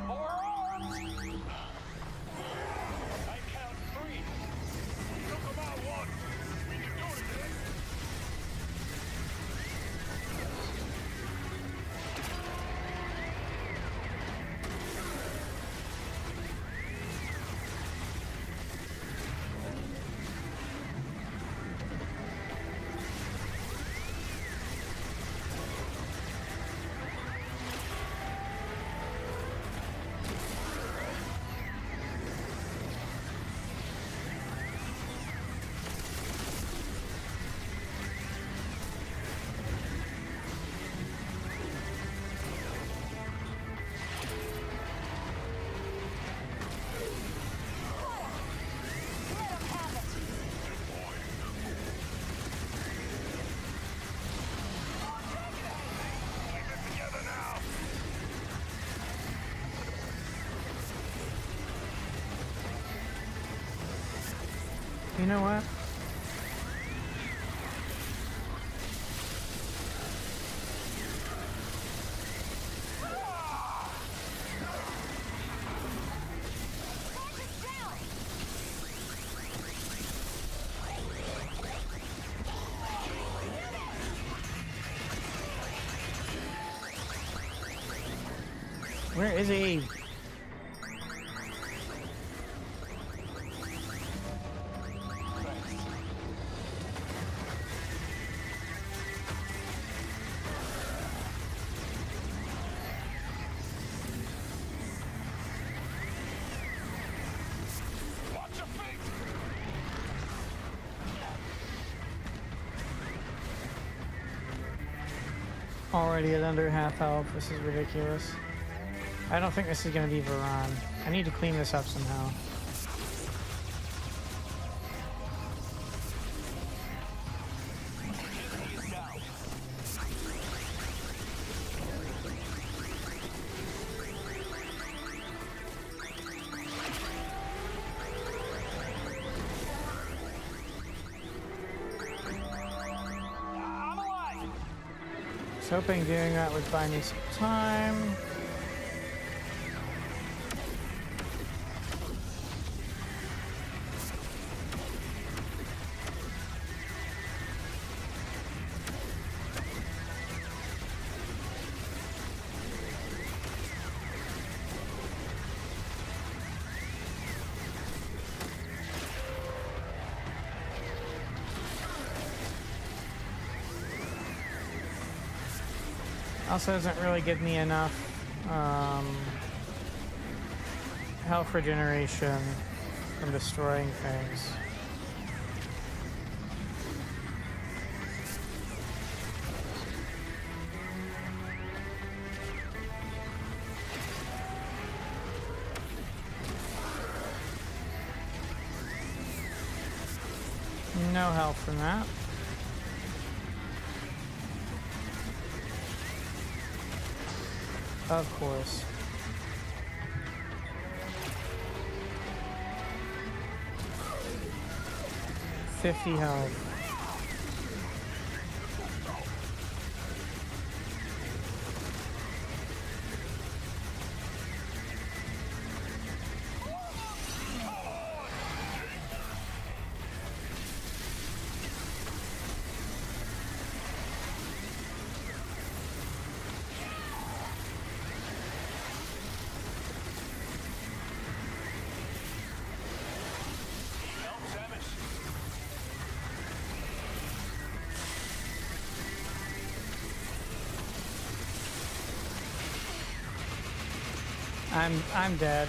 More arms! I count 3. Took him out once. We can do it again. Let him have it. Keep it together now. You know what? Where is he? Watch your feet. Already at under half health. This is ridiculous. I don't think this is going to be Varan. I need to clean this up somehow. was hoping doing that would buy me some time. Also doesn't really give me enough health regeneration from destroying things. No health from that. Of course. $50 health. I'm dead.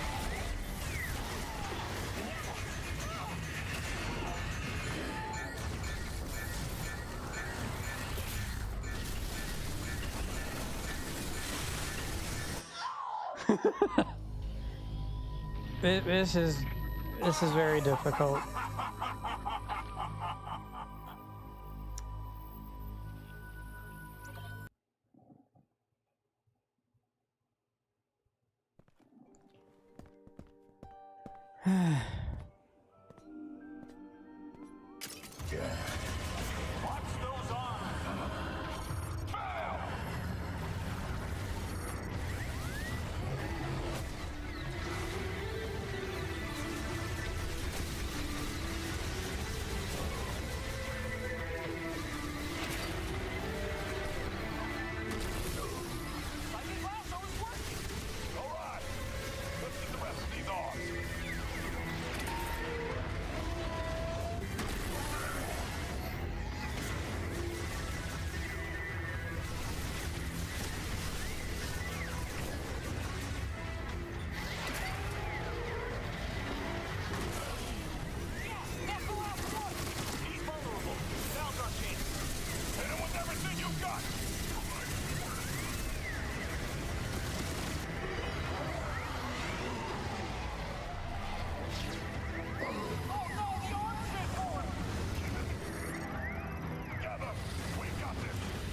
This is very difficult.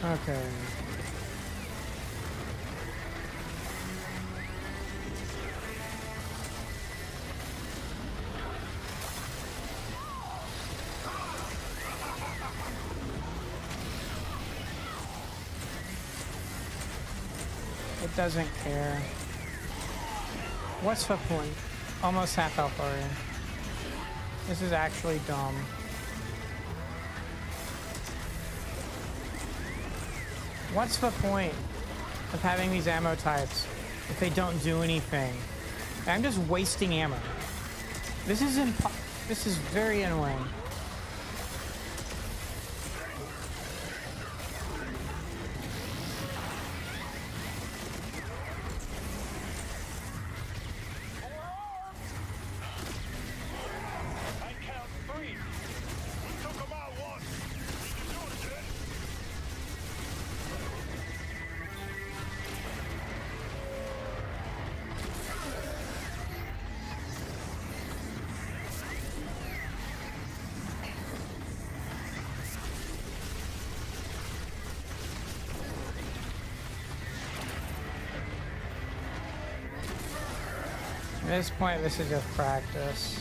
Okay. It doesn't care. What's the point? Almost half health already. This is actually dumb. What's the point of having these ammo types if they don't do anything? I'm just wasting ammo. This is very annoying. At this point, this is just practice.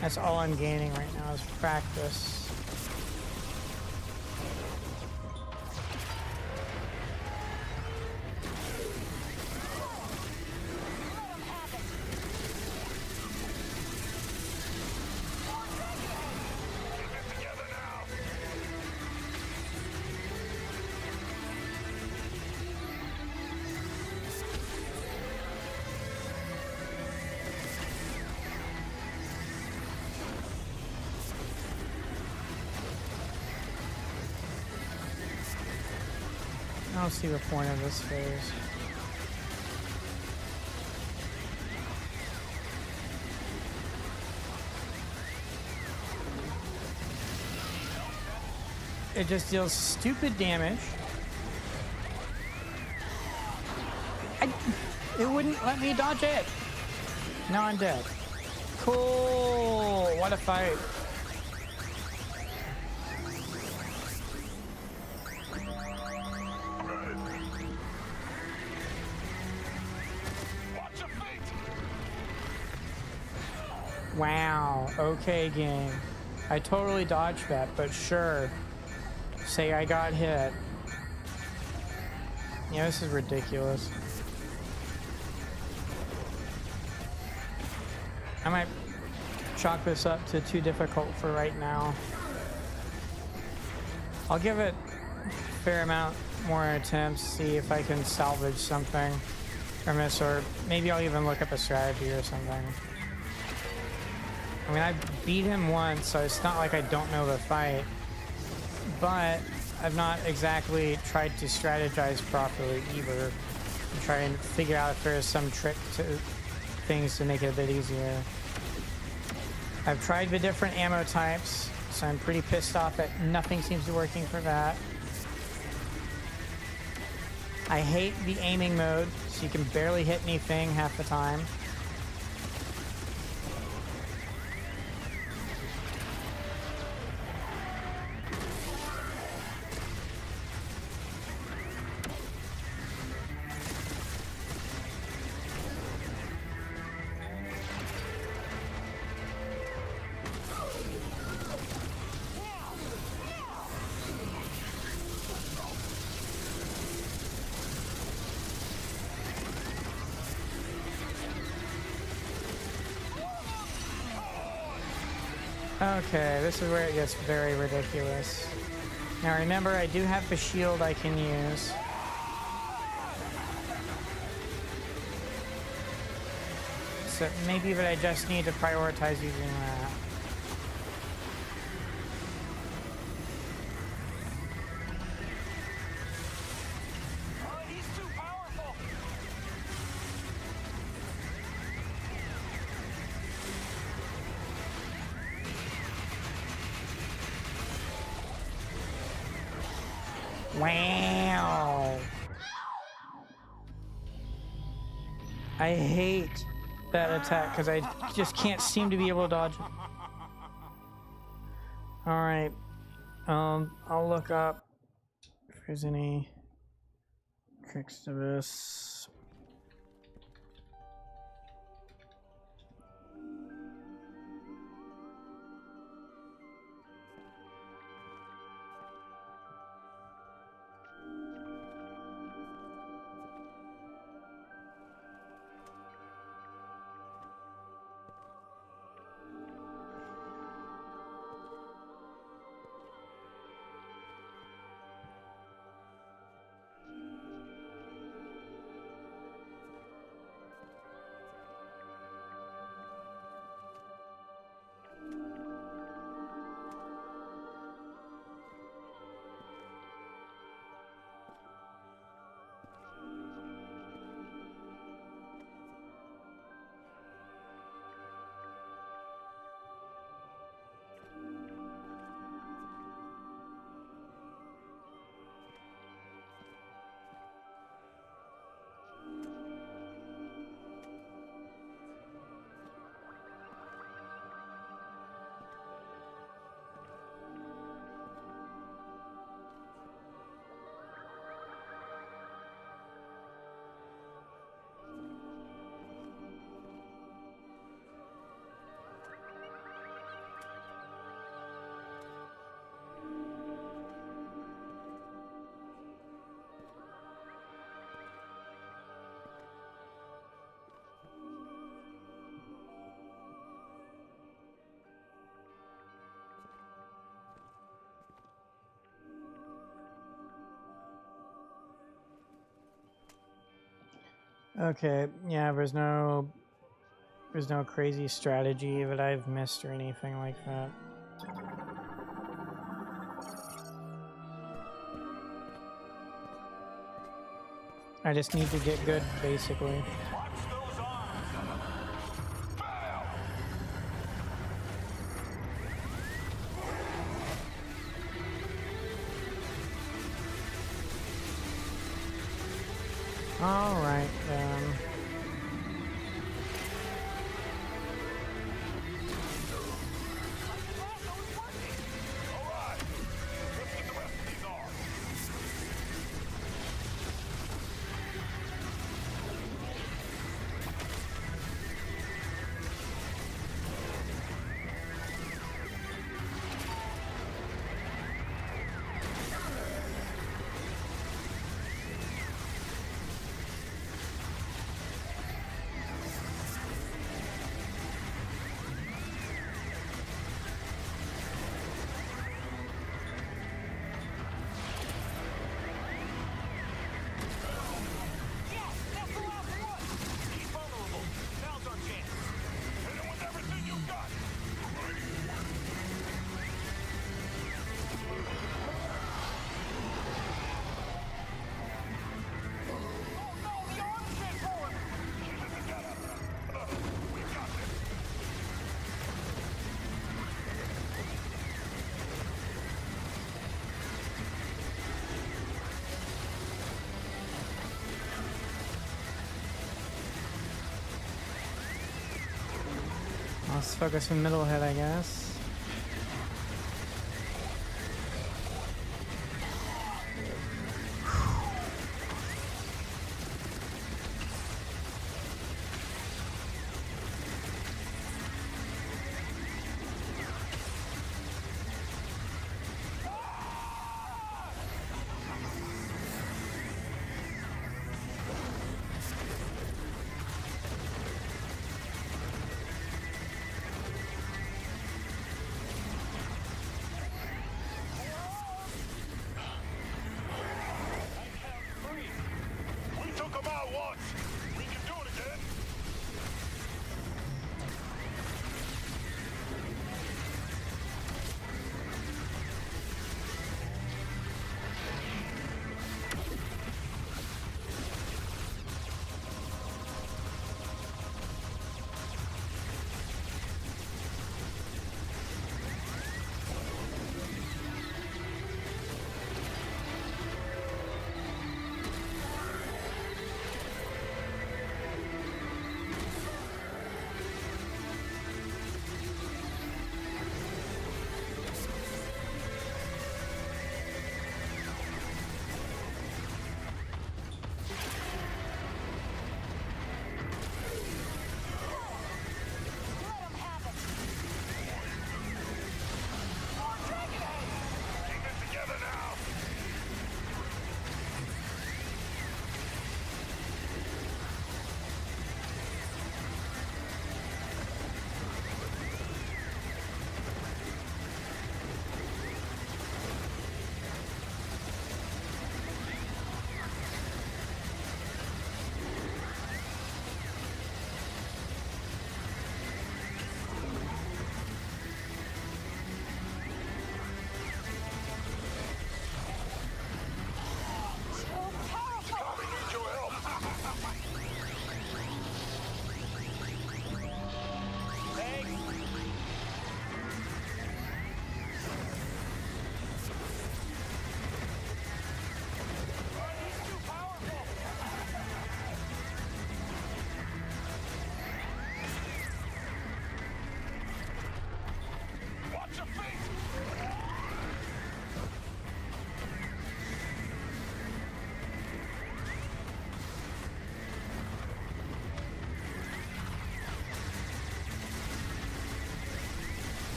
That's all I'm gaining right now is practice. I don't see the point of this phase. It just deals stupid damage. It wouldn't let me dodge it. Now I'm dead. Cool. What a fight. Wow. Okay, game. I totally dodged that, but sure. Say I got hit. Yeah, this is ridiculous. I might chalk this up to too difficult for right now. I'll give it a fair amount more attempts, see if I can salvage something from this, or maybe I'll even look up a strategy or something. I mean, I beat him once, so it's not like I don't know the fight, but I've not exactly tried to strategize properly either and try and figure out if there is some trick to things to make it a bit easier. I've tried the different ammo types, so I'm pretty pissed off that nothing seems to be working for that. I hate the aiming mode, so you can barely hit anything half the time. Okay, this is where it gets very ridiculous. Now remember, I do have the shield I can use. So maybe that I just need to prioritize using that. Wow. I hate that attack because I just can't seem to be able to dodge it. Alright. I'll look up if there's any tricks to this. Okay, yeah, there's no crazy strategy that I've missed or anything like that. I just need to get good, basically. Alright, let's focus on middle head, I guess.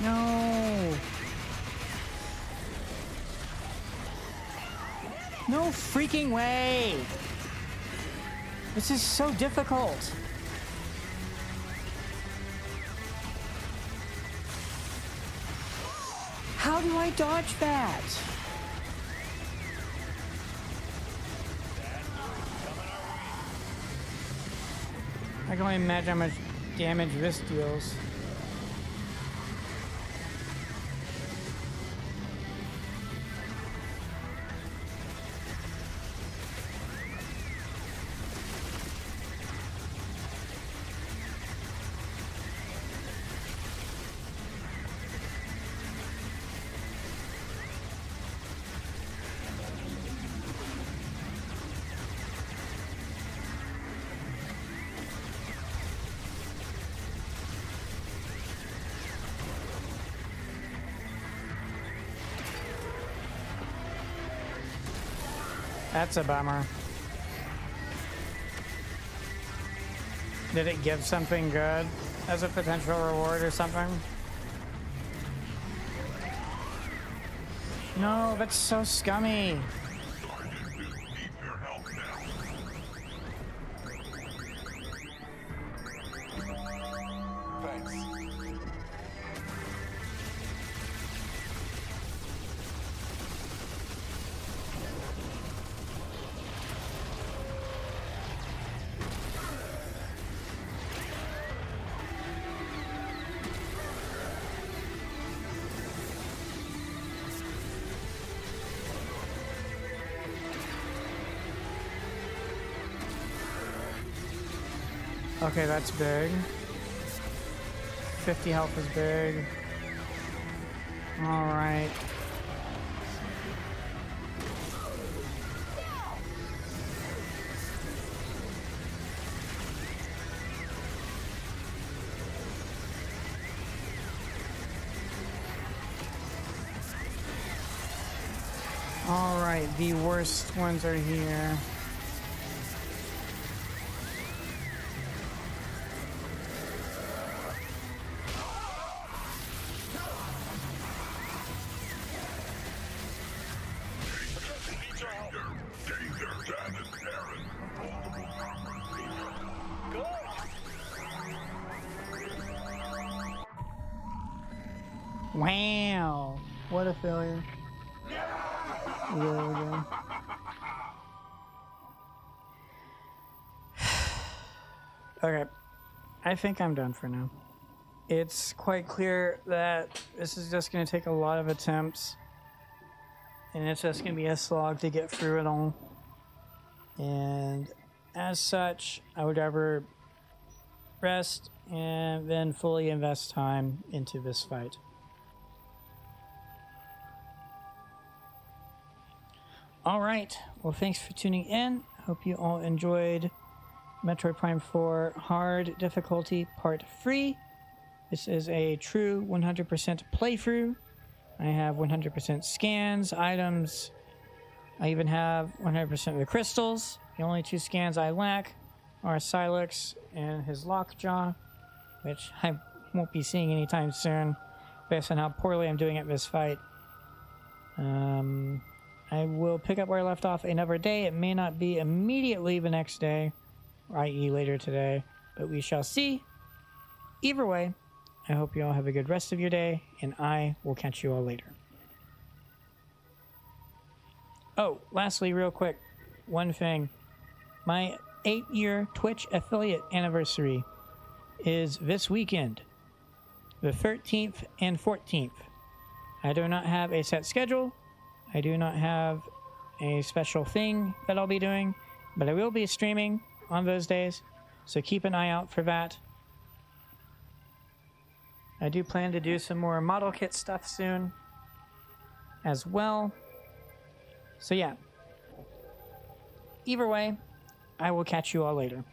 No. No freaking way. This is so difficult. How do I dodge that? I can only imagine how much damage this deals. That's a bummer. Did it give something good as a potential reward or something? No, that's so scummy. Thanks. Okay, that's big. 50 health is big. All right. All right, the worst ones are here. Wow, what a failure. Really good. Okay, I think I'm done for now. It's quite clear that this is just going to take a lot of attempts, and it's just going to be a slog to get through it all. And as such, I would rather rest and then fully invest time into this fight. All right, well, thanks for tuning in. Hope you all enjoyed Metroid Prime 4 Hard Difficulty Part 3. This is a true 100% playthrough. I have 100% scans, items. I even have 100% of the crystals. The only two scans I lack are Silex and his Lockjaw, which I won't be seeing anytime soon, based on how poorly I'm doing at this fight. I will pick up where I left off another day. It may not be immediately the next day, i.e. later today, but we shall see. Either way, I hope you all have a good rest of your day, and I will catch you all later. Oh, lastly, real quick, one thing. My 8-year Twitch affiliate anniversary is this weekend, the 13th and 14th. I do not have a set schedule. I do not have a special thing that I'll be doing, but I will be streaming on those days, so keep an eye out for that. I do plan to do some more model kit stuff soon as well. So yeah, either way, I will catch you all later.